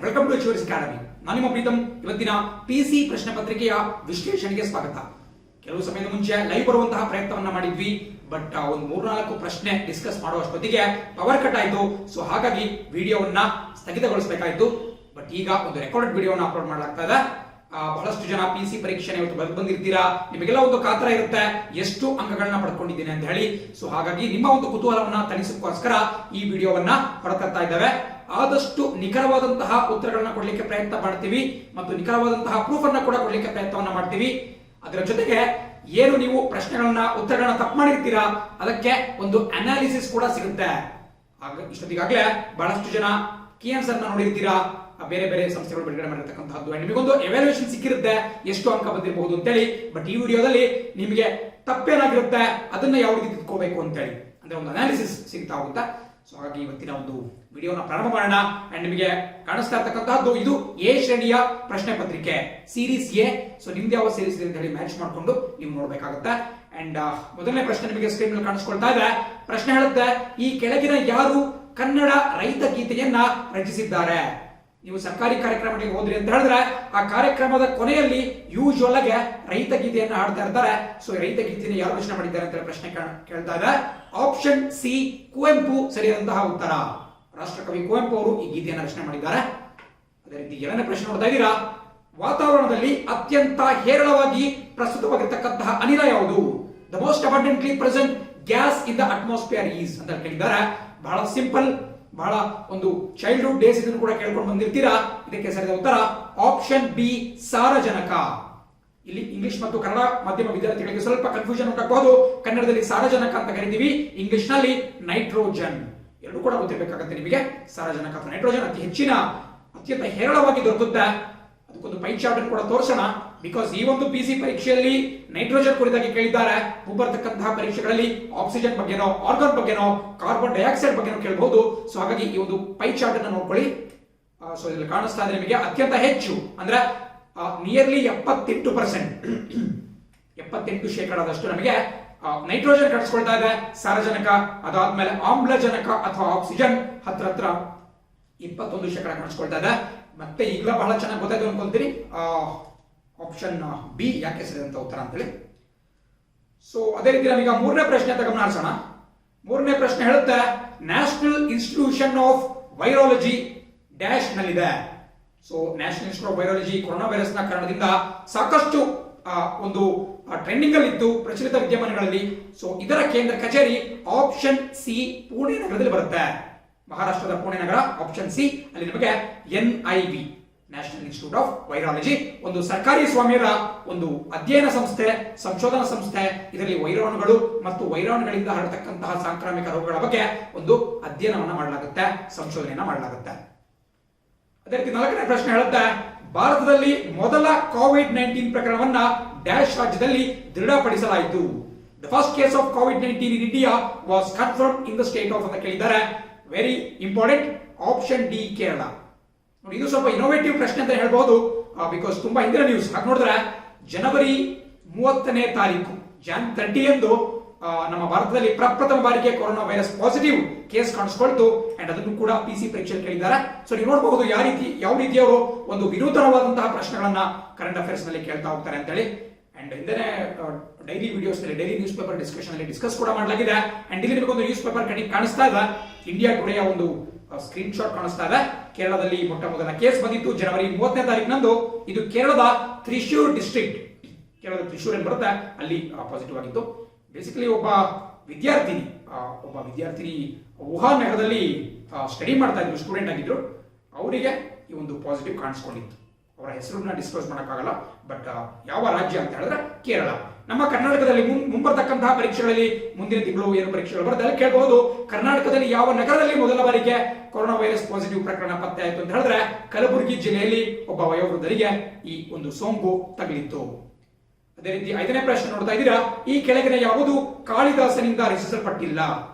Welcome to achievers academy. ನಾನು ನಿಮ್ಮ ಪ್ರೀತಮ್. ಇವತ್ತಿನ ಪಿಸಿ ಪ್ರಶ್ನೆ ಪತ್ರಿಕೆಯ ವಿಶ್ಲೇಷಣೆಗೆ ಸ್ವಾಗತ. ಕೆಲವು ಸಮಯದ ಮುಂಚೆ ಲೈವ್ ಬರುವಂತಹ ಪ್ರಯತ್ನವನ್ನ ಮಾಡಿದ್ವಿ, ಬಟ್ ಒಂದು 3-4 ಪ್ರಶ್ನೆ ಡಿಸ್ಕಸ್ ಮಾಡುವಷ್ಟೊತ್ತಿಗೆ ಪವರ್ ಕಟ್ ಆಯಿತು. ಸೊ ಹಾಗಾಗಿ ವಿಡಿಯೋವನ್ನ ಸ್ಥಗಿತಗೊಳಿಸಬೇಕಾಯಿತು. ಬಟ್ ಈಗ ಒಂದು ರೆಕಾರ್ಡೆಡ್ ವಿಡಿಯೋನ ಅಪ್ಲೋಡ್ ಮಾಡಲಾಗ್ತಾ ಇದೆ. ಬಹಳಷ್ಟು ಜನ ಪಿಸಿ ಪರೀಕ್ಷೆ ಇವತ್ತು ಬಂದಿರ್ತೀರಾ, ನಿಮಗೆಲ್ಲ ಒಂದು ಕಾತರ ಇರುತ್ತೆ ಎಷ್ಟು ಅಂಕಗಳನ್ನ ಪಡ್ಕೊಂಡಿದ್ದೀನಿ ಅಂತ ಹೇಳಿ. ಸೊ ಹಾಗಾಗಿ ನಿಮ್ಮ ಒಂದು ಕುತೂಹಲವನ್ನ ತಣಿಸೋಕ್ಕೋಸ್ಕರ ಈ ವಿಡಿಯೋವನ್ನ ಹೊರತರ್ತಾ ಇದ್ದೇವೆ. ಆದಷ್ಟು ನಿಖರವಾದಂತಹ ಉತ್ತರಗಳನ್ನ ಕೊಡ್ಲಿಕ್ಕೆ ಪ್ರಯತ್ನ ಮಾಡ್ತೀವಿ ಮತ್ತು ನಿಖರವಾದಂತಹ ಪ್ರೂಫ್ ಅನ್ನ ಕೂಡ ಕೊಡ್ಲಿಕ್ಕೆ ಪ್ರಯತ್ನವನ್ನ ಮಾಡ್ತೀವಿ. ಅದರ ಜೊತೆಗೆ ಏನು ನೀವು ಪ್ರಶ್ನೆಗಳನ್ನ ಉತ್ತರಗಳನ್ನ ತಪ್ಪು ಮಾಡಿರ್ತೀರಾ ಅದಕ್ಕೆ ಒಂದು ಅನಾಲಿಸಿಸ್ ಕೂಡ ಸಿಗುತ್ತೆ. ಇಷ್ಟೊತ್ತಿಗಾಗಲೇ ಬಹಳಷ್ಟು ಜನ ಕೀ ಆನ್ಸರ್ ನೋಡಿರ್ತೀರಾ, ಬೇರೆ ಬೇರೆ ಸಂಸ್ಥೆಗಳು ಬಿಡುಗಡೆ ಮಾಡಿರ್ತಕ್ಕಂಥದ್ದು. ನಿಮಗೊಂದು ಎವ್ಯಾಲ್ಯೂಯೇಷನ್ ಸಿಕ್ಕಿರುತ್ತೆ ಎಷ್ಟು ಅಂಕ ಬಂದಿರಬಹುದು ಅಂತೇಳಿ. ಬಟ್ ಈ ವಿಡಿಯೋದಲ್ಲಿ ನಿಮಗೆ ತಪ್ಪೇನಾಗಿರುತ್ತೆ ಅದನ್ನ ಯಾವ ರೀತಿ ತಿಳ್ಕೋಬೇಕು ಅಂತೇಳಿ ಅಂದ್ರೆ ಒಂದು ಅನಾಲಿಸಿಸ್ ಸಿಗ್ತಾ ಹೋಗುತ್ತಾ. ಸೊ ಹಾಗಾಗಿ ಇವತ್ತಿನ ಒಂದು ವಿಡಿಯೋನ ಪ್ರಾರಂಭ ಮಾಡೋಣ. ಅಂಡ್ ನಿಮಗೆ ಕಾಣಿಸ್ತಾ ಇರ್ತಕ್ಕಂಥದ್ದು ಇದು ಎ ಶ್ರೇಣಿಯ ಪ್ರಶ್ನೆ ಪತ್ರಿಕೆ ಸೀರೀಸ್ ಎ. ಸೊ ನಿಮ್ದು ಯಾವ ಸೀರೀಸ್ ಇದೆ ಅಂತ ಹೇಳಿ ಮ್ಯಾಚ್ ಮಾಡ್ಕೊಂಡು ನೀವು ನೋಡ್ಬೇಕಾಗುತ್ತೆ. ಅಂಡ್ ಮೊದಲನೇ ಪ್ರಶ್ನೆ ನಿಮಗೆ ಸ್ಕ್ರೀನ್ ಮೇಲೆ ಕಾಣಿಸ್ಕೊಳ್ತಾ ಇದೆ. ಪ್ರಶ್ನೆ ಹೇಳುತ್ತೆ, ಈ ಕೆಳಗಿನ ಯಾರು ಕನ್ನಡ ರೈತ ಗೀತೆಯನ್ನ ರಚಿಸಿದ್ದಾರೆ? ನೀವು ಸರ್ಕಾರಿ ಕಾರ್ಯಕ್ರಮಗಳಿಗೆ ಹೋದ್ರಿ ಅಂತ ಹೇಳಿದ್ರೆ ಆ ಕಾರ್ಯಕ್ರಮದ ಕೊನೆಯಲ್ಲಿ ಯೂಶುವಲ್ ಆಗಿ ರೈತ ಗೀತೆಯನ್ನ ಹಾಡ್ತಾ ಇರ್ತಾರೆ. ಸೊ ರೈತ ಗೀತೆಯನ್ನು ಯಾರು ರಚನೆ ಮಾಡಿದ್ದಾರೆ ಅಂತ ಪ್ರಶ್ನೆ ಕೇಳ್ತಾ ಇದೆ. ಆಪ್ಷನ್ ಸಿ ಕುವೆಂಪು ಸರಿಯಾದಂತಹ ಉತ್ತರ. ರಾಷ್ಟ್ರಕವಿ ಕುವೆಂಪು ಅವರು ಈ ಗೀತೆಯನ್ನು ರಚನೆ ಮಾಡಿದ್ದಾರೆ. ಅದೇ ರೀತಿ ಎರಡನೇ ಪ್ರಶ್ನೆ ನೋಡ್ತಾ ಇದ್ದೀರಾ, ವಾತಾವರಣದಲ್ಲಿ ಅತ್ಯಂತ ಹೇರಳವಾಗಿ ಪ್ರಸ್ತುತವಾಗಿರ್ತಕ್ಕಂತಹ ಅನಿಲ ಯಾವುದು? The most abundantly present gas in the atmosphere is ಅಂತ ಕೇಳಿದ್ದಾರೆ. ಬಹಳ ಸಿಂಪಲ್, ಬಹಳ ಒಂದು ಚೈಲ್ಡ್ಹುಡ್ ಡೇಸ್ ಇದನ್ನು ಕೂಡ ಕೇಳ್ಕೊಂಡು ಬಂದಿರ್ತೀರಾ. ಇದಕ್ಕೆ ಸರಿಯಾದ ಉತ್ತರ ಆಪ್ಷನ್ ಬಿ ಸಾರಜನಕ. ಇಲ್ಲಿ ಇಂಗ್ಲಿಷ್ ಮತ್ತು ಕನ್ನಡ ಮಾಧ್ಯಮ ವಿದ್ಯಾರ್ಥಿಗಳಿಗೆ ಸ್ವಲ್ಪ ಕನ್ಫ್ಯೂಷನ್ ಉಂಟಾಗಬಹುದು. ಕನ್ನಡದಲ್ಲಿ ಸಾರಜನಕ ಅಂತ ಕರಿತೀವಿ, ಇಂಗ್ಲಿಷ್ ನಲ್ಲಿ ನೈಟ್ರೋಜನ್. ಎರಡು ಕೂಡ ಗೊತ್ತಿರಬೇಕಾಗುತ್ತೆ ನಿಮಗೆ. ಸಾರಜನಕ ಅಥವಾ ನೈಟ್ರೋಜನ್ ಅತಿ ಹೆಚ್ಚಿನ ಅತ್ಯಂತ ಹೇರಳವಾಗಿ ದೊರಕುತ್ತೆ. ಅದಕ್ಕೊಂದು ಪೈ ಚಾರ್ಟ್ ಕೂಡ ತೋರಿಸೋಣ. ಬಿಕಾಸ್ ಈ ಒಂದು ಪಿಸಿ ಪರೀಕ್ಷೆಯಲ್ಲಿ ನೈಟ್ರೋಜನ್ ಕುರಿತಾಗಿ ಕೇಳಿದ್ದಾರೆ. ಬರ್ತಕ್ಕಂತಹ ಪರೀಕ್ಷೆಗಳಲ್ಲಿ ಆಕ್ಸಿಜನ್ ಬಗ್ಗೆನೋ, ಆರ್ಗಾನ್ ಬಗ್ಗೆನೋ, ಕಾರ್ಬನ್ ಡೈಆಕ್ಸೈಡ್ ಬಗ್ಗೆನೋ ಕೇಳಬಹುದು. ಸೊ ಹಾಗಾಗಿ ಈ ಒಂದು ಪೈ ಚಾರ್ಟ್ ಅನ್ನು ನೋಡ್ಕೊಳ್ಳಿ. ಸೊ ಇಲ್ಲಿ ಕಾಣಿಸ್ತಾ ಇದೆ ನಿಮಗೆ ಅತ್ಯಂತ ಹೆಚ್ಚು ಅಂದ್ರೆ ನಿಯರ್ಲಿ 78% ನಮಗೆ ನೈಟ್ರೋಜನ್ ಕಾಣಿಸ್ಕೊಳ್ತಾ ಇದೆ. ಸಾರಜನಕ, ಅದಾದ್ಮೇಲೆ ಆಮ್ಲಜನಕ ಅಥವಾ ಆಕ್ಸಿಜನ್ ಹತ್ರ 21% ಕಾಣಿಸ್ಕೊಳ್ತಾ ಇದೆ. ಮತ್ತೆ ಈಗಲೂ ಬಹಳ ಚೆನ್ನಾಗಿ ಗೊತ್ತಾಯ್ತು ಅನ್ಕೊಂತೀರಿ ಆಪ್ಷನ್ ಬಿ ಯಾಕೆ ಸರಿಯಾದಂತ ಉತ್ತರ ಅಂತೇಳಿ. ಸೊ ಅದೇ ರೀತಿ ನಾವೀಗ ಮೂರನೇ ಪ್ರಶ್ನೆ ಅಂತ ಗಮನ ಹರಿಸೋಣ. ಮೂರನೇ ಪ್ರಶ್ನೆ ಹೇಳುತ್ತೆ, national institution of virology dash ನಲ್ಲಿದೆ. So national institute of virology corona virus ನ ಕಾರಣದಿಂದ ಸಾಕಷ್ಟು ಒಂದು ಟ್ರೆಂಡಿಂಗ್ ಅಲ್ಲಿ ಇತ್ತು ಪ್ರಚಲಿತ ವಿದ್ಯಮಾನಗಳಲ್ಲಿ. ಸೊ ಇದರ ಕೇಂದ್ರ ಕಚೇರಿ ಆಪ್ಷನ್ ಸಿ ಪುಣೆ ನಗರದಲ್ಲಿ ಬರುತ್ತೆ. ಮಹಾರಾಷ್ಟ್ರದ ಪುಣೆ ನಗರ ಆಪ್ಷನ್ ಸಿ. ಅಲ್ಲಿ ನಿಮಗೆ NIV national institute of virology ಒಂದು ಸರ್ಕಾರಿ ಸ್ವಾಮ್ಯದ ಒಂದು ಅಧ್ಯಯನ ಸಂಸ್ಥೆ, ಸಂಶೋಧನಾ ಸಂಸ್ಥೆ. ಇದರಲ್ಲಿ ವೈರಾಣುಗಳು ಮತ್ತು ವೈರಾಣುಗಳಿಂದ ಹರಡತಕ್ಕಂತಹ ಸಾಂಕ್ರಾಮಿಕ ರೋಗಗಳ ಬಗ್ಗೆ ಒಂದು ಅಧ್ಯಯನವನ್ನ ಮಾಡಲಾಗುತ್ತೆ, ಸಂಶೋಧನೆಯನ್ನ ಮಾಡಲಾಗುತ್ತೆ. ಅದೇ ರೀತಿ ನಾಲ್ಕನೇ ಪ್ರಶ್ನೆ ಹೇಳುತ್ತೆ, ಭಾರತದಲ್ಲಿ ಮೊದಲ COVID-19 ಪ್ರಕರಣವನ್ನ ಡ್ಯಾಶ್ ರಾಜ್ಯದಲ್ಲಿ ದೃಢಪಡಿಸಲಾಯಿತು. The first case of COVID-19 in India was confirmed in the state of ಅಂತ ಕೇಳಿದ್ದಾರೆ. Very important option D Kerala. ನೋಡಿ ಇದು ಸ್ವಲ್ಪ ಇನೋವೇಟಿವ್ ಪ್ರಶ್ನೆ ಅಂತ ಹೇಳ್ಬಹುದು, ಬಿಕಾಸ್ ತುಂಬಾ ಹಿಂದಿನ ನ್ಯೂಸ್. ಹಾಗೆ ನೋಡಿದ್ರೆ ಜನವರಿ 30ನೇ ತಾರೀಕು ಜಾನ್ 30 ಎಂದು ನಮ್ಮ ಭಾರತದಲ್ಲಿ ಪ್ರಪ್ರಥಮ ಬಾರಿಗೆ ಕೊರೋನಾ ವೈರಸ್ ಪಾಸಿಟಿವ್ ಕೇಸ್ ಕಾಣಿಸ್ಕೊಳ್ತು. ಅಂಡ್ ಅದನ್ನು ಕೂಡ ಪಿಸಿ ಪರೀಕ್ಷೆಯಲ್ಲಿ ಕೇಳಿದ್ದಾರೆ. ಸೊ ನೀವು ನೋಡಬಹುದು ಯಾವ ರೀತಿಯವರು ಒಂದು ವಿನೂತನವಾದಂತಹ ಪ್ರಶ್ನೆಗಳನ್ನ ಕರೆಂಟ್ ಅಫೇರ್ಸ್ ನಲ್ಲಿ ಕೇಳ್ತಾ ಹೋಗ್ತಾರೆ ಅಂತ ಹೇಳಿ. ಅಂಡ್ ಹಿಂದೆ ಡೈಲಿ ವಿಡಿಯೋಸ್ ನಲ್ಲಿ, ಡೈಲಿ ನ್ಯೂಸ್ ಪೇಪರ್ ಡಿಸ್ಕಷನ್ ಅಲ್ಲಿ ಡಿಸ್ಕಸ್ ಕೂಡ ಮಾಡಲಾಗಿದೆ. ಅಂಡ್ ಇಲ್ಲಿ ನಿಮಗೊಂದು ನ್ಯೂಸ್ ಪೇಪರ್ ಕಟಿಂಗ್ ಕಾಣಿಸ್ತಾ ಇದೆ. ಇಂಡಿಯಾ ಟುಡೆಯ ಒಂದು ಸ್ಕ್ರೀನ್ ಶಾಟ್ ಕಾಣಿಸ್ತಾ ಇದೆ. ಕೇರಳದಲ್ಲಿ ಮೊಟ್ಟ ಮೊದಲ ಕೇಸ್ ಬಂದಿತ್ತು ಜನವರಿ 30ನೇ ತಾರೀಕಿನಂದು. ಇದು ಕೇರಳದ ತ್ರಿಶೂರ್ ಡಿಸ್ಟ್ರಿಕ್ಟ್, ಕೇರಳದ ತ್ರಿಶೂರ್ ಏನು ಬರುತ್ತೆ ಅಲ್ಲಿ ಪಾಸಿಟಿವ್ ಆಗಿತ್ತು. ಬೇಸಿಕಲಿ ಒಬ್ಬ ವಿದ್ಯಾರ್ಥಿನಿ ವುಹಾನ್ ನಗರದಲ್ಲಿ ಸ್ಟಡಿ ಮಾಡ್ತಾ ಇದ್ರು, ಸ್ಟೂಡೆಂಟ್ ಆಗಿದ್ರು. ಅವರಿಗೆ ಈ ಒಂದು ಪಾಸಿಟಿವ್ ಕಾಣಿಸ್ಕೊಂಡಿತ್ತು. ಅವರ ಹೆಸರನ್ನ ಡಿಸ್ಕ್ಲೋಸ್ ಮಾಡೋಕ್ಕಾಗಲ್ಲ, ಬಟ್ ಯಾವ ರಾಜ್ಯ ಅಂತ ಹೇಳಿದ್ರೆ ಕೇರಳ. ನಮ್ಮ ಕರ್ನಾಟಕದಲ್ಲಿ ಮುಂಬರ್ತಕ್ಕಂತಹ ಪರೀಕ್ಷೆಗಳಲ್ಲಿ ಮುಂದಿನ ತಿಂಗಳು ಏನು ಪರೀಕ್ಷೆಗಳು ಬರುತ್ತೆ ಅಲ್ಲಿ ಕೇಳಬಹುದು, ಕರ್ನಾಟಕದಲ್ಲಿ ಯಾವ ನಗರದಲ್ಲಿ ಮೊದಲ ಬಾರಿಗೆ ಕೊರೋನಾ ವೈರಸ್ ಪಾಸಿಟಿವ್ ಪ್ರಕರಣ ಪತ್ತೆ ಆಯಿತು ಅಂತ ಹೇಳಿದ್ರೆ ಕಲಬುರಗಿ ಜಿಲ್ಲೆಯಲ್ಲಿ ಒಬ್ಬ ವಯೋವೃದ್ಧರಿಗೆ ಈ ಒಂದು ಸೋಂಕು ತಗುಲಿತ್ತು. ಅದೇ ರೀತಿ ಐದನೇ ಪ್ರಶ್ನೆ ನೋಡ್ತಾ ಇದ್ದೀರಾ, ಈ ಕೆಳಗಿನ ಯಾವುದು ಕಾಳಿದಾಸನಿಂದ ರಚಿಸಲ್ಪಟ್ಟಿಲ್ಲ?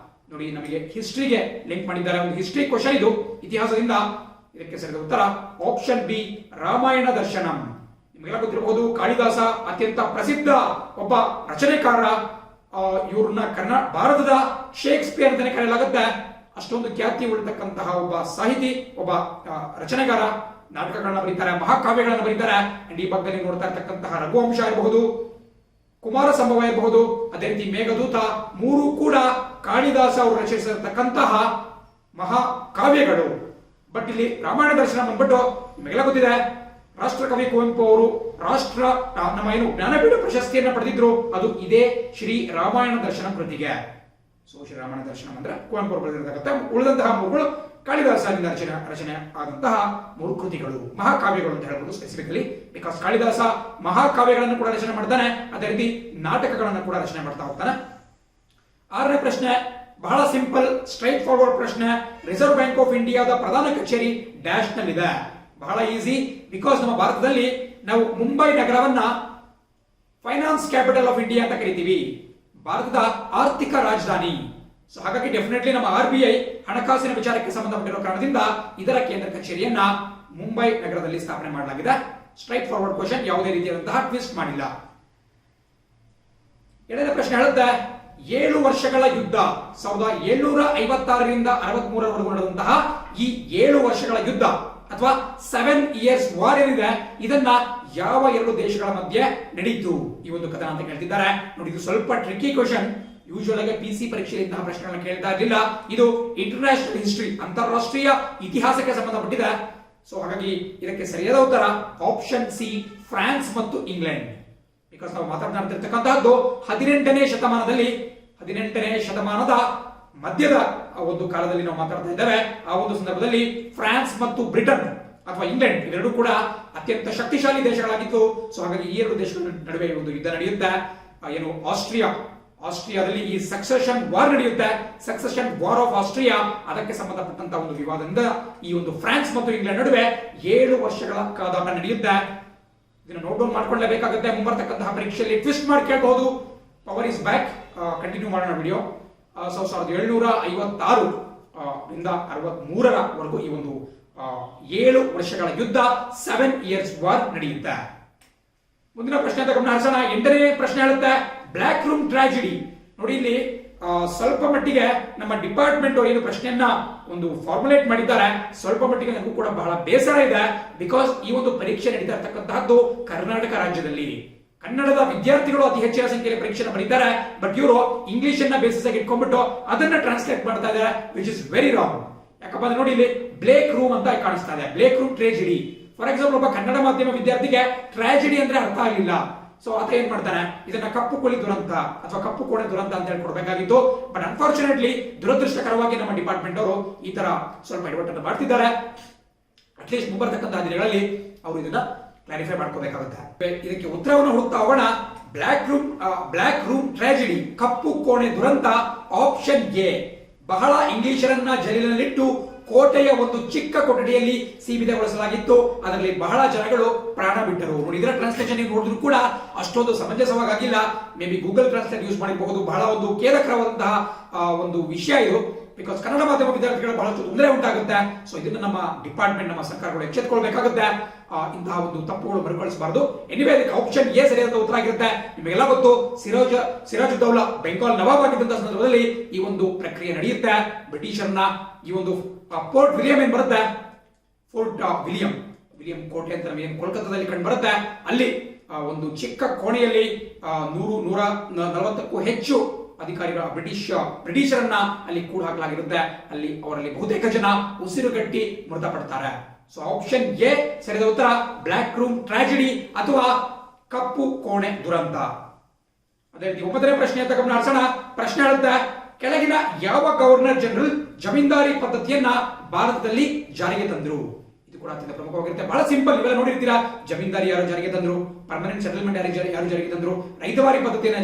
ನೋಡಿ ನಮಗೆ ಹಿಸ್ಟ್ರಿಗೆ ಲಿಂಕ್ ಮಾಡಿದ್ದಾರೆ. ಒಂದು ಹಿಸ್ಟ್ರಿ ಕ್ವಶನ್ ಇದು, ಇತಿಹಾಸದಿಂದ. ಇದಕ್ಕೆ ಸರಿಯಾದ ಉತ್ತರ ಆಪ್ಷನ್ ಬಿ ರಾಮಾಯಣ ದರ್ಶನಂ. ನಿಮಗೆಲ್ಲ ಗೊತ್ತಿರಬಹುದು ಕಾಳಿದಾಸ ಅತ್ಯಂತ ಪ್ರಸಿದ್ಧ ಒಬ್ಬ ರಚನೆಕಾರ. ಇವ್ರನ್ನ ಭಾರತದ ಶೇಕ್ಸ್ಪಿಯರ್ ಅಂತಾನೆ ಕರೆಯಲಾಗುತ್ತೆ. ಅಷ್ಟೊಂದು ಖ್ಯಾತಿ ಉಳಿತಕ್ಕಂತಹ ಒಬ್ಬ ಸಾಹಿತಿ, ಒಬ್ಬ ರಚನೆಗಾರ. ನಾಟಕಗಳನ್ನ ಬರೀತಾರೆ, ಮಹಾಕಾವ್ಯಗಳನ್ನ ಬರೀತಾರೆ. ಅಂಡ್ ಈ ಭಾಗದಲ್ಲಿ ನೋಡ್ತಾ ಇರ್ತಕ್ಕಂತಹ ರಘುವಂಶ ಇರಬಹುದು, ಕುಮಾರ ಸಂಭವ ಇರಬಹುದು, ಅದೇ ರೀತಿ ಮೇಘದೂತ, ಮೂರು ಕೂಡ ಕಾಳಿದಾಸ ಅವರು ರಚಿಸಿರ್ತಕ್ಕಂತಹ ಮಹಾಕಾವ್ಯಗಳು. ಬಟ್ ಇಲ್ಲಿ ರಾಮಾಯಣ ದರ್ಶನ ಬಂದ್ಬಿಟ್ಟು ನಿಮಗೆಲ್ಲ ಗೊತ್ತಿದೆ, ರಾಷ್ಟ್ರಕವಿ ಕುವೆಂಪು ಅವರು ನಮ್ಮ ಏನು ಜ್ಞಾನಪೀಠ ಪ್ರಶಸ್ತಿಯನ್ನ ಪಡೆದಿದ್ರು, ಅದು ಇದೇ ಶ್ರೀ ರಾಮಾಯಣ ದರ್ಶನ ಕೃತಿಗೆ. ಸೊ ಶ್ರೀ ರಾಮಾಯಣ ದರ್ಶನ ಅಂದ್ರೆ ಕುವೆಂಪು ಅವರು ಬರೆದಿರತಕ್ಕಂಥ, ಉಳಿದಂತಹ ಮೂರುಗಳು ಕಾಳಿದಾಸನಿಂದ ರಚನೆ ಆದಂತಹ ಮೂರು ಕೃತಿಗಳು, ಮಹಾಕಾವ್ಯಗಳು ಅಂತ ಹೇಳ್ಬೋದು ಸ್ಪೆಸಿಫಿಕಲಿ. ಬಿಕಾಸ್ ಕಾಳಿದಾಸ ಮಹಾಕಾವ್ಯಗಳನ್ನು ಕೂಡ ರಚನೆ ಮಾಡ್ತಾನೆ, ಅದೇ ರೀತಿ ನಾಟಕಗಳನ್ನು ಕೂಡ ರಚನೆ ಮಾಡ್ತಾ ಹೋಗ್ತಾನೆ. 6ನೇ ಪ್ರಶ್ನೆ ಬಹಳ ಸಿಂಪಲ್, ಸ್ಟ್ರೈಟ್ ಫಾರ್ವರ್ಡ್ ಪ್ರಶ್ನೆ. ರಿಸರ್ವ್ ಬ್ಯಾಂಕ್ ಆಫ್ ಇಂಡಿಯಾದ ಪ್ರಧಾನ ಕಚೇರಿ ಡ್ಯಾಶ್ ನಲ್ಲಿದೆ. ಬಹಳ ಈಸಿ, ಬಿಕಾಸ್ ನಮ್ಮ ಭಾರತದಲ್ಲಿ ನಾವು ಮುಂಬೈ ನಗರವನ್ನ ಫೈನಾನ್ಸ್ ಕ್ಯಾಪಿಟಲ್ ಆಫ್ ಇಂಡಿಯಾ ಅಂತ ಕರಿತೀವಿ, ಭಾರತದ ಆರ್ಥಿಕ ರಾಜಧಾನಿ. ಸೊ ಹಾಗಾಗಿ ಡೆಫಿನೆಟ್ಲಿ ನಮ್ಮ RBI ಹಣಕಾಸಿನ ವಿಚಾರಕ್ಕೆ ಸಂಬಂಧಪಟ್ಟಿರುವ ಕಾರಣದಿಂದ ಇದರ ಕೇಂದ್ರ ಕಚೇರಿಯನ್ನ ಮುಂಬೈ ನಗರದಲ್ಲಿ ಸ್ಥಾಪನೆ ಮಾಡಲಾಗಿದೆ. ಸ್ಟ್ರೈಟ್ ಫಾರ್ವರ್ಡ್ ಕ್ವಶನ್, ಯಾವುದೇ ರೀತಿಯಾದಂತಹ ಟ್ವಿಸ್ಟ್ ಮಾಡಿಲ್ಲ. 7ನೇ ಪ್ರಶ್ನೆ ಹೇಳುತ್ತೆ, 7 ವರ್ಷಗಳ ಯುದ್ಧ 1756ರಿಂದ 63ರವರೆಗೂ ನಡೆದಂತಹ ಈ 7 ವರ್ಷಗಳ ಯುದ್ಧ ಅಥವಾ 7 ಇಯರ್ಸ್ ವಾರ್ ಏನಿದೆ, ಇದನ್ನ ಯಾವ 2 ದೇಶಗಳ ಮಧ್ಯೆ ನಡೀತು, ಈ ಒಂದು ಕಥನ ಅಂತ ಕೇಳ್ತಿದ್ದಾರೆ. ನೋಡಿ, ಇದು ಸ್ವಲ್ಪ ಟ್ರಿಕಿ ಕ್ವಶನ್. ಯೂಶುವಲ್ ಆಗಿ PC ಪರೀಕ್ಷೆಯಲ್ಲಿ ಇಂತಹ ಪ್ರಶ್ನೆಗಳನ್ನ ಕೇಳ್ತಾ ಇರಲಿಲ್ಲ. ಇದು ಇಂಟರ್ನ್ಯಾಷನಲ್ ಹಿಸ್ಟರಿ, ಅಂತಾರಾಷ್ಟ್ರೀಯ ಇತಿಹಾಸಕ್ಕೆ ಸಂಬಂಧಪಟ್ಟಿದೆ. ಸೊ ಹಾಗಾಗಿ ಇದಕ್ಕೆ ಸರಿಯಾದ ಉತ್ತರ ಆಪ್ಷನ್ ಸಿ, ಫ್ರಾನ್ಸ್ ಮತ್ತು ಇಂಗ್ಲೆಂಡ್. ಬಿಕಾಸ್ ನಾವು ಮಾತನಾಡ್ತಿರ್ತಕ್ಕಂತಹದ್ದು 18ನೇ ಶತಮಾನದ ಮಧ್ಯದ ಒಂದು ಕಾಲದಲ್ಲಿ ನಾವು ಮಾತಾಡ್ತಾ ಇದ್ದೇವೆ. ಆ ಒಂದು ಸಂದರ್ಭದಲ್ಲಿ ಫ್ರಾನ್ಸ್ ಮತ್ತು ಬ್ರಿಟನ್ ಅಥವಾ ಇಂಗ್ಲೆಂಡ್ ಇವೆರಡೂ ಕೂಡ ಅತ್ಯಂತ ಶಕ್ತಿಶಾಲಿ ದೇಶಗಳಾಗಿತ್ತು. ಸೊ ಹಾಗಾಗಿ ಈ 2 ದೇಶಗಳ ನಡುವೆ ಒಂದು ಯುದ್ಧ ನಡೆಯುತ್ತೆ. ಏನು ಆಸ್ಟ್ರಿಯಾದಲ್ಲಿ ಈ ಸಕ್ಸೆಷನ್ ವಾರ್ ನಡೆಯುತ್ತೆ. ಸಕ್ಸೆಷನ್ ವಾರ್ ಆಫ್ ಆಸ್ಟ್ರಿಯಾ, ಅದಕ್ಕೆ ಸಂಬಂಧಪಟ್ಟಂತಹ ಒಂದು ವಿವಾದದಿಂದ ಈ ಒಂದು ಫ್ರಾನ್ಸ್ ಮತ್ತು ಇಂಗ್ಲೆಂಡ್ ನಡುವೆ 7 ವರ್ಷಗಳ ಕಾದಾಟ ನಡೆಯುತ್ತೆ. ಇದನ್ನು ನೋಟ್ ಡೌನ್ ಮಾಡ್ಕೊಳ್ಳಲೇಬೇಕಾಗುತ್ತೆ. ಮುಂಬರ್ತಕ್ಕಂತಹ ಪರೀಕ್ಷೆಯಲ್ಲಿ ಟ್ವಿಸ್ಟ್ ಮಾಡಿ ಕೇಳಬಹುದು. Power is back. ಕಂಟಿನ್ಯೂ ಮಾಡೋಣ ವಿಡಿಯೋ. 1756 ರಿಂದ 63ರವರೆಗೂ ಈ ಒಂದು 7 ವರ್ಷಗಳ ಯುದ್ಧ 7 ಇಯರ್ಸ್ ವಾರ್ ನಡೆಯುತ್ತೆ. ಮುಂದಿನ ಪ್ರಶ್ನೆ ಅಂತ ಗಮನ ಹರಿಸೋಣ. 8ನೇ ಪ್ರಶ್ನೆ ಹೇಳುತ್ತೆ, ಬ್ಲ್ಯಾಕ್ ರೂಮ್ ಟ್ರಾಜಿಡಿ. ನೋಡಿ, ಇಲ್ಲಿ ಸ್ವಲ್ಪ ಮಟ್ಟಿಗೆ ನಮ್ಮ ಡಿಪಾರ್ಟ್ಮೆಂಟ್ ಅವರು ಏನು ಪ್ರಶ್ನೆಯನ್ನ ಒಂದು ಫಾರ್ಮುಲೇಟ್ ಮಾಡಿದ್ದಾರೆ, ಸ್ವಲ್ಪ ಮಟ್ಟಿಗೆ ನನಗೂ ಕೂಡ ಬಹಳ ಬೇಸರ ಇದೆ. ಬಿಕಾಸ್ ಈ ಒಂದು ಪರೀಕ್ಷೆ ನಡೀತಾ ಇರ್ತಕ್ಕಂತಹದ್ದು ಕರ್ನಾಟಕ ರಾಜ್ಯದಲ್ಲಿ. ಕನ್ನಡದ ವಿದ್ಯಾರ್ಥಿಗಳು ಅತಿ ಹೆಚ್ಚಿನ ಸಂಖ್ಯೆಯಲ್ಲಿ ಪರೀಕ್ಷೆಯನ್ನು ಬರೀತಾರೆ. ಬಟ್ ಇವರು ಇಂಗ್ಲಿಷ್ ಅನ್ನ ಬೇಸಿಸ್ ಆಗಿ ಇಟ್ಕೊಂಡ್ಬಿಟ್ಟು ಅದನ್ನ ಟ್ರಾನ್ಸ್ಲೇಟ್ ಮಾಡ್ತಾ ಇದ್ದಾರೆ, ವಿಚ್ ಇಸ್ ವೆರಿ ರಾಂಗ್. ಯಾಕಪ್ಪ ಅಂದ್ರೆ ನೋಡಿ, ಇಲ್ಲಿ ಬ್ಲೇಕ್ ರೂಮ್ ಅಂತ ಕಾಣಿಸ್ತಾ ಇದೆ, ಬ್ಲೇಕ್ ರೂಮ್ ಟ್ರಾಜಿಡಿ. ಫಾರ್ ಎಕ್ಸಾಂಪಲ್, ಒಬ್ಬ ಕನ್ನಡ ಮಾಧ್ಯಮ ವಿದ್ಯಾರ್ಥಿಗೆ ಟ್ರಾಜಿಡಿ ಅಂದ್ರೆ ಅರ್ಥ ಆಗಲಿಲ್ಲ. ಸೊ ಆತ ಏನ್ ಮಾಡ್ತಾನೆ, ಇದನ್ನ ಕಪ್ಪು ಕೋಳಿ ದುರಂತ ಅಥವಾ ಕಪ್ಪು ಕೋಣೆ ದುರಂತ ಅಂತ ಹೇಳ್ಕೊಡ್ಬೇಕಾಗಿತ್ತು. ಬಟ್ ಅನ್ಫಾರ್ಚುನೇಟ್ಲಿ, ದುರದೃಷ್ಟಕರವಾಗಿ ನಮ್ಮ ಡಿಪಾರ್ಟ್ಮೆಂಟ್ ಅವರು ಈ ತರ ಸ್ವಲ್ಪ ಎಡವಟ್ಟನ್ನು ಮಾಡ್ತಿದ್ದಾರೆ. ಅಟ್ಲೀಸ್ಟ್ ಮುಂಬರ್ತಕ್ಕಂತಹ ದಿನಗಳಲ್ಲಿ ಅವರು ಇದನ್ನ ಕ್ಲಾರಿಫೈ ಮಾಡ್ಕೋಬೇಕಾಗುತ್ತೆ. ಇದಕ್ಕೆ ಉತ್ತರವನ್ನು ಹುಡುಕ್ತಾ ಹೋಗೋಣ. ಬ್ಲ್ಯಾಕ್ ರೂಮ್ ಟ್ರಾಜಿಡಿ, ಕಪ್ಪು ಕೋಣೆ ದುರಂತ, ಆಪ್ಷನ್ ಎ. ಬಹಳ ಇಂಗ್ಲಿಷರನ್ನ ಜೈಲಿನಲ್ಲಿಟ್ಟು ಕೋಟೆಯ ಒಂದು ಚಿಕ್ಕ ಕೊಠಡಿಯಲ್ಲಿ ಸೀಮಿತಗೊಳಿಸಲಾಗಿತ್ತು. ಅದರಲ್ಲಿ ಬಹಳ ಜನಗಳು ಪ್ರಾಣ ಬಿಟ್ಟರು. ನೋಡಿ, ಇದರ ಟ್ರಾನ್ಸ್ಲೇಷನ್ ನೋಡಿದ್ರು ಕೂಡ ಅಷ್ಟೊಂದು ಸಮಂಜಸವಾಗಿಲ್ಲ. Maybe Google translate use ಮಾಡಿರಬಹುದು. ಬಹಳ ಒಂದು ಖೇದಕರವಾದಂತಹ ಒಂದು ವಿಷಯ ಇದು. ಬಿಕಾಸ್ ಕನ್ನಡ ಮಾಧ್ಯಮ ವಿದ್ಯಾರ್ಥಿಗಳು ಬಹಳಷ್ಟು ತೊಂದರೆ ಉಂಟಾಗುತ್ತೆ. ಸೊ ಇದನ್ನು ನಮ್ಮ ಡಿಪಾರ್ಟ್ಮೆಂಟ್, ನಮ್ಮ ಸರ್ಕಾರಗಳು ಎಚ್ಚೆತ್ತುಕೊಳ್ಬೇಕಾಗುತ್ತೆ. ಇಂತಹ ಒಂದು ತಪ್ಪುಗಳು ಮರುಕಳಿಸಬಾರದು. ಎನಿವೇ, ಅದಕ್ಕೆ ಆಪ್ಷನ್ ಎ ಸರಿಯಾದ ಉತ್ತರ ಆಗಿರುತ್ತೆ. ನಿಮಗೆಲ್ಲ ಗೊತ್ತು, ಸಿರಾಜುದ್ದೌಲಾ ಬೆಂಗಾಲ್ ನವಾಬ್ ಆಗಿದ್ದಂತಹ ಸಂದರ್ಭದಲ್ಲಿ ಈ ಒಂದು ಪ್ರಕ್ರಿಯೆ ನಡೆಯುತ್ತೆ. ಬ್ರಿಟಿಷರ್ನ ಈ ಒಂದು ಫೋರ್ಟ್ ವಿಲಿಯಂ ಏನ್ ಬರುತ್ತೆ, ಫೋರ್ಟ್ ವಿಲಿಯಂ ಕೋಟೆ ಅಂತ ನಮಗೆ ಕೋಲ್ಕತ್ತಾದಲ್ಲಿ ಕಂಡು ಬರುತ್ತೆ. ಅಲ್ಲಿ ಒಂದು ಚಿಕ್ಕ ಕೋಣೆಯಲ್ಲಿ 140ಕ್ಕೂ ಹೆಚ್ಚು ಅಧಿಕಾರಿಗಳ ಬ್ರಿಟಿಷರನ್ನ ಅಲ್ಲಿ ಕೂಡ ಹಾಕಲಾಗಿರುತ್ತೆ. ಅಲ್ಲಿ ಅವರಲ್ಲಿ ಬಹುತೇಕ ಜನ ಉಸಿರುಗಟ್ಟಿ ಮೃತಪಡ್ತಾರೆ. ಸೊ ಆಪ್ಷನ್ ಎ ಸರಿಯಾದ ಉತ್ತರ, ಬ್ಲ್ಯಾಕ್ ರೂಮ್ ಟ್ರಾಜಿಡಿ ಅಥವಾ ಕಪ್ಪು ಕೋಣೆ ದುರಂತ. ಅದೇ ರೀತಿ 9ನೇ ಪ್ರಶ್ನೆ ಅಂತ ಗಮನ ಹರಿಸೋಣ. ಪ್ರಶ್ನೆ ಹೇಳುತ್ತೆ, ಕೆಳಗಿನ ಯಾವ ಗವರ್ನರ್ ಜನರಲ್ ಜಮೀನ್ದಾರಿ ಪದ್ಧತಿಯನ್ನ ಭಾರತದಲ್ಲಿ ಜಾರಿಗೆ ತಂದ್ರು? ಇದು ಕೂಡ ಅತ್ಯಂತ ಪ್ರಮುಖವಾಗಿರುತ್ತೆ. ಬಹಳ ಸಿಂಪಲ್, ನೀವೆಲ್ಲ ನೋಡಿರ್ತೀರಾ. ಜಮೀನ್ದಾರಿ ಯಾರು ಜಾರಿಗೆ ತಂದ್ರು, ಪರ್ಮನೆಂಟ್ ಸೆಟಲ್ಮೆಂಟ್ ಯಾರು ಜಾರಿಗೆ ತಂದ್ರು, ರೈತವಾರಿ ಪದ್ಧತಿಯನ್ನ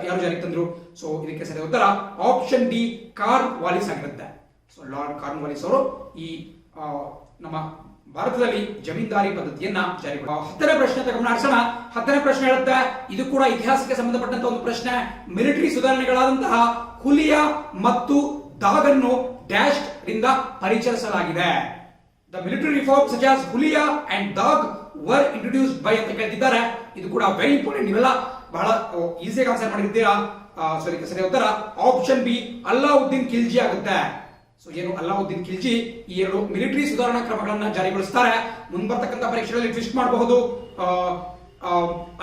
ಯಾರು ಜಾರಿಗೆ ತಂದ್ರು? ಸೊ ಇದಕ್ಕೆ ಸರಿಯಾದ ಉತ್ತರ ಆಪ್ಷನ್ ಡಿ, ಕಾರ್ನ್ ವಾಲಿಸ್ ಆಗಿರುತ್ತೆ. ಸೊ ಲಾರ್ಡ್ ಕಾರ್ನ್ ವಾಲಿಸ್ ಅವರು ಈ ನಮ್ಮ ಭಾರತದಲ್ಲಿ ಜಮೀನ್ದಾರಿ ಪದ್ಧತಿಯನ್ನ ಜಾರಿ. 10ನೇ ಪ್ರಶ್ನೆ ಅಂತ ಗಮನ ಹರಿಸೋಣ. 10ನೇ ಪ್ರಶ್ನೆ ಹೇಳುತ್ತೆ, ಇದು ಕೂಡ ಇತಿಹಾಸಕ್ಕೆ ಸಂಬಂಧಪಟ್ಟಂತಹ ಒಂದು ಪ್ರಶ್ನೆ. ಮಿಲಿಟರಿ ಸುಧಾರಣೆಗಳಾದಂತಹ ಹುಲಿಯಾ ಮತ್ತು ದಾಗನ್ನು ಡ್ಯಾಶ್ ರಿಂದ ಪರಿಚಯಿಸಲಾಗಿದೆ. The military reform such as huliya and dagh were introduced by ಅಂತ ಕೇಳ್ತಿದ್ದಾರೆ. ಇದು ಕೂಡ ವೆರಿ ಇಂಪಾರ್ಟೆಂಟ್. ನೀವೆಲ್ಲ ಬಹಳ ಈಸಿಯಾಗಿ ಆನ್ಸರ್ ಮಾಡಿರ್ತೀರಾ. ಸರಿಯಾದ ಉತ್ತರ ಆಪ್ಷನ್ ಬಿ, ಅಲ್ಲಾವುದ್ದೀನ್ ಖಿಲ್ಜಿ ಆಗುತ್ತೆ. ಸೊ ಏನು ಅಲ್ಲಾವುದ್ದೀನ್ ಖಿಲ್ಜಿ ಈ 2 ಮಿಲಿಟರಿ ಸುಧಾರಣಾ ಕ್ರಮಗಳನ್ನ ಜಾರಿಗೊಳಿಸ್ತಾರೆ. ಮುಂಬರ್ತಕ್ಕಂಥ ಪರೀಕ್ಷೆಗಳಲ್ಲಿ ಟ್ವಿಸ್ಟ್ ಮಾಡಬಹುದು.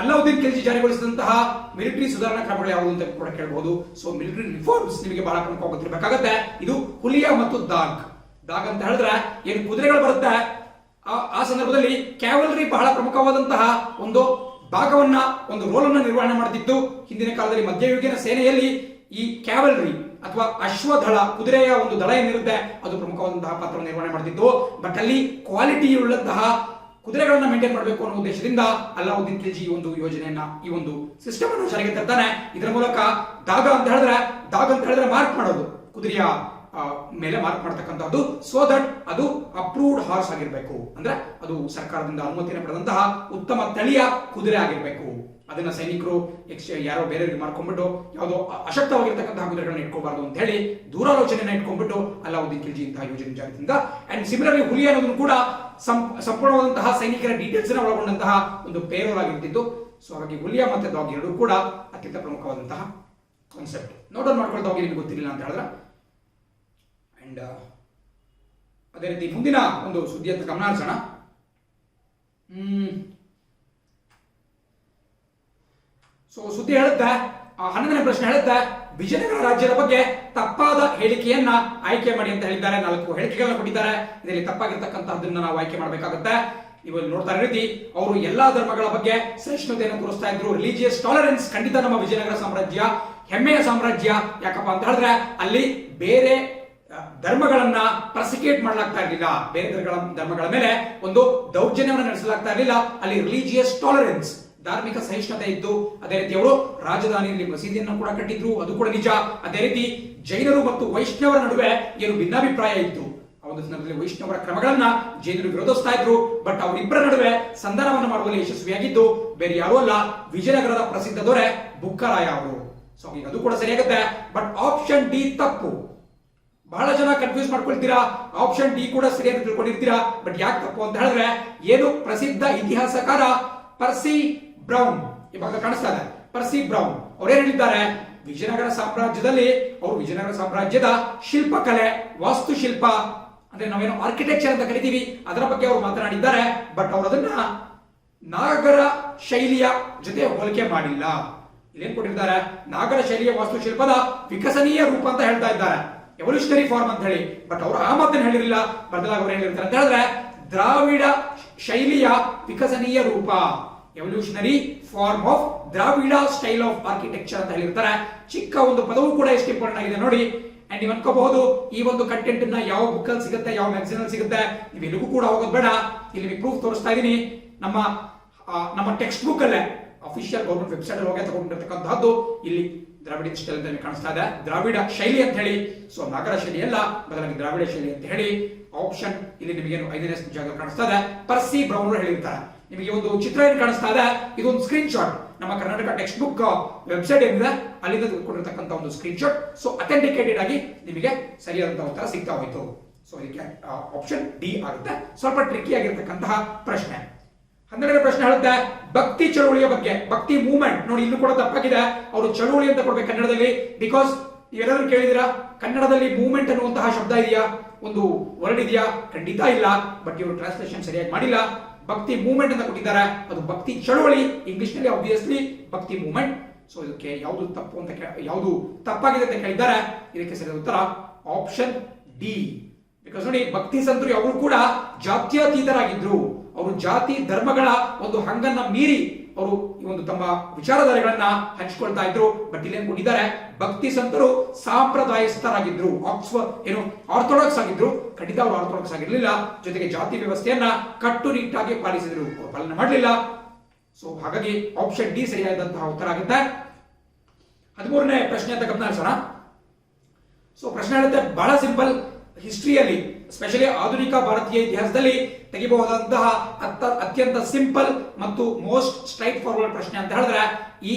ಅಲ್ಲಾವುದ್ದೀನ್ ಖಿಲ್ಜಿ ಜಾರಿಗೊಳಿಸಿದಂತಹ ಮಿಲಿಟರಿ ಸುಧಾರಣಾ ಕ್ರಮಗಳು ಯಾವುದು ಅಂತ ಕೂಡ ಕೇಳಬಹುದು. ಸೊ ಮಿಲಿಟರಿ ರಿಫಾರ್ಮ್ಸ್ ನಿಮಗೆ ಬಹಳ ಪ್ರಮುಖವಾಗಿ ಗೊತ್ತಿರಬೇಕಾಗತ್ತೆ. ಇದು ಹುಲಿಯಾ ಮತ್ತು ದಾಗ್ ಅಂತ ಹೇಳಿದ್ರೆ ಏನು ಕುದುರೆಗಳು ಬರುತ್ತೆ, ಆ ಸಂದರ್ಭದಲ್ಲಿ ಕ್ಯಾವಲರಿ ಬಹಳ ಪ್ರಮುಖವಾದಂತಹ ಒಂದು ಭಾಗವನ್ನ, ಒಂದು ರೋಲ್ ಅನ್ನ ನಿರ್ವಹಣೆ ಮಾಡುತ್ತಿತ್ತು. ಹಿಂದಿನ ಕಾಲದಲ್ಲಿ ಮಧ್ಯಯುಗೀನ ಸೇನೆಯಲ್ಲಿ ಈ ಕ್ಯಾವಲರಿ ಅಥವಾ ಅಶ್ವದಳ, ಕುದುರೆಯ ಒಂದು ದಳ ಏನಿರುತ್ತೆ ಅದು ಪ್ರಮುಖವಾದಂತಹ ಪಾತ್ರವನ್ನು ನಿರ್ವಹಣೆ ಮಾಡುತ್ತಿತ್ತು. ಬಟ್ ಅಲ್ಲಿ ಕ್ವಾಲಿಟಿ ಉಳ್ಳಂತಹ ಕುದುರೆಗಳನ್ನ ಮೇಂಟೈನ್ ಮಾಡಬೇಕು ಅನ್ನೋ ಉದ್ದೇಶದಿಂದ ಅಲ್ಲಾವುದ್ದೀನ್ ಖಿಲ್ಜಿ ಈ ಒಂದು ಯೋಜನೆಯನ್ನ, ಈ ಒಂದು ಸಿಸ್ಟಮ್ ಅನ್ನು ಜಾರಿಗೆ ತರ್ತಾನೆ. ಇದರ ಮೂಲಕ ದಾಗ್ ಅಂತ ಹೇಳಿದ್ರೆ ಮಾರ್ಕ್ ಮಾಡೋದು, ಕುದುರೆಯ ಮೇಲೆ ಮಾರ್ಕ್ ಮಾಡತಕ್ಕಂಥದ್ದು. ಸೋ ದಟ್ ಅದು ಅಪ್ರೂವ್ಡ್ ಹಾರ್ಸ್ ಆಗಿರ್ಬೇಕು, ಅಂದ್ರೆ ಅದು ಸರ್ಕಾರದಿಂದ ಅನುಮತಿಯನ್ನು ಪಡೆದಂತಹ ಉತ್ತಮ ತಳಿಯ ಕುದುರೆ ಆಗಿರ್ಬೇಕು. ಅದನ್ನ ಸೈನಿಕರು ಯಾರೋ ಬೇರೆಯವರಿಗೆ ಮಾರ್ಕೊಂಡ್ಬಿಟ್ಟು ಯಾವುದೋ ಅಶಕ್ತವಾಗಿರ್ತಕ್ಕಂತಹ ಕುದುರೆಗಳನ್ನ ಇಟ್ಕೋಬಾರ್ದು ಅಂತ ಹೇಳಿ ದೂರಾಲೋಚನೆಯನ್ನ ಇಟ್ಕೊಂಡ್ಬಿಟ್ಟು ಅಲ್ಲಾವುದ್ದೀನ್ ಖಿಲ್ಜಿ ಇಂತಹ ಯೋಜನೆ ಜಾರಿಯಿಂದ. ಅಂಡ್ ಸಿಮಿಲರ್ಲಿ ಹುಲಿ ಅನ್ನೋದನ್ನು ಕೂಡ ಸಂಪೂರ್ಣವಾದಂತಹ ಸೈನಿಕರ ಡೀಟೇಲ್ಸ್ ಅನ್ನ ಒಳಗೊಂಡಂತಹ ಒಂದು ಪೇರೋಲ್ ಆಗಿರ್ತಿತ್ತು. ಸೊ ಹಾಗಾಗಿ ಹುಲಿಯಾ ಮತ್ತೆ ದಾಗ್ ಎರಡೂ ಕೂಡ ಅತ್ಯಂತ ಪ್ರಮುಖವಾದಂತಹ ಕಾನ್ಸೆಪ್ಟ್. ನೋಟ್ ಮಾಡ್ಕೊಳ್ತಾ ಹೋಗಿ ನಿಮಗೆ ಗೊತ್ತಿರಲಿಲ್ಲ ಅಂತ ಹೇಳಿದ್ರೆ. ಅಂಡ್ ಅದೇ ರೀತಿ ಮುಂದಿನ ಒಂದು ಸುದ್ದಿ ಅಂತ ಗಮನ ಹರಿಸೋಣ. ಸೊ ಸುದ್ದಿ ಹೇಳುತ್ತೆ, 11ನೇ ಪ್ರಶ್ನೆ ಹೇಳುತ್ತೆ, ವಿಜಯನಗರ ರಾಜ್ಯದ ಬಗ್ಗೆ ತಪ್ಪಾದ ಹೇಳಿಕೆಯನ್ನ ಆಯ್ಕೆ ಮಾಡಿ ಅಂತ ಹೇಳಿದ್ದಾರೆ. 4 ಹೇಳಿಕೆಗಳನ್ನ ಕೊಟ್ಟಿದ್ದಾರೆ. ಇದರಲ್ಲಿ ತಪ್ಪಾಗಿರ್ತಕ್ಕಂಥದ್ದನ್ನ ನಾವು ಆಯ್ಕೆ ಮಾಡಬೇಕಾಗುತ್ತೆ. ನೀವು ನೋಡ್ತಾ ರೀತಿ ಅವರು ಎಲ್ಲಾ ಧರ್ಮಗಳ ಬಗ್ಗೆ ಸಹಿಷ್ಣುತೆಯನ್ನು ತೋರಿಸ್ತಾ ಇದ್ರು. ರಿಲಿಜಿಯಸ್ ಟಾಲರೆನ್ಸ್ ಖಂಡಿತ ನಮ್ಮ ವಿಜಯನಗರ ಸಾಮ್ರಾಜ್ಯ ಹೆಮ್ಮೆಯ ಸಾಮ್ರಾಜ್ಯ. ಯಾಕಪ್ಪ ಅಂತ ಹೇಳಿದ್ರೆ ಅಲ್ಲಿ ಬೇರೆ ಧರ್ಮಗಳನ್ನ ಪ್ರಾಸಿಕ್ಯೂಟ್ ಮಾಡಲಾಗ್ತಾ ಇರಲಿಲ್ಲ, ಬೇರೆ ಧರ್ಮಗಳ ಮೇಲೆ ಒಂದು ದೌರ್ಜನ್ಯವನ್ನು ನಡೆಸಲಾಗ್ತಾ ಇರಲಿಲ್ಲ. ಅಲ್ಲಿ ರಿಲಿಜಿಯಸ್ ಟಾಲರೆನ್ಸ್, ಧಾರ್ಮಿಕ ಸಹಿಷ್ಣುತೆ ಇದ್ದು. ಅದೇ ರೀತಿ ಅವರು ರಾಜಧಾನಿಯಲ್ಲಿ ಮಸೀದಿಯನ್ನು ಕೂಡ ಕಟ್ಟಿದ್ರು, ಅದು ಕೂಡ ನಿಜ. ಅದೇ ರೀತಿ ಜೈನರು ಮತ್ತು ವೈಷ್ಣವರ ನಡುವೆ ಏನು ಭಿನ್ನಾಭಿಪ್ರಾಯ ಇತ್ತು, ಆ ಒಂದು ಸಂದರ್ಭದಲ್ಲಿ ವೈಷ್ಣವರ ಕ್ರಮಗಳನ್ನ ಜೈನರು ವಿರೋಧಿಸ್ತಾ ಇದ್ರು. ಬಟ್ ಅವರಿಬ್ಬರ ನಡುವೆ ಸಂಧಾನವನ್ನು ಮಾಡುವಲ್ಲಿ ಯಶಸ್ವಿಯಾಗಿದ್ದು ಬೇರೆ ಯಾರೂ ಅಲ್ಲ, ವಿಜಯನಗರದ ಪ್ರಸಿದ್ಧ ದೊರೆ ಬುಕ್ಕರಾಯ ಅವರು. ಸೊ ಈಗ ಅದು ಕೂಡ ಸರಿಯಾಗುತ್ತೆ. ಬಟ್ ಆಪ್ಷನ್ ಡಿ ತಪ್ಪು. ಬಹಳ ಜನ ಕನ್ಫ್ಯೂಸ್ ಮಾಡ್ಕೊಳ್ತೀರಾ, ಆಪ್ಷನ್ ಡಿ ಕೂಡ ಸರಿ ಅಂತ ತಿಳ್ಕೊಂಡಿರ್ತೀರಾ. ಬಟ್ ಯಾಕೆ ತಪ್ಪು ಅಂತ ಹೇಳಿದ್ರೆ, ಏನು ಪ್ರಸಿದ್ಧ ಇತಿಹಾಸಕಾರ ಪರ್ಸಿ ಬ್ರೌನ್, ಇವಾಗ ಕಾಣಿಸ್ತಾ ಇದೆ, ಪರ್ಸಿ ಬ್ರೌನ್ ಅವರೇನ್ ಹೇಳಿದ್ದಾರೆ, ವಿಜಯನಗರ ಸಾಮ್ರಾಜ್ಯದಲ್ಲಿ ಅವರು ವಿಜಯನಗರ ಸಾಮ್ರಾಜ್ಯದ ಶಿಲ್ಪಕಲೆ, ವಾಸ್ತುಶಿಲ್ಪ ಅಂದ್ರೆ ನಾವೇನು ಆರ್ಕಿಟೆಕ್ಚರ್ ಅಂತ ಕರಿತೀವಿ, ಅದರ ಬಗ್ಗೆ ಅವರು ಮಾತನಾಡಿದ್ದಾರೆ. ಬಟ್ ಅವರು ಅದನ್ನ ನಾಗರ ಶೈಲಿಯ ಜೊತೆ ಹೋಲಿಕೆ ಮಾಡಿಲ್ಲ. ಇಲ್ಲೇನ್ ಕೊಟ್ಟಿದ್ದಾರೆ, ನಾಗರ ಶೈಲಿಯ ವಾಸ್ತುಶಿಲ್ಪದ ವಿಕಸನೀಯ ರೂಪ ಅಂತ ಹೇಳ್ತಾ ಇದ್ದಾರೆ, ಎವಲ್ಯೂಷನರಿ ಫಾರ್ಮ್ ಅಂತ ಹೇಳಿ. ಬಟ್ ಅವರು ಆ ಮಾತನ್ನು ಹೇಳಿರಲಿಲ್ಲ. ಬದಲಾಗಿ ಅವರು ಹೇಳಿರ್ತಾರೆ ಅಂತ ಹೇಳಿದ್ರೆ ದ್ರಾವಿಡ ಶೈಲಿಯ ವಿಕಸನೀಯ ರೂಪ, evolutionary form of Dravida style of architecture ಅಂತ ಹೇಳಿರ್ತಾರೆ. ಚಿಕ್ಕ ಒಂದು ಪದವು ಕೂಡ ಎಷ್ಟು ಇಂಪಾರ್ಟೆಂಟ್ ಆಗಿದೆ ನೋಡಿ. ಅಂಡ್ ನೀವು ಅನ್ಕೋಬಹುದು ಈ ಒಂದು ಕಂಟೆಂಟ್ ಅನ್ನ ಯಾವ ಬುಕ್ ಅಲ್ಲಿ ಸಿಗುತ್ತೆ, ಯಾವ ಮ್ಯಾಗಝಿನ್ ಅಲ್ಲಿ ಸಿಗುತ್ತೆ, ನೀವೆಲ್ಲೂ ಕೂಡ ಹೋಗೋದು ಬೇಡ. ಇಲ್ಲಿ ನಿಮಗೆ ಪ್ರೂಫ್ ತೋರಿಸ್ತಾ ಇದ್ದೀನಿ. ನಮ್ಮ ಟೆಕ್ಸ್ಟ್ ಬುಕ್ ಅಲ್ಲೇ ಅಫಿಷಿಯಲ್ ಗವರ್ಮೆಂಟ್ ವೆಬ್ಸೈಟ್ ಅಲ್ಲಿ ಹೋಗಿ ತಗೊಂಡಿರ್ತಕ್ಕಂತಹದ್ದು ಇಲ್ಲಿ ದ್ರಾವಿಡ ಸ್ಟೈಲ್ ಅಂತ ಕಾಣಿಸ್ತಾ ಇದೆ, ದ್ರಾವಿಡ ಶೈಲಿ ಅಂತ ಹೇಳಿ. ಸೊ ನಾಗರ ಶೈಲಿ ಅಲ್ಲ, ಬದಲಾಗಿ ದ್ರಾವಿಡ ಶೈಲಿ ಅಂತ ಹೇಳಿ. ಆಪ್ಷನ್ ಇಲ್ಲಿ ನಿಮಗೆ 5ನೇ ಜಾಗ ಕಾಣಿಸ್ತಾ ಇದೆ, ಪರ್ಸಿ ಬ್ರೌನ್ ಅವರು ಹೇಳಿರ್ತಾರೆ. ನಿಮಗೆ ಒಂದು ಚಿತ್ರ ಏನು ಕಾಣಿಸ್ತಾ ಇದೆ, ಇದೊಂದು ಸ್ಕ್ರೀನ್ ಶಾಟ್. ನಮ್ಮ ಕರ್ನಾಟಕ ಟೆಕ್ಸ್ಟ್ ಬುಕ್ ವೆಬ್ಸೈಟ್ ಏನಿದೆ ಅಲ್ಲಿಂದ ತೆಗೆದುಕೊಂಡಿರ್ತಕ್ಕಂಥ ಒಂದು ಸ್ಕ್ರೀನ್ ಶಾಟ್. ಸೊ ಅಥೆಂಟಿಕೇಟೆಡ್ ಆಗಿ ನಿಮಗೆ ಸರಿಯಾದಂತಹ ಉತ್ತರ ಸಿಗ್ತಾ ಹೋಯ್ತು. ಸೊ ಇದಕ್ಕೆ ಆಪ್ಷನ್ ಡಿ ಆಗುತ್ತೆ. ಸ್ವಲ್ಪ ಟ್ರಿಕಿ ಆಗಿರ್ತಕ್ಕಂತಹ ಪ್ರಶ್ನೆ. 12ನೇ ಪ್ರಶ್ನೆ ಹೇಳುತ್ತೆ, ಭಕ್ತಿ ಚಳುವಳಿಯ ಬಗ್ಗೆ, ಭಕ್ತಿ ಮೂವ್ಮೆಂಟ್. ನೋಡಿ ಇಲ್ಲೂ ಕೂಡ ತಪ್ಪಾಗಿದೆ, ಅವರು ಚಳುವಳಿ ಅಂತ ಕೊಡ್ಬೇಕು ಕನ್ನಡದಲ್ಲಿ. ಬಿಕಾಸ್ ನೀವೆಲ್ಲರೂ ಕೇಳಿದಿರಾ, ಕನ್ನಡದಲ್ಲಿ ಮೂವ್ಮೆಂಟ್ ಅನ್ನುವಂತಹ ಶಬ್ದ ಇದೆಯಾ, ಒಂದು ವರ್ಡ್ ಇದೆಯಾ? ಖಂಡಿತ ಇಲ್ಲ. ಬಟ್ ಇವರು ಟ್ರಾನ್ಸ್ಲೇಷನ್ ಸರಿಯಾಗಿ ಮಾಡಿಲ್ಲ. ಭಕ್ತಿ ಮೂವ್ಮೆಂಟ್ ಅಂತ ಕೊಟ್ಟಿದ್ದಾರೆ, ಅದು ಭಕ್ತಿ ಚಳುವಳಿ. ಇಂಗ್ಲಿಷ್ ನಲ್ಲಿ ಆಬ್ವಿಯಸ್ಲಿ ಭಕ್ತಿ ಮೂವ್ಮೆಂಟ್. ಸೊ ಇದಕ್ಕೆ ಯಾವುದು ತಪ್ಪು ಅಂತ ಯಾವುದು ತಪ್ಪಾಗಿದೆ ಅಂತ ಕೇಳಿದ್ದಾರೆ. ಇದಕ್ಕೆ ಸರಿಯಾದ ಉತ್ತರ ಆಪ್ಷನ್ ಡಿ. ಬಿಕಾಸ್ ನೋಡಿ, ಭಕ್ತಿ ಸಂತರು ಯಾವಾಗಲೂ ಕೂಡ ಜಾತ್ಯತೀತರಾಗಿದ್ರು. ಅವರು ಜಾತಿ ಧರ್ಮಗಳ ಒಂದು ಹಂಗನ್ನ ಮೀರಿ ಅವರು ಈ ಒಂದು ತಮ್ಮ ವಿಚಾರಧಾರೆಗಳನ್ನ ಹಂಚಿಕೊಳ್ತಾ ಇದ್ರು. ಬಟ್ ಇಲ್ಲೇನ್ ಕೊಟ್ಟಿದ್ದಾರೆ, ಭಕ್ತಿ ಸಂತರು ಸಾಂಪ್ರದಾಯಸ್ಥರಾಗಿದ್ರು, ಆರ್ಥೋಡಾಕ್ಸ್ ಆಗಿದ್ರು. ಖಂಡಿತ ಅವರು ಆರ್ಥೋಡಾಕ್ಸ್ ಆಗಿರ್ಲಿಲ್ಲ. ಜೊತೆಗೆ ಜಾತಿ ವ್ಯವಸ್ಥೆಯನ್ನ ಕಟ್ಟುನಿಟ್ಟಾಗಿ ಪಾಲಿಸಿದ್ರು, ಪಾಲನೆ ಮಾಡಲಿಲ್ಲ. ಸೊ ಹಾಗಾಗಿ ಆಪ್ಷನ್ ಡಿ ಸರಿಯಾದಂತಹ ಉತ್ತರ ಆಗುತ್ತೆ. 13ನೇ ಪ್ರಶ್ನೆ ಅಂತ ಗಮನ ಹರಿಸೋಣ. ಸೊ ಪ್ರಶ್ನೆ ಹೇಳುತ್ತೆ, ಬಹಳ ಸಿಂಪಲ್. ಹಿಸ್ಟ್ರಿಯಲ್ಲಿ ಸ್ಪೆಷಲಿ ಆಧುನಿಕ ಭಾರತೀಯ ಇತಿಹಾಸದಲ್ಲಿ ತೆಗಿಬಹುದಾದಂತಹ ಅತ್ಯಂತ ಸಿಂಪಲ್ ಮತ್ತು ಮೋಸ್ಟ್ ಸ್ಟ್ರೈಟ್ ಫಾರ್ವರ್ಡ್ ಪ್ರಶ್ನೆ ಅಂತ ಹೇಳಿದ್ರೆ, ಈ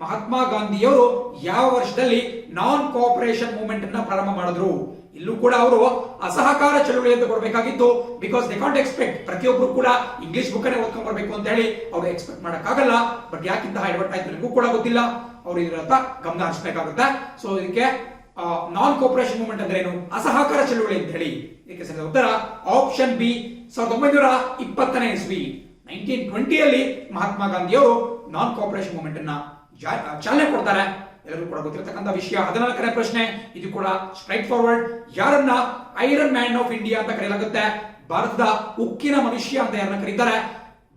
ಮಹಾತ್ಮ ಗಾಂಧಿಯವರು ಯಾವ ವರ್ಷದಲ್ಲಿ ನಾನ್ ಕೋಆಪರೇಷನ್ ಮೂವ್ಮೆಂಟ್ ಅನ್ನ ಪ್ರಾರಂಭ ಮಾಡಿದ್ರು? ಇಲ್ಲೂ ಕೂಡ ಅವರು ಅಸಹಕಾರ ಚಳುವಳಿ ಅಂತ ಕೊಡಬೇಕಾಗಿತ್ತು. ಬಿಕಾಸ್ ದೇ ಕಾಂಟ್ ಎಕ್ಸ್ಪೆಕ್ಟ್, ಪ್ರತಿಯೊಬ್ಬರು ಕೂಡ ಇಂಗ್ಲಿಷ್ ಬುಕ್ ಅನ್ನೇ ಓದ್ಕೊಂಡ್ ಬರ್ಬೇಕು ಅಂತ ಹೇಳಿ ಅವರು ಎಕ್ಸ್ಪೆಕ್ಟ್ ಮಾಡಕ್ಕಾಗಲ್ಲ. ಬಟ್ ಯಾಕಿಂತ ಎಡವಟ್ ಆಯ್ತು ನನಗೂ ಕೂಡ ಗೊತ್ತಿಲ್ಲ. ಅವರು ಇದರ ಗಮನ ಹರಿಸಬೇಕಾಗುತ್ತೆ. ಸೊ ಇದಕ್ಕೆ ನಾನ್ ಕೋಪರೇಷನ್ ಮೂವ್ಮೆಂಟ್ ಅಂದ್ರೆ ಏನು, ಅಸಹಕಾರ ಚಳುವಳಿ ಅಂತ ಹೇಳಿ. ಇದಕ್ಕೆ ಸರಿಯಾದ ಉತ್ತರ ಆಪ್ಷನ್ ಬಿ 1920ನೇ ಇಸ್ವಿ 1920ಯಲ್ಲಿ ಮಹಾತ್ಮ ಗಾಂಧಿಯವರು ನಾನ್ ಕೋಪರೇಷನ್ ಮೂವ್ಮೆಂಟ್ ಅನ್ನ ಚಾಲನೆ ಕೊಡ್ತಾರೆ. ಎಲ್ಲರೂ ಕೂಡ ಗೊತ್ತಿರತಕ್ಕಂಥ ವಿಷಯ. 14ನೇ ಪ್ರಶ್ನೆ, ಇದು ಕೂಡ ಸ್ಟ್ರೈಟ್ ಫಾರ್ವರ್ಡ್. ಯಾರನ್ನ ಐರನ್ ಮ್ಯಾನ್ ಆಫ್ ಇಂಡಿಯಾ ಅಂತ ಕರೆಯಲಾಗುತ್ತೆ? ಭಾರತದ ಉಕ್ಕಿನ ಮನುಷ್ಯ ಅಂತ ಯಾರನ್ನ ಕರೀತಾರೆ?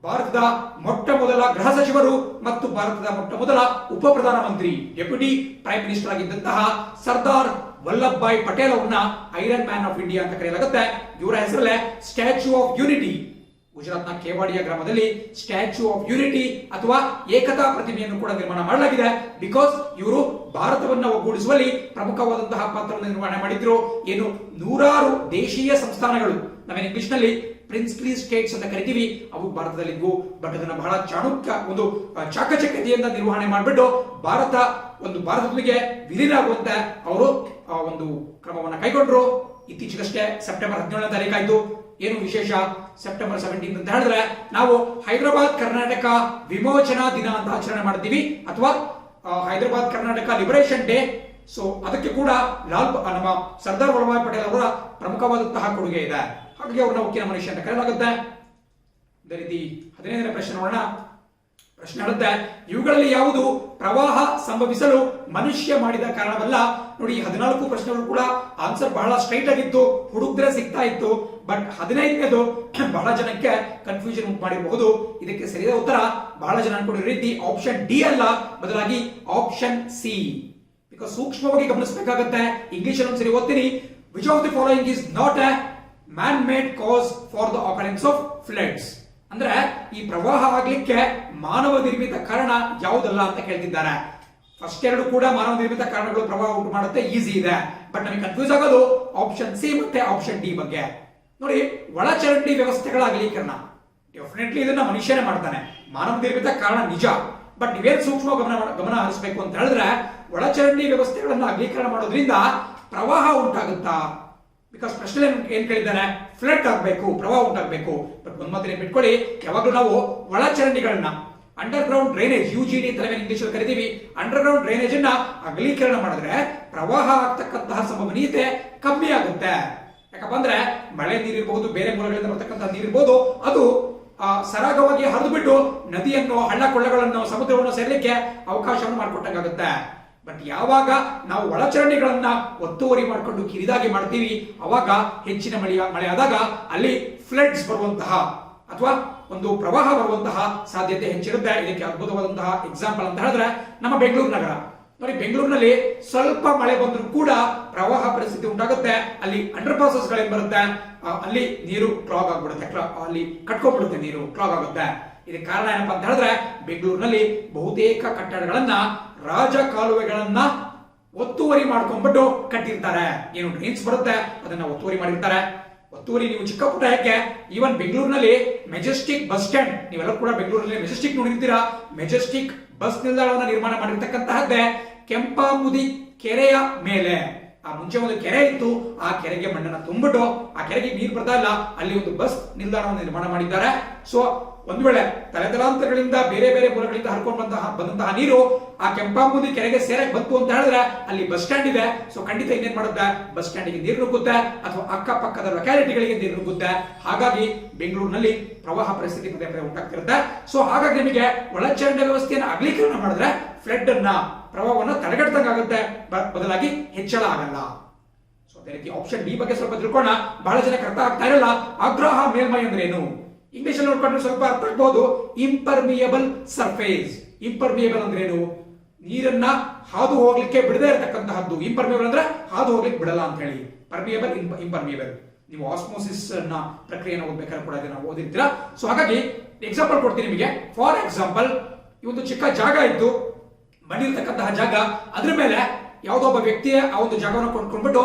ಭಾರತದ ಮೊಟ್ಟ ಮೊದಲ ಗೃಹ ಸಚಿವರು ಮತ್ತು ಭಾರತದ ಮೊಟ್ಟ ಮೊದಲ ಉಪ ಪ್ರಧಾನಮಂತ್ರಿ ಡೆಪ್ಯೂಟಿ ಪ್ರೈಮ್ ಮಿನಿಸ್ಟರ್ ಆಗಿದ್ದಂತಹ ಸರ್ದಾರ್ ವಲ್ಲಭ್ ಭಾಯ್ ಪಟೇಲ್ ಅವರನ್ನ ಐರನ್ ಮ್ಯಾನ್ ಆಫ್ ಇಂಡಿಯಾ ಅಂತ ಕರೆಯಲಾಗುತ್ತೆ. ಇವರ ಹೆಸರಲ್ಲೇ ಸ್ಟ್ಯಾಚ್ಯೂ ಆಫ್ ಯೂನಿಟಿ, ಗುಜರಾತ್ನ ಕೇವಾಡಿಯಾ ಗ್ರಾಮದಲ್ಲಿ ಸ್ಟ್ಯಾಚ್ಯೂ ಆಫ್ ಯೂನಿಟಿ ಅಥವಾ ಏಕತಾ ಪ್ರತಿಮೆಯನ್ನು ಕೂಡ ನಿರ್ಮಾಣ ಮಾಡಲಾಗಿದೆ. ಬಿಕಾಸ್ ಇವರು ಭಾರತವನ್ನ ಒಗ್ಗೂಡಿಸುವಲ್ಲಿ ಪ್ರಮುಖವಾದಂತಹ ಪಾತ್ರವನ್ನು ನಿರ್ವಹಣೆ ಮಾಡಿದ್ರು. ಏನು, ನೂರಾರು ದೇಶೀಯ ಸಂಸ್ಥಾನಗಳು, ನಾವೇನು ಇಂಗ್ಲಿಷ್ ನಲ್ಲಿ ಪ್ರಿನ್ಸ್ಲಿ ಸ್ಟೇಟ್ಸ್ ಅಂತ ಕರಿತೀವಿ, ಅವು ಭಾರತದಲ್ಲಿದ್ವು. ಬಟ್ ಅದನ್ನ ಬಹಳ ಒಂದು ಚಾಕಚಕ್ಯತೆಯಿಂದ ನಿರ್ವಹಣೆ ಮಾಡಿಬಿಟ್ಟು ಭಾರತದೊಂದಿಗೆ ವಿಲೀನ ಆಗುವಂತೆ ಅವರು ಒಂದು ಕ್ರಮವನ್ನು ಕೈಗೊಂಡ್ರು. ಇತ್ತೀಚೆಗಷ್ಟೇ ಸೆಪ್ಟೆಂಬರ್ 17ನೇ ತಾರೀಕಾಯ್ತು. ಏನು ವಿಶೇಷ, ಸೆಪ್ಟೆಂಬರ್ 17 ಅಂತ ಹೇಳಿದ್ರೆ ನಾವು ಹೈದರಾಬಾದ್ ಕರ್ನಾಟಕ ವಿಮೋಚನಾ ದಿನ ಅಂತ ಆಚರಣೆ ಮಾಡ್ತೀವಿ, ಅಥವಾ Hyderabad Karnataka liberation day. So ಅದಕ್ಕೆ ಕೂಡ ನಮ್ಮ ಸರ್ದಾರ್ ವಲ್ಲಭಾಯ್ ಪಟೇಲ್ ಅವರ ಪ್ರಮುಖವಾದಂತಹ ಕೊಡುಗೆ ಇದೆ. ಹಾಗಾಗಿ ಅವ್ರನ್ನ ಉಕ್ಕಿನ ಮನುಷ್ಯ ಅಂತ ಕರೆಯಲಾಗುತ್ತೆ. ಅದೇ ರೀತಿ 15ನೇ ಪ್ರಶ್ನೆ ನೋಡೋಣ. ಪ್ರಶ್ನೆ ಹೇಳುತ್ತೆ, ಇವುಗಳಲ್ಲಿ ಯಾವುದು ಪ್ರವಾಹ ಸಂಭವಿಸಲು ಮನುಷ್ಯ ಮಾಡಿದ ಕಾರಣವಲ್ಲ? ನೋಡಿ, 14 ಪ್ರಶ್ನೆಗಳು ಕೂಡ ಆನ್ಸರ್ ಬಹಳ ಸ್ಟ್ರೈಟ್ ಆಗಿತ್ತು, ಹುಡುಕ್ದ್ರೆ ಸಿಗ್ತಾ ಇತ್ತು. ಬಟ್ 15ನೇದು ಬಹಳ ಜನಕ್ಕೆ ಕನ್ಫ್ಯೂಷನ್ ಉಂಟು ಮಾಡಿರಬಹುದು. ಇದಕ್ಕೆ ಸರಿಯಾದ ಉತ್ತರ ಬಹಳ ಜನ ಅನ್ಕೊಂಡಿರೋ ರೀತಿ ಆಪ್ಷನ್ ಡಿ ಅಲ್ಲ, ಬದಲಾಗಿ ಆಪ್ಷನ್ ಸಿ. ಬಿಕಾಸ್ ಸೂಕ್ಷ್ಮವಾಗಿ ಗಮನಿಸಬೇಕಾಗುತ್ತೆ. ಇಂಗ್ಲಿಷ್ ಅಲ್ಲಿ ಒಂದ್ಸರಿ ಓದ್ತೀನಿ. Which of the following is not a man made cause for the occurrence of floods? ಅಂದ್ರೆ ಈ ಪ್ರವಾಹ ಆಗ್ಲಿಕ್ಕೆ ಮಾನವ ನಿರ್ಮಿತ ಕಾರಣ ಯಾವುದಲ್ಲ ಅಂತ ಕೇಳ್ತಿದ್ದಾರೆ. ಫಸ್ಟ್ ಎರಡು ಕೂಡ ಮಾನವ ನಿರ್ಮಿತ ಕಾರಣಗಳು ಪ್ರವಾಹ ಉಂಟು ಮಾಡುತ್ತೆ, ಈಸಿ ಇದೆ. ಬಟ್ ನಮಗೆ ಕನ್ಫ್ಯೂಸ್ ಆಗೋದು ಆಪ್ಷನ್ ಸಿ ಮತ್ತೆ ಆಪ್ಷನ್ ಡಿ ಬಗ್ಗೆ. ನೋಡಿ, ಒಳಚರಂಡಿ ವ್ಯವಸ್ಥೆಗಳ ಅಗಲೀಕರಣ, ಡೆಫಿನೆಟ್ಲಿ ಇದನ್ನ ಮನುಷ್ಯನೇ ಮಾಡ್ತಾನೆ, ಮಾನವ ನಿರ್ಮಿತ ಕಾರಣ ನಿಜ. ಬಟ್ ನೀವೇನ್ ಸೂಕ್ಷ್ಮ ಗಮನ ಹರಿಸಬೇಕು ಅಂತ ಹೇಳಿದ್ರೆ, ಒಳಚರಂಡಿ ವ್ಯವಸ್ಥೆಗಳನ್ನ ಅಗಲೀಕರಣ ಮಾಡೋದ್ರಿಂದ ಪ್ರವಾಹ ಉಂಟಾಗುತ್ತಾ? ಬಿಕಾಸ್ ಪ್ರಶ್ನೆ ಏನ್ ಕೇಳಿದ್ದಾನೆ, ಫ್ಲಡ್ ಆಗಬೇಕು, ಪ್ರವಾಹ ಉಂಟಾಗಬೇಕು. ಬಟ್ ಒಂದ್ ಮಾತ್ರ ಬಿಟ್ಕೊಳ್ಳಿ, ಯಾವಾಗಲೂ ನಾವು ಒಳಚರಂಡಿಗಳನ್ನ ಅಂಡರ್ ಗ್ರೌಂಡ್ ಡ್ರೈನೇಜ್, UGD ಅಂತ ಇಂಗ್ಲಿಷ್ ಅಲ್ಲಿ ಕರಿತೀವಿ, ಅಂಡರ್ ಗ್ರೌಂಡ್ ಡ್ರೈನೇಜ್ ಅನ್ನ ಅಗಲೀಕರಣ ಮಾಡಿದ್ರೆ ಪ್ರವಾಹ ಆಗ್ತಕ್ಕಂತಹ ಸಂಭವನೀಯತೆ ಕಮ್ಮಿ ಆಗುತ್ತೆ. ಯಾಕಪ್ಪ ಅಂದ್ರೆ ಮಳೆ ನೀರಿರ್ಬಹುದು, ಬೇರೆ ಮೂಲಗಳಿಂದ ಬರ್ತಕ್ಕಂತಹ ನೀರಿರ್ಬಹುದು, ಅದು ಸರಾಗವಾಗಿ ಹರಿದು ಬಿಟ್ಟು ನದಿಯನ್ನು, ಹಳ್ಳ ಕೊಳ್ಳಗಳನ್ನು, ಸಮುದ್ರವನ್ನು ಸೇರಲಿಕ್ಕೆ ಅವಕಾಶವನ್ನು ಮಾಡಿಕೊಟ್ಟಂಗಾಗುತ್ತೆ. ಬಟ್ ಯಾವಾಗ ನಾವು ಒಳಚರಂಡಿಗಳನ್ನ ಒತ್ತುವರಿ ಮಾಡಿಕೊಂಡು ಕಿರಿದಾಗಿ ಮಾಡ್ತೀವಿ, ಅವಾಗ ಹೆಚ್ಚಿನ ಮಳೆ ಆದಾಗ ಅಲ್ಲಿ ಫ್ಲಡ್ಸ್ ಬರುವಂತಹ ಅಥವಾ ಒಂದು ಪ್ರವಾಹ ಬರುವಂತಹ ಸಾಧ್ಯತೆ ಹೆಚ್ಚಿರುತ್ತೆ. ಇದಕ್ಕೆ ಅದ್ಭುತವಾದಂತಹ ಎಕ್ಸಾಂಪಲ್ ಅಂತ ಹೇಳಿದ್ರೆ ನಮ್ಮ ಬೆಂಗಳೂರು ನಗರ. ನೋಡಿ, ಬೆಂಗಳೂರಿನಲ್ಲಿ ಸ್ವಲ್ಪ ಮಳೆ ಬಂದರೂ ಕೂಡ ಪ್ರವಾಹ ಪರಿಸ್ಥಿತಿ ಉಂಟಾಗುತ್ತೆ. ಅಲ್ಲಿ ಅಂಡರ್ ಪಾಸಸ್ ಗಳೇನ್ ಬರುತ್ತೆ, ಅಲ್ಲಿ ನೀರು ಕ್ಲಾಗ್ ಆಗ್ಬಿಡುತ್ತೆ, ಅಲ್ಲಿ ಕಟ್ಕೊಂಡ್ಬಿಡುತ್ತೆ, ನೀರು ಕ್ಲಾಗ್ ಆಗುತ್ತೆ. ಇದಕ್ಕೆ ಕಾರಣ ಏನಪ್ಪಾ ಅಂತ ಹೇಳಿದ್ರೆ, ಬೆಂಗಳೂರಿನಲ್ಲಿ ಬಹುತೇಕ ಕಟ್ಟಡಗಳನ್ನ ರಾಜ ಕಾಲುವೆಗಳನ್ನ ಒತ್ತುವರಿ ಮಾಡ್ಕೊಂಡ್ಬಿಟ್ಟು ಕಟ್ಟಿರ್ತಾರೆ. ಏನು ಡ್ರೈನ್ಸ್ ಬರುತ್ತೆ ಅದನ್ನ ಒತ್ತುವರಿ ಮಾಡಿರ್ತಾರೆ. ಒತ್ತುವರಿ ನೀವು ಚಿಕ್ಕ ಪುಟ್ಟ ಯಾಕೆ, ಈವನ್ ಬೆಂಗಳೂರಿನಲ್ಲಿ ಮೆಜೆಸ್ಟಿಕ್ ಬಸ್ ಸ್ಟ್ಯಾಂಡ್, ನೀವೆಲ್ಲರೂ ಕೂಡ ಬೆಂಗಳೂರಿನಲ್ಲಿ ಮೆಜೆಸ್ಟಿಕ್ ನೋಡಿರ್ತೀರಾ. ಮೆಜೆಸ್ಟಿಕ್ ಬಸ್ ನಿಲ್ದಾಣವನ್ನು ನಿರ್ಮಾಣ ಮಾಡಿರ್ತಕ್ಕಂತಹದ್ದೇ ಕೆಂಪಾಮುದಿ ಕೆರೆಯ ಮೇಲೆ. ಆ ಮುಂಚೆ ಒಂದು ಕೆರೆ ಇತ್ತು, ಆ ಕೆರೆಗೆ ಮಣ್ಣನ್ನು ತುಂಬಿಟ್ಟು ಆ ಕೆರೆಗೆ ನೀರು ಬರ್ತಾ ಇಲ್ಲ, ಅಲ್ಲಿ ಒಂದು ಬಸ್ ನಿಲ್ದಾಣವನ್ನು ನಿರ್ಮಾಣ ಮಾಡಿದ್ದಾರೆ. ಸೊ ಒಂದು ವೇಳೆ ತಲೆತಲಾಂತರಗಳಿಂದ ಬೇರೆ ಬೇರೆ ಮೂಲಗಳಿಂದ ಹರ್ಕೊಂಡು ಬಂದಂತಹ ನೀರು ಆ ಕೆಂಪಾಮುದಿ ಕೆರೆಗೆ ಸೇರಕ್ ಬಂತು ಅಂತ ಹೇಳಿದ್ರೆ ಅಲ್ಲಿ ಬಸ್ ಸ್ಟ್ಯಾಂಡ್ ಇದೆ. ಸೊ ಖಂಡಿತ ಇನ್ನೇನ್ ಮಾಡುತ್ತೆ, ಬಸ್ ಸ್ಟ್ಯಾಂಡಿಗೆ ನೀರು ನುಗ್ಗುತ್ತೆ ಅಥವಾ ಅಕ್ಕಪಕ್ಕದ ಲೊಕ್ಯಾಲಿಟಿಗಳಿಗೆ ನೀರು ನುಗ್ಗುತ್ತೆ. ಹಾಗಾಗಿ ಬೆಂಗಳೂರಿನಲ್ಲಿ ಪ್ರವಾಹ ಪರಿಸ್ಥಿತಿ ಪದೇ ಪದೇ ಉಂಟಾಗ್ತಿರುತ್ತೆ. ಸೊ ಹಾಗಾಗಿ ನಿಮಗೆ ಒಳಚರಂಡಿ ವ್ಯವಸ್ಥೆಯನ್ನು ಅಗಲೀಕರಣ ಮಾಡಿದ್ರೆ ಫ್ಲಡ್ ಅನ್ನ, ಪ್ರವಾಹವನ್ನು ತಡೆಗಟ್ಟದಂಗಾಗುತ್ತೆ, ಬದಲಾಗಿ ಹೆಚ್ಚಳ ಆಗಲ್ಲ. ಸೊ ಅದೇ ರೀತಿ ಆಪ್ಷನ್ ಡಿ ಬಗ್ಗೆ ಸ್ವಲ್ಪ ತಿಳ್ಕೊಳ್ಳೋಣ. ಬಹಳ ಜನಕ್ಕೆ ಅರ್ಥ ಆಗ್ತಾ ಇರಲ್ಲ, ಅಗ್ರಾಹ ಮೇಲ್ಮೈ ಅಂದ್ರೆ ಏನು. ಇಂಗ್ಲಿಷ್ ಅಲ್ಲಿ ನೋಡ್ಕೊಂಡ್ರೆ ಸ್ವಲ್ಪ ಅರ್ಥ ಆಗ್ಬಹುದು. Impermeable surface. ಇಂಪರ್ಮಿಯಬಲ್ ಅಂದ್ರೆ ಏನು, ನೀರನ್ನ ಹಾದು ಹೋಗ್ಲಿಕ್ಕೆ ಬಿಡದೇ ಇರತಕ್ಕಂತಹದ್ದು. ಇಂಪರ್ಮಿಯಬಲ್ ಅಂದ್ರೆ ಹಾದು ಹೋಗ್ಲಿಕ್ಕೆ ಬಿಡಲ್ಲ ಅಂತ ಹೇಳಿ. Permeable, impermeable. ನೀವು ಆಸ್ಮೋಸಿಸ್ ನ ಪ್ರಕ್ರಿಯೆಯನ್ನು ಓದ್ಬೇಕಾದ್ರೆ ಕೂಡ ಇದನ್ನ ಓದಿರ್ತೀರಾ. ಸೊ ಹಾಗಾಗಿ ಎಕ್ಸಾಂಪಲ್ ಕೊಡ್ತೀನಿ ನಿಮಗೆ. ಫಾರ್ ಎಕ್ಸಾಂಪಲ್, ಈ ಒಂದು ಚಿಕ್ಕ ಜಾಗ ಇತ್ತು, ಮಣ್ಣಿರ್ತಕ್ಕಂತಹ ಜಾಗ, ಅದ್ರ ಮೇಲೆ ಯಾವುದೋ ಒಬ್ಬ ವ್ಯಕ್ತಿಯ ಆ ಒಂದು ಜಾಗವನ್ನು ಕೊಂಡ್ಕೊಂಡ್ಬಿಟ್ಟು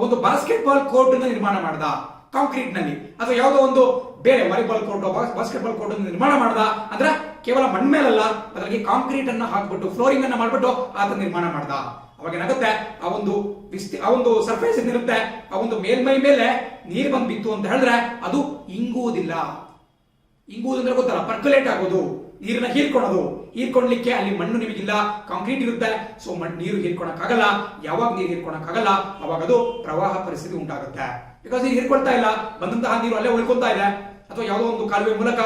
ಒಂದು ಬಾಸ್ಕೆಟ್ ಬಾಲ್ ಕೋರ್ಟ್ ನಿರ್ಮಾಣ ಮಾಡ್ದ ಕಾಂಕ್ರೀಟ್ ನಲ್ಲಿ, ಅಥವಾ ಯಾವುದೋ ಒಂದು ಬೇರೆ volleyball court, basket ball court ನಿರ್ಮಾಣ ಮಾಡ್ದ. ಅಂದ್ರೆ ಕೇವಲ ಮಣ್ಣು ಮೇಲಲ್ಲ, ಅದರಲ್ಲಿ ಕಾಂಕ್ರೀಟ್ ಅನ್ನ ಹಾಕ್ಬಿಟ್ಟು ಫ್ಲೋರಿಂಗ್ ಅನ್ನ ಮಾಡ್ಬಿಟ್ಟು ಆತ ನಿರ್ಮಾಣ ಮಾಡ್ದ. ಅವಾಗ ಏನಾಗುತ್ತೆ, ಆ ಒಂದು ಸರ್ಫೇಸ್ ಏನಿರುತ್ತೆ, ಆ ಒಂದು ಮೇಲ್ಮೈ ಮೇಲೆ ನೀರು ಬಂದು ಬಿತ್ತು ಅಂತ ಹೇಳಿದ್ರೆ ಅದು ಇಂಗುವುದಿಲ್ಲ. ಇಂಗುವುದಂದ್ರೆ ಗೊತ್ತಲ್ಲ, ಪರ್ಕುಲೇಟ್ ಆಗೋದು, ನೀರನ್ನ ಹೀರ್ಕೊಳ್ಳೋದು. ಹೀರ್ಕೊಳ್ಳಿಕ್ಕೆ ಅಲ್ಲಿ ಮಣ್ಣು ನಿಮಗಿಲ್ಲ, ಕಾಂಕ್ರೀಟ್ ಇರುತ್ತೆ. ಸೊ ನೀರು ಹೀರ್ಕೊಳಕ್ಕಾಗಲ್ಲ. ಯಾವಾಗ ನೀರು ಹೀರ್ಕೊಳಕ್ಕಾಗಲ್ಲ ಅವಾಗ ಅದು ಪ್ರವಾಹ ಪರಿಸ್ಥಿತಿ ಉಂಟಾಗುತ್ತೆ. ಬಿಕಾಸ್ ನೀರು ಹೀರ್ಕೊಳ್ತಾ ಇಲ್ಲ, ಬಂದಂತಹ ನೀರು ಅಲ್ಲೇ ಉಳ್ಕೊಳ್ತಾ ಇದೆ, ಅಥವಾ ಯಾವುದೋ ಒಂದು ಕಾಲುವೆ ಮೂಲಕ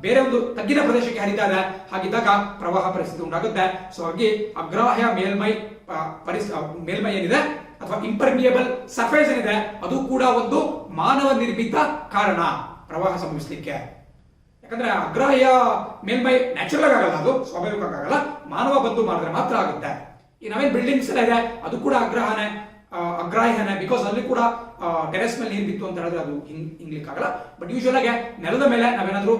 ಬೇರೆ ಒಂದು ತಗ್ಗಿನ ಪ್ರದೇಶಕ್ಕೆ ಹರಿತಾ ಇದೆ. ಹಾಗಿದ್ದಾಗ ಪ್ರವಾಹ ಪರಿಸ್ಥಿತಿ ಉಂಟಾಗುತ್ತೆ. ಸೊ ಹಾಗೆ ಅಗ್ರಾಹ್ಯ ಮೇಲ್ಮೈ ಏನಿದೆ ಅಥವಾ ಇಂಪರ್ಮಿಯಬಲ್ ಸರ್ಫೇಸ್ ಏನಿದೆ ಅದು ಕೂಡ ಒಂದು ಮಾನವ ನಿರ್ಮಿತ ಕಾರಣ ಪ್ರವಾಹ ಸಂಭವಿಸಲಿಕ್ಕೆ. ಯಾಕಂದ್ರೆ ಅಗ್ರಾಹ್ಯ ಮೇಲ್ಮೈ ನ್ಯಾಚುರಲ್ ಆಗಲ್ಲ, ಅದು ಸ್ವಾಭಾವಿಕ ಆಗಲ್ಲ, ಮಾನವ ಬಂದು ಮಾಡಿದ್ರೆ ಮಾತ್ರ ಆಗುತ್ತೆ. ಈ ನಾವೇನ್ ಬಿಲ್ಡಿಂಗ್ಸ್ ಎಲ್ಲ ಇದೆ ಅದು ಕೂಡ ಅಗ್ರಾಹ್ಯನೇ, ಬಿಕಾಸ್ ಅಲ್ಲಿ ಕೂಡ ಟೆರೆಸ್ ಮೇಲೆ ನೀರು ಬಿತ್ತು ಅಂತ ಹೇಳಿದ್ರೆ ಅದು ಹಿಂಗ್ಲಿಕ್ಕೆ ಆಗಲ್ಲ. ಬಟ್ ಯೂಶುವಲ್ ಆಗಿ ನೆಲದ ಮೇಲೆ ನಾವೇನಾದ್ರೂ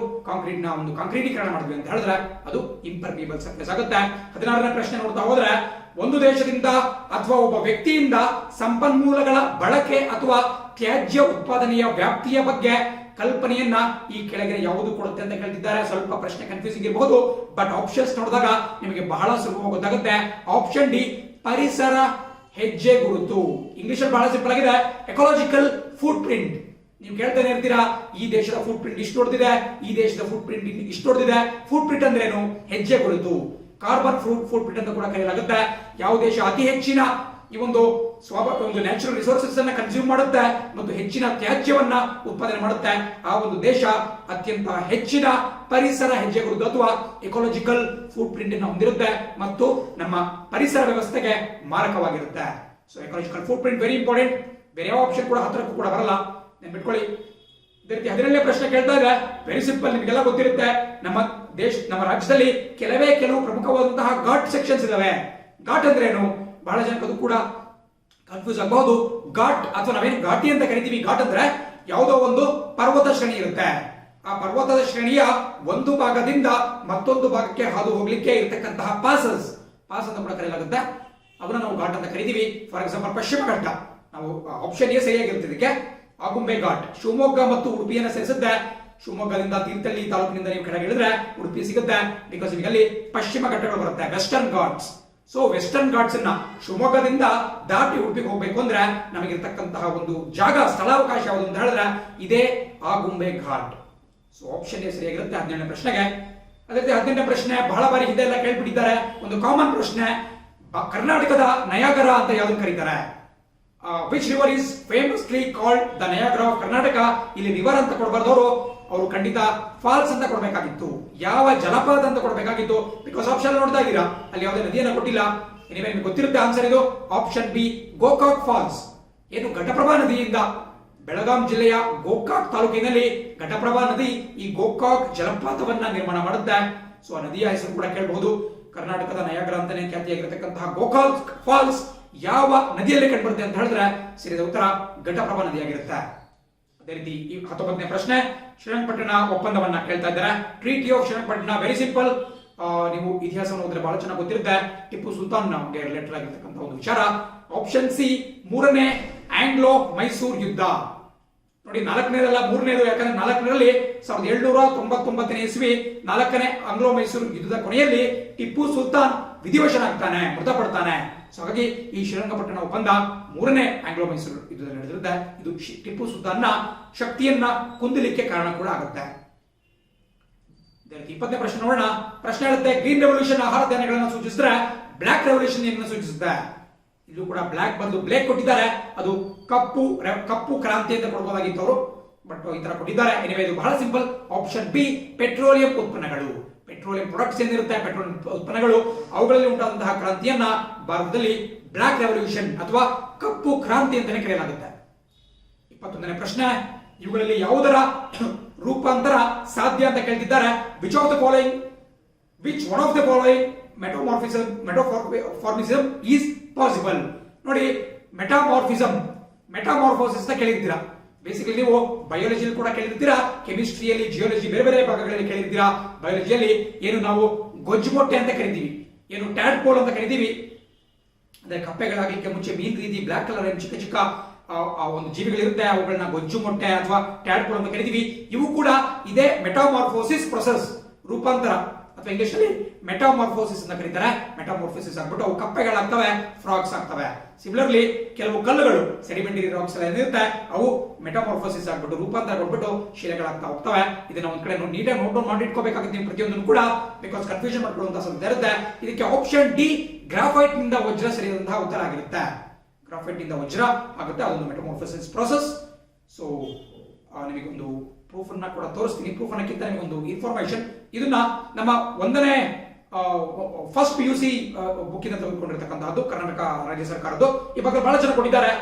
ಕಾಂಕ್ರೀಟೀಕರಣ ಮಾಡಿದ್ವಿ ಅಂತ ಹೇಳಿದ್ರೆ ಅದು ಇಂಪರ್ಮಿಯಬಲ್ ಸರ್ಫೇಸ್ ಆಗುತ್ತೆ. 16ನೇ ಪ್ರಶ್ನೆ ನೋಡ್ತಾ ಹೋದ್ರೆ, ಒಂದು ದೇಶದಿಂದ ಅಥವಾ ಒಬ್ಬ ವ್ಯಕ್ತಿಯಿಂದ ಸಂಪನ್ಮೂಲಗಳ ಬಳಕೆ ಅಥವಾ ತ್ಯಾಜ್ಯ ಉತ್ಪಾದನೆಯ ವ್ಯಾಪ್ತಿಯ ಬಗ್ಗೆ ಕಲ್ಪನೆಯನ್ನ ಈ ಕೆಳಗಿನ ಯಾವುದು ಕೊಡುತ್ತೆ ಅಂತ ಕೇಳ್ತಿದ್ದಾರೆ. ಸ್ವಲ್ಪ ಪ್ರಶ್ನೆ ಕನ್ಫ್ಯೂಸಿಂಗ್ ಇರಬಹುದು, ಬಟ್ ಆಪ್ಷನ್ಸ್ ನೋಡಿದಾಗ ನಿಮಗೆ ಬಹಳ ಸುಲಭವಾಗಿ ಗೊತ್ತಾಗುತ್ತೆ. ಆಪ್ಷನ್ ಡಿ ಪರಿಸರ ಹೆಜ್ಜೆ ಗುರುತು. ಇಂಗ್ಲಿಷ್ ಅಲ್ಲಿ ಬಹಳ ಸಿಂಪಲ್ ಆಗಿದೆ, ಎಕಾಲಜಿಕಲ್ ಫುಟ್ ಪ್ರಿಂಟ್. ನೀವು ಕೇಳ್ತಾನೆ ಇರ್ತೀರಾ, ಈ ದೇಶದ ಫುಟ್ ಪ್ರಿಂಟ್ ಇಷ್ಟು ದೊಡ್ಡದಿದೆ, ಈ ದೇಶದ ಫುಟ್ ಪ್ರಿಂಟ್ ಇಷ್ಟು ದೊಡ್ಡದಿದೆ. ಫುಟ್ ಪ್ರಿಂಟ್ ಅಂದ್ರೆ ಏನು? ಹೆಜ್ಜೆ ಗುರುತು. ಕಾರ್ಬನ್ ಫುಟ್ ಪ್ರಿಂಟ್ ಅಂತ ಕೂಡ ಕರೆಯಲಾಗುತ್ತೆ. ಯಾವ ದೇಶ ಅತಿ ಹೆಚ್ಚಿನ ಈ ಒಂದು ನ್ಯಾಚುರಲ್ ರಿಸೋರ್ಸಸ್ ಅನ್ನ ಕನ್ಸ್ಯೂಮ್ ಮಾಡುತ್ತೆ ಮತ್ತು ಹೆಚ್ಚಿನ ತ್ಯಾಜ್ಯವನ್ನ ಉತ್ಪಾದನೆ ಮಾಡುತ್ತೆ, ಆ ಒಂದು ದೇಶ ಅತ್ಯಂತ ಹೆಚ್ಚಿನ ಪರಿಸರ ಹೆಜ್ಜೆ ಗುರುತು ಅಥವಾ ಎಕಾಲಜಿಕಲ್ ಫುಟ್ ಪ್ರಿಂಟ್ ಅನ್ನು ಹೊಂದಿರುತ್ತೆ ಮತ್ತು ನಮ್ಮ ಪರಿಸರ ವ್ಯವಸ್ಥೆಗೆ ಮಾರಕವಾಗಿರುತ್ತೆ. So ecological footprint very important. ಬೇರೆ ಯಾವ ಆಪ್ಷನ್ ಕೂಡ ಹತ್ತಿರಕ್ಕೂ ಕೂಡ ಬರಲ್ಲ, ನೆನ್ಪಿಟ್ಕೊಳ್ಳಿ. ಇದೇ ರೀತಿ 17ನೇ ಪ್ರಶ್ನೆ ಕೇಳ್ತಾ ಇದೆ, ವೆರಿ ಸಿಂಪಲ್, ನಿಮಗೆಲ್ಲ ಗೊತ್ತಿರುತ್ತೆ. ನಮ್ಮ ರಾಜ್ಯದಲ್ಲಿ ಕೆಲವು ಪ್ರಮುಖವಾದಂತಹ ಘಾಟ್ ಸೆಕ್ಷನ್ಸ್ ಇದಾವೆ. ಘಾಟ್ ಅಂದ್ರೆ ಏನು? ಬಹಳ ಜನಕ್ಕೆ ಅದು ಕೂಡ ಕನ್ಫ್ಯೂಸ್ ಆಗಬಹುದು. ಘಾಟ್ ಅಥವಾ ನಾವೇನು ಘಾಟಿ ಅಂತ ಕರಿತೀವಿ, ಘಾಟ್ ಅಂದ್ರೆ ಯಾವುದೋ ಒಂದು ಪರ್ವತ ಶ್ರೇಣಿ ಇರುತ್ತೆ. ಆ ಪರ್ವತದ ಶ್ರೇಣಿಯ ಒಂದು ಭಾಗದಿಂದ ಮತ್ತೊಂದು ಭಾಗಕ್ಕೆ ಹಾದು ಹೋಗ್ಲಿಕ್ಕೆ ಇರತಕ್ಕಂತಹ ಪಾಸ್ ಅಂತ ಕೂಡ ಕರೆಯಲಾಗುತ್ತೆ. ಅವನ್ನ ನಾವು ಘಾಟ್ ಅಂತ ಕರಿತೀವಿ. ಫಾರ್ ಎಕ್ಸಾಂಪಲ್ ಪಶ್ಚಿಮ ಘಟ್ಟ, ನಾವು ಆಪ್ಷನ್ ಎ ಸರಿಯಾಗಿರುತ್ತೆ ಇದಕ್ಕೆ. ಆಗುಂಬೆ ಘಾಟ್ ಶಿವಮೊಗ್ಗ ಮತ್ತು ಉಡುಪಿಯನ್ನು ಸೇರಿಸುತ್ತೆ. ಶಿವಮೊಗ್ಗದಿಂದ ತೀರ್ಥಹಳ್ಳಿ ತಾಲೂಕಿನಿಂದ ನೀವು ಕೆಳಗೆ ಇಳಿದ್ರೆ ಉಡುಪಿ ಸಿಗುತ್ತೆ, ಬಿಕಾಸ್ ನಿಮಗೆ ಪಶ್ಚಿಮ ಘಟ್ಟಗಳು ಬರುತ್ತೆ, western Ghats. So western Ghats ಅನ್ನ ಶಿವಮೊಗ್ಗದಿಂದ ದಾಟಿ ಉಡುಪಿಗೆ ಹೋಗ್ಬೇಕು ಅಂದ್ರೆ ನಮಗಿರ್ತಕ್ಕಂತಹ ಒಂದು ಸ್ಥಳಾವಕಾಶ ಯಾವುದು ಅಂತ ಹೇಳಿದ್ರೆ ಇದೇ Agumbe ghat. So option A ಸರಿಯಾಗಿರುತ್ತೆ 17ನೇ ಪ್ರಶ್ನೆಗೆ. ಅದೇ ರೀತಿ 18ನೇ ಪ್ರಶ್ನೆ ಬಹಳ ಬಾರಿ ಹಿಂದೆ ಎಲ್ಲ ಕೇಳ್ಬಿಟ್ಟಿದ್ದಾರೆ, ಒಂದು ಕಾಮನ್ ಪ್ರಶ್ನೆ. ಕರ್ನಾಟಕದ ನಯಾಗರ ಅಂತ ಯಾವ್ದನ್ನು ಕರೀತಾರೆ? Which river is famously called the Niagara of Karnataka? ಇಲ್ಲಿ ರಿವರ್ ಅಂತ ಕೊಡಬಾರ್ದವರು, ಅವರು ಖಂಡಿತ ಫಾಲ್ಸ್ ಅಂತ ಕೊಡಬೇಕಾಗಿತ್ತು. ಯಾವ ಜಲಪಾತ ಅಂತ ಕೊಡಬೇಕಾಗಿತ್ತು, ಬಿಕಾಸ್ ಆಪ್ಷನ್ ನೋಡ್ತಾ ಇದ್ದೀರಾ ಅಲ್ಲಿ ಯಾವುದೇ ನದಿಯನ್ನು ಕೊಟ್ಟಿಲ್ಲ. ಎನಿವೆ ನಿಮಗೆ ಗೊತ್ತಿರುತ್ತೆ ಆನ್ಸರ್ ಇದು. Option B Gokak falls. ಏನು ಘಟಪ್ರಭಾ ನದಿಯಿಂದ ಬೆಳಗಾಂ ಜಿಲ್ಲೆಯ ಗೋಕಾಕ್ ತಾಲೂಕಿನಲ್ಲಿ ಘಟಪ್ರಭಾ ನದಿ ಈ ಗೋಕಾಕ್ ಜಲಪಾತವನ್ನ ನಿರ್ಮಾಣ ಮಾಡುತ್ತೆ. ಸೊ ಆ ನದಿಯ ಹೆಸರು ಕೂಡ ಕೇಳಬಹುದು. ಕರ್ನಾಟಕದ ನಯಾಗರ ಅಂತಾನೆ ಖ್ಯಾತಿಯಾಗಿರತಕ್ಕಂತಹ ಗೋಕಾಕ್ ಫಾಲ್ಸ್ ಯಾವ ನದಿಯಲ್ಲಿ ಕಂಡುಬರುತ್ತೆ ಅಂತ ಹೇಳಿದ್ರೆ ಸರಿಯಾದ ಉತ್ತರ ಘಟಪ್ರಭಾ ನದಿಯಾಗಿರುತ್ತೆ. ಅದೇ ರೀತಿ ಈ 19ನೇ ಪ್ರಶ್ನೆ, ಶ್ರೀರಂಗಪಟ್ಟಣ ಒಪ್ಪಂದವನ್ನ ಕೇಳ್ತಾ ಇದ್ದಾರೆ. Treaty of Srirangapatna very simple. ನೀವು ಇತಿಹಾಸವನ್ನು ಓದಿದ್ರೆ ಬಹಳ ಚೆನ್ನಾಗಿ ಗೊತ್ತಿರುತ್ತೆ. ಟಿಪ್ಪು ಸುಲ್ತಾನ್ ಗೆ ರಿಲೇಟೆಡ್ ಆಗಿರ್ತಕ್ಕಂಥ ಒಂದು ವಿಚಾರ. ಆಪ್ಷನ್ ಸಿ 3ನೇ ಆಂಗ್ಲೋ ಮೈಸೂರು ಯುದ್ಧ. ನೋಡಿ 4ನೇದಲ್ಲ 3ನೇದು, ಯಾಕಂದ್ರೆ 4ರಲ್ಲಿ 1799ನೇ ಇಸ್ವಿ 4ನೇ ಆಂಗ್ಲೋ ಮೈಸೂರು ಯುದ್ಧದ ಕೊನೆಯಲ್ಲಿ ಟಿಪ್ಪು ಸುಲ್ತಾನ್ ವಿಧಿವಶನಾಗ್ತಾನೆ, ಮೃತಪಡ್ತಾನೆ. ಸೊ ಹಾಗಾಗಿ ಈ ಶ್ರೀರಂಗಪಟ್ಟಣ ಒಪ್ಪಂದ 3ನೇ ಆಂಗ್ಲೋ ಮೈಸೂರು ಯುದ್ಧದಲ್ಲಿ ನಡೆದಿರುತ್ತೆ. ಇದು ಟಿಪ್ಪು ಸುಲ್ತಾನ್ನ ಶಕ್ತಿಯನ್ನ ಕುಂದಲಿಕ್ಕೆ ಕಾರಣ ಕೂಡ ಆಗುತ್ತೆ. 20ನೇ ಪ್ರಶ್ನೆ ನೋಡೋಣ. ಪ್ರಶ್ನೆ ಹೇಳುತ್ತೆ, ಗ್ರೀನ್ ರೆವಲ್ಯೂಷನ್ ಆಹಾರ ಧಾನ್ಯಗಳನ್ನು ಸೂಚಿಸಿದ್ರೆ ಬ್ಲಾಕ್ ರೆವಲ್ಯೂಷನ್ ಏನನ್ನು ಸೂಚಿಸುತ್ತೆ? ಇದು ಕೂಡ ಬ್ಲಾಕ್ ಬಂದು ಬ್ಲೇಕ್ ಕೊಟ್ಟಿದ್ದಾರೆ, ಅದು ಕಪ್ಪು ಕ್ರಾಂತಿ ಅಂತ ಕೊಡಬಹುದಾಗಿತ್ತು ಅವರು, ಬಟ್ ಈ ತರ ಕೊಟ್ಟಿದ್ದಾರೆ. ಎನಿವೆ ಇದು ಬಹಳ ಸಿಂಪಲ್. ಆಪ್ಷನ್ ಬಿ ಪೆಟ್ರೋಲಿಯಂ ಉತ್ಪನ್ನಗಳು. ಪೆಟ್ರೋಲಿಯಂ ಪ್ರಾಡಕ್ಟ್ಸ್ ಏನಿರುತ್ತೆ, ಪೆಟ್ರೋಲಿಯಂ ಉತ್ಪನ್ನಗಳು, ಅವುಗಳಲ್ಲಿ ಉಂಟಾದಂತಹ ಕ್ರಾಂತಿಯನ್ನ ಭಾರತದಲ್ಲಿ ಬ್ಲಾಕ್ ರೆವಲ್ಯೂಷನ್ ಅಥವಾ ಕಪ್ಪು ಕ್ರಾಂತಿ ಅಂತಾನೆ ಕರೆಯಲಾಗುತ್ತೆ. 21ನೇ ಪ್ರಶ್ನೆ, ಇವುಗಳಲ್ಲಿ ಯಾವುದರ ರೂಪಾಂತರ ಸಾಧ್ಯ ಅಂತ ಕೇಳ್ತಿದ್ದಾರೆ. Which one of the following metamorphism is possible? ನೋಡಿ, ಮೆಟಾಮಾರ್ಫೋಸಿಸ್ ಅಂತ ಕೇಳಿರ್ತೀರಾ. ಬೇಸಿಕಲಿ ನೀವು ಬಯಾಲಜಿಯಲ್ಲಿ ಕೂಡ ಕೇಳಿರ್ತೀರಾ, ಕೆಮಿಸ್ಟ್ರಿಯಲ್ಲಿ, ಜಿಯಾಲಜಿ, ಬೇರೆ ಬೇರೆ ಭಾಗಗಳಲ್ಲಿ ಕೇಳಿರ್ತೀರಾ. ಬಯಾಲಜಿಯಲ್ಲಿ ಏನು ನಾವು ಗೊಜ್ಜು ಮೊಟ್ಟೆ ಅಂತ ಕರಿತೀವಿ, ಏನು ಟ್ಯಾಡ್ಪೋಲ್ ಅಂತ ಕರಿತೀವಿ, ಅಂದ್ರೆ ಕಪ್ಪೆಗಳಾಗಲಿಕ್ಕೆ ಮುಂಚೆ ಮೀನ್ ರೀತಿ ಬ್ಲಾಕ್ ಕಲರ್ ಚಿಕ್ಕ ಚಿಕ್ಕ ಒಂದು ಜೀವಿಗಳಿರುತ್ತೆ, ಅವುಗಳನ್ನ ಗೊಜ್ಜು ಮೊಟ್ಟೆ ಅಥವಾ ಟ್ಯಾಡ್ಪೋಲ್ ಅಂತ ಕರಿತೀವಿ. ಇವು ಕೂಡ ಇದೇ ಮೆಟಾಮಾರ್ಫೋಸಿಸ್ ಪ್ರೊಸೆಸ್, ರೂಪಾಂತರ ಅಥವಾ ಇಂಗ್ಲಿಷ್ ಅಲ್ಲಿ ಮೆಟಾಮಾರ್ಫೋಸಿಸ್ ಅಂತ ಕರೀತಾರೆ. ಮೆಟಾಮಾರ್ಫೋಸಿಸ್ ಆಗ್ಬಿಟ್ಟು ಅವು ಕಪ್ಪೆಗಳಾಗ್ತವೆ, ಫ್ರಾಗ್ಸ್ ಆಗ್ತವೆ. ಸಿಮಿಲರ್ಲಿ ಕೆಲವು ಕಲ್ಲುಗಳು ಸೆಡಿಮೆಂಟರಿ ರಾಕ್ಸ್ ಎಲ್ಲ ಏನಿರುತ್ತೆ ಅವು ಮೆಟಾಮಾರ್ಫೋಸಿಸ್ ಆಗ್ಬಿಟ್ಟು ರೂಪಾಂತರ ಕೊಟ್ಬಿಟ್ಟು ಶಿಲೆಗಳಾಗ್ತಾ ಹೋಗ್ತವೆ. ಇದನ್ನ ಒಂದ್ ಕಡೆ ನೀಟಾಗಿ ನೋಟ್ ಡೌನ್ ಮಾಡಿ ಇಟ್ಕೋಬೇಕಾಗುತ್ತೆ ನೀವು ಪ್ರತಿಯೊಂದನ್ನು ಕೂಡ, ಬಿಕಾಸ್ ಕನ್ಫ್ಯೂಷನ್ ಮಾಡ್ಕೊಳ್ಳುವಂತ ಸಾಧ್ಯತೆ ಇರುತ್ತೆ. ಇದಕ್ಕೆ ಆಪ್ಷನ್ ಡಿ ಗ್ರಾಫೈಟ್ ನಿಂದ ವಜ್ರ ಸರಿಯಾದಂತಹ ಉತ್ತರ ಆಗಿರುತ್ತೆ. ಗ್ರಾಫೈಟ್ ನಿಂದ ವಜ್ರ ಆಗುತ್ತೆ, ಅದೊಂದು ಮೆಟಾಮಾರ್ಫೋಸಿಸ್ ಪ್ರೋಸೆಸ್. ಸೊ ನಿಮಗೊಂದು ಪ್ರೂಫ್ ಅನ್ನ ಕೂಡ ತೋರಿಸ್ತೀನಿ. ಪ್ರೂಫ್ ಅನ್ನಕ್ಕಿಂತ ನಿಮಗೊಂದು ಇನ್ಫಾರ್ಮೇಶನ್, ಇದನ್ನ ನಮ್ಮ ಒಂದನೇ ಫಸ್ಟ್ PUC ಬುಕ್ಕಿನ ತೆಗೆದುಕೊಂಡಿರ್ತಕ್ಕಂಥದ್ದು ಕರ್ನಾಟಕ ರಾಜ್ಯ ಸರ್ಕಾರದ್ದು. ಈ ಬಗ್ಗೆ ಬಹಳ ಜನ ಕೊಟ್ಟಿದ್ದಾರೆ,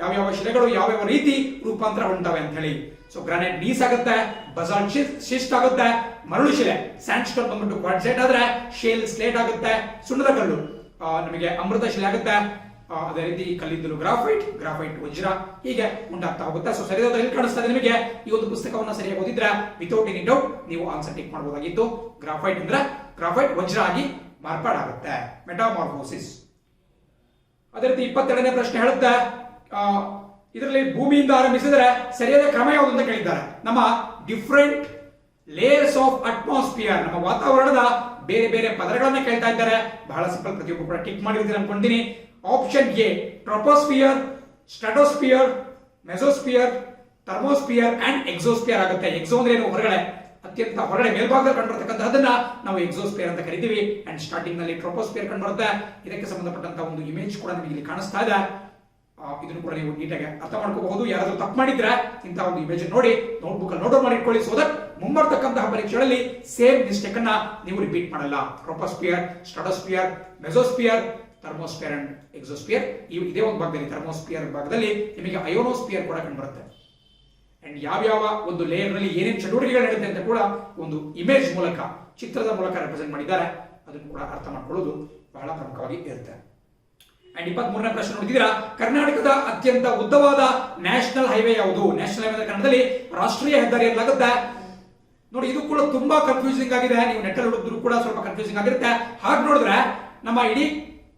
ಯಾವ್ಯಾವ ಶಿಲೆಗಳು ಯಾವ್ಯಾವ ರೀತಿ ರೂಪಾಂತರ ಹೊಂದ್ತವೆ ಅಂತ ಹೇಳಿ. ಸೊ ಗ್ರಾನೈಟ್ ನೀಸ್ ಆಗುತ್ತೆ, ಬಸಾಲ್ಟ್ ಶಿಸ್ಟ್ ಆಗುತ್ತೆ, ಮರಳು ಶಿಲೆ ಸ್ಯಾಂಡ್ ಸ್ಟೋನ್ ಬಂದ್ಬಿಟ್ಟು ಕ್ವಾರ್ಟ್ಸೈಟ್ ಆದ್ರೆ, ಶೇಲ್ ಸ್ಲೇಟ್ ಆಗುತ್ತೆ, ಸುಣ್ಣದ ಕಲ್ಲು ನಮಗೆ ಅಮೃತ ಶಿಲೆ ಆಗುತ್ತೆ, ಅದೇ ರೀತಿ ಕಲ್ಲಿದ್ದಲು ಗ್ರಾಫೈಟ್ ವಜ್ರ, ಹೀಗೆ ಉಂಟಾಗ್ತಾ ಹೋಗುತ್ತೆ. ಸೊ ಸರಿಯಾದ ಎಲ್ಲಿ ಕಾಣಿಸ್ತಾ ಇದೆ ನಿಮಗೆ? ಈ ಒಂದು ಪುಸ್ತಕವನ್ನ ಸರಿಯಾಗಿ ಓದಿದ್ರೆ ವಿತೌಟ್ ಎನಿ ಡೌಟ್ ನೀವು ಆನ್ಸರ್ ಟಿಕ್ ಮಾಡಬಹುದಾಗಿತ್ತು. ಗ್ರಾಫೈಟ್ ಅಂದ್ರೆ ಗ್ರಾಫೈಟ್ ವಜ್ರ ಆಗಿ ಮಾರ್ಪಾಡಾಗುತ್ತೆ, ಮೆಟಾಮಾರ್ಫೋಸಿಸ್. ಅದೇ ರೀತಿ 22ನೇ ಪ್ರಶ್ನೆ ಹೇಳುತ್ತೆ, ಇದರಲ್ಲಿ ಭೂಮಿಯಿಂದ ಆರಂಭಿಸಿದರೆ ಸರಿಯಾದ ಕ್ರಮ ಯಾವುದು ಅಂತ ಕೇಳಿದ್ದಾರೆ. ನಮ್ಮ ಡಿಫರೆಂಟ್ ಲೇಯರ್ಸ್ ಆಫ್ ಅಟ್ಮಾಸ್ಫಿಯರ್, ನಮ್ಮ ವಾತಾವರಣದ ಬೇರೆ ಬೇರೆ ಪದರಗಳನ್ನ ಕೇಳ್ತಾ ಇದ್ದಾರೆ. ಬಹಳ ಸಿಂಪಲ್, ಪ್ರತಿಯೊಬ್ಬರು ಕೂಡ ಟಿಕ್ ಮಾಡಿರ್ತೀರ ಅನ್ಕೊಂತೀನಿ. Option A troposphere, stratosphere, mesosphere, thermosphere and exosphere ಆಗುತ್ತೆ. ಎಕ್ಸೋ ಅಂದ್ರೆ ಏನು? ಹೊರಗಡೆ, ಅತ್ಯಂತ ಹೊರಗಡೆ ಮೇಲ್ಭಾಗದಲ್ಲಿ ಕಂಡಿರತಕ್ಕಂತಹದನ್ನ ನಾವು ಎಕ್ಸೋಸ್ಫಿಯರ್ ಅಂತ ಕರಿತೀವಿ. ಅಂಡ್ ಸ್ಟಾರ್ಟಿಂಗ್ ನಲ್ಲಿ ಟ್ರೋಪೋಸ್ಫಿಯರ್ ಕಂಡುಬರುತ್ತೆ. ಇದಕ್ಕೆ ಸಂಬಂಧಪಟ್ಟಂತ ಒಂದು ಇಮೇಜ್ ಕೂಡ ನಿಮಗೆ ಇಲ್ಲಿ ಕಾಣಿಸ್ತಾ ಇದೆ. ಇದನ್ನು ಕೂಡ ನೀವು ನೀಟಾಗಿ ಅರ್ಥ ಮಾಡ್ಕೋಬಹುದು. ಯಾರಾದ್ರೂ ತಪ್ಪು ಮಾಡಿದ್ರೆ ಇಂತಹ ಒಂದು ಇಮೇಜ್ ನೋಡಿ ನೋಟ್ಬುಕ್ ಅಲ್ಲಿ ನೋಟ್ ಮಾಡಿ ಇಟ್ಕೊಳ್ಳಿ, ಸೋ ದಟ್ ಮುಂಬರ್ತಕ್ಕಂತಹ ಪರೀಕ್ಷೆಗಳಲ್ಲಿ ಸೇಮ್ ಮಿಸ್ಟೇಕ್ ಅನ್ನ ನೀವು ರಿಪೀಟ್ ಮಾಡಲ್ಲ. Troposphere, stratosphere, mesosphere, thermosphere and ಎಕ್ಸೋಸ್ಫಿಯರ್, ಇದೇ ಒಂದು ಭಾಗದಲ್ಲಿ ಥರ್ಮೋಸ್ಫಿಯರ್ ಭಾಗದಲ್ಲಿ ನಿಮಗೆ ಅಯೋನೋಸ್ಫಿಯರ್ ಕೂಡ ಕಂಡುಬರುತ್ತೆ. ಅಂಡ್ ಯಾವ್ಯಾವ ಒಂದು ಲೇಯರ್ ನಲ್ಲಿ ಏನೇನು ಚಟುವಟಿಕೆಗಳು ನಡೆಯುತ್ತೆ ಅಂತ ಕೂಡ ಒಂದು ಇಮೇಜ್ ಮೂಲಕ, ಚಿತ್ರದ ಮೂಲಕ ರೆಪ್ರೆಸೆಂಟ್ ಮಾಡಿದ್ದಾರೆ. ಅದನ್ನು ಕೂಡ ಅರ್ಥ ಮಾಡ್ಕೊಳ್ಳೋದು ಬಹಳ ಪ್ರಮುಖವಾಗಿ ಇರುತ್ತೆ. ಅಂಡ್ 23ನೇ ಪ್ರಶ್ನೆ ನೋಡಿದ್ದೀರಾ, ಕರ್ನಾಟಕದ ಅತ್ಯಂತ ಉದ್ದವಾದ ನ್ಯಾಷನಲ್ ಹೈವೇ ಯಾವುದು? ನ್ಯಾಷನಲ್ ಹೈವೇ ಕನ್ನಡದಲ್ಲಿ ರಾಷ್ಟ್ರೀಯ ಹೆದ್ದಾರಿ ಎನ್ನಲಾಗುತ್ತೆ. ನೋಡಿ, ಇದು ಕೂಡ ತುಂಬಾ ಕನ್ಫ್ಯೂಸಿಂಗ್ ಆಗಿದೆ. ನೀವು ನೆಟ್ ಅಲ್ಲಿ ಹುಡುಕಿದ್ರು ಕೂಡ ಸ್ವಲ್ಪ ಕನ್ಫ್ಯೂಸಿಂಗ್ ಆಗಿರುತ್ತೆ. ಹಾಗೆ ನೋಡಿದ್ರೆ ನಮ್ಮ ಇಡೀ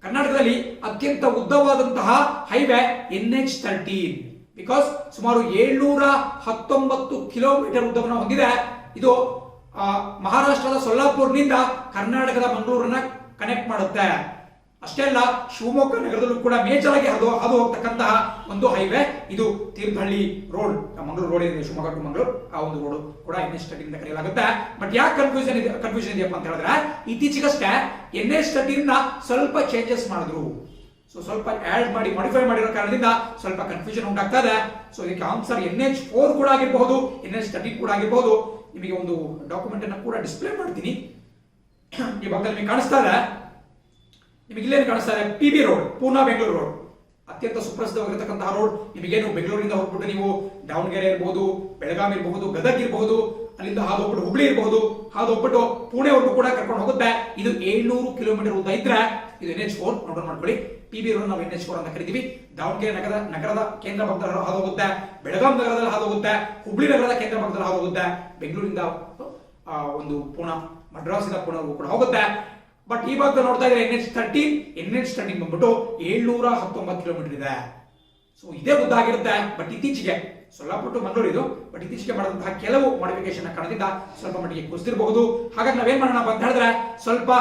ಕರ್ನಾಟಕದಲ್ಲಿ ಅತ್ಯಂತ ಉದ್ದವಾದಂತಹ ಹೈವೇ NH13, ಬಿಕಾಸ್ ಸುಮಾರು 719 ಕಿಲೋಮೀಟರ್ ಉದ್ದವನ್ನು ಹೊಂದಿದೆ. ಇದು ಮಹಾರಾಷ್ಟ್ರದ ಸೊಲ್ಲಾಪುರ್ನಿಂದ ಕರ್ನಾಟಕದ ಮಂಗಳೂರನ್ನ ಕನೆಕ್ಟ್ ಮಾಡುತ್ತೆ. ಅಷ್ಟೇ ಅಲ್ಲ, ಶಿವಮೊಗ್ಗ ನಗರದಲ್ಲೂ ಕೂಡ ಮೇಜರ್ ಆಗಿ ಹಾದು ಹೋಗ್ತಕ್ಕಂತಹ ಒಂದು ಹೈವೇ ಇದು. ತೀರ್ಥಹಳ್ಳಿ ರೋಡ್, ಮಂಗಳೂರು ರೋಡ್ ಇದೆ, ಶಿವಮೊಗ್ಗ ಟು ಮಂಗಳೂರು, ಆ ಒಂದು ರೋಡ್ ಕೂಡ NH13 ಅಂತ ಕರೆಯಲಾಗುತ್ತೆ. ಬಟ್ ಯಾಕೆ ಕನ್ಫ್ಯೂಷನ್ ಇದೆಯಪ್ಪ ಅಂತ ಹೇಳಿದ್ರೆ, ಇತ್ತೀಚೆಗಷ್ಟೇ NH13 ನ ಸ್ವಲ್ಪ ಚೇಂಜಸ್ ಮಾಡಿದ್ರು. ಸೊ ಸ್ವಲ್ಪ ಆಡ್ ಮಾಡಿ ಮಾಡಿಫೈ ಮಾಡಿರೋ ಕಾರಣದಿಂದ ಸ್ವಲ್ಪ ಕನ್ಫ್ಯೂಷನ್ ಉಂಟಾಗ್ತಾ ಇದೆ. ಸೊ ಇದಕ್ಕೆ ಆನ್ಸರ್ NH4 ಕೂಡ ಆಗಿರಬಹುದು, NH13 ಕೂಡ ಆಗಿರಬಹುದು. ನಿಮಗೆ ಒಂದು ಡಾಕ್ಯುಮೆಂಟ್ ಅನ್ನು ಕೂಡ ಡಿಸ್ಪ್ಲೇ ಮಾಡ್ತೀನಿ. ಈ ಭಾಗದಲ್ಲಿ ನಿಮಗೆ ಕಾಣಿಸ್ತಾ ಇದೆ, ನಿಮಗೆ ಇಲ್ಲೇನು ಕಾಣಿಸ್ತಾ ಇದೆ? PB road, Poona Bengaluru road, ಅತ್ಯಂತ ಸುಪ್ರಸಿದ್ಧವಾಗಿರತಕ್ಕಂತಹ ರೋಡ್. ನಿಮಗೇನು ಬೆಂಗಳೂರಿಂದ ಹೋಗ್ಬಿಟ್ಟು ನೀವು ದಾವಣಗೆರೆ ಇರಬಹುದು, ಬೆಳಗಾವಿ ಇರಬಹುದು, ಗದಗ್ ಇರಬಹುದು, ಅಲ್ಲಿಂದ ಹಾದು ಹೋಗ್ಬಿಟ್ಟು ಹುಬ್ಳಿ ಇರಬಹುದು, ಹಾದು ಹೋಗ್ಬಿಟ್ಟು ಪುಣೆವರೆಗೂ ಕೂಡ ಕರ್ಕೊಂಡು ಹೋಗುತ್ತೆ. ಇದು 700 ಕಿಲೋಮೀಟರ್ ಉದ್ದ ಇದ್ರೆ ಇದು NH4 ನೋಟ್ ಮಾಡ್ಕೊಳ್ಳಿ. PB ರೋಡ್ ನಾವು NH4 ಅಂತ ಕರಿತೀವಿ. ದಾವಣಗೆರೆ ನಗರದ ಕೇಂದ್ರ ಭಾಗದಲ್ಲಿ ಹಾದು ಹೋಗುತ್ತೆ, ಬೆಳಗಾವಿ ನಗರದಲ್ಲಿ ಹಾದು ಹೋಗುತ್ತೆ, ಹುಬ್ಳಿ ನಗರದ ಕೇಂದ್ರ ಭಾಗದಲ್ಲಿ ಹಾದು ಹೋಗುತ್ತೆ, ಬೆಂಗಳೂರಿಂದ ಒಂದು ಪುಣೆ, ಮಡ್ರಾಸಿಂದ ಪುಣೆವರೆಗೂ ಕೂಡ ಹೋಗುತ್ತೆ. ಬಟ್ ಈ ಭಾಗದಲ್ಲಿ ನೋಡ್ತಾ ಇದ್ರೆ NH13 ಬಂದ್ಬಿಟ್ಟು 719 ಕಿಲೋಮೀಟರ್ ಇದೆ. ಸೊ ಇದೇ ಉದ್ದ ಆಗಿರುತ್ತೆ. ಬಟ್ ಇತ್ತೀಚೆಗೆ ಸೊಲ್ಲಾಪುರ ಟು ಮಂಗಳೂರು ಇದು, ಬಟ್ ಇತ್ತೀಚೆಗೆ ಮಾಡಿದಂತಹ ಕೆಲವು ಮಾಡಿಫಿಕೇಶನ್ ಕಾರಣದಿಂದ ಸ್ವಲ್ಪ ಮಟ್ಟಿಗೆ ಕುಸಿದಿರಬಹುದು. ಹಾಗಾಗಿ ನಾವೇನ್ ಮಾಡೋಣ ಅಂತ ಹೇಳಿದ್ರೆ, ಸ್ವಲ್ಪ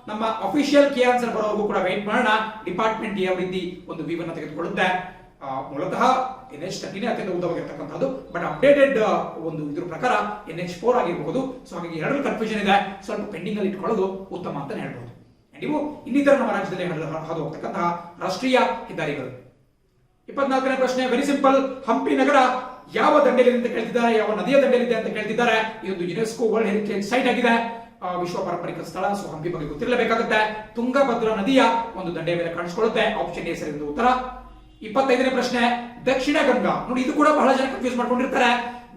ನಮ್ಮ ಅಫಿಷಿಯಲ್ ಕೇ ಆನ್ಸರ್ ಬರೋವರೆಗೂ ಕೂಡ ವೇಟ್ ಮಾಡೋಣ. ಡಿಪಾರ್ಟ್ಮೆಂಟ್ ಯಾವ ರೀತಿ ಒಂದು ವ್ಯೂ ಅನ್ನು ತೆಗೆದುಕೊಳ್ಳುತ್ತೆ. ಮೂಲತಃ NH13 ಅತ್ಯಂತ ಉದ್ದವಾಗಿರ್ತಕ್ಕಂಥದ್ದು, ಬಟ್ ಅಪ್ಡೇಟೆಡ್ ಒಂದು ಇದ್ರ ಪ್ರಕಾರ NH4 ಆಗಿರಬಹುದು. ಸೊ ಹಾಗಾಗಿ ಎರಡರಲ್ಲಿ ಕನ್ಫ್ಯೂಷನ್ ಇದೆ, ಸ್ವಲ್ಪ ಪೆಂಡಿಂಗ್ ಅಲ್ಲಿ ಇಟ್ಕೊಳ್ಳೋದು ಉತ್ತಮ ಅಂತ ಹೇಳ್ಬಹುದು. ನೀವು ಇನ್ನಿತರ ನಮ್ಮ ರಾಜ್ಯದಲ್ಲಿ ಹಾದು ಹೋಗ್ತಕ್ಕಂತಹ ರಾಷ್ಟ್ರೀಯ ಹೆದ್ದಾರಿಗಳು. 24ನೇ ಪ್ರಶ್ನೆ ವೆರಿ ಸಿಂಪಲ್. ಹಂಪಿ ನಗರ ಯಾವ ದಂಡೆಯಲ್ಲಿ ಅಂತ ಕೇಳ್ತಿದ್ದಾರೆ, ಯಾವ ನದಿಯ ದಂಡೆಯಲ್ಲಿದೆ ಅಂತ ಕೇಳ್ತಿದ್ದಾರೆ. ಇದೊಂದು ಯುನೆಸ್ಕೋ ವರ್ಲ್ಡ್ ಹೆರಿಟೇಜ್ ಸೈಟ್ ಆಗಿದೆ, ವಿಶ್ವ ಪಾರಂಪರಿಕ ಸ್ಥಳ. ಸೊ ಹಂಪಿ ಬಗ್ಗೆ ಗೊತ್ತಿರಲೇಬೇಕಾಗುತ್ತೆ. ತುಂಗಭದ್ರಾ ನದಿಯ ಒಂದು ದಂಡೆಯ ಮೇಲೆ ಕಾಣಿಸಿಕೊಳ್ಳುತ್ತೆ. ಆಪ್ಷನ್ ಎ ಸರಿಯಾದ ಉತ್ತರ. 25ನೇ ಪ್ರಶ್ನೆ ದಕ್ಷಿಣ ಗಂಗಾ. ನೋಡಿ, ಇದು ಕೂಡ ಬಹಳ ಜನ ಕನ್ಫ್ಯೂಸ್ ಮಾಡ್ಕೊಂಡಿರ್ತಾರೆ.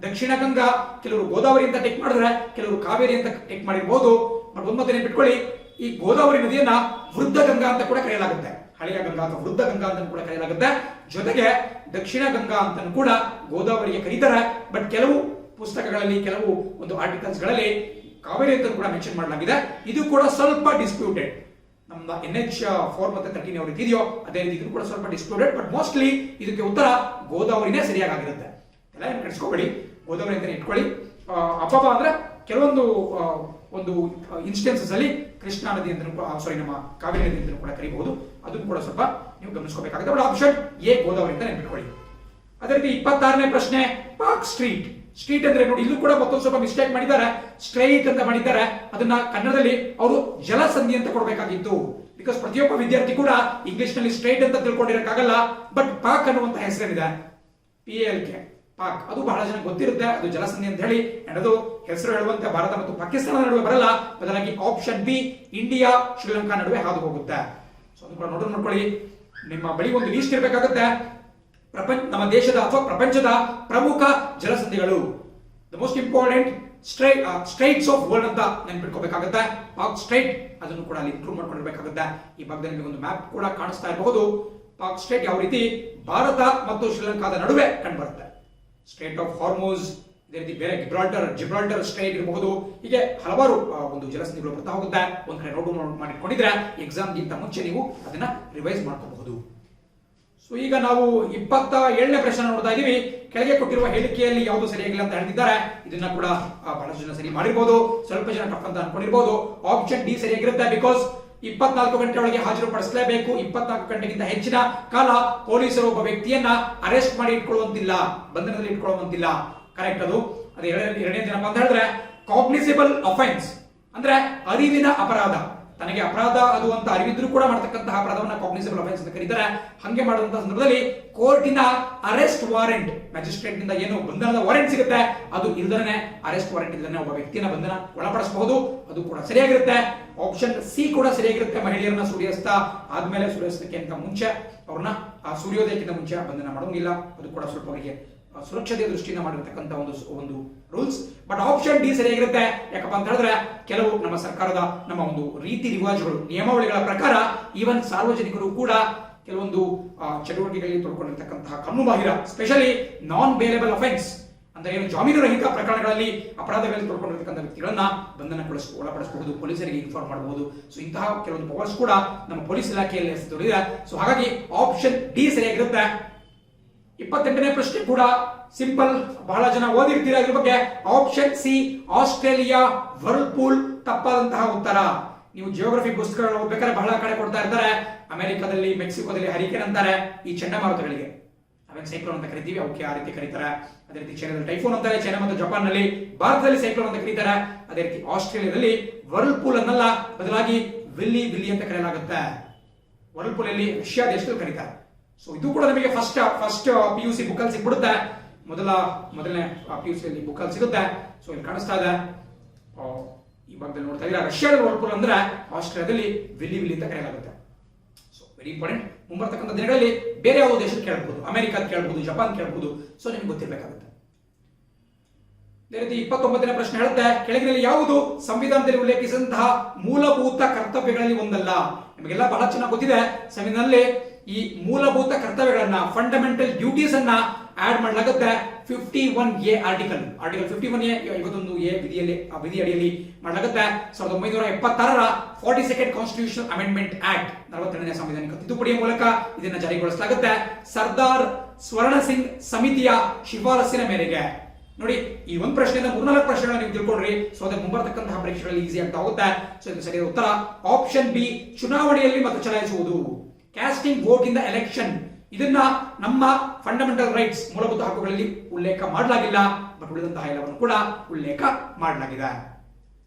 ದಕ್ಷಿಣ ಗಂಗಾ ಕೆಲವರು ಗೋದಾವರಿ ಅಂತ ಟೆಕ್ ಮಾಡಿದ್ರೆ, ಕೆಲವರು ಕಾವೇರಿ ಅಂತ ಟೆಕ್ ಮಾಡಿರಬಹುದು. ಬಟ್ ಒಂದ್ ನೆನ್ಪಿಟ್ಕೊಳ್ಳಿ, ಈ ಗೋದಾವರಿ ನದಿಯನ್ನ ವೃದ್ಧ ಗಂಗಾ ಅಂತ ಕೂಡ ಕರೆಯಲಾಗುತ್ತೆ. ಹಳೆಯ ಗಂಗಾ ಅಥವಾ ವೃದ್ಧ ಗಂಗಾ ಅಂತ ಕೂಡ ಕರೆಯಲಾಗುತ್ತೆ. ಜೊತೆಗೆ ದಕ್ಷಿಣ ಗಂಗಾ ಅಂತ ಕೂಡ ಗೋದಾವರಿಗೆ ಕರೀತಾರೆ. ಬಟ್ ಕೆಲವು ಪುಸ್ತಕಗಳಲ್ಲಿ, ಕೆಲವು ಒಂದು ಆರ್ಟಿಕಲ್ಸ್ ಗಳಲ್ಲಿ ಕಾವೇರಿ ಅಂತ ಕೂಡ ಮೆನ್ಷನ್ ಮಾಡಲಾಗಿದೆ. ಇದು ಕೂಡ ಸ್ವಲ್ಪ ಡಿಸ್ಪ್ಯೂಟೆಡ್. ನಮ್ಮ NH4 ಮತ್ತೆ 13 ಯಾವ ರೀತಿ ಇದೆಯೋ ಅದೇ ರೀತಿ ಇದು ಕೂಡ ಸ್ವಲ್ಪ ಡಿಸ್ಪ್ಯೂಟೆಡ್. ಬಟ್ ಮೋಸ್ಟ್ಲಿ ಇದಕ್ಕೆ ಉತ್ತರ ಗೋದಾವರಿನೇ ಸರಿಯಾಗಿರುತ್ತೆ. ಎಲ್ಲ ಏನು ಕಟ್ಸ್ಕೋಬೇಡಿ, ಗೋದಾವರಿ ಅಂತ ಇಟ್ಕೊಳ್ಳಿ. ಅಪ್ಪಪ್ಪ ಅಂದ್ರೆ ಕೆಲವೊಂದು ಒಂದು ಇನ್ಸ್ಟೆನ್ಸಸ್ ಅಲ್ಲಿ ಕೃಷ್ಣಾ ನದಿ ಅಂತ ನಮ್ಮ ಕಾವೇರಿ ನದಿ ಅಂತ ಕೂಡ ಕರೀಬಹುದು. ಅದನ್ನು ಕೂಡ ಸ್ವಲ್ಪ ನೀವು ಗಮನಿಸಬೇಕಾಗುತ್ತೆ. ಬಟ್ ಆಪ್ಷನ್ ಎ ಗೋದಾವರಿ ಅಂತ ನೆನಪಿಟ್ಕೊಳ್ಳಿ. ಅದೇ ರೀತಿ 26ನೇ ಪ್ರಶ್ನೆ ಪಾರ್ಕ್ ಸ್ಟ್ರೀಟ್. ಸ್ಟ್ರೀಟ್ ಅಂದ್ರೆ ನೋಡಿ, ಇಲ್ಲೂ ಕೂಡ ಮತ್ತೊಂದು ಸ್ವಲ್ಪ ಮಿಸ್ಟೇಕ್ ಮಾಡಿದ್ದಾರೆ. ಸ್ಟ್ರೈಟ್ ಅಂತ ಮಾಡಿದ್ದಾರೆ. ಅದನ್ನ ಕನ್ನಡದಲ್ಲಿ ಅವರು ಜಲಸಂಧಿ ಅಂತ ಕೊಡಬೇಕಾಗಿತ್ತು. ಬಿಕಾಸ್ ಪ್ರತಿಯೊಬ್ಬ ವಿದ್ಯಾರ್ಥಿ ಕೂಡ ಇಂಗ್ಲಿಷ್ ನಲ್ಲಿ ಸ್ಟ್ರೈಟ್ ಅಂತ ತಿಳ್ಕೊಂಡಿರಕ್ಕಾಗಲ್ಲ. ಬಟ್ ಪಾಕ್ ಅನ್ನುವಂತ ಹೆಸರೇನಿದೆ, PALK ಪಾಕ್, ಅದು ಬಹಳ ಜನ ಗೊತ್ತಿರುತ್ತೆ. ಅದು ಜಲಸಂಧಿ ಅಂತ ಹೇಳಿ. ಅದು ಹೆಸರು ಹೇಳುವಂತೆ ಭಾರತ ಮತ್ತು ಪಾಕಿಸ್ತಾನದ ನಡುವೆ ಬರಲ್ಲ. ಬದಲಾಗಿ ಆಪ್ಷನ್ ಬಿ ಇಂಡಿಯಾ ಶ್ರೀಲಂಕಾ ನಡುವೆ ಹಾದು ಹೋಗುತ್ತೆ. ಸೊ ಅದು ಕೂಡ ನೋಡ್ಕೊಳ್ಳಿ. ನಿಮ್ಮ ಬಳಿ ಒಂದು ಲೀಸ್ಟ್ ಇರಬೇಕಾಗುತ್ತೆ. ನಮ್ಮ ದೇಶದ ಅಥವಾ ಪ್ರಪಂಚದ ಪ್ರಮುಖ ಜಲಸಂಧಿಗಳು, the most important straits of world ಅಂತ ನೆನ್ಪಿಟ್ಕೋಬೇಕಾಗುತ್ತೆ. ಪಾಕ್ ಸ್ಟ್ರೈಟ್ ಅದನ್ನು ಕೂಡ ಅಲ್ಲಿ ಇಂಪ್ರೂವ್ ಮಾಡ್ಕೊಂಡಿರ್ಬೇಕಾಗುತ್ತೆ. ಈ ಭಾಗದಲ್ಲಿ ಒಂದು ಮ್ಯಾಪ್ ಕೂಡ ಕಾಣಿಸ್ತಾ ಇರಬಹುದು. ಪಾಕ್ ಸ್ಟ್ರೈಟ್ ಯಾವ ರೀತಿ ಭಾರತ ಮತ್ತು ಶ್ರೀಲಂಕಾದ ನಡುವೆ ಕಂಡುಬರುತ್ತೆ. ಸ್ಟ್ರೈಟ್ ಆಫ್ ಹಾರ್ಮೋಸ್, ಇದೇ ರೀತಿ ಬೇರೆ ಜಿಬ್ರಾಲ್ಟರ್ ಸ್ಟ್ರೈಟ್ ಇರಬಹುದು. ಹೀಗೆ ಹಲವಾರು ಒಂದು ಜಲಸಂಧಿಗಳು ಬರ್ತಾ ಹೋಗುತ್ತೆ. ಒಂದ್ ಕಡೆ ನೋಟ್ ಮಾಡಿಕೊಂಡಿದ್ರೆ ಎಕ್ಸಾಮ್ಗಿಂತ ಮುಂಚೆ ನೀವು ಅದನ್ನ ರಿವೈಸ್ ಮಾಡ್ಕೋಬಹುದು. ಸೊ ಈಗ ನಾವು 27ನೇ ಪ್ರಶ್ನೆ ನೋಡ್ತಾ ಇದೀವಿ. ಕೆಳಗೆ ಕೊಟ್ಟಿರುವ ಹೇಳಿಕೆಯಲ್ಲಿ ಯಾವುದು ಸರಿಯಾಗಿಲ್ಲ ಅಂತ ಹೇಳ್ತಿದ್ದಾರೆ. ಇದನ್ನ ಕೂಡ ಬಹಳಷ್ಟು ಜನ ಸರಿ ಮಾಡಿರ್ಬೋದು, ಸ್ವಲ್ಪ ಜನ ಟಫ್ ಅಂತ ಅನ್ಕೊಂಡಿರ್ಬೋದು. ಆಪ್ಷನ್ ಡಿ ಸರಿಯಾಗಿರುತ್ತೆ. ಬಿಕಾಸ್ 24 ಗಂಟೆ ಒಳಗೆ ಹಾಜರುಪಡಿಸಲೇಬೇಕು. 24 ಗಂಟೆಗಿಂತ ಹೆಚ್ಚಿನ ಕಾಲ ಪೊಲೀಸರು ಒಬ್ಬ ವ್ಯಕ್ತಿಯನ್ನ ಅರೆಸ್ಟ್ ಮಾಡಿ ಇಟ್ಕೊಳ್ಳುವಂತಿಲ್ಲ, ಬಂಧನದಲ್ಲಿ ಇಟ್ಕೊಳ್ಳುವಂತಿಲ್ಲ. ಕರೆಕ್ಟ್ ಅದು. ಅದೇ ಎರಡನೇ ದಿನ ಅಂತ ಹೇಳಿದ್ರೆ ಕಾಗ್ನಿಸಿಬಲ್ ಅಫೆನ್ಸ್ ಅಂದ್ರೆ ಅರಿವಿನ ಅಪರಾಧ. ತನಗೆ ಅಪರಾಧ ಅದು ಅಂತ ಅರಿವಿದ್ರು ಕೂಡ ಮಾಡತಕ್ಕಂತಹ ಅಪರಾಧವನ್ನ ಕಾಗ್ನಿಸಿಬಲ್ ಅಫೆನ್ಸ್ ಅಂತ ಕರೀತಾರೆ. ಹಂಗೆ ಮಾಡುವಂತಹ ಸಂದರ್ಭದಲ್ಲಿ ಕೋರ್ಟಿನ ಅರೆಸ್ಟ್ ವಾರೆಂಟ್, ಮ್ಯಾಜಿಸ್ಟ್ರೇಟ್ ನಿಂದ ಏನು ಬಂಧನದ ವಾರೆಂಟ್ ಸಿಗುತ್ತೆ, ಅದು ಇಲ್ದನೆ ಅರೆಸ್ಟ್ ವಾರೆಂಟ್ ಇಲ್ದನೆ ಒಬ್ಬ ವ್ಯಕ್ತಿಯನ್ನ ಬಂಧನ ಒಳಪಡಿಸಬಹುದು. ಅದು ಕೂಡ ಸರಿಯಾಗಿರುತ್ತೆ. ಆಪ್ಷನ್ ಸಿ ಕೂಡ ಸರಿಯಾಗಿರುತ್ತೆ. ಮಹಿಳೆಯರನ್ನ ಸೂರ್ಯಾಸ್ತ ಆದ್ಮೇಲೆ, ಸೂರ್ಯಾಸ್ತಕ್ಕಿಂತ ಮುಂಚೆ ಅವ್ರನ್ನ ಸೂರ್ಯೋದಯಕ್ಕಿಂತ ಮುಂಚೆ ಬಂಧನ ಮಾಡೋಂಗಿಲ್ಲ. ಅದು ಕೂಡ ಸ್ವಲ್ಪ ಅವರಿಗೆ ಸುರಕ್ಷತೆಯ ದೃಷ್ಟಿಯಿಂದ ಮಾಡಿರ್ತಕ್ಕಂಥ ಒಂದು ರೂಲ್ಸ್. ಬಟ್ ಆಪ್ಷನ್ ಡಿ ಸರಿಯಾಗಿರುತ್ತೆ. ಯಾಕಪ್ಪ ಅಂತ ಹೇಳಿದ್ರೆ ಕೆಲವು ನಮ್ಮ ಸರ್ಕಾರದ ನಮ್ಮ ಒಂದು ರೀತಿ ರಿವಾಜುಗಳು, ನಿಯಮಾವಳಿಗಳ ಪ್ರಕಾರ ಈವನ್ ಸಾರ್ವಜನಿಕರು ಕೂಡ ಕೆಲವೊಂದು ಚಟುವಟಿಕೆಗಳಲ್ಲಿ ತೊಡ್ಕೊಂಡಿರ್ತಕ್ಕಂತಹ ಕಾನೂನು ಬಾಹಿರ, ಸ್ಪೆಷಲಿ ನಾನ್ ಬೇಲೆಬಲ್ ಅಫೆನ್ಸ್ ಅಂದ್ರೆ ಏನು ಜಾಮೀನು ರಹಿತ ಪ್ರಕರಣಗಳಲ್ಲಿ ಅಪರಾಧಗಳಲ್ಲಿ ತೊಡ್ಕೊಂಡಿರ್ತಕ್ಕಂಥ ವ್ಯಕ್ತಿಗಳನ್ನ ಒಳಪಡಿಸಬಹುದು, ಪೊಲೀಸರಿಗೆ ಇನ್ಫಾರ್ಮ್ ಮಾಡಬಹುದು. ಸೊ ಇಂತಹ ಕೆಲವೊಂದು ಪವರ್ಸ್ ಕೂಡ ನಮ್ಮ ಪೊಲೀಸ್ ಇಲಾಖೆಯಲ್ಲಿ ದೊರೆತಿದೆ. ಸೊ ಹಾಗಾಗಿ ಆಪ್ಷನ್ ಡಿ ಸರಿಯಾಗಿರುತ್ತೆ. 28ನೇ ಪ್ರಶ್ನೆ ಕೂಡ ಸಿಂಪಲ್, ಬಹಳ ಜನ ಓದಿರ್ತೀರಾ ಇದ್ರ ಬಗ್ಗೆ. ಆಪ್ಷನ್ ಸಿ ಆಸ್ಟ್ರೇಲಿಯಾ ವರ್ಲ್ಪೂಲ್ ತಪ್ಪಾದಂತಹ ಉತ್ತರ. ನೀವು ಜಿಯೋಗ್ರಫಿ ಪುಸ್ತಕಗಳು ಓದ್ಬೇಕಾದ್ರೆ ಬಹಳ ಕಡೆ ಕೊಡ್ತಾ ಇರ್ತಾರೆ. ಅಮೆರಿಕದಲ್ಲಿ, ಮೆಕ್ಸಿಕೋದಲ್ಲಿ ಹರಿಕೇನ್ ಅಂತಾರೆ ಈ ಚಂಡಮಾರುತಗಳಿಗೆ. ಅವೇನ್ ಸೈಕ್ಲೋನ್ ಅಂತ ಕರಿತೀವಿ, ಅವಕ್ಕೆ ಆ ರೀತಿ ಕರೀತಾರೆ. ಅದೇ ರೀತಿ ಚೈನಾದಲ್ಲಿ ಟೈಫೋನ್ ಅಂತಾರೆ, ಚೈನಾ ಮತ್ತು ಜಪಾನ್ ನಲ್ಲಿ. ಭಾರತದಲ್ಲಿ ಸೈಕ್ಲೋನ್ ಅಂತ ಕರೀತಾರೆ. ಅದೇ ರೀತಿ ಆಸ್ಟ್ರೇಲಿಯಾದಲ್ಲಿ ವರ್ಲ್ಪೂಲ್ ಅನ್ನಲ್ಲ, ಬದಲಾಗಿ ವಿಲ್ಲಿ ಅಂತ ಕರೆಯಲಾಗುತ್ತೆ. ವರ್ಲ್ಪೂಲ್ ಅಲ್ಲಿ ರಷ್ಯಾ ದೇಶದಲ್ಲಿ ಕರೀತಾರೆ. ಸೊ ಇದು ಕೂಡ ನಮಗೆ ಫಸ್ಟ್ PUC ಬುಕ್ ಅಲ್ಲಿ ಸಿಗ್ಬಿಡುತ್ತೆ. ಮೊದಲನೇ PUC ಅಲ್ಲಿ ಬುಕ್ ಅಲ್ಲಿ ಸಿಗುತ್ತೆ. ಸೊ ಇಲ್ಲಿ ಕಾಣಿಸ್ತಾ ಇದೆ, ಈ ಭಾಗದಲ್ಲಿ ನೋಡ್ತಾ ಇದ್ದೀರಾ. ರಷ್ಯಾದ ವರ್ಲ್ಪೂಲ್ ಅಂದ್ರೆ ಆಸ್ಟ್ರೇಲಿಯಾದಲ್ಲಿ ವಿಲ್ಲಿ ಅಂತ ಕರೆಯಲಾಗುತ್ತೆ. So very important. ಮುಂಬರ್ತಕ್ಕಂಥ ದಿನಗಳಲ್ಲಿ ಬೇರೆ ಯಾವ ದೇಶಕ್ಕೆ ಕೇಳಬಹುದು, ಅಮೆರಿಕ ಕೇಳಬಹುದು, ಜಪಾನ್ ಕೇಳಬಹುದು. ಸೊ ನಿಮ್ಗೆ ಗೊತ್ತಿರಬೇಕಾಗುತ್ತೆ. ಅದೇ ರೀತಿ 29ನೇ ಪ್ರಶ್ನೆ ಹೇಳುತ್ತೆ, ಕೆಳಗಿನಲ್ಲಿ ಯಾವುದು ಸಂವಿಧಾನದಲ್ಲಿ ಉಲ್ಲೇಖಿಸಿದಂತಹ ಮೂಲಭೂತ ಕರ್ತವ್ಯಗಳಲ್ಲಿ ಒಂದಲ್ಲ. ನಿಮಗೆಲ್ಲ ಬಹಳ ಚೆನ್ನಾಗಿ ಗೊತ್ತಿದೆ, ಸಂವಿಧಾನದಲ್ಲಿ ಈ ಮೂಲಭೂತ ಕರ್ತವ್ಯಗಳನ್ನ, ಫಂಡಮೆಂಟಲ್ ಡ್ಯೂಟೀಸ್ ಅನ್ನ ಆಡ್ ಮಾಡಲಾಗುತ್ತೆ 51A ಆರ್ಟಿಕಲ್ 51A 51A ವಿಧಿ ಅಡಿಯಲ್ಲಿ ಮಾಡಲಾಗುತ್ತೆ. 1976ರ 42nd ಕಾನ್ಸ್ಟಿಟ್ಯೂಷನ್ ಅಮೆಂಡ್ಮೆಂಟ್ ಆಕ್ಟ್ 42ನೇ ಸಂವಿಧಾನಿಕ ತಿದ್ದುಪಡಿಯ ಮೂಲಕ ಇದನ್ನ ಜಾರಿಗೊಳಿಸಲಾಗುತ್ತೆ. ಸರ್ದಾರ್ ಸ್ವರ್ಣ ಸಿಂಗ್ ಸಮಿತಿಯ ಶಿಫಾರಸ್ಸಿನ ಮೇರೆಗೆ. ನೋಡಿ, ಈ ಒಂದು ಪ್ರಶ್ನೆಯಿಂದ 3-4 ಪ್ರಶ್ನೆಗಳನ್ನ ನೀವು ತಿಳ್ಕೊಂಡ್ರಿ. ಸೊ ಅದಕ್ಕೆ ಮುಂಬರ್ತಕ್ಕಂತಹ ಪರೀಕ್ಷೆಗಳಲ್ಲಿ ಈಸಿ ಆಗ್ತಾ ಹೋಗುತ್ತೆ. ಸೊ ಇದು ಸರಿಯಾದ ಉತ್ತರ ಆಪ್ಷನ್ ಬಿ, ಚುನಾವಣೆಯಲ್ಲಿ ಮತ ಚಲಾಯಿಸುವುದು, casting vote in the election. ಇದನ್ನ ನಮ್ಮ ಫಂಡಮೆಂಟಲ್ ರೈಟ್ಸ್, ಮೂಲಭೂತ ಹಕ್ಕುಗಳಲ್ಲಿ ಉಲ್ಲೇಖ ಮಾಡಲಾಗಿಲ್ಲ. ಬಟ್ ಉಳಿದಂತಹ ಎಲ್ಲವನ್ನು ಕೂಡ ಉಲ್ಲೇಖ ಮಾಡಲಾಗಿದೆ.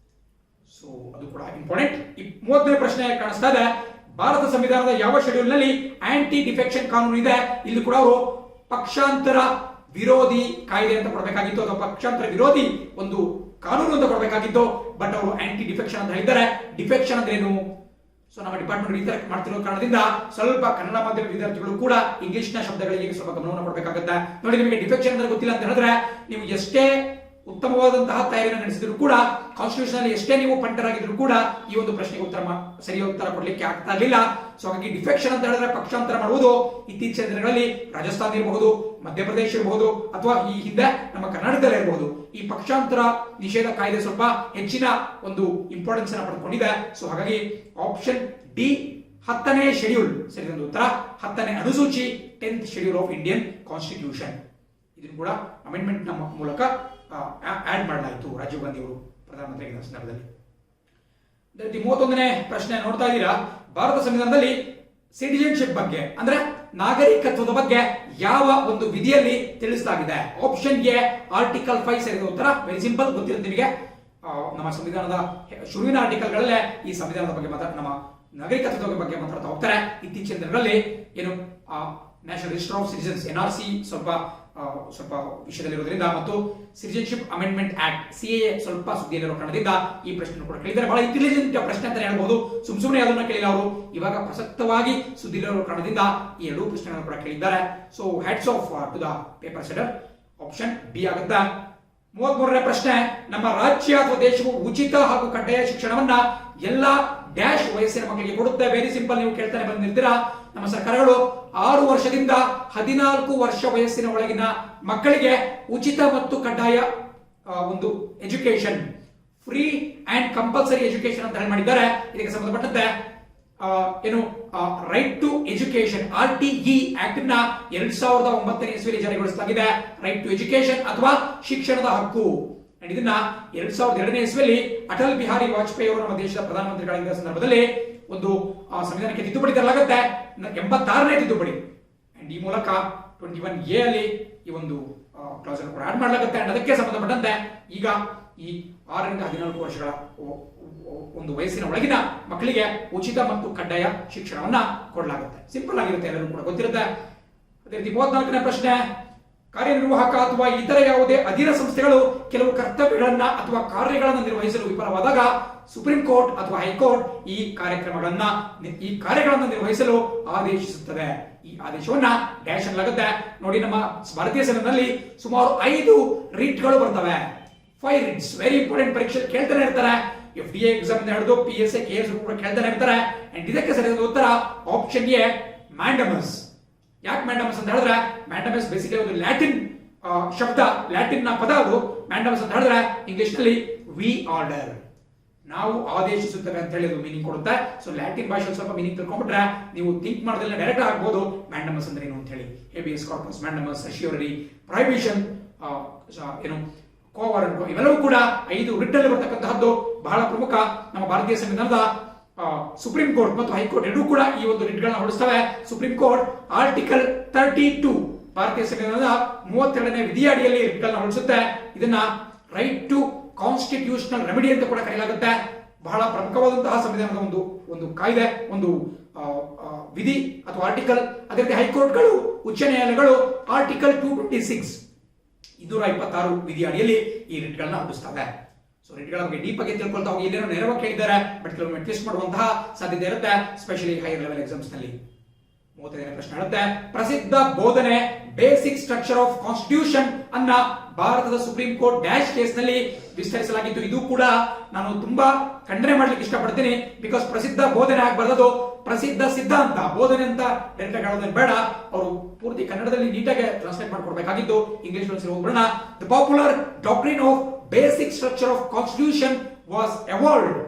ಸೊ ಅದು ಕೂಡ ಇಂಪಾರ್ಟೆಂಟ್. 30ನೇ ಪ್ರಶ್ನೆ ಕಾಣಿಸ್ತಾ ಇದೆ, ಭಾರತ ಸಂವಿಧಾನದ ಯಾವ ಶೆಡ್ಯೂಲ್ ನಲ್ಲಿ ಆಂಟಿ ಡಿಫೆಕ್ಷನ್ ಕಾನೂನು ಇದೆ? ಇಲ್ಲಿ ಕೂಡ ಅವರು ಪಕ್ಷಾಂತರ ವಿರೋಧಿ ಕಾಯ್ದೆ ಅಂತ ಕೊಡಬೇಕಾಗಿತ್ತು, ಅಥವಾ ಪಕ್ಷಾಂತರ ವಿರೋಧಿ ಒಂದು ಕಾನೂನು ಅಂತ ಕೊಡಬೇಕಾಗಿತ್ತು. ಬಟ್ ಅವರು ಆಂಟಿ ಡಿಫೆಕ್ಷನ್ ಅಂತ ಹೇಳಿದ್ದಾರೆ. ಡಿಫೆಕ್ಷನ್ ಅಂದ್ರೆ ಏನು? ಸೊ ನಮ್ಮ ಡಿಪಾರ್ಟ್ಮೆಂಟ್ ಈ ತರ ಮಾಡ್ತಿರೋ ಕಾರಣದಿಂದ ಸ್ವಲ್ಪ ಕನ್ನಡ ಮಾಧ್ಯಮ ವಿದ್ಯಾರ್ಥಿಗಳು ಕೂಡ ಇಂಗ್ಲಿಷ್ ನ ಶಬ್ದಗಳಿಗೆ ಸ್ವಲ್ಪ ಗಮನವನ್ನು ಕೊಡಬೇಕಾಗುತ್ತೆ. ನೋಡಿ, ನಿಮಗೆ ಡಿಫೆಕ್ಷನ್ ಅಂದ್ರೆ ಗೊತ್ತಿಲ್ಲ ಅಂತ ಹೇಳಿದ್ರೆ ನೀವು ಎಷ್ಟೇ ಉತ್ತಮವಾದಂತಹ ತಯಾರಿಯನ್ನು ನಡೆಸಿದ್ರು ಕೂಡ, ಕಾನ್ಸ್ಟಿಟ್ಯೂಷನ್ ಅಲ್ಲಿ ಎಷ್ಟೇ ನೀವು ಪಂಟರಾಗಿದ್ರು ಕೂಡ ಈ ಒಂದು ಪ್ರಶ್ನೆಗೆ ಸರಿಯಾದ ಉತ್ತರ ಕೊಡ್ಲಿಕ್ಕೆ ಆಗ್ತಾ ಇರಲಿಲ್ಲ. ಸೊ ಹಾಗಾಗಿ ಡಿಫೆಕ್ಷನ್ ಅಂತ ಹೇಳಿದ್ರೆ ಪಕ್ಷಾಂತರ ಮಾಡುವುದು. ಇತ್ತೀಚಿನ ದಿನಗಳಲ್ಲಿ ರಾಜಸ್ಥಾನ ಇರಬಹುದು, ಮಧ್ಯಪ್ರದೇಶ ಇರಬಹುದು, ಅಥವಾ ಈ ಹಿಂದೆ ನಮ್ಮ ಕರ್ನಾಟಕದಲ್ಲಿ ಇರಬಹುದು, ಈ ಪಕ್ಷಾಂತರ ನಿಷೇಧ ಕಾಯ್ದೆ ಸ್ವಲ್ಪ ಹೆಚ್ಚಿನ ಒಂದು ಇಂಪಾರ್ಟೆನ್ಸ್ ಅನ್ನು ಪಡೆದುಕೊಂಡಿದೆ. ಸೊ ಹಾಗಾಗಿ ಆಪ್ಷನ್ ಡಿ 10ನೇ ಶೆಡ್ಯೂಲ್ ಸರಿಯಾದ ಉತ್ತರ. 10ನೇ ಅನುಸೂಚಿ, 10th schedule of Indian constitution. ಇದನ್ನು ಕೂಡ ಅಮೆಂಡ್ಮೆಂಟ್ ನ ಮೂಲಕ ಆಡ್ ಮಾಡಲಾಯಿತು ರಾಜೀವ್ ಗಾಂಧಿ ಅವರು ಪ್ರಧಾನಮಂತ್ರಿ ಆಗಿದ್ದ ಸಂದರ್ಭದಲ್ಲಿ. 31ನೇ ಪ್ರಶ್ನೆ ನೋಡ್ತಾ ಇದ್ದೀರಾ. ಭಾರತ ಸಂವಿಧಾನದಲ್ಲಿ ಸಿಟಿಜನ್ಶಿಪ್ ಬಗ್ಗೆ ಅಂದ್ರೆ ನಾಗರಿಕತ್ವದ ಬಗ್ಗೆ ಯಾವ ಒಂದು ವಿಧಿಯಲ್ಲಿ ತಿಳಿಸಲಾಗಿದೆ? ಆಪ್ಷನ್ ಎ ಆರ್ಟಿಕಲ್ 5 ಸರಿಯಾದ ಉತ್ತರ. ವೆರಿ ಸಿಂಪಲ್, ಗೊತ್ತಿರುತ್ತೆ ನಿಮಗೆ. ನಮ್ಮ ಸಂವಿಧಾನದ ಶುರುವಿನ ಆರ್ಟಿಕಲ್ಗಳಲ್ಲೇ ಈ ಸಂವಿಧಾನದ ಬಗ್ಗೆ ನಮ್ಮ ನಾಗರಿಕತ್ವದ ಬಗ್ಗೆ ಮಾತಾಡ್ತಾ ಹೋಗ್ತಾರೆ. ಇತ್ತೀಚಿನ ದಿನಗಳಲ್ಲಿ ಏನು national register of citizens NRC ಸ್ವಲ್ಪ ವಿಷಯದಲ್ಲಿರೋದ್ರಿಂದ ಮತ್ತು ಸಿಟಿಜನ್ಶಿಪ್ ಅಮೆಂಡ್ಮೆಂಟ್ ಆಕ್ಟ್ CAA ಸ್ವಲ್ಪ ಸುದ್ದಿಯಲ್ಲಿರೋ ಕಾರಣದಿಂದ ಈ ಪ್ರಶ್ನೆ ಕೂಡ ಕೇಳಿದ್ದಾರೆ. ಬಹಳ ಇಂಟೆಲಿಜೆಂಟ್ ಪ್ರಶ್ನೆ ಅಂತ ಹೇಳ್ಬಹುದು. ಸುಮ್ಮನೆ ಅದನ್ನ ಕೇಳಿಲ್ಲ ಅವರು, ಇವಾಗ ಪ್ರಸಕ್ತವಾಗಿ ಸುದ್ದಿಯಲ್ಲಿರೋ ಕಾರಣದಿಂದ ಈ ಎರಡೂ ಪ್ರಶ್ನೆಗಳನ್ನು ಕೂಡ ಕೇಳಿದ್ದಾರೆ. So hats off to the paper setter. Option B ಆಗುತ್ತಾ. 33ನೇ ಪ್ರಶ್ನೆ, ನಮ್ಮ ರಾಜ್ಯ ಅಥವಾ ದೇಶವು ಉಚಿತ ಹಾಗೂ ಕಡ್ಡಾಯ ಶಿಕ್ಷಣವನ್ನ ಎಲ್ಲಾ ಡ್ಯಾಶ್ ವಯಸ್ಸಿನ ಮಕ್ಕಳಿಗೆ ಕೊಡುತ್ತೆ. ವೆರಿ ಸಿಂಪಲ್, ನೀವು ಕೇಳ್ತಾನೆ ಬಂದಿರ್ತೀರಾ. ನಮ್ಮ ಸರ್ಕಾರಗಳು 6 ವರ್ಷದಿಂದ 14 ವರ್ಷ ವಯಸ್ಸಿನ ಒಳಗಿನ ಮಕ್ಕಳಿಗೆ ಉಚಿತ ಮತ್ತು ಕಡ್ಡಾಯ ಒಂದು education, free and compulsory education ಅಂತ ಹೇಳಿ ಮಾಡಿದ್ದಾರೆ. ಇದಕ್ಕೆ ಸಂಬಂಧಪಟ್ಟಂತೆ ಏನು right to education RTE act ನ 2009ನೇ ಇಸ್ವಿಯಲ್ಲಿ ಜಾರಿಗೊಳಿಸಲಾಗಿದೆ. ರೈಟ್ ಟು ಎಜುಕೇಶನ್ ಅಥವಾ ಶಿಕ್ಷಣದ ಹಕ್ಕು. ಇದನ್ನ 2002ನೇ ಇಸ್ವಿಯಲ್ಲಿ ಅಟಲ್ ಬಿಹಾರಿ ವಾಜಪೇಯಿ ಅವರು ನಮ್ಮ ದೇಶದ ಪ್ರಧಾನಮಂತ್ರಿಗಳಾಗಿದ್ದ ಸಂದರ್ಭದಲ್ಲಿ ಒಂದು ಸಂವಿಧಾನಕ್ಕೆ ತಿದ್ದುಪಡಿ ತರಲಾಗುತ್ತೆ. 86ನೇ ತಿದ್ದುಪಡಿ. ಅಂಡ್ ಈ ಮೂಲಕ 21A ಅಲ್ಲಿ ಈ ಒಂದು ಕ್ಲಾಸ್ ಅನ್ನು ಕೂಡ ಆಡ್ ಮಾಡಲಾಗುತ್ತೆ. ಅಂಡ್ ಅದಕ್ಕೆ ಸಂಬಂಧಪಟ್ಟಂತೆ ಈಗ ಈ 6 ರಿಂದ 14 ವರ್ಷಗಳ ಒಂದು ವಯಸ್ಸಿನ ಒಳಗಿನ ಮಕ್ಕಳಿಗೆ ಉಚಿತ ಮತ್ತು ಕಡ್ಡಾಯ ಶಿಕ್ಷಣವನ್ನ ಕೊಡಲಾಗುತ್ತೆ. ಸಿಂಪಲ್ ಆಗಿರುತ್ತೆ, ಎಲ್ಲರೂ ಕೂಡ ಗೊತ್ತಿರುತ್ತೆ. ಅದೇ ರೀತಿ 34ನೇ ಪ್ರಶ್ನೆ, ಕಾರ್ಯನಿರ್ವಾಹಕ ಅಥವಾ ಇತರ ಯಾವುದೇ ಅಧೀನ ಸಂಸ್ಥೆಗಳು ಕೆಲವು ಕರ್ತವ್ಯಗಳನ್ನ ಅಥವಾ ಕಾರ್ಯಗಳನ್ನು ನಿರ್ವಹಿಸಲು ವಿಫಲವಾದಾಗ ಸುಪ್ರೀಂ ಕೋರ್ಟ್ ಅಥವಾ ಹೈಕೋರ್ಟ್ ಈ ಕಾರ್ಯಗಳನ್ನು ನಿರ್ವಹಿಸಲು ಆದೇಶಿಸುತ್ತದೆ. ಈ ಆದೇಶವನ್ನ ಡ್ಯಾಶ್ ಅನ್ನಲಾಗುತ್ತೆ. ನೋಡಿ, ನಮ್ಮ ಭಾರತೀಯ ಸಂವಿಧಾನದಲ್ಲಿ ಸುಮಾರು 5 ರೀಟ್ಗಳು ಬರ್ತವೆ. 5 ರೀಟ್ಸ್ ವೆರಿ ಇಂಪಾರ್ಟೆಂಟ್. ಪರೀಕ್ಷೆ ಕೇಳ್ತಾನೆ ಇರ್ತಾರೆ. FDA ಎಕ್ಸಾಮ್ ಹಿಡಿದು PSA KS ಕೂಡ ಕೇಳ್ತಾನೆ ಇರ್ತಾರೆ. ಅಂಡ್ ಇದಕ್ಕೆ ಸರಿಯಾದ ಉತ್ತರ ಆಪ್ಷನ್ ಎ ಮ್ಯಾಂಡಮಸ್. ಯಾಕೆ ಮ್ಯಾಂಡಮಸ್ ಅಂತ ಹೇಳಿದ್ರೆ, ಮ್ಯಾಂಡಮಸ್ ಬೇಸಿಕಲಿ ಒಂದು ಲ್ಯಾಟಿನ್ ಶಬ್ದ, ಲ್ಯಾಟಿನ್ ನ ಪದ ಅದು. ಮ್ಯಾಂಡಮಸ್ ಅಂತ ಹೇಳಿದ್ರೆ ಇಂಗ್ಲಿಷ್ ನಲ್ಲಿ ವಿ ಆರ್ಡರ್, ನಾವು ಆದೇಶಿಸುತ್ತೇವೆ ಅಂತ ಹೇಳಿ ಅದು ಮೀನಿಂಗ್ ಕೊಡುತ್ತೆ. ಸೊ ಲ್ಯಾಟಿನ್ ಭಾಷೆಯಲ್ಲಿ ಸ್ವಲ್ಪ ಮೀನಿಂಗ್ ತಿಳ್ಕೊಂಡ್ಬಿಟ್ರೆ ನೀವು ಥಿಂಕ್ ಮಾಡೋದಲ್ಲ ಡೈರೆಕ್ಟ್ ಆಗ್ಬೋದು ಮ್ಯಾಂಡಮಸ್ ಅಂದ್ರೆ ಏನು ಅಂತ ಹೇಳಿ. ಹೇಬಿಯಸ್ ಕಾರ್ಪಸ್, ಮ್ಯಾಂಡಮಸ್, ಸೆಶ್ಯೂರಿ, ಪ್ರೊಹಿಬಿಷನ್, ಏನು ಕೋವಾರಂಟ್, ಇವೆಲ್ಲವೂ ಕೂಡ 5 ರಿಟ್ಟಲ್ಲಿ ಬರ್ತಕ್ಕಂತಹದ್ದು. ಬಹಳ ಪ್ರಮುಖ. ನಮ್ಮ ಭಾರತೀಯ ಸಂವಿಧಾನದ ಸುಪ್ರೀಂ ಕೋರ್ಟ್ ಮತ್ತು ಹೈಕೋರ್ಟ್ ಎರಡೂ ಕೂಡ ಈ ಒಂದು ರಿಟ್ಗಳನ್ನ ಹೊರಡಿಸ್ತವೆ. ಸುಪ್ರೀಂ ಕೋರ್ಟ್ ಆರ್ಟಿಕಲ್ 32 ಭಾರತೀಯ ಸಂವಿಧಾನದ 32ನೇ ವಿಧಿಯ ಅಡಿಯಲ್ಲಿ ರಿಟ್ಗಳನ್ನ ಹೊರಡಿಸುತ್ತೆ. ಇದನ್ನ ರೈಟ್ ಟು ಕಾನ್ಸ್ಟಿಟ್ಯೂಷನಲ್ ರೆಮಿಡಿ ಅಂತ ಕೂಡ ಕರೆಯಲಾಗುತ್ತೆ. ಬಹಳ ಪ್ರಮುಖವಾದಂತಹ ಸಂವಿಧಾನದ ಒಂದು ಕಾಯ್ದೆ, ಒಂದು ವಿಧಿ ಅಥವಾ ಆರ್ಟಿಕಲ್. ಅದೇ ರೀತಿ ಹೈಕೋರ್ಟ್ಗಳು, ಉಚ್ಚ ನ್ಯಾಯಾಲಯಗಳು ಆರ್ಟಿಕಲ್ 226 226 ವಿಧಿ ಅಡಿಯಲ್ಲಿ ಈ ರಿಟ್ಗಳನ್ನ ಹೊರಡಿಸ್ತವೆ. ಸೊ ರಿಟ್ಗಳ ಬಗ್ಗೆ ಡೀಪ್ ಆಗಿ ತಿಳ್ಕೊಳ್ತಾ ಹೋಗಿ. ಇಲ್ಲೇನೋ ನೇರವಾಗಿ ಕೇಳಿದ್ದಾರೆ, ಬಟ್ ಕೆಲವೊಮ್ಮೆ ಟ್ವಿಸ್ಟ್ ಮಾಡುವಂತಹ ಸಾಧ್ಯತೆ ಇರುತ್ತೆ, ಸ್ಪೆಷಲಿ ಹೈಯರ್ ಲೆವೆಲ್ ಎಕ್ಸಾಮ್ಸ್ ನಲ್ಲಿ. 35ನೇ ಪ್ರಶ್ನೆ ಹೇಳುತ್ತೆ, ಪ್ರಸಿದ್ಧ ಬೋಧನೆ ಬೇಸಿಕ್ ಸ್ಟ್ರಕ್ಚರ್ ಆಫ್ ಕಾನ್ಸ್ಟಿಟ್ಯೂಷನ್ ಅನ್ನ ಭಾರತದ ಸುಪ್ರೀಂ ಕೋರ್ಟ್ ಡ್ಯಾಶ್ ಕೇಸ್ ನಲ್ಲಿ ವಿಸ್ತರಿಸಲಾಗಿತ್ತು. ಇದು ಕೂಡ ನಾನು ತುಂಬಾ ಖಂಡನೆ ಮಾಡ್ಲಿಕ್ಕೆ ಇಷ್ಟಪಡ್ತೀನಿ. ಬಿಕಾಸ್ ಪ್ರಸಿದ್ಧ ಬೋಧನೆ ಆಗಬಾರದು, ಪ್ರಸಿದ್ಧ ಸಿದ್ಧಾಂತ. ಬೋಧನೆ ಅಂತ ಡೈರೆಕ್ಟ್ ಆಗಿ ಹೇಳೋದನ್ನ ಬೇಡ, ಅವರು ಪೂರ್ತಿ ಕನ್ನಡದಲ್ಲಿ ನೀಟಾಗಿ ಟ್ರಾನ್ಸ್ಲೇಟ್ ಮಾಡ್ಕೊಡ್ಬೇಕಾಗಿದ್ದು. ಇಂಗ್ಲಿಷ್ ಹೋಗ್ಬಿಡೋಣ. The popular doctrine of basic structure of constitution was evolved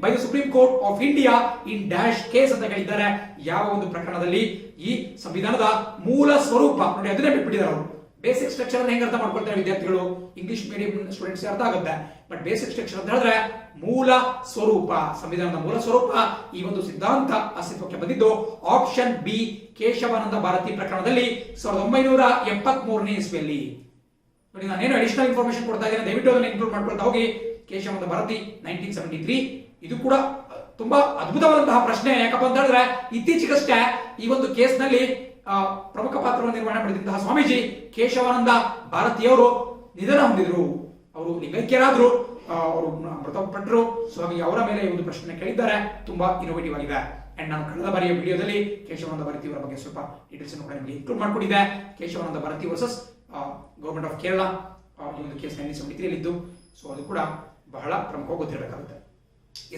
by the Supreme Court of India in dash case ಅಂತ ಹೇಳಿದ್ದಾರೆ. ಯಾವ ಒಂದು ಪ್ರಕರಣದಲ್ಲಿ? ಈ ಸಂವಿಧಾನದ ಮೂಲ ಸ್ವರೂಪ. ನೋಡಿ, ಅದನ್ನೇ ಬಿಟ್ಬಿಟ್ಟಿದ್ದಾರೆ ಅವರು. ಬೇಸಿಕ್ ಸ್ಟ್ರಕ್ಚರ್ ಅನ್ನು ಹೆಂಗೆ ಅರ್ಥ ಮಾಡ್ಕೊಳ್ತಾರೆ ವಿದ್ಯಾರ್ಥಿಗಳು? ಇಂಗ್ಲಿಷ್ ಮೀಡಿಯಂ ಸ್ಟೂಡೆಂಟ್ಸ್ ಅರ್ಥ ಆಗುತ್ತೆ, ಬಟ್ ಬೇಸಿಕ್ ಸ್ಟ್ರಕ್ಚರ್ ಅಂತ ಹೇಳಿದ್ರೆ ಮೂಲ ಸ್ವರೂಪ, ಸಂವಿಧಾನದ ಮೂಲ ಸ್ವರೂಪ. ಈ ಒಂದು ಸಿದ್ಧಾಂತ ಅಸ್ತಿತ್ವಕ್ಕೆ ಬಂದಿದ್ದು ಆಪ್ಷನ್ ಬಿ ಕೇಶವಾನಂದ ಭಾರತಿ ಪ್ರಕರಣದಲ್ಲಿ 1973ನೇ ಇಸ್ವಿಯಲ್ಲಿ. ನೋಡಿ, ನಾನೇನು ಅಡಿಷನಲ್ ಇನ್ಫಾರ್ಮೇಶನ್ ಕೊಡ್ತಾ ಇದ್ದೇನೆ, ದಯವಿಟ್ಟು ಅದನ್ನು ಇನ್ಕ್ಲೂಡ್ ಮಾಡ್ಕೊಳ್ತಾ ಹೋಗಿ. ಕೇಶವಾನಂದ ಭಾರತಿ 1973. ಇದು ಕೂಡ ತುಂಬಾ ಅದ್ಭುತವಾದಂತಹ ಪ್ರಶ್ನೆ. ಯಾಕಪ್ಪ ಅಂತ ಹೇಳಿದ್ರೆ ಇತ್ತೀಚೆಗಷ್ಟೇ ಈ ಒಂದು ಕೇಸ್ ನಲ್ಲಿ ಪ್ರಮುಖ ಪಾತ್ರವನ್ನು ನಿರ್ವಹಣೆ ಮಾಡಿದಂತಹ ಸ್ವಾಮೀಜಿ ಕೇಶವಾನಂದ ಭಾರತಿಯವರು ನಿಧನ ಹೊಂದಿದ್ರು. ಅವರು ಲಿಂಗೈಕ್ಯರಾದ್ರು, ಅವರು ಮೃತಪಟ್ಟರು. ಸೊ ಹಾಗಾಗಿ ಅವರ ಮೇಲೆ ಒಂದು ಪ್ರಶ್ನೆ ಕೇಳಿದ್ದಾರೆ. ತುಂಬಾ ಇನೋವೇಟಿವ್ ಆಗಿದೆ. ಅಂಡ್ ನಾನು ಕಳೆದ ಬಾರಿಯ ವಿಡಿಯೋದಲ್ಲಿ ಕೇಶವಾನಂದ ಭಾರತಿ ಅವರ ಬಗ್ಗೆ ಸ್ವಲ್ಪ ಡೀಟೇಲ್ಸ್ ಅನ್ನು ಕೂಡ ನಿಮಗೆ ಇನ್ಕ್ಲೂಡ್ ಮಾಡ್ಕೊಂಡಿದ್ದೆ. Kesavananda Bharati versus government of Kerala ಈ ಒಂದು ಕೇಸ್ 1973 ಇದ್ದು. ಸೊ ಅದು ಕೂಡ ಬಹಳ ಪ್ರಮುಖವಾಗಿ ಗೊತ್ತಿರಬೇಕಾಗುತ್ತೆ.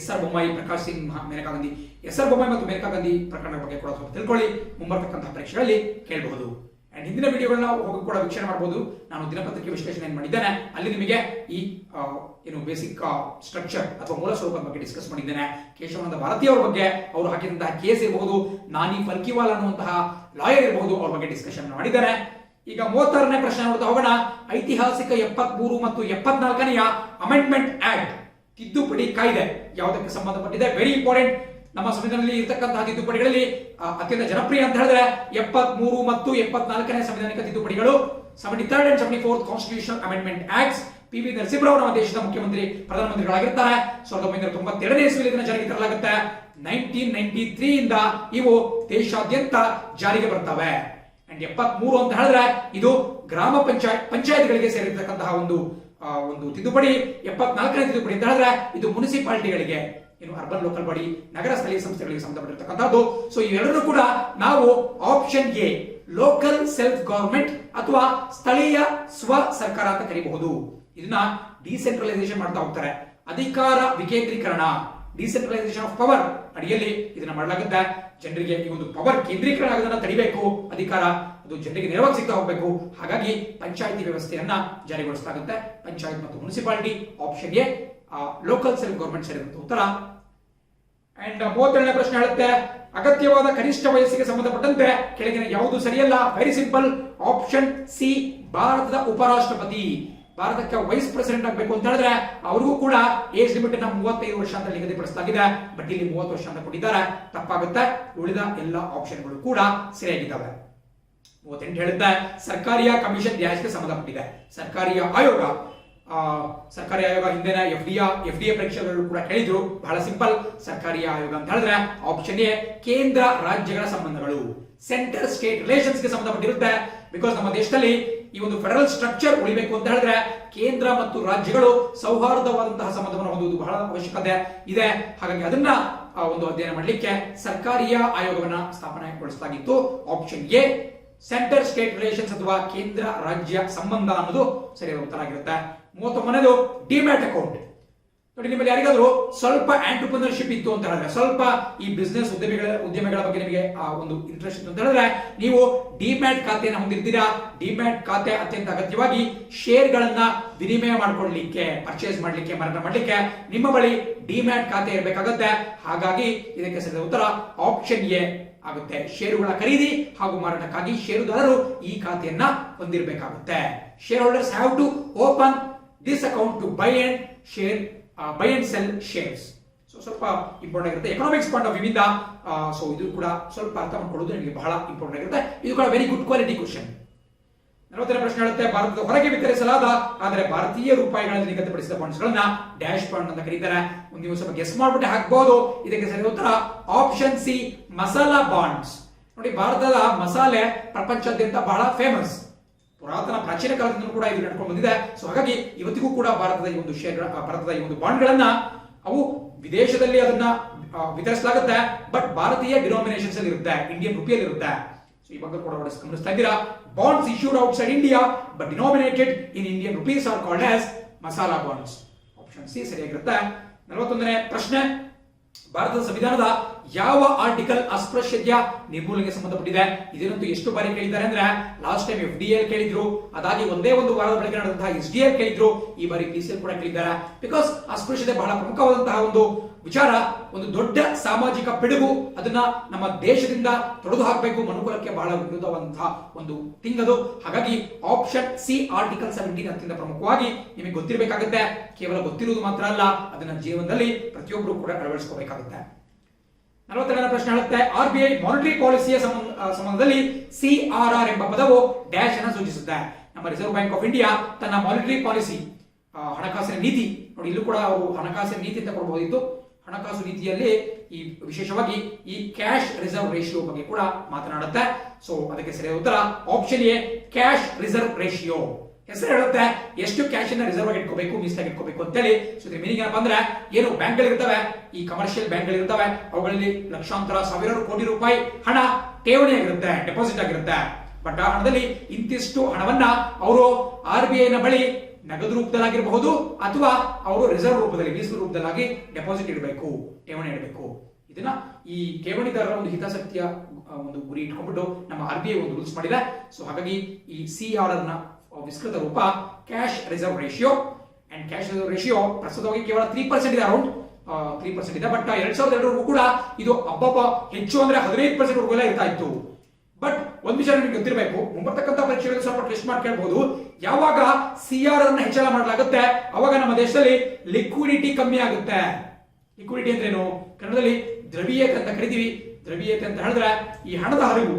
SR ಬೊಮ್ಮಾಯಿ, ಪ್ರಕಾಶ್ ಸಿಂಗ್, ಮೇನಕಾ ಗಾಂಧಿ. SR ಬೊಮ್ಮಾಯಿ ಮತ್ತು ಮೇನಕಾ ಗಾಂಧಿ ಪ್ರಕರಣದ ಬಗ್ಗೆ ಕೂಡ ಸ್ವಲ್ಪ ತಿಳ್ಕೊಳ್ಳಿ, ಮುಂಬರ್ತಕ್ಕಂತಹ ಪರೀಕ್ಷೆಗಳಲ್ಲಿ ಕೇಳಬಹುದು. ಅಂಡ್ ಹಿಂದಿನ ವಿಡಿಯೋಗಳನ್ನ ಹೋಗಿ ಕೂಡ ವೀಕ್ಷಣೆ ಮಾಡಬಹುದು. ನಾನು ದಿನಪತ್ರಿಕೆ ವಿಶ್ಲೇಷಣೆ ಮಾಡಿದ್ದೇನೆ, ಅಲ್ಲಿ ನಿಮಗೆ ಈ ಏನು ಬೇಸಿಕ್ ಸ್ಟ್ರಕ್ಚರ್ ಅಥವಾ ಮೂಲ ಸ್ವರೂಪದ ಬಗ್ಗೆ ಡಿಸ್ಕಸ್ ಮಾಡಿದ್ದೇನೆ. ಕೇಶವಾನಂದ ಭಾರತಿ ಅವರ ಬಗ್ಗೆ, ಅವರು ಹಾಕಿದಂತಹ ಕೇಸ್ ಇರಬಹುದು, ನಾನಿ ಫಲ್ಕಿವಾಲ್ ಅನ್ನುವಂತಹ ಲಾಯರ್ ಇರಬಹುದು, ಅವ್ರ ಬಗ್ಗೆ ಡಿಸ್ಕಷನ್ ಮಾಡಿದ್ದಾರೆ. ಈಗ 36ನೇ ಪ್ರಶ್ನೆ ನೋಡ್ತಾ ಹೋಗೋಣ. ಐತಿಹಾಸಿಕ 73 ಮತ್ತು 74ನೆಯ ಅಮೆಂಡ್ಮೆಂಟ್ ಆಕ್ಟ್ ತಿದ್ದುಪಡಿ ಕಾಯ್ದೆ ಯಾವುದಕ್ಕೆ ಸಂಬಂಧಪಟ್ಟಿದೆ? Very important. ನಮ್ಮ ಸಂವಿಧಾನದಲ್ಲಿ ಇರತಕ್ಕಂತಹ ತಿದ್ದುಪಡಿಗಳಲ್ಲಿ ಅತ್ಯಂತ ಜನಪ್ರಿಯ ಅಂತ ಹೇಳಿದ್ರೆ 73 ಮತ್ತು 74ನೇ ಸಂವಿಧಾನಿಕ ತಿದ್ದುಪಡಿಗಳು. 73rd and 74th constitutional amendment acts. PV. Narasimharao ನಮ್ಮ ದೇಶದ ಮುಖ್ಯಮಂತ್ರಿ ಪ್ರಧಾನಮಂತ್ರಿಗಳಾಗಿರ್ತಾರೆ. 1992ನೇ ಇಸ್ವಿಯಲ್ಲಿ ಇದನ್ನು ಜಾರಿಗೆ ತರಲಾಗುತ್ತೆ. 1993 ಇಂದ ಇವು ದೇಶಾದ್ಯಂತ ಜಾರಿಗೆ ಬರ್ತವೆ. ಅಂಡ್ 73 ಅಂತ ಹೇಳಿದ್ರೆ ಇದು ಗ್ರಾಮ ಪಂಚಾಯತ್ಗಳಿಗೆ ಸೇರಿರ್ತಕ್ಕಂತಹ ಒಂದು ತಿದ್ದುಪಡಿ. 74ನೇ ತಿದ್ದುಪಡಿ ಅಂತ ಹೇಳಿದ್ರೆ ಇದು ಮುನಿಸಿಪಾಲಿಟಿಗಳಿಗೆ, ಏನು ಅರ್ಬನ್ ಲೋಕಲ್ ಬಾಡಿ, ನಗರ ಸ್ಥಳೀಯ ಸಂಸ್ಥೆಗಳಿಗೆ ಸಂಬಂಧಪಟ್ಟಿರ್ತಕ್ಕಂಥದ್ದು. ಸೊ ಇವೆರಡೂ ಕೂಡ ನಾವು option A local self government ಅಥವಾ ಸ್ಥಳೀಯ ಸ್ವ ಸರ್ಕಾರ ಅಂತ ಕರೀಬಹುದು. ಇದನ್ನ ಡಿಸೆಂಟ್ರಲೈಸೇಷನ್ ಮಾಡ್ತಾ ಹೋಗ್ತಾರೆ. ಅಧಿಕಾರ ವಿಕೇಂದ್ರೀಕರಣ, ಡಿಸೆಂಟ್ರಲೈಸೇಷನ್ ಆಫ್ ಪವರ್ ಅಡಿಯಲ್ಲಿ ಇದನ್ನ ಮಾಡಲಾಗುತ್ತೆ. ಜನರಿಗೆ ಈ ಒಂದು ಪವರ್ ಕೇಂದ್ರೀಕರಣ ಆಗೋದನ್ನ ತಡಿಬೇಕು, ಅಧಿಕಾರ ಅದು ಜನರಿಗೆ ನೇರವಾಗಿ ಸಿಗ್ತಾ ಹೋಗಬೇಕು. ಹಾಗಾಗಿ ಪಂಚಾಯಿತಿ ವ್ಯವಸ್ಥೆಯನ್ನ ಜಾರಿಗೊಳಿಸಲಾಗುತ್ತೆ. ಪಂಚಾಯತ್ ಮತ್ತು municipality option A local self government ಸೇರಿದಂತ ಉತ್ತರ. ಅಂಡ್ 37ನೇ ಪ್ರಶ್ನೆ ಹೇಳುತ್ತೆ, ಅಗತ್ಯವಾದ ಕನಿಷ್ಠ ವಯಸ್ಸಿಗೆ ಸಂಬಂಧಪಟ್ಟಂತೆ ಕೆಳಗಿನ ಯಾವುದು ಸರಿಯಲ್ಲ? Very simple. ಆಪ್ಷನ್ ಸಿ ಭಾರತದ ಉಪರಾಷ್ಟ್ರಪತಿ. ಭಾರತಕ್ಕೆ ವೈಸ್ ಪ್ರೆಸಿಡೆಂಟ್ ಆಗಬೇಕು ಅಂತ ಹೇಳಿದ್ರೆ ಅವ್ರಿಗೂ ಕೂಡ ಏಜ್ ಲಿಮಿಟ್ 35 ವರ್ಷ ಅಂತ ನಿಗದಿಪಡಿಸಲಾಗಿದೆ. ಬಟ್ ಇಲ್ಲಿ 30 ವರ್ಷ ಅಂತ ಕೊಟ್ಟಿದ್ದಾರೆ, ತಪ್ಪಾಗುತ್ತೆ. ಉಳಿದ ಎಲ್ಲ ಆಪ್ಷನ್ಗಳು ಕೂಡ ಸರಿಯಾಗಿದ್ದಾವೆ. 38 ಹೇಳುತ್ತೆ, ಸರ್ಕಾರಿಯ ಕಮಿಷನ್ ನ್ಯಾಯಕ್ಕೆ ಸಂಬಂಧಪಟ್ಟಿದೆ. ಸರ್ಕಾರಿಯ ಆಯೋಗ ಹಿಂದಿನ ಎಫ್ಡಿಎ ಪರೀಕ್ಷೆಗಳು ಕೂಡ ಕೇಳಿದ್ರು. ಬಹಳ ಸಿಂಪಲ್. ಸರ್ಕಾರಿ ಆಯೋಗ ಅಂತ ಹೇಳಿದ್ರೆ ಆಪ್ಷನ್ ಎ ಕೇಂದ್ರ ರಾಜ್ಯಗಳ ಸಂಬಂಧಗಳು, ಸೆಂಟರ್ ಸ್ಟೇಟ್ ರಿಲೇಷನ್ಸ್ ಗೆ ಸಂಬಂಧಪಟ್ಟಿರುತ್ತೆ. ಬಿಕಾಸ್ ನಮ್ಮ ದೇಶದಲ್ಲಿ ಈ ಒಂದು ಫೆಡರಲ್ ಸ್ಟ್ರಕ್ಚರ್ ಉಳಿಬೇಕು ಅಂತ ಹೇಳಿದ್ರೆ ಕೇಂದ್ರ ಮತ್ತು ರಾಜ್ಯಗಳು ಸೌಹಾರ್ದವಾದಂತಹ ಸಂಬಂಧವನ್ನು ಹೊಂದುವುದು ಬಹಳ ಅವಶ್ಯಕತೆ ಇದೆ. ಹಾಗಾಗಿ ಅದನ್ನ ಒಂದು ಅಧ್ಯಯನ ಮಾಡಲಿಕ್ಕೆ ಸರ್ಕಾರಿಯ ಆಯೋಗವನ್ನ ಸ್ಥಾಪನೆಗೊಳಿಸಲಾಗಿತ್ತು. Option A centre state relations ಅಥವಾ ಕೇಂದ್ರ ರಾಜ್ಯ ಸಂಬಂಧ ಅನ್ನೋದು ಸರಿಯಾದ ಉತ್ತರ ಆಗಿರುತ್ತೆ. 39ನೇದು ಡಿಮ್ಯಾಟ್ ಅಕೌಂಟ್. ನೋಡಿ, ನಿಮ್ಮಲ್ಲಿ ಯಾರಿಗಾದ್ರೂ ಸ್ವಲ್ಪ ಆಂಟ್ರಪ್ರಿನರ್ಶಿಪ್ ಇತ್ತು ಅಂತ ಹೇಳಿದ್ರೆ, ಸ್ವಲ್ಪ ಈ ಬಿಸ್ನೆಸ್ ಉದ್ಯಮಿಗಳ ಬಗ್ಗೆ ನಿಮಗೆ ಒಂದು ಇಂಟ್ರೆಸ್ಟ್ ಇತ್ತು ಅಂತ ಹೇಳಿದ್ರೆ ನೀವು ಡಿಮ್ಯಾಟ್ ಖಾತೆಯನ್ನು ಹೊಂದಿರ್ತೀರಾ. ಡಿಮ್ಯಾಟ್ ಖಾತೆ ಅತ್ಯಂತ ಅಗತ್ಯವಾಗಿ ಶೇರ್ ಗಳನ್ನ ವಿನಿಮಯ ಮಾಡ್ಕೊಳ್ಳಿಕ್ಕೆ, ಪರ್ಚೇಸ್ ಮಾಡ್ಲಿಕ್ಕೆ, ಮಾರಾಟ ಮಾಡ್ಲಿಕ್ಕೆ ನಿಮ್ಮ ಬಳಿ ಡಿಮ್ಯಾಟ್ ಖಾತೆ ಇರಬೇಕಾಗುತ್ತೆ. ಹಾಗಾಗಿ ಇದಕ್ಕೆ ಸರಿಯಾದ ಉತ್ತರ ಆಪ್ಷನ್ ಎ ಆಗುತ್ತೆ. ಷೇರುಗಳ ಖರೀದಿ ಹಾಗೂ ಮಾರಾಟಕ್ಕಾಗಿ ಷೇರುದಾರರು ಈ ಖಾತೆಯನ್ನ ಹೊಂದಿರಬೇಕಾಗುತ್ತೆ. Shareholders have to open this account to buy and sell shares. So ಸ್ವಲ್ಪ ಇಂಪಾರ್ಟೆಂಟ್ ಆಗಿರುತ್ತೆ ಎಕನಾಮಿಕ್ಸ್ ಪಾಯಿಂಟ್ ಆಫ್ ವ್ಯೂ ಇಂದ. ಸೊ ಇದು ಕೂಡ ಸ್ವಲ್ಪ ಅರ್ಥ ಮಾಡ್ಕೊಳ್ಳೋದು ನಿಮಗೆ ಬಹಳ ಇಂಪಾರ್ಟೆಂಟ್ ಆಗಿರುತ್ತೆ. ಇದು ಕೂಡ ವೆರಿ ಗುಡ್ ಕ್ವಾಲಿಟಿ ಕ್ವಶನ್. 40ನೇ ಪ್ರಶ್ನೆ ಹೇಳುತ್ತೆ, ಭಾರತದ ಹೊರಗೆ ವಿತರಿಸಲಾದ ಆದರೆ ಭಾರತೀಯ ರೂಪಾಯಿಗಳಲ್ಲಿ ನಿಗದಿಪಡಿಸಿದ ಬಾಂಡ್ಸ್ ಗಳನ್ನ ಡ್ಯಾಶ್ ಬಾಂಡ್ ಅಂತ ಕರೀತಾರೆ. ನೀವು ಸ್ವಲ್ಪ ಗೆಸ್ ಮಾಡ್ಬಿಟ್ಟು ಹಾಕಬಹುದು. ಇದಕ್ಕೆ ಸರಿಯಾದ ಉತ್ತರ ಆಪ್ಷನ್ ಸಿ ಮಸಾಲಾ ಬಾಂಡ್ಸ್. ನೋಡಿ, ಭಾರತದ ಮಸಾಲೆ ಪ್ರಪಂಚಾದ್ಯಂತ ಬಹಳ ಫೇಮಸ್. ಪುರಾತನ ಪ್ರಾಚೀನ ಕಾಲದಿಂದ ಕೂಡ ಇದು ನಡ್ಕೊಂಡು ಬಂದಿದೆ. ಸೊ ಹಾಗಾಗಿ ಇವತ್ತಿಗೂ ಕೂಡ ಭಾರತದ ಈ ಒಂದು ಭಾರತದ ಈ ಒಂದು ಬಾಂಡ್ ಗಳನ್ನ ಅವು ವಿದೇಶದಲ್ಲಿ ಅದನ್ನ ವಿತರಿಸಲಾಗುತ್ತೆ. ಬಟ್ ಭಾರತೀಯ ಡಿನಾಮಿನೇಷನ್ಸ್ ಅಲ್ಲಿ ಇರುತ್ತೆ, ಇಂಡಿಯನ್ ರುಪಿಯಲ್ಲಿ ಇರುತ್ತೆ. ಸೊ ಈ ಬಗ್ಗೆ ಕೂಡ ಗಮನಿಸ್ತಾ ಇದ್ದೀರಾ. Bonds issued outside India but denominated in Indian rupees are called as masala bonds. Option C ಸರಿಯಾಗಿರುತ್ತೆ. 41ನೇ ಪ್ರಶ್ನೆ, ಭಾರತದ ಸಂವಿಧಾನದ ಯಾವ ಆರ್ಟಿಕಲ್ ಅಸ್ಪೃಶ್ಯತೆಯ ನಿರ್ಮೂಲನೆಗೆ ಸಂಬಂಧಪಟ್ಟಿದೆ? ಇದನ್ನಂತೂ ಎಷ್ಟು ಬಾರಿ ಕೇಳಿದ್ದಾರೆ ಅಂದ್ರೆ, ಲಾಸ್ಟ್ ಟೈಮ್ ಎಫ್ಡಿಎಲ್ ಕೇಳಿದ್ರು, ಅದಾಗಿ ಒಂದೇ ಒಂದು ವಾರದ ಬಳಿಕ ನಡೆದಂತಹ ಎಸ್ಡಿಎಲ್ ಕೇಳಿದ್ರು, ಈ ಬಾರಿ ಪಿಸಿಎಲ್ ಕೂಡ ಕೇಳಿದ್ದಾರೆ. ಬಿಕಾಸ್ ಅಸ್ಪೃಶ್ಯತೆ ಬಹಳ ಪ್ರಮುಖವಾದಂತಹ ಒಂದು ವಿಚಾರ, ಒಂದು ದೊಡ್ಡ ಸಾಮಾಜಿಕ ಪಿಡುಗು. ಅದನ್ನ ನಮ್ಮ ದೇಶದಿಂದ ತೊಡೆದು ಹಾಕಬೇಕು. ಮನುಕುಲಕ್ಕೆ ಬಹಳ ವಿರುದ್ಧವಾದಂತಹ ಒಂದು ಥಿಂಗ್ ಅದು. ಹಾಗಾಗಿ ಆಪ್ಷನ್ ಸಿ ಆರ್ಟಿಕಲ್ 17 ಅತ್ಯಂತ ಪ್ರಮುಖವಾಗಿ ನಿಮಗೆ ಗೊತ್ತಿರಬೇಕಾಗುತ್ತೆ. ಕೇವಲ ಗೊತ್ತಿರುವುದು ಮಾತ್ರ ಅಲ್ಲ, ಅದನ್ನ ಜೀವನದಲ್ಲಿ ಪ್ರತಿಯೊಬ್ಬರು ಕೂಡ ಅಳವಡಿಸಿಕೋಬೇಕಾಗುತ್ತೆ. 42ನೇ ಪ್ರಶ್ನೆ ಹೇಳುತ್ತೆ, ಆರ್ಬಿಐ ಮಾನಿಟರಿ ಪಾಲಿಸಿಯ ಸಂಬಂಧದಲ್ಲಿ ಸಿಆರ್ಆರ್ ಎಂಬ ಪದವು ಡ್ಯಾಶ್ ಅನ್ನು ಸೂಚಿಸುತ್ತೆ. ನಮ್ಮ ರಿಸರ್ವ್ ಬ್ಯಾಂಕ್ ಆಫ್ ಇಂಡಿಯಾ ತನ್ನ ಮಾನಿಟರಿ ಪಾಲಿಸಿ, ಹಣಕಾಸಿನ ನೀತಿ, ನೋಡಿ ಇಲ್ಲೂ ಕೂಡ ಅವರು ಹಣಕಾಸಿನ ನೀತಿ ಅಂತ ಕೊಡಬಹುದಿತ್ತು. ಹಣಕಾಸು ನೀತಿಯಲ್ಲಿ ಈ ವಿಶೇಷವಾಗಿ ಈ ಕ್ಯಾಶ್ ರಿಸರ್ವ್ ರೇಷಿಯೋ ಬಗ್ಗೆ ಕೂಡ ಮಾತನಾಡುತ್ತೆ. ಸೊ ಅದಕ್ಕೆ ಸರಿಯಾದ ಉತ್ತರ option A cash reserve ratio. ಹೆಸರು ಹೇಳುತ್ತೆ ಎಷ್ಟು ಕ್ಯಾಶ್ ಅನ್ನ ರಿಸರ್ವ್ ಆಗಿ ಇಟ್ಕೋಬೇಕು, ಮೀಸಲಾಗಿ ಇಟ್ಕೋಬೇಕು ಅಂತ ಹೇಳಿ. ಸೊ ಇದ್ರ ಮೀನಿಂಗ್ ಏನಪ್ಪಾ ಅಂದ್ರೆ, ಏನು ಬ್ಯಾಂಕ್ ಗಳಿರ್ತವೆ, ಈ ಕಮರ್ಷಿಯಲ್ ಬ್ಯಾಂಕ್ ಗಳಿರ್ತವೆ, ಅವುಗಳಲ್ಲಿ ಲಕ್ಷಾಂತರ ಸಾವಿರಾರು ಕೋಟಿ ರೂಪಾಯಿ ಹಣ ಠೇವಣಿ ಆಗಿರುತ್ತೆ, ಡೆಪಾಸಿಟ್ ಆಗಿರುತ್ತೆ. ಬಟ್ ಆ ಹಣದಲ್ಲಿ ಇಂತಿಷ್ಟು ಹಣವನ್ನ ಅವರು ಆರ್ಬಿಐ ನ ಬಳಿ ನಗದು ರೂಪದಲ್ಲಾಗಿರಬಹುದು ಅಥವಾ ಅವರು ರಿಸರ್ವ್ ರೂಪದಲ್ಲಿ, ಮೀಸಲು ರೂಪದಲ್ಲಾಗಿ ಡೆಪಾಸಿಟ್ ಇಡಬೇಕು, ಠೇವಣಿ ಇಡಬೇಕು. ಇದನ್ನ ಈ ಠೇವಣಿದಾರರ ಒಂದು ಹಿತಾಸಕ್ತಿಯ ಒಂದು ಗುರಿ ಇಟ್ಕೊಂಡ್ಬಿಟ್ಟು ನಮ್ಮ ಆರ್ಬಿಐ ಒಂದು ರೂಲ್ಸ್ ಮಾಡಿದೆ. ಸೊ ಹಾಗಾಗಿ ಈ ಸಿಆರ್ಆರ್ ನ ವಿಸ್ತೃತ ರೂಪ cash reserve ratio. And cash reserve ratio ಪ್ರಸ್ತುತವಾಗಿ ಕೇವಲ 3% ಇದೆ, ಅರೌಂಡ್ 3% ಇದೆ. ಬಟ್ 2002 ಕೂಡ ಇದು ಹೆಚ್ಚು ಅಂದ್ರೆ 15% ವರೆಗೂ ಇರ್ತಾ ಇತ್ತು. ಬಟ್ ಒಂದು ವಿಚಾರ ನಿಮಗೆ ಗೊತ್ತಿರಬೇಕು, ಮುಂಬರ್ತಕ್ಕಂಥ ಪರೀಕ್ಷೆಗಳಲ್ಲಿ ಸ್ವಲ್ಪ ಟೆಸ್ಟ್ ಮಾಡಿ ಕೇಳಬಹುದು. ಯಾವಾಗ CR ಅನ್ನು ಹೆಚ್ಚಳ ಮಾಡಲಾಗುತ್ತೆ ಅವಾಗ ನಮ್ಮ ದೇಶದಲ್ಲಿ ಲಿಕ್ವಿಡಿಟಿ ಕಮ್ಮಿ ಆಗುತ್ತೆ. ಲಿಕ್ವಿಡಿಟಿ ಅಂದ್ರೆ ಏನು? ಕನ್ನಡದಲ್ಲಿ ದ್ರವ್ಯತೆ ಅಂತ ಕರಿತೀವಿ. ದ್ರವ್ಯತೆ ಅಂತ ಹೇಳಿದ್ರೆ ಈ ಹಣದ ಹರಿವು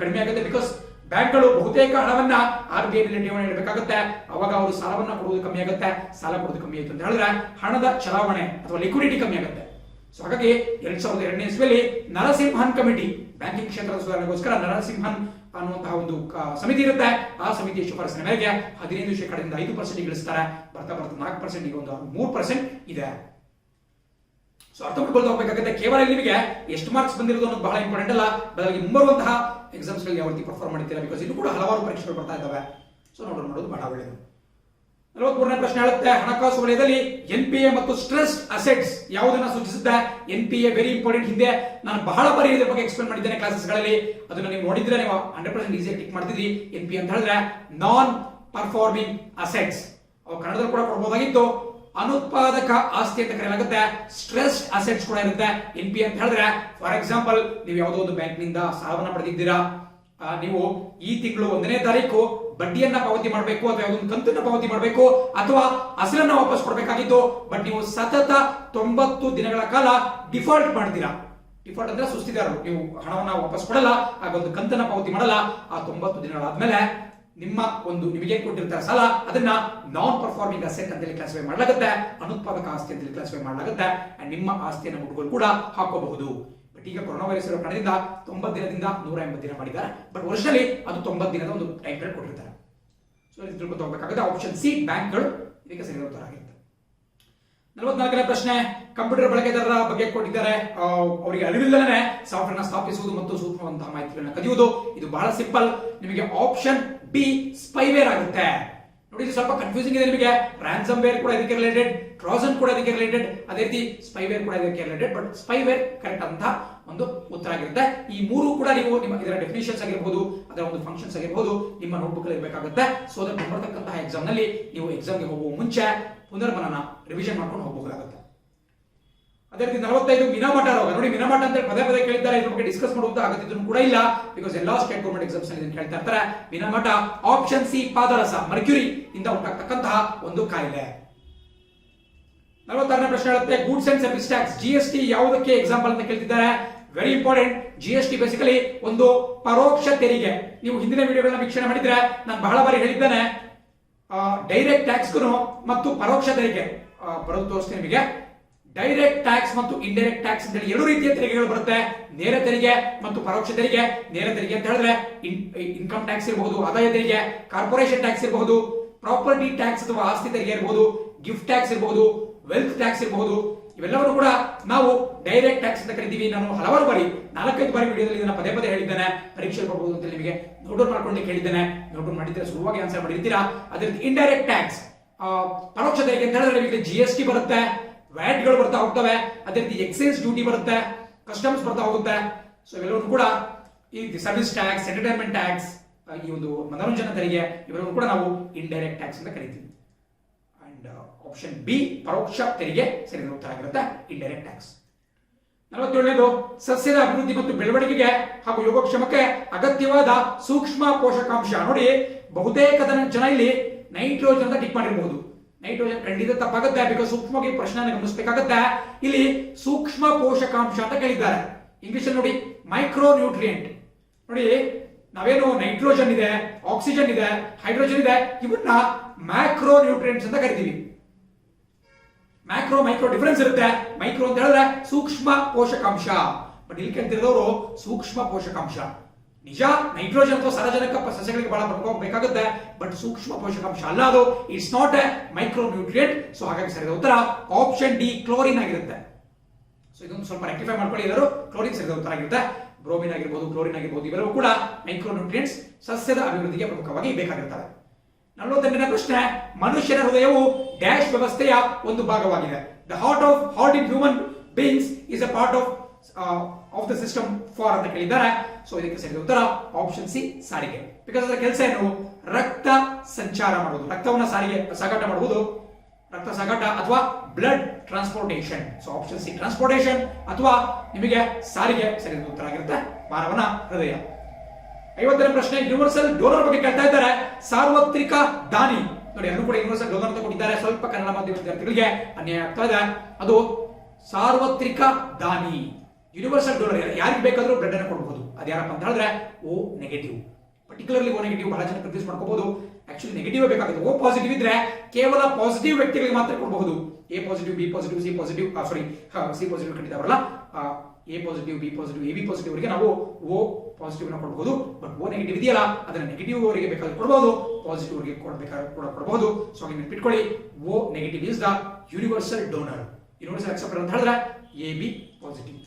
ಕಡಿಮೆ ಆಗುತ್ತೆ. ಬಿಕಾಸ್ ಬ್ಯಾಂಕ್ಗಳು ಬಹುತೇಕ ಹಣವನ್ನ RBI ನಲ್ಲಿ ಠೇವಣಿ ಇಡಬೇಕಾಗುತ್ತೆ. ಅವಾಗ ಅವರು ಸಾಲವನ್ನ ಕೊಡುವುದು ಕಮ್ಮಿ ಆಗುತ್ತೆ. ಸಾಲ ಕೊಡುವುದು ಕಮ್ಮಿ ಆಯ್ತು ಅಂತ ಹೇಳಿದ್ರೆ ಹಣದ ಚಲಾವಣೆ ಅಥವಾ ಲಿಕ್ವಿಡಿಟಿ ಕಮ್ಮಿ ಆಗುತ್ತೆ. ಸೊ ಹಾಗಾಗಿ 2002ನೇ ಇಸ್ವಿಯಲ್ಲಿ ನರಸಿಂಹನ್ ಕಮಿಟಿ, ಬ್ಯಾಂಕಿಂಗ್ ಕ್ಷೇತ್ರದ ಸುಧಾರಣೆಗೋಸ್ಕರ ನರಸಿಂಹನ್ ಅನ್ನುವಂತಹ ಒಂದು ಸಮಿತಿ ಇರುತ್ತೆ. ಆ ಸಮಿತಿಯ ಶಿಫಾರಸಿನ ಮೇರೆಗೆ 15% 5% ಇಳಿಸ್ತಾರೆ. ಬರ್ತಾ 4%, ಈಗ ಒಂದು 3% ಇದೆ. ಸೊ ಅರ್ಥ ಮಾಡ್ಕೊಳ್ತಾ ಹೋಗ್ಬೇಕಾಗುತ್ತೆ. ಕೇವಲ ನಿಮಗೆ ಎಷ್ಟು ಮಾರ್ಕ್ಸ್ ಬಂದಿರೋದು ಅನ್ನೋದು ಬಹಳ ಇಂಪಾರ್ಟೆಂಟ್ ಅಲ್ಲ, ಬದಲಾಗಿ ಮುಂಬರುವಂತಹ ಎಕ್ಸಾಮ್ಸ್ ಗಳಿಗೆ ಯಾವ ರೀತಿ ಪರ್ಫಾರ್ಮ್ ಮಾಡ್ತೀರಾ, ಬಿಕಾಸ್ ಇನ್ನು ಕೂಡ ಹಲವಾರು ಪರೀಕ್ಷೆಗಳು ಬರ್ತಾ ಇದ್ದಾವೆ. ಸೊ ಮಾಡೋದು ಬಹಳ ಒಳ್ಳೆಯದು. 43ನೇ ಪ್ರಶ್ನೆ ಹೇಳುತ್ತೆ, ಹಣಕಾಸು ವಲಯದಲ್ಲಿ NPA ಮತ್ತು ಸ್ಟ್ರೆಸ್ ಅಸೆಟ್ಸ್ ಯಾವುದನ್ನ ಸೂಚಿಸುತ್ತೆ? NPA very important. ಹಿಂದೆ ನಾನು ಬಹಳ ಬಾರಿ ಇದ್ರ ಬಗ್ಗೆ ಎಕ್ಸ್ಪ್ಲೇನ್ ಮಾಡಿದ್ದೇನೆ ಕ್ಲಾಸಸ್ ಗಳಲ್ಲಿ. ಅದನ್ನ ನೀವು ನೋಡಿದ್ರೆ ನೀವು 100% ಈಸಿಯಾಗಿ ಟಿಕ್ ಮಾಡ್ತಿದ್ರಿ. NPA ಅಂತ ಹೇಳಿದ್ರೆ ನಾನ್ ಪರ್ಫಾರ್ಮಿಂಗ್ ಅಸೆಟ್ಸ್. ಅವು ಕನ್ನಡದಲ್ಲಿ ಕೂಡ ಕೊಡಬಹುದಾಗಿತ್ತು. ಅನುತ್ಪಾದಕ ಆಸ್ತಿ ಅಂತ ಕರೆಯಲಾಗುತ್ತೆ. ಸ್ಟ್ರೆಸ್ ಅಸೆಟ್ಸ್ ಕೂಡ ಇರುತ್ತೆ. NPA ಅಂತ ಹೇಳಿದ್ರೆ ಫಾರ್ ಎಕ್ಸಾಂಪಲ್, ನೀವು ಯಾವುದೋ ಒಂದು ಬ್ಯಾಂಕ್ ನಿಂದ ಸಾಲವನ್ನ ಪಡೆದಿದ್ದೀರಾ, ನೀವು ಈ ತಿಂಗಳು 1ನೇ ತಾರೀಕು ಬಡ್ಡಿಯನ್ನ ಪಾವತಿ ಮಾಡಬೇಕು ಅಥವಾ ಯಾವುದೊಂದು ಕಂತನ್ನ ಪಾವತಿ ಮಾಡಬೇಕು ಅಥವಾ ಅಸಲನ್ನ ವಾಪಸ್ ಕೊಡಬೇಕಾಗಿತ್ತು. ಬಟ್ ನೀವು ಸತತ 90 ದಿನಗಳ ಕಾಲ ಡಿಫಾಲ್ಟ್ ಮಾಡ್ತೀರಾ. ಡಿಫಾಲ್ಟ್ ಅಂದ್ರೆ ಸುಸ್ತಿದಾರರು, ನೀವು ಹಣವನ್ನ ವಾಪಸ್ ಕೊಡಲ್ಲ, ಹಾಗೊಂದು ಕಂತನ್ನ ಪಾವತಿ ಮಾಡಲ್ಲ. ಆ 90 ದಿನಗಳಾದ್ಮೇಲೆ ನಿಮ್ಮ ಒಂದು ನಿಮಗೆ ಕೊಟ್ಟಿರ್ತಾರೆ ಸಾಲ, ಅದನ್ನ ನಾನ್ ಪರ್ಫಾರ್ಮಿಂಗ್ ಅಸೆಟ್ ಅಂತೇಳಿ ಕ್ಲಾಸಿಫೈ ಮಾಡಲಾಗುತ್ತೆ. ಅನುತ್ಪಾದಕ ಆಸ್ತಿ ಅಂತೇಳಿ ಕ್ಲಾಸಿಫೈ ಮಾಡಲಾಗುತ್ತೆ. ಅಂಡ್ ನಿಮ್ಮ ಆಸ್ತಿಯನ್ನು ಮುಟ್ಟುಗಳು ಕೂಡ ಹಾಕಬಹುದು. ಬಟ್ ಈಗ ಕೊರೋನಾ ವೈರಸ್ ಇರೋ ಕಾರಣದಿಂದ 90 ದಿನದಿಂದ 180 ದಿನ ಮಾಡಿದ್ದಾರೆ. ಬಟ್ ವರ್ಷದಲ್ಲಿ ಅದು 90 ದಿನದ ಒಂದು ಟೈಮ್ ಪೀರಿಯಡ್ ಕೊಟ್ಟಿರ್ತಾರೆ. ಸೊ ಇದು ತಿಳ್ಕೊಂಡು ಹೋಗಬೇಕಾಗುತ್ತೆ. ಆಪ್ಷನ್ ಸಿ ಬ್ಯಾಂಕ್ಗಳು ಇದಕ್ಕೆ ಸರಿಯಾದ ಉತ್ತರ ಆಗಿರುತ್ತೆ. 44ನೇ ಪ್ರಶ್ನೆ, ಕಂಪ್ಯೂಟರ್ ಬಳಕೆದಾರರ ಬಗ್ಗೆ ಕೊಟ್ಟಿದ್ದಾರೆ. ಅವರಿಗೆ ಅರಿವಿಲ್ಲದೇ ಸಾಫ್ಟ್ವೇರ್ ನ ಸ್ಥಾಪಿಸುವುದು ಮತ್ತು ಸೂಕ್ಷ್ಮವಂತಹ ಮಾಹಿತಿಗಳನ್ನು ಕದಿಯುವುದು. ಇದು ಬಹಳ ಸಿಂಪಲ್. ನಿಮಗೆ ಆಪ್ಷನ್ ಬಿ ಸ್ಪೈವೇರ್ ಆಗುತ್ತೆ. ನೋಡಿ, ಇದು ಸ್ವಲ್ಪ ಕನ್ಫ್ಯೂಸಿಂಗ್ ಇದೆ ನಿಮಗೆ. ರಾನ್ಸಮ್ ವೇರ್ ಕೂಡ ಇದಕ್ಕೆ ರಿಲೇಟೆಡ್, ಟ್ರಾಜನ್ ಕೂಡ ಇದಕ್ಕೆ ರಿಲೇಟೆಡ್, ಅದೇ ರೀತಿ ಸ್ಪೈವೇರ್ ಕೂಡ ಇದಕ್ಕೆ ರಿಲೇಟೆಡ್. ಬಟ್ ಸ್ಪೈವೇರ್ ಕರೆಕ್ಟ್ ಅಂತ ಒಂದು ಉತ್ತರ ಆಗಿರುತ್ತೆ. ಈ ಮೂರು ಕೂಡ ನೀವು ನಿಮ್ಮ ಇದರ ಡೆಫಿನಿಷನ್ಸ್ ಆಗಿರಬಹುದು, ಅದರ ಒಂದು ಫಂಕ್ಷನ್ಸ್ ಆಗಿರಬಹುದು, ನಿಮ್ಮ ನೋಟ್ಬುಕ್ ಅಲ್ಲಿ ಇರಬೇಕಾಗುತ್ತೆ. ಸೊ ಅದಕ್ಕೆ ಬರತಕ್ಕಂತಹ ಎಕ್ಸಾಮ್ ನಲ್ಲಿ ನೀವು ಎಕ್ಸಾಮ್ಗೆ ಹೋಗುವ ಮುಂಚೆ ಪುನರ್ಮನನ ರಿವಿಷನ್ ಮಾಡ್ಕೊಂಡು ಹೋಗಬಹುದಾಗುತ್ತೆ. ಅದೇ ರೀತಿ 45 ಮಿನಮಟ ರೋಗ. ನೋಡಿ, ಮಿನಮಟ ಅಂತ ಪದೇ ಪದೇ ಕೇಳಿದ್ದಾರೆ. ಇದ್ರ ಬಗ್ಗೆ ಡಿಸ್ಕಸ್ ಮಾಡುವಂತ ಅಗತ್ಯತೆ ಕೂಡ ಇಲ್ಲ, ಬಿಕಾಸ್ ಎಲ್ಲಾ ಸ್ಟೇಟ್ ಗೌರ್ಮೆಂಟ್ ಎಕ್ಸಾಮ್ಸ್ ನಲ್ಲಿ ಕೇಳ್ತಾ ಇರ್ತಾರೆ. ಮಿನಮಟ ಆಪ್ಷನ್ ಸಿ ಪಾದರಸ, ಮರ್ಕ್ಯೂರಿ ಇಂದ ಉಂಟಾಗ್ತಕ್ಕಂತಹ ಒಂದು ಕಾಯಿಲೆ. 46ನೇ ಪ್ರಶ್ನೆ ಹೇಳುತ್ತೆ, goods and service tax GST ಯಾವುದಕ್ಕೆ ಎಕ್ಸಾಂಪಲ್ ಅಂತ ಕೇಳ್ತಿದ್ದಾರೆ. Very important. GST ಬೇಸಿಕಲಿ ಒಂದು ಪರೋಕ್ಷ ತೆರಿಗೆ. ನೀವು ಹಿಂದಿನ ವಿಡಿಯೋಗಳನ್ನ ವೀಕ್ಷಣೆ ಮಾಡಿದ್ರೆ ನಾನು ಬಹಳ ಬಾರಿ ಹೇಳಿದ್ದೇನೆ, ಡೈರೆಕ್ಟ್ ಟ್ಯಾಕ್ಸ್ಗೂ ಮತ್ತು ಪರೋಕ್ಷ ತೆರಿಗೆ ಬರೋದು ತೋರಿಸ್ತೀನಿ ನಿಮಗೆ. ಡೈರೆಕ್ಟ್ ಟ್ಯಾಕ್ಸ್ ಮತ್ತು ಇಂಡೈರೆಕ್ಟ್ ಟ್ಯಾಕ್ಸ್ ಅಂತ ಹೇಳಿ ಎರಡು ರೀತಿಯ ತೆರಿಗೆಗಳು ಬರುತ್ತೆ. ನೇರ ತೆರಿಗೆ ಮತ್ತು ಪರೋಕ್ಷ ತೆರಿಗೆ. ನೇರ ತೆರಿಗೆ ಅಂತ ಹೇಳಿದ್ರೆ ಇನ್ಕಮ್ ಟ್ಯಾಕ್ಸ್ ಇರಬಹುದು, ಆದಾಯ ತೆರಿಗೆ, ಕಾರ್ಪೊರೇಷನ್ ಟ್ಯಾಕ್ಸ್ ಇರಬಹುದು, ಪ್ರಾಪರ್ಟಿ ಟ್ಯಾಕ್ಸ್ ಅಥವಾ ಆಸ್ತಿ ತೆರಿಗೆ ಇರಬಹುದು, ಗಿಫ್ಟ್ ಟ್ಯಾಕ್ಸ್ ಇರಬಹುದು, ವೆಲ್ತ್ ಟ್ಯಾಕ್ಸ್ ಇರಬಹುದು. ಇವೆಲ್ಲವನ್ನು ಕೂಡ ನಾವು ಡೈರೆಕ್ಟ್ ಟ್ಯಾಕ್ಸ್ ಅಂತ ಕರಿತೀವಿ. ನಾನು ಹಲವಾರು ಬಾರಿ 4-5 ಬಾರಿ ವಿಡಿಯೋದಲ್ಲಿ ಇದನ್ನ ಪದೇ ಪದೇ ಹೇಳಿದ್ದೇನೆ. ಪರೀಕ್ಷೆ ಕೊಡಬಹುದು ಅಂತ ನಿಮಗೆ ನೋಟ್ ಮಾಡ್ಕೊಂಡು ಹೇಳಿದ್ದೇನೆ. ನೋಟ್ ಮಾಡಿದ್ರೆ ಸುಲಭವಾಗಿ ಆನ್ಸರ್ ಮಾಡಿರ್ತೀರಾ. ಅದೇ ರೀತಿ ಇಂಡೈರೆಕ್ಟ್ ಟ್ಯಾಕ್ಸ್, ಪರೋಕ್ಷ ತೆರಿಗೆ ಅಂತ ಹೇಳಿದ್ರೆ ನಿಮಗೆ GST ಬರುತ್ತೆ, ವ್ಯಾಟ್ ಗಳು ಬರ್ತಾ ಹೋಗ್ತವೆ, ಅದೇ ರೀತಿ ಎಕ್ಸೈಸ್ ಡ್ಯೂಟಿ ಬರುತ್ತೆ, ಕಸ್ಟಮ್ಸ್ ಬರ್ತಾ ಹೋಗುತ್ತೆ. ಸೊ ಇವೆಲ್ಲವೂ ಕೂಡ ಈ ಸರ್ವಿಸ್ ಟ್ಯಾಕ್ಸ್, ಎಂಟರ್ಟೈನ್ಮೆಂಟ್ ಟ್ಯಾಕ್ಸ್, ಈ ಒಂದು ಮನೋರಂಜನಾ ತೆರಿಗೆ, ಇವೆಲ್ಲವೂ ಕೂಡ ನಾವು ಇಂಡೈರೆಕ್ಟ್ ಟ್ಯಾಕ್ಸ್ ಅಂತ ಕರಿತೀವಿ. ಅಂಡ್ ಆಪ್ಷನ್ ಬಿ ಪರೋಕ್ಷ ತೆರಿಗೆ ಸರಿಯಾದ ಉತ್ತರ ಆಗಿರುತ್ತೆ, ಇಂಡೈರೆಕ್ಟ್ ಟ್ಯಾಕ್ಸ್. 47ನೇದು, ಸಸ್ಯದ ಅಭಿವೃದ್ಧಿ ಮತ್ತು ಬೆಳವಣಿಗೆಗೆ ಹಾಗೂ ಯೋಗಕ್ಷೇಮಕ್ಕೆ ಅಗತ್ಯವಾದ ಸೂಕ್ಷ್ಮ ಪೋಷಕಾಂಶ. ನೋಡಿ, ಬಹುತೇಕ ಜನ ಇಲ್ಲಿ ನೈಟ್ರೋಜನ್ ಅಂತ ಟಿಕ್ ಮಾಡಿರಬಹುದು. ನೈಟ್ರೋಜನ್ ಖಂಡಿತ ತಪ್ಪಾಗುತ್ತೆ, ಬಿಕಾಸ್ ಸೂಕ್ಷ್ಮವಾಗಿ ಪ್ರಶ್ನೆ ಗಮನಿಸಬೇಕಾಗುತ್ತೆ. ಇಲ್ಲಿ ಸೂಕ್ಷ್ಮ ಪೋಷಕಾಂಶ ಅಂತ ಕೇಳಿದ್ದಾರೆ. ಇಂಗ್ಲಿಷ್ ಅಲ್ಲಿ ನೋಡಿ ಮೈಕ್ರೋ ನ್ಯೂಟ್ರಿಯೆಂಟ್. ನೋಡಿ, ನಾವೇನು ನೈಟ್ರೋಜನ್ ಇದೆ, ಆಕ್ಸಿಜನ್ ಇದೆ, ಹೈಡ್ರೋಜನ್ ಇದೆ, ಇವನ್ನ ಮ್ಯಾಕ್ರೋ ನ್ಯೂಟ್ರಿಯೆಂಟ್ಸ್ ಅಂತ ಕರಿತೀವಿ. ಮೈಕ್ರೋ ಡಿಫರೆನ್ಸ್ ಇರುತ್ತೆ. ಮೈಕ್ರೋ ಅಂತ ಹೇಳಿದ್ರೆ ಸೂಕ್ಷ್ಮ ಪೋಷಕಾಂಶ. ಬಟ್ ಇಲ್ಲಿ ಕೇಳ್ತಿರೋರು ಸೂಕ್ಷ್ಮ ಪೋಷಕಾಂಶ. ನಿಜ, ನೈಟ್ರೋಜನ್ ಅಥವಾ ಸಾರಜನಕ ಸಸ್ಯಗಳಿಗೆ ಬಹಳ ಬೇಕಾಗುತ್ತೆ, ಬಟ್ ಸೂಕ್ಷ್ಮ ಪೋಷಕಾಂಶ ಅಲ್ಲ ಅದು. It's not A micro nutrient. So ಹಾಗಾಗಿ ಸರಿಯಾದ ಉತ್ತರ ಆಪ್ಷನ್ ಡಿ ಕ್ಲೋರಿನ್ ಆಗಿರುತ್ತೆ. ಸೊ ಇದೊಂದು ಸ್ವಲ್ಪ ರೆಕ್ಟಿಫೈ ಮಾಡ್ಕೊಳ್ಳಿ. ಎಲ್ಲರೂ ಕ್ಲೋರಿನ್ ಸರಿಯಾದ ಉತ್ತರ ಆಗಿರುತ್ತೆ. ಬ್ರೋಮಿನ್ ಆಗಿರಬಹುದು, ಕ್ಲೋರಿನ್ ಆಗಿರಬಹುದು, ಇವೆಲ್ಲವೂ ಕೂಡ ಮೈಕ್ರೋ ನ್ಯೂಟ್ರಿಯೆಂಟ್ಸ್ ಸಸ್ಯದ ಅಭಿವೃದ್ಧಿಗೆ ಪ್ರಮುಖವಾಗಿ ಬೇಕಾಗಿರುತ್ತವೆ. 48ನೇ ಪ್ರಶ್ನೆ, ಮನುಷ್ಯನ ಹೃದಯವು ಡ್ಯಾಶ್ ವ್ಯವಸ್ಥೆಯ ಒಂದು ಭಾಗವಾಗಿದೆ. The heart in human beings is A part of the system for ಅಂತ ಕೇಳಿದ್ದಾರೆ. ಸೊ ಇದಕ್ಕೆ ಸರಿಯಾದ ಉತ್ತರ ಆಪ್ಷನ್ ಸಿ ಸಾರಿಗೆ. ಬಿಕಾಸ್ ಅದರ ಕೆಲಸ ಏನು? ರಕ್ತ ಸಂಚಾರ ಮಾಡುವುದು, ರಕ್ತವನ್ನ ಸಾಗಾಟ ಮಾಡುವುದು, ರಕ್ತ ಸಾಗಾಟ ಅಥವಾ blood transportation. So option C transportation ಅಥವಾ ನಿಮಗೆ ಸಾರಿಗೆ ಸರಿಯಾದ ಉತ್ತರ ಆಗಿರುತ್ತೆ, ಮಾನವನ ಹೃದಯ. 50ನೇ ಪ್ರಶ್ನೆ ಯೂನಿವರ್ಸಲ್ ಡೋನರ್ ಬಗ್ಗೆ ಕೇಳ್ತಾ ಇದ್ದಾರೆ. ಸಾರ್ವತ್ರಿಕ ದಾನಿ ನೋಡಿ, ಎಲ್ಲರೂ ಕೂಡ ಯೂನಿವರ್ಸಲ್ ಡೋನರ್ ಅಂತ ಕೊಟ್ಟಿದ್ದಾರೆ. ಸ್ವಲ್ಪ ಕನ್ನಡ ಮಾಧ್ಯಮ ವಿದ್ಯಾರ್ಥಿಗಳಿಗೆ ಅನ್ಯಾಯ ಆಗ್ತಾ ಇದೆ. ಅದು ಸಾರ್ವತ್ರಿಕ ದಾನಿ, ಯೂನಿವರ್ಸಲ್ ಡೋನರ್. ಯಾರಿಗೆ ಬೇಕಾದ್ರೂ ಬ್ಲಡ್ ಅನ್ನು ಕೊಡಬಹುದು. ಅದ್ಯಾರಪ್ಪ ಅಂತ ಹೇಳಿದ್ರೆ O negative, particularly O negative ಬಹಳ ಜನ ಕನ್ಫ್ಯೂಸ್ ಮಾಡ್ಕೋಬಹುದು. ಆಕ್ಚುಲಿ ನೆಗೆಟಿವ್ ಬೇಕಾಗುತ್ತೆ. ಓ ಪಾಸಿಟಿವ್ ಇದ್ರೆ ಕೇವಲ ಪಾಸಿಟಿವ್ ವ್ಯಕ್ತಿಗಳಿಗೆ ಮಾತ್ರ ಕೊಡಬಹುದು. A positive, B positive, C positive, C positive ಖಂಡಿತವರಲ್ಲ, A positive, B positive, A B positive ಅವರಿಗೆ ನಾವು ಓ ಪಾಸಿಟಿವ್ ನ ಕೊಡಬಹುದು. ಬಟ್ ಓ ನೆಗೆಟಿವ್ ಇದೆಯಲ್ಲ ಅದನ್ನ ನೆಗೆಟಿವ್ ಅವರಿಗೆ ಬೇಕಾದ್ರೆ ಕೊಡಬಹುದು, ಪಾಸಿಟಿವ್ ಅವರಿಗೆ ಕೊಡಬಹುದು. ಸೊ ಹಾಗೆ ನೆನಪಿಟ್ಕೊಳ್ಳಿ, O negative is the universal donor. Universal acceptor ಅಂತ ಹೇಳಿದ್ರೆ ಎ ಬಿ ಪಾಸಿಟಿವ್.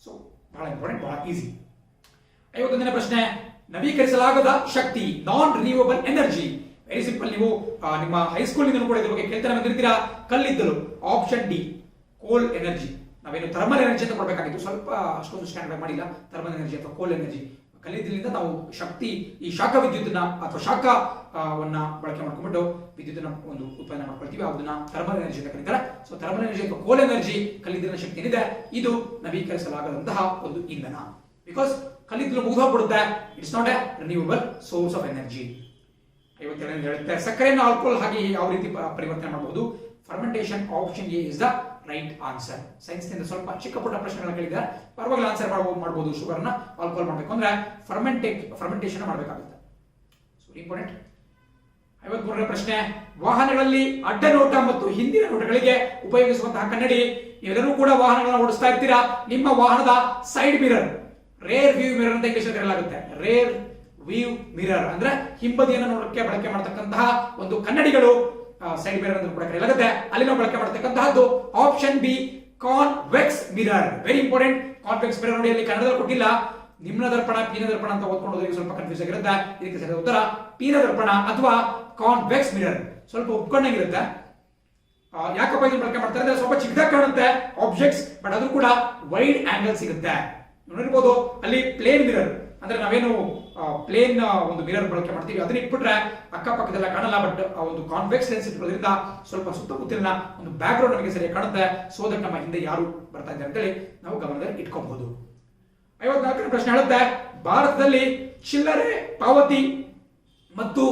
ಸೊ ಬಹಳ ಇಂಪಾರ್ಟೆಂಟ್, ಬಹಳ ಈಸಿ. 51ನೇ ಪ್ರಶ್ನೆ ನವೀಕರಿಸಲಾಗದ ಶಕ್ತಿ, non renewable energy. Very simple. ನೀವು ನಿಮ್ಮ ಹೈಸ್ಕೂಲ್ ನಿಂದ ಕೂಡ ಇದ್ರ ಬಗ್ಗೆ ಕೇಳ್ತಾನೆ ಬಂದಿರ್ತೀರಾ. ಕಲ್ಲಿದ್ದಲು, ಆಪ್ಷನ್ ಡಿ ಕೋಲ್ ಎನರ್ಜಿ. ನಾವೇನು ಥರ್ಮಲ್ ಎನರ್ಜಿ ಅಂತ ಕೊಡಬೇಕಾಗಿತ್ತು, ಸ್ವಲ್ಪ ಅಷ್ಟೊಂದು ಸ್ಟ್ಯಾಂಡರ್ಡ್ ಮಾಡಿಲ್ಲ. ಥರ್ಮಲ್ ಎನರ್ಜಿ ಅಥವಾ ಕೋಲ್ ಎನರ್ಜಿ, ಕಲ್ಲಿದ್ದಲಿಂದ ನಾವು ಶಕ್ತಿ, ಈ ಶಾಖ ವಿದ್ಯುತ್ನ ಅಥವಾ ಶಾಖವನ್ನ ಬಳಕೆ ಮಾಡ್ಕೊಂಡ್ಬಿಟ್ಟು ವಿದ್ಯುತ್ನ ಒಂದು ಉತ್ಪನ್ನ ಮಾಡ್ಕೊಳ್ತೀವಿ, ಅದನ್ನ ಥರ್ಮಲ್ ಎನರ್ಜಿ ಅಂತ ಕರೀತಾರೆ. ಸೊ ಥರ್ಮಲ್ ಎನರ್ಜಿ ಅಥವಾ ಕೋಲ್ ಎನರ್ಜಿ, ಕಲ್ಲಿದ್ದಲಿನ ಶಕ್ತಿ ಏನಿದೆ ಇದು ನವೀಕರಿಸಲಾಗದಂತಹ ಒಂದು ಇಂಧನ. ಬಿಕಾಸ್ ಕಲ್ಲಿದ್ದಲು ಮುಗಿದೋಗ್ಬಿಡುತ್ತೆ, it's not a renewable source of energy. 57 ಹೇಳುತ್ತೆ ಸಕ್ಕರೆಯನ್ನು ಆಲ್ಕೋಹಾಲ್ ಹಾಕಿ ಯಾವ ರೀತಿ ಪರಿವರ್ತನೆ ಮಾಡಬಹುದು. Fermentation, option A is the right answer. Science ನಿಂದ ಸ್ವಲ್ಪ ಚಿಕ್ಕ ಪುಟ್ಟ ಪ್ರಶ್ನೆಗಳನ್ನ ಕೇಳಿದ್ದಾರೆ, ಪರವಾಗಿಲ್ಲ ಆನ್ಸರ್ ಮಾಡಬಹುದು. ಶುಗರ್ ನ ಆಲ್ಕೋಹಾಲ್ ಮಾಡಬೇಕು ಅಂದ್ರೆ ಫರ್ಮೆಂಟೇಷನ್ ಮಾಡಬೇಕಾಗುತ್ತೆ. So important. 53ನೇ ಪ್ರಶ್ನೆ ವಾಹನಗಳಲ್ಲಿ ಅಡ್ಡ ನೋಟ ಮತ್ತು ಹಿಂದಿನ ನೋಟಗಳಿಗೆ ಉಪಯೋಗಿಸುವಂತಹ ಕನ್ನಡಿ. ನೀವೆಲ್ಲರೂ ಕೂಡ ವಾಹನಗಳನ್ನ ಓಡಿಸ್ತಾ ಇರ್ತೀರಾ. ನಿಮ್ಮ ವಾಹನದ side mirror, rare view mirror ಅಂತ ಇಂಗ್ಲಿಷ್ ಕರೆಯಲಾಗುತ್ತೆ. ರೇರ್ ವ್ಯೂ ಮಿರರ್ ಅಂದ್ರೆ ಹಿಂಬದಿಯನ್ನು ನೋಡಕ್ಕೆ ಬಳಕೆ ಮಾಡತಕ್ಕಂತಹ ಒಂದು ಕನ್ನಡಿಗಳು ಸೈಡ್ ಮಿರರ್ ಅಂತ ಕೂಡ ಕರೆಯಲಾಗುತ್ತೆ. ಅಲ್ಲಿ ನಾವು ಬಳಕೆ ಮಾಡತಕ್ಕಂತಹದ್ದು option B convex mirror. Very important. Convex mirror ನೋಡಿ, ಅಲ್ಲಿ ಕನ್ನಡದಲ್ಲಿ ಕೊಟ್ಟಿಲ್ಲ. ನಿಮ್ನ ದರ್ಪಣ, ಪೀನ ದರ್ಪಣ ಅಂತ ಓದ್ಕೊಂಡು ಸ್ವಲ್ಪ ಕನ್ಫ್ಯೂಸ್ ಆಗಿರುತ್ತೆ. ಇದಕ್ಕೆ ಸರಿಯಾದ ಉತ್ತರ ಪೀನ ದರ್ಪಣ ಅಥವಾ ಕಾನ್ವೆಕ್ಸ್ ಮಿರರ್. ಸ್ವಲ್ಪ ಒಪ್ಕೊಂಡಂಗಿರುತ್ತೆ. ಯಾಕಪ್ಪ ಇದನ್ನ ಬಳಕೆ ಮಾಡ್ತಾರೆ ಅಂದ್ರೆ ಸ್ವಲ್ಪ ಚಿಕ್ಕದಾಗಿ ಕಾಣುತ್ತೆ ಆಬ್ಜೆಕ್ಟ್ಸ್, ಬಟ್ ಅದು ಕೂಡ ವೈಡ್ ಆಂಗಲ್ ಸಿಗುತ್ತೆ. ನೋಡಿರ್ಬೋದು ಅಲ್ಲಿ ಪ್ಲೇನ್ ಮಿರರ್ ಅಂದ್ರೆ ನಾವೇನು ಪ್ಲೇನ್ ಒಂದು ಮಿರರ್ ಬಳಕೆ ಮಾಡ್ತೀವಿ, ಅದನ್ನ ಇಟ್ಬಿಟ್ರೆ ಅಕ್ಕಪಕ್ಕದೆಲ್ಲ ಕಾಣಲ್ಲ. ಬಟ್ ಒಂದು ಕಾನ್ವೆಕ್ಸ್ ಲೆನ್ಸ್ ಇಟ್ಕೊಳ್ಳೋದ್ರಿಂದ ಸ್ವಲ್ಪ ಸುತ್ತಮುತ್ತಲಿನ ಒಂದು ಬ್ಯಾಕ್ ಗ್ರೌಂಡ್ ನಮಗೆ ಸರಿಯಾಗಿ ಕಾಣುತ್ತೆ. ಸೊ ಅದಕ್ಕೆ ನಮ್ಮ ಹಿಂದೆ ಯಾರು ಬರ್ತಾ ಇದ್ದಾರೆ ಅಂತೇಳಿ ನಾವು ಗಮನದಲ್ಲಿ ಇಟ್ಕೋಬಹುದು. 54ನೇ ಪ್ರಶ್ನೆ ಹೇಳುತ್ತೆ ಭಾರತದಲ್ಲಿ ಚಿಲ್ಲರೆ ಪಾವತಿ ಮತ್ತು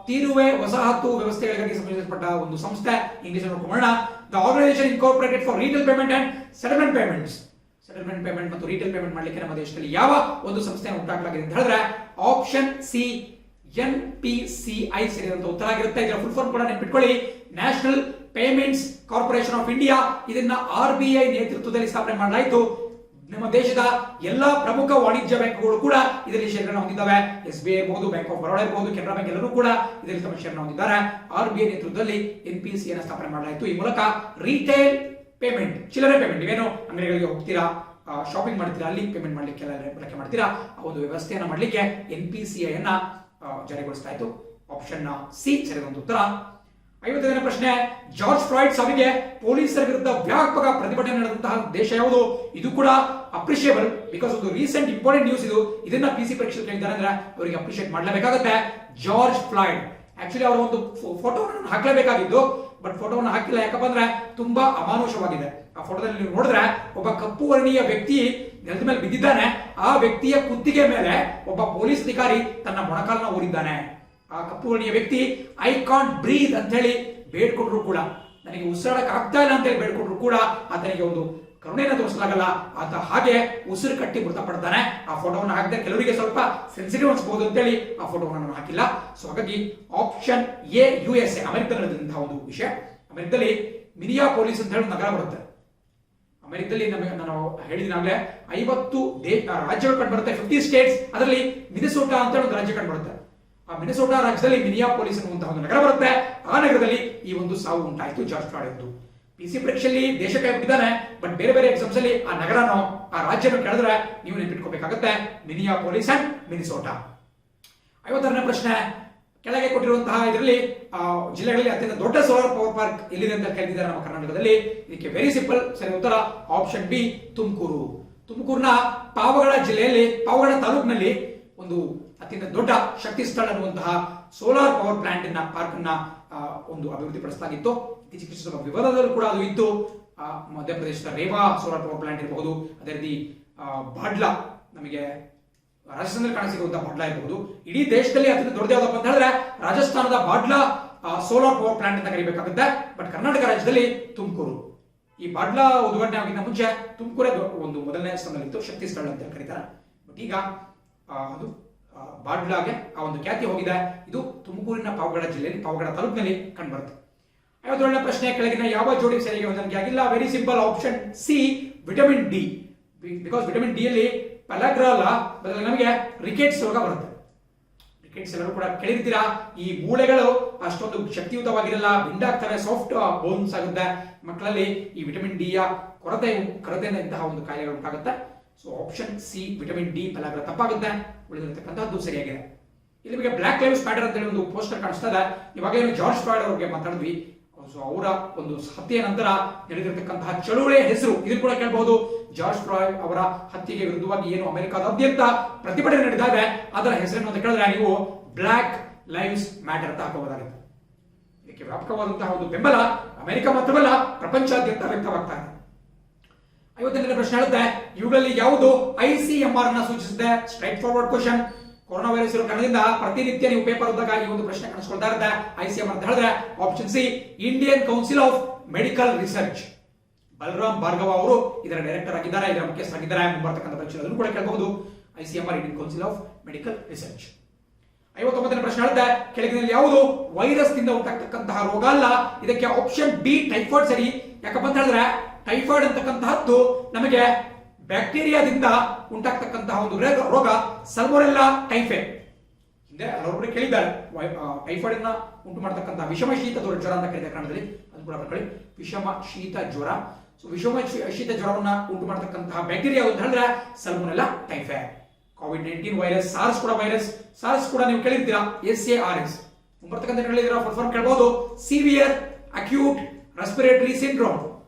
ತೀರುವೆ ವಸಾಹತು ವ್ಯವಸ್ಥೆಗಳಿಗಾಗಿ ಸಂಬಂಧಿಸಲ್ಪಟ್ಟ ಒಂದು ಸಂಸ್ಥೆ. ಇಂಗ್ಲಿಷ್ ನೋಡ್ಕೊಳ್ಳೋಣ. The organisation incorporated for retail payment and settlement payments. Settlement payment ಮತ್ತು ರೀಟೇಲ್ ಪೇಮೆಂಟ್ ಮಾಡಲಿಕ್ಕೆ ನಮ್ಮ ದೇಶದಲ್ಲಿ ಯಾವ ಒಂದು ಸಂಸ್ಥೆಯನ್ನು ಉಂಟಾಗಲಾಗಿದೆ ಅಂತ ಹೇಳಿದ್ರೆ ಆಪ್ಷನ್ ಸಿ NPCI ಸರಿಯಾದ ಉತ್ತರ ಆಗಿರುತ್ತೆ. ಇದರ ಫುಲ್ ಫಾರ್ಮ್ ಕೂಡ ನೆನಪಿಟ್ಕೊಳ್ಳಿ, national payments corporation of India. ಇದನ್ನ RBI ನೇತೃತ್ವದಲ್ಲಿ ಸ್ಥಾಪನೆ ಮಾಡಲಾಯಿತು. ನಮ್ಮ ದೇಶದ ಎಲ್ಲಾ ಪ್ರಮುಖ ವಾಣಿಜ್ಯ ಬ್ಯಾಂಕ್ಗಳು ಕೂಡ ಇದರಲ್ಲಿ ಶೇರ್ಗಳನ್ನು ಹೊಂದಿದ್ದಾವೆ. SBI ಇರಬಹುದು, ಬ್ಯಾಂಕ್ ಆಫ್ ಬರೋಡಾ ಇರಬಹುದು, ಕೆನರಾ ಬ್ಯಾಂಕ್ ಎಲ್ಲರೂ ಕೂಡ ಇದರಲ್ಲಿ ತಮ್ಮ ಶೇರ್ಗಳನ್ನು ಹೊಂದಿದ್ದಾರೆ. RBI ನೇತೃತ್ವದಲ್ಲಿ NPCI ಅನ್ನು ಸ್ಥಾಪನೆ ಮಾಡಲಾಯಿತು. ಈ ಮೂಲಕ ರಿಟೇಲ್ ಪೇಮೆಂಟ್, ಚಿಲ್ಲರೆ ಪೇಮೆಂಟ್, ನೀವೇನು ಅಂಗಡಿಗಳಿಗೆ ಹೋಗ್ತೀರಾ, ಶಾಪಿಂಗ್ ಮಾಡ್ತೀರಾ, ಅಲ್ಲಿ ಪೇಮೆಂಟ್ ಮಾಡ್ಲಿಕ್ಕೆ ಬಳಕೆ ಮಾಡ್ತೀರಾ, ಆ ಒಂದು ವ್ಯವಸ್ಥೆಯನ್ನ ಮಾಡಲಿಕ್ಕೆ NPCI ಅನ್ನ ಜಾರಿಗೊಳಿಸ್ತಾ ಇತ್ತು. ಆಪ್ಷನ್ ಸಿ ಸರಿಯಾದ ಉತ್ತರ. 55ನೇ ಪ್ರಶ್ನೆ ಜಾರ್ಜ್ ಫ್ಲಾಯ್ಡ್ ಸಾವಿಗೆ ಪೊಲೀಸರ ವಿರುದ್ಧ ವ್ಯಾಪಕ ಪ್ರತಿಭಟನೆ ನಡೆದಂತಹ ದೇಶ ಯಾವುದು? ಇದು ಕೂಡ ಅಪ್ರಿಷಿಯಬಲ್, ಬಿಕಾಸ್ ಒಂದು ರೀಸೆಂಟ್ ಇಂಪಾರ್ಟೆಂಟ್ ನ್ಯೂಸ್ ಇದು. ಇದನ್ನ PC ಪರೀಕ್ಷೆ ಕೇಳಿದ್ದಾರೆ ಅಂದ್ರೆ ಅವರಿಗೆ ಅಪ್ರಿಷಿಯೇಟ್ ಮಾಡಲೇಬೇಕಾಗುತ್ತೆ. ಜಾರ್ಜ್ ಫ್ಲಾಯ್ಡ್ ಆಕ್ಚುಲಿ ಅವರ ಒಂದು ಫೋಟೋವನ್ನು ಹಾಕಲೇಬೇಕಾಗಿದ್ದು, ಬಟ್ ಫೋಟೋವನ್ನು ಹಾಕಿಲ್ಲ. ಯಾಕಪ್ಪ ಅಂದ್ರೆ ತುಂಬಾ ಅಮಾನುಷವಾಗಿದೆ. ಆ ಫೋಟೋದಲ್ಲಿ ನೀವು ನೋಡಿದ್ರೆ ಒಬ್ಬ ಕಪ್ಪು ವರ್ಣೀಯ ವ್ಯಕ್ತಿ ನೆಲದ ಮೇಲೆ ಬಿದ್ದಿದ್ದಾನೆ. ಆ ವ್ಯಕ್ತಿಯ ಕುತ್ತಿಗೆ ಮೇಲೆ ಒಬ್ಬ ಪೊಲೀಸ್ ಅಧಿಕಾರಿ ತನ್ನ ಮೊಣಕಾಲನ್ನ ಊರಿದ್ದಾನೆ. ಆ ಕಪ್ಪು ವರ್ಣೀಯ ವ್ಯಕ್ತಿ ಐ ಕಾಂಟ್ ಬ್ರೀತ್ ಅಂತ ಹೇಳಿ ಬೇಡ್ಕೊಂಡ್ರು ಕೂಡ, ನನಗೆ ಉಸಿರಾಡಕ್ ಆಗ್ತಾ ಇಲ್ಲ ಅಂತ ಹೇಳಿ ಬೇಡ್ಕೊಂಡ್ರು ಕೂಡ ಆತನಿಗೆ ಒಂದು ಕರುಣೆಯನ್ನು ತೋರಿಸಲಾಗಲ್ಲ. ಆತ ಹಾಗೆ ಉಸಿರು ಕಟ್ಟಿ ಮೃತಪಡ್ತಾನೆ. ಆ ಫೋಟೋವನ್ನು ಹಾಕಿದ್ರೆ ಕೆಲವರಿಗೆ ಸ್ವಲ್ಪ ಸೆನ್ಸಿಟಿವ್ ಅನ್ಸಬಹುದು ಅಂತೇಳಿ ಆ ಫೋಟೋವನ್ನು ನಾನು ಹಾಕಿಲ್ಲ. ಸೊ ಹಾಗಾಗಿ ಆಪ್ಷನ್ ಎ USA ಅಮೆರಿಕದಲ್ಲಿ ನಡೆದಂತಹ ಒಂದು ವಿಷಯ. ಅಮೆರಿಕದಲ್ಲಿ ಮಿನಿಯಾಪೋಲಿಸ್ ಅಂತ ಹೇಳಿ ನಗರ ಬರುತ್ತೆ. ಅಮೆರಿಕದಲ್ಲಿ ನಾನು ಹೇಳಿದಾಗಲೇ 50 ರಾಜ್ಯಗಳು ಕಂಡು ಬರುತ್ತೆ, 50 ಸ್ಟೇಟ್ಸ್. ಅದರಲ್ಲಿ ಮಿನಿಸೋಟಾ ಅಂತ ಒಂದು ರಾಜ್ಯ ಕಂಡು ಬರುತ್ತೆ. ಆ ಮಿನಿಸೋಟಾ ರಾಜ್ಯದಲ್ಲಿ ಮಿನಿಯಾಪೋಲಿಸ್ ಅನ್ನುವಂತಹ ಒಂದು ನಗರ ಬರುತ್ತೆ. ಆ ನಗರದಲ್ಲಿ ಈ ಒಂದು ಸಾವು ಉಂಟಾಯಿತು ಜಾರ್ಜ್ ಫ್ಲಾಯ್ಡ್ ಎಂದು. PC ಪರೀಕ್ಷೆಯಲ್ಲಿ ದೇಶಕ್ಕೆ ಬಿಟ್ಟಿದ್ದಾನೆ, ಬಟ್ ಬೇರೆ ಬೇರೆ ಎಕ್ಸಾಮ್ಸ್ ಅಲ್ಲಿ ಆ ನಗರನೋ ಆ ರಾಜ್ಯನೋ ಕೇಳಿದ್ರೆ ನೀವು ನೆನಪಿಟ್ಕೋಬೇಕಾಗುತ್ತೆ ಮಿನಿಯಾಪೋಲಿಸ್ ಅಂಡ್ ಮಿನಿಸೋಟಾ. 56ನೇ ಪ್ರಶ್ನೆ ಕೆಳಗೆ ಕೊಟ್ಟಿರುವಂತಹ ಇದರಲ್ಲಿ ಜಿಲ್ಲೆಗಳಲ್ಲಿ ಅತ್ಯಂತ ದೊಡ್ಡ ಸೋಲಾರ್ ಪವರ್ ಪಾರ್ಕ್ ಎಲ್ಲಿದೆ ಅಂತ ಕೇಳಿದ್ದಾರೆ ನಮ್ಮ ಕರ್ನಾಟಕದಲ್ಲಿ. ಇದಕ್ಕೆ ವೆರಿ ಸಿಂಪಲ್ ಸರಿ ಉತ್ತರ ಆಪ್ಷನ್ ಬಿ ತುಮಕೂರು. ತುಮಕೂರಿನ ಪಾವಗಡ ಜಿಲ್ಲೆಯಲ್ಲಿ, ಪಾವಗಡ ತಾಲೂಕಿನಲ್ಲಿ ಒಂದು ಅತ್ಯಂತ ದೊಡ್ಡ ಶಕ್ತಿ ಸ್ಥಳ ಅನ್ನುವಂತಹ ಸೋಲಾರ್ ಪವರ್ ಪ್ಲಾಂಟ್ ಪಾರ್ಕ್ ಅನ್ನ ಒಂದು ಅಭಿವೃದ್ಧಿಪಡಿಸಲಾಗಿತ್ತು. ಇತ್ತೀಚೆಗೆ ಸ್ವಲ್ಪ ವಿವಾದದಲ್ಲೂ ಕೂಡ ಅದು ಇತ್ತು. ಮಧ್ಯಪ್ರದೇಶದ ರೇವಾ ಸೋಲಾರ್ ಪವರ್ ಪ್ಲಾಂಟ್ ಇರಬಹುದು, ಅದೇ ರೀತಿ ಬಾಡ್ಲಾ, ನಮಗೆ ರಾಜಸ್ಥಾನದಲ್ಲಿ ಕಾಣಸಿಗುವಂತಹ ಬಾಡ್ಲಾ ಇರಬಹುದು. ಇಡೀ ದೇಶದಲ್ಲಿ ಅತ್ಯಂತ ದೊಡ್ಡದು ಯಾವ್ದಪ್ಪ ಅಂತ ಹೇಳಿದ್ರೆ ರಾಜಸ್ಥಾನದ ಬಾಡ್ಲಾ ಸೋಲಾರ್ ಪವರ್ ಪ್ಲಾಂಟ್ ಅಂತ ಕರಿಬೇಕಾಗುತ್ತೆ. ಬಟ್ ಕರ್ನಾಟಕ ರಾಜ್ಯದಲ್ಲಿ ತುಮಕೂರು. ಈ ಬಾಡ್ಲಾ ಉದ್ಘಾಟನೆ ಆಗಿದ್ದ ಮುಂಚೆ ತುಮಕೂರೇ ಒಂದು ಮೊದಲನೇ ಸ್ಥಾನದಲ್ಲಿತ್ತು, ಶಕ್ತಿ ಸ್ಥಳ ಅಂತ ಕರೀತಾರೆ. ಬಟ್ ಈಗ ಅದು ಬಾಡ್ಲಾಗೆ ಆ ಒಂದು ಖ್ಯಾತಿ ಹೋಗಿದೆ. ಇದು ತುಮಕೂರಿನ ಪಾವಗಡ ಜಿಲ್ಲೆಯಲ್ಲಿ ಪಾವಗಡ ತಾಲೂಕಿನಲ್ಲಿ ಕಂಡುಬರುತ್ತೆ. 57ನೇ ಪ್ರಶ್ನೆ, ಕೆಳಗಿನ ಯಾವ ಜೋಡಿ ಸರಿಯಾಗಿ ಹೊಂದಾಣಿಕೆ ಆಗಿಲ್ಲ? Very simple, option C vitamin D. Because vitamin D ಅಲ್ಲಿ ಪೆಲಾಗ್ರಾಲ ಬದಲಾಗಿ ನಮಗೆ ರಿಕೆಟ್ಸ್ ರೋಗ ಬರುತ್ತೆ. ರಿಕೆಟ್ಸ್ ಎಲ್ಲರೂ ಕೂಡ ಕೇಳಿರ್ತೀರಾ. ಈ ಮೂಳೆಗಳು ಅಷ್ಟೊಂದು ಶಕ್ತಿಯುತವಾಗಿರಲ್ಲ, ಬಿಂಡಾಗ್ತವೆ, ಸಾಫ್ಟ್ ಬೋನ್ಸ್ ಆಗುತ್ತೆ. ಮಕ್ಕಳಲ್ಲಿ ಈ ವಿಟಮಿನ್ ಡಿ ಯ ಕೊರತೆಯಿಂದ ಇಂತಹ ಒಂದು ಕಾಯಿಲೆಗಳು ಉಂಟಾಗುತ್ತೆ. So option C vitamin D pellagra ತಪ್ಪಾಗುತ್ತೆ. ಉಳಿದಿರತಕ್ಕಂಥದ್ದು ಸರಿಯಾಗಿದೆ. ಇಲ್ಲಿ ನಿಮಗೆ ಬ್ಲಾಕ್ ಲೈವ್ಸ್ ಮ್ಯಾಟರ್ ಅಂತ ಹೇಳಿ ಒಂದು ಪೋಸ್ಟರ್ ಕಾಣಿಸ್ತಾ ಇದೆ. ಇವಾಗಲೇ ಜಾರ್ಜ್ ಫ್ಲಾಯ್ಡ್ ಅವರಿಗೆ ಮಾತಾಡಿದ್ವಿ. ಸೊ ಅವರ ಒಂದು ಹತ್ಯೆಯ ನಂತರ ನಡೆದಿರತಕ್ಕಂತಹ ಚಳುವಳಿಯ ಹೆಸರು ಇದನ್ನು ಕೂಡ ಕೇಳಬಹುದು. ಜಾರ್ಜ್ ಫ್ಲಾಯ್ಡ್ ಅವರ ಹತ್ಯೆಗೆ ವಿರುದ್ಧವಾಗಿ ಏನು ಅಮೆರಿಕಾದಾದ್ಯಂತ ಪ್ರತಿಭಟನೆ ನಡೆದಾಗ ಅದರ ಹೆಸರನ್ನು ಅಂತ ಕೇಳಿದ್ರೆ ನೀವು ಬ್ಲಾಕ್ ಲೈವ್ಸ್ ಮ್ಯಾಟರ್ ಅಂತ ಹಾಕಬಹುದಾಗಿದೆ. ಇದಕ್ಕೆ ವ್ಯಾಪಕವಾದಂತಹ ಒಂದು ಬೆಂಬಲ ಅಮೆರಿಕ ಮಾತ್ರವಲ್ಲ ಪ್ರಪಂಚಾದ್ಯಂತ ವ್ಯಕ್ತವಾಗ್ತಾ ಇದೆ. 58ನೇ ಪ್ರಶ್ನೆ ಹೇಳುತ್ತೆ, ಇವುಗಳಲ್ಲಿ ಯಾವುದು ICMR ಅನ್ನ ಸೂಚಿಸುತ್ತೆ? Straight forward question. Corona virus ಇರೋ ಕಾರಣದಿಂದ ಪ್ರತಿನಿತ್ಯ ನೀವು ಪೇಪರ್ ಓದಿದಾಗ ಈ ಒಂದು ಪ್ರಶ್ನೆ ಕಾಣಿಸ್ಕೊಳ್ತಾ ಇರುತ್ತೆ. ICMR ಅಂತ ಹೇಳಿದ್ರೆ option C Indian council of medical Research. Balram Bhargava ಅವರು ಇದರ ಡೈರೆಕ್ಟರ್ ಆಗಿದ್ದಾರೆ, ಇದರ ಮುಖ್ಯಸ್ಥರಾಗಿದ್ದಾರೆ. ಮುಂಬರ್ತಕ್ಕಂಥ ಪರೀಕ್ಷೆ ಅದನ್ನು ಕೂಡ ಕೇಳಬಹುದು. ICMR Indian council of medical research. 59ನೇ ಪ್ರಶ್ನೆ ಹೇಳುತ್ತೆ, ಕೆಳಗಿನಲ್ಲಿ ಯಾವುದು ವೈರಸ್ ದಿಂದ ಉಂಟಾಗ್ತಕ್ಕಂತಹ ರೋಗ ಅಲ್ಲ? ಇದಕ್ಕೆ ಆಪ್ಷನ್ ಬಿ ಟೈಫಾಯ್ಡ್ ಸರಿ. ಯಾಕಪ್ಪ ಅಂತ ಹೇಳಿದ್ರೆ ಟೈಫಾಯ್ಡ್ ಅಂತಕ್ಕಂತಹದ್ದು ನಮಗೆ ಬ್ಯಾಕ್ಟೀರಿಯಾದಿಂದ ಉಂಟಾಗ್ತಕ್ಕಂತಹ ಒಂದು ರೋಗ, ಸಲ್ಮೊನೆಲ್ಲಾ ಟೈಫೆ. ಹಿಂದೆ ಹಲವರು ಕೇಳಿದ್ದಾರೆ. ಟೈಫಾಯ್ಡ್ ಅನ್ನ ಉಂಟು ಮಾಡತಕ್ಕಂತಹ ವಿಷಮ ಶೀತ ಜ್ವರ ಅಂತ ಕರೀತಾರೆ ಕನ್ನಡದಲ್ಲಿ, ಅದು ಕೂಡ ಬರ್ಕೊಳ್ಳಿ. ವಿಷಮ ಶೀತ ಜ್ವರ. ಸೊ ವಿಷಮ ಶೀತ ಜ್ವರವನ್ನ ಉಂಟು ಮಾಡತಕ್ಕಂತಹ ಬ್ಯಾಕ್ಟೀರಿಯಾ ಅಂತ ಹೇಳಿದ್ರೆ ಸಲ್ಮೊನೆಲ್ಲಾ ಟೈಫೆ. ಕೋವಿಡ್-19 ವೈರಸ್, ಸಾರ್ಸ್ ಕೂಡ ವೈರಸ್. ಸಾರ್ಸ್ ಕೂಡ ನೀವು ಕೇಳಿರ್ತೀರಾ, SARS. ಮುಂಬರ್ತಕ್ಕಂಥ ಹೇಳಿದಿರಾ ಫುಲ್ ಫಾರ್ಮ್ ಕೇಳಬಹುದು, severe acute respiratory syndrome.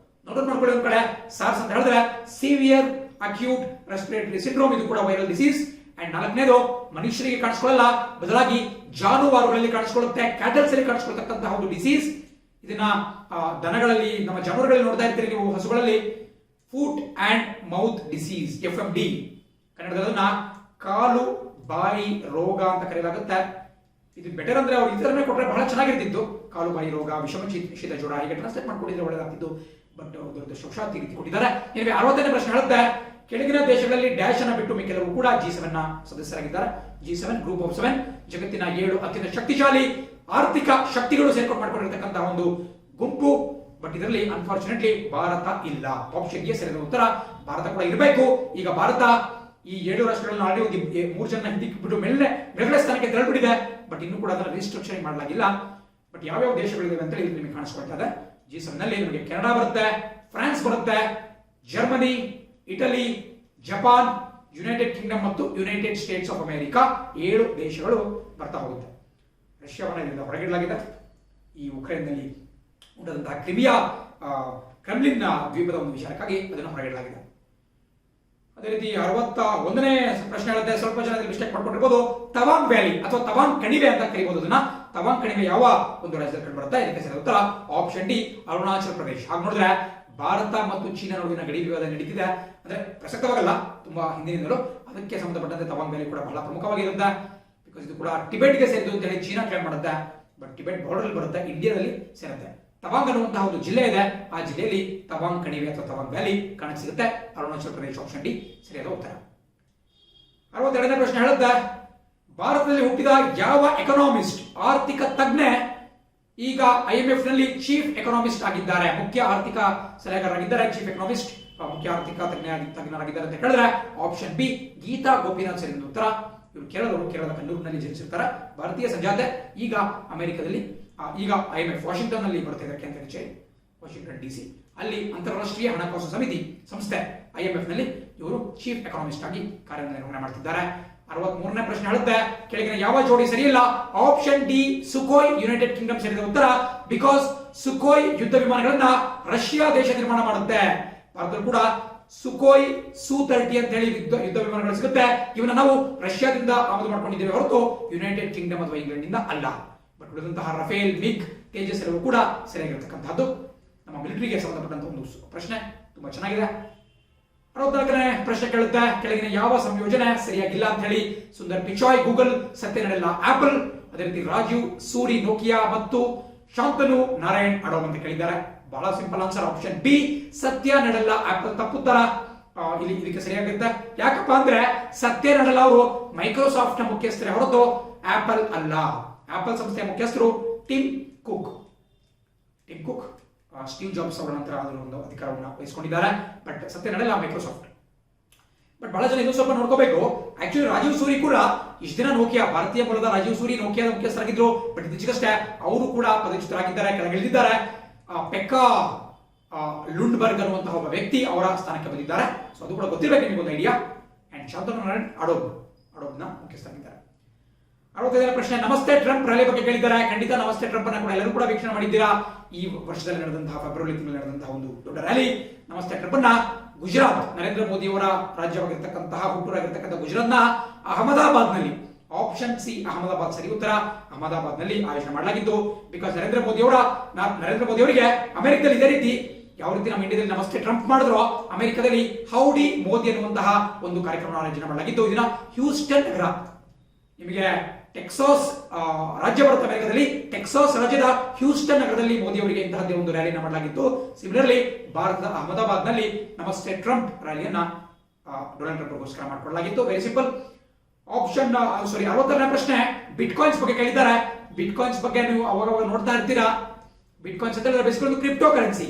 Note ಮಾಡ್ಕೊಳ್ಳಿ ಒಂದ್ ಕಡೆ. ಸಾರ್ಸ್ ಅಂತ ಹೇಳಿದ್ರೆ ಸಿವಿಯರ್ ಅಕ್ಯೂಟ್ ರೆಸ್ಪಿರೇಟರಿ ಸಿಂಡ್ರೋಮ್. ಇದು ಕೂಡ ವೈರಲ್ ಡಿಸೀಸ್. ಅಂಡ್ 4ನೇದು ಮನುಷ್ಯರಿಗೆ ಕಾಣಿಸ್ಕೊಳ್ಳಲ್ಲ, ಬದಲಾಗಿ ಜಾನುವಾರುಗಳಲ್ಲಿ ಕಾಣಿಸ್ಕೊಳ್ಳುತ್ತೆ. ಕ್ಯಾಟಲ್ಸ್ ಅಲ್ಲಿ ಕಾಣಿಸ್ಕೊಳ್ತಕ್ಕಂತಹ ಒಂದು ಡಿಸೀಸ್. ಇದನ್ನ ದನಗಳಲ್ಲಿ, ನಮ್ಮ ಜಾನುವಾರುಗಳಲ್ಲಿ ನೋಡ್ತಾ ಇರ್ತೀರಿ ನೀವು, ಹಸುಗಳಲ್ಲಿ. Foot and mouth disease, FMD. ಕನ್ನಡದಲ್ಲಿ ಕಾಲು ಬಾಯಿ ರೋಗ ಅಂತ ಕರೆಯಲಾಗುತ್ತೆ. ಇದು ಬೆಟರ್ ಅಂದ್ರೆ ಅವ್ರು ಇದರನ್ನೇ ಕೊಟ್ಟರೆ ಬಹಳ ಚೆನ್ನಾಗಿರ್ತಿತ್ತು. ಕಾಲು ಬಾಯಿ ರೋಗ, ವಿಷಮ ಶೀತ ಜ್ವರ ಹೀಗೆ ಟ್ರಾನ್ಸ್ಲೇಟ್ ಮಾಡ್ಕೊಂಡಿದ್ರೆ ಒಳ್ಳೆದಾಗ್ತಿತ್ತು. ಬಟ್ ದುರದೃಷ್ಟವಶಾತ್ ಈ ರೀತಿ ಕೊಟ್ಟಿದ್ದಾರೆ. ನಿಮಗೆ 60ನೇ ಪ್ರಶ್ನೆ ಹೇಳುತ್ತೆ, ಕೆಳಗಿನ ದೇಶಗಳಲ್ಲಿ ಡ್ಯಾಶ್ ಅನ್ನ ಬಿಟ್ಟು ಮಿಕ್ಕೆಲ್ಲರೂ ಕೂಡ G7 ನ ಸದಸ್ಯರಾಗಿದ್ದಾರೆ. G7 ಗ್ರೂಪ್ ಆಫ್ 7 ಜಗತ್ತಿನ 7 ಅತ್ಯಂತ ಶಕ್ತಿಶಾಲಿ ಆರ್ಥಿಕ ಶಕ್ತಿಗಳು ಸೇರ್ಕೊಂಡು ಮಾಡ್ಕೊಂಡಿರ್ತಕ್ಕಂತಹ ಒಂದು ಗುಂಪು. ಬಟ್ ಇದರಲ್ಲಿ ಅನ್ಫಾರ್ಚುನೇಟ್ಲಿ ಭಾರತ ಇಲ್ಲ. ಆಪ್ಷನ್ ಎ ಸರಿಯಾದ ಉತ್ತರ. ಭಾರತ ಕೂಡ ಇರಬೇಕು. ಈಗ ಭಾರತ ಈ 7 ರಾಷ್ಟ್ರಗಳಲ್ಲಿ ಆಲ್ರೆಡಿ 3 ಜನ ಹಿಂದಿಕ್ಕೆ ಬಿಟ್ಟು ಮೇಲ್ಗಡೆ ಸ್ಥಾನಕ್ಕೆ ತೆರಳಿಬಿಟ್ಟಿದೆ. ಬಟ್ ಇನ್ನೂ ಕೂಡ ಅದನ್ನ ರಿಸ್ಟ್ರಕ್ಚರಿಂಗ್ ಮಾಡಲಾಗಿಲ್ಲ. ಬಟ್ ಯಾವ್ಯಾವ ದೇಶಗಳಿವೆ ಅಂತ ಇಲ್ಲಿ ನಿಮಗೆ ಕಾಣಿಸ್ಕೊಳ್ತಾ ಇದೆ. G7 ನಲ್ಲಿ ನಿಮಗೆ ಕೆನಡಾ ಬರುತ್ತೆ, ಫ್ರಾನ್ಸ್ ಬರುತ್ತೆ, Germany, Italy, Japan, United Kingdom ಮತ್ತು ಯುನೈಟೆಡ್ ಸ್ಟೇಟ್ಸ್ ಆಫ್ ಅಮೆರಿಕಾ 7 ದೇಶಗಳು ಬರ್ತಾ ಹೋಗುತ್ತೆ. ರಷ್ಯಾವನ್ನ ಇದರಿಂದ ಹೊರಗಿಡಲಾಗಿದೆ. ಈ ಉಕ್ರೇನ್ನಲ್ಲಿ ಉಂಟಾದಂತಹ ಕ್ರೆಮ್ಲಿನ್ ದ್ವೀಪದ ಒಂದು ವಿಚಾರಕ್ಕಾಗಿ ಅದನ್ನು ಹೊರಗಿಡಲಾಗಿದೆ. ಅದೇ ರೀತಿ 61ನೇ ಪ್ರಶ್ನೆ ಹೇಳುತ್ತೆ, ಸ್ವಲ್ಪ ಜನ ಮಿಸ್ಟೇಕ್ ಮಾಡ್ಕೊಂಡಿರ್ಬೋದು. ತವಾಂಗ್ ವ್ಯಾಲಿ ಅಥವಾ ತವಾಂಗ್ ಕಣಿವೆ ಅಂತ ಕರೀಬಹುದು ಅದನ್ನ. ತವಾಂಗ್ ಕಣಿವೆ ಯಾವ ಒಂದು ರಾಜ್ಯದಲ್ಲಿ ಕಂಡು ಬರುತ್ತೆ? ಇದಕ್ಕೆ ಸರಿಯಾದ ಉತ್ತರ ಆಪ್ಷನ್ ಡಿ ಅರುಣಾಚಲ ಪ್ರದೇಶ. ಹಾಗೆ ನೋಡಿದ್ರೆ ಭಾರತ ಮತ್ತು ಚೀನಾ ನಡುವಿನ ಗಡಿ ವಿವಾದ ನಡೀತಿದೆ. ಅಂದ್ರೆ ಪ್ರಸಕ್ತವಾಗಲ್ಲ, ತುಂಬಾ ಹಿಂದಿನಿಂದಲೂ. ಅದಕ್ಕೆ ಸಂಬಂಧಪಟ್ಟಂತೆ ತವಾಂಗ್ ವ್ಯಾಲಿ ಕೂಡ ಬಹಳ ಪ್ರಮುಖವಾಗಿರುತ್ತೆ. ಬಿಕಾಸ್ ಇದು ಕೂಡ ಟಿಬೆಟ್ಗೆ ಸೇರಿದ್ದು ಅಂತ ಹೇಳಿ ಚೀನಾ ಕ್ಲೇಮ್ ಮಾಡುತ್ತೆ. ಬಟ್ ಟಿಬೆಟ್ ಬಾರ್ಡರ್ ಬರುತ್ತೆ, ಇಂಡಿಯಾದಲ್ಲಿ ಸೇರುತ್ತೆ. ತವಾಂಗ್ ಅನ್ನುವಂತಹ ಒಂದು ಜಿಲ್ಲೆ ಇದೆ. ಆ ಜಿಲ್ಲೆಯಲ್ಲಿ ತವಾಂಗ್ ಕಣಿವೆ ಅಥವಾ ತವಾಂಗ್ ವ್ಯಾಲಿ ಕಾಣಕ್ಕೆ ಸಿಗುತ್ತೆ. ಅರುಣಾಚಲ ಪ್ರದೇಶ ಆಪ್ಷನ್ ಡಿ ಸರಿಯಾದ ಉತ್ತರ. 62ನೇ ಪ್ರಶ್ನೆ ಹೇಳುತ್ತೆ, ಭಾರತದಲ್ಲಿ ಹುಟ್ಟಿದ ಯಾವ ಎಕನಾಮಿಸ್ಟ್, ಆರ್ಥಿಕ ತಜ್ಞೆ ಈಗ IMF ನಲ್ಲಿ ಚೀಫ್ ಎಕನಾಮಿಸ್ಟ್ ಆಗಿದ್ದಾರೆ? ಮುಖ್ಯ ಆರ್ಥಿಕ ಸಲಹೆಗಾರರಾಗಿದ್ದಾರೆ, ಚೀಫ್ ಎಕನಾಮಿಸ್ಟ್, ಮುಖ್ಯ ಆರ್ಥಿಕ ತಜ್ಞರಾಗಿದ್ದಾರೆ ಅಂತ ಹೇಳಿದ್ರೆ ಆಪ್ಷನ್ ಬಿ ಗೀತಾ ಗೋಪಿನಾಥ್ ಸರಿಯಾದ ಉತ್ತರ. ಇವರು ಕೇರಳದ ಕಣ್ಣೂರಿನಲ್ಲಿ ಜನಿಸಿರ್ತಾರೆ. ಭಾರತೀಯ ಸಂಜಾತೆ. ಈಗ ಅಮೆರಿಕದಲ್ಲಿ, ಈಗ IMF ವಾಷಿಂಗ್ಟನ್ ನಲ್ಲಿ ಬರ್ತಿದ್ದಾರೆ, ಕೇಂದ್ರ ಕಚೇರಿ ವಾಷಿಂಗ್ಟನ್ DC. ಅಲ್ಲಿ ಅಂತಾರಾಷ್ಟ್ರೀಯ ಹಣಕಾಸು ಸಂಸ್ಥೆ IMF ನಲ್ಲಿ ಇವರು ಚೀಫ್ ಎಕನಾಮಿಸ್ಟ್ ಆಗಿ ಕಾರ್ಯನಿರ್ವಹಣೆ ಮಾಡ್ತಿದ್ದಾರೆ. 63ನೇ ಪ್ರಶ್ನೆ ಹೇಳುತ್ತೆ, ಕೆಳಗಿನ ಯಾವ ಜೋಡಿ ಸರಿಯಿಲ್ಲ? Option D Sukhoi United Kingdom ಸರಿಯಾದ ಉತ್ತರ. ಬಿಕಾಸ್ ಸುಖೋಯ್ ಯುದ್ಧ ವಿಮಾನಗಳನ್ನ ರಷ್ಯಾ ದೇಶ ನಿರ್ಮಾಣ ಮಾಡುತ್ತೆ. ಭಾರತದಲ್ಲಿ ಕೂಡ ಸುಖೋಯ್ Su-30 ಅಂತ ಹೇಳಿ ಯುದ್ಧ ವಿಮಾನಗಳು ಸಿಗುತ್ತೆ. ಇವನ್ನ ನಾವು ರಷ್ಯಾದಿಂದ ಆಮದು ಮಾಡ್ಕೊಂಡಿದ್ದೇವೆ ಹೊರತು ಯುನೈಟೆಡ್ ಕಿಂಗ್ಡಮ್ ಅಥವಾ ಇಂಗ್ಲೆಂಡ್ ಇಂದ ಅಲ್ಲ. ಬಟ್ ಉಳಿದಂತಹ ರಫೇಲ್, ಮಿಗ್, ತೇಜಸ್ ಎಲ್ಲವೂ ಕೂಡ ಸರಿಯಾಗಿರ್ತಕ್ಕಂಥದ್ದು. ನಮ್ಮ ಮಿಲಿಟರಿಗೆ ಸಂಬಂಧಪಟ್ಟಂತಹ ಒಂದು ಪ್ರಶ್ನೆ, ತುಂಬಾ ಚೆನ್ನಾಗಿದೆ. 64ನೇ ಪ್ರಶ್ನೆ ಕೇಳುತ್ತೆ, ಕೆಳಗಿನ ಯಾವ ಸಂಯೋಜನೆ ಸರಿಯಾಗಿಲ್ಲ ಅಂತ ಹೇಳಿ. ಸುಂದರ್ ಪಿಚಾಯ್ ಗೂಗಲ್, ಸತ್ಯ ನಡೆಲ್ಲ ಆಪಲ್, ಅದೇ ರೀತಿ ರಾಜೀವ್ ಸೂರಿ ನೋಕಿಯಾ ಮತ್ತು ಶಾಂತನು ನಾರಾಯಣ್ ಅಡೋಬ್ ಅಂತ ಕೇಳಿದ್ದಾರೆ. ಬಹಳ ಸಿಂಪಲ್ ಆನ್ಸರ್ ಆಪ್ಷನ್ ಬಿ ಸತ್ಯ ನಡೆಲ್ಲ ಆಪಲ್ ತಪ್ಪುತ್ತರ. ಇಲ್ಲಿ ಇದಕ್ಕೆ ಸರಿಯಾಗುತ್ತೆ. ಯಾಕಪ್ಪ ಅಂದ್ರೆ ಸತ್ಯ ನಡೆಲ್ಲ ಅವರು ಮೈಕ್ರೋಸಾಫ್ಟ್ ನ ಮುಖ್ಯಸ್ಥರೇ ಹೊರತು ಆಪಲ್ ಅಲ್ಲ. ಆಪಲ್ ಸಂಸ್ಥೆಯ ಮುಖ್ಯಸ್ಥರು ಟಿಮ್ ಕುಕ್. ಸ್ಟೀವ್ ಜಾಬ್ಸ್ ಅವರ ನಂತರ ಅದರ ಒಂದು ಅಧಿಕಾರವನ್ನು ವಹಿಸಿಕೊಂಡಿದ್ದಾರೆ. ಬಟ್ ಸತ್ಯ ನಡೆಲ್ಲ ಮೈಕ್ರೋಸಾಫ್ಟ್. ಬಟ್ ಬಹಳ ಜನ ಇನ್ನೂ ಸ್ವಲ್ಪ ನೋಡ್ಕೋಬೇಕು. ಆಕ್ಚುಲಿ ರಾಜೀವ್ ಸೂರಿ ಕೂಡ ಇಷ್ಟು ದಿನ ನೋಕಿಯಾ, ಭಾರತೀಯ ಮೂಲದ ರಾಜೀವ್ ಸೂರಿ ನೋಕಿಯಾದ ಮುಖ್ಯಸ್ಥರಾಗಿದ್ರು. ಬಟ್ ಇತ್ತೀಚೆಗಷ್ಟೇ ಅವರು ಕೂಡ ಪದಚ್ಯುತರಾಗಿದ್ದಾರೆ, ಕೆಳಗಿಳಿದಿದ್ದಾರೆ. ಪೆಕ್ಕಾ ಲುಂಡ್ಬರ್ಗ್ ಅನ್ನುವಂತಹ ಒಬ್ಬ ವ್ಯಕ್ತಿ ಅವರ ಸ್ಥಾನಕ್ಕೆ ಬಂದಿದ್ದಾರೆ. ಸೊ ಅದು ಕೂಡ ಗೊತ್ತಿರಬೇಕು ನಿಮಗೊಂದು ಐಡಿಯಾ. ಅಂಡ್ ಶಾಂತನು ನಾರಾಯಣ್ ಅಡೋಬ್ನ ಮುಖ್ಯಸ್ಥರಾಗಿದ್ದಾರೆ. 65ನೇ ಪ್ರಶ್ನೆ, ನಮಸ್ತೆ ಟ್ರಂಪ್ ರ್ಯಾಲಿ ಬಗ್ಗೆ ಕೇಳಿದ್ದಾರೆ. ಖಂಡಿತ ನಮಸ್ತೆ ಟ್ರಂಪ್ ಅನ್ನ ಕೂಡ ಎಲ್ಲರೂ ಕೂಡ ವೀಕ್ಷಣೆ ಮಾಡಿದ್ದೀರಾ. ಈ ವರ್ಷದಲ್ಲಿ ನಡೆದಂತಹ ಫೆಬ್ರವರಿ ತಿಂಗಳಲ್ಲಿ ನಡೆದಂತಹ ಒಂದು ದೊಡ್ಡ ರ್ಯಾಲಿ ನಮಸ್ತೆ ಟ್ರಂಪ್ ಅನ್ನ ಗುಜರಾತ್, ನರೇಂದ್ರ ಮೋದಿ ಅವರ ರಾಜ್ಯವಾಗಿರ್ತಕ್ಕಂತಹ ಹುಟ್ಟೂರಾಗಿರ್ತಕ್ಕಂಥ ಗುಜರಾತ್ನ ಅಹಮದಾಬಾದ್ ನಲ್ಲಿ, ಆಪ್ಷನ್ ಸಿ ಅಹಮದಾಬಾದ್ ಸರಿ ಉತ್ತರ, ಅಹಮದಾಬಾದ್ ನಲ್ಲಿ ಆಯೋಜನೆ ಮಾಡಲಾಗಿದ್ದು. ಬಿಕಾಸ್ ನರೇಂದ್ರ ಮೋದಿ ಅವರಿಗೆ ಅಮೆರಿಕದಲ್ಲಿ ಇದೇ ರೀತಿ ಯಾವ ರೀತಿ ನಮ್ಮ ಇಂಡಿಯಾದಲ್ಲಿ ನಮಸ್ತೆ ಟ್ರಂಪ್ ಮಾಡಿದ್ರು, ಅಮೆರಿಕದಲ್ಲಿ ಹೌಡಿ ಮೋದಿ ಅನ್ನುವಂತಹ ಒಂದು ಕಾರ್ಯಕ್ರಮ ಆಯೋಜನೆ ಮಾಡಲಾಗಿದ್ದು. ಇದನ್ನ ಹ್ಯೂಸ್ಟನ್ ನಗರ, ನಿಮಗೆ ಟೆಕ್ಸಾಸ್ ರಾಜ್ಯ ಬರುತ್ತೆ ಅಮೆರಿಕದಲ್ಲಿ, ಟೆಕ್ಸಾಸ್ ರಾಜ್ಯದ ಹ್ಯೂಸ್ಟನ್ ನಗರದಲ್ಲಿ ಮೋದಿ ಅವರಿಗೆ ಇಂತಹದ್ದೇ ಒಂದು ರ್ಯಾಲಿಯನ್ನು ಮಾಡಲಾಗಿತ್ತು. ಸಿಮಿಲರ್ಲಿ ಭಾರತದ ಅಹಮದಾಬಾದ್ ನಲ್ಲಿ ನಮಸ್ತೆ ಟ್ರಂಪ್ ರ್ಯಾಲಿಯನ್ನ ಡೊನಾಲ್ಡ್ ಟ್ರಂಪ್ ಗೋಸ್ಕರ ಮಾಡಿಕೊಳ್ಳಲಾಗಿತ್ತು. Very simple. ಆಪ್ಷನ್ 66ನೇ ಪ್ರಶ್ನೆ, ಬಿಟ್ಕಾಯಿನ್ಸ್ ಬಗ್ಗೆ ಕೇಳಿದ್ದಾರೆ. ಬಿಟ್ಕಾಯಿನ್ಸ್ ಬಗ್ಗೆ ನೀವು ಅವಾಗ ನೋಡ್ತಾ ಇರ್ತೀರಾ. ಬಿಟ್ಕಾಯಿನ್ಸ್ ಅಂತ ಹೇಳಿದ್ರೆ basically crypto currency.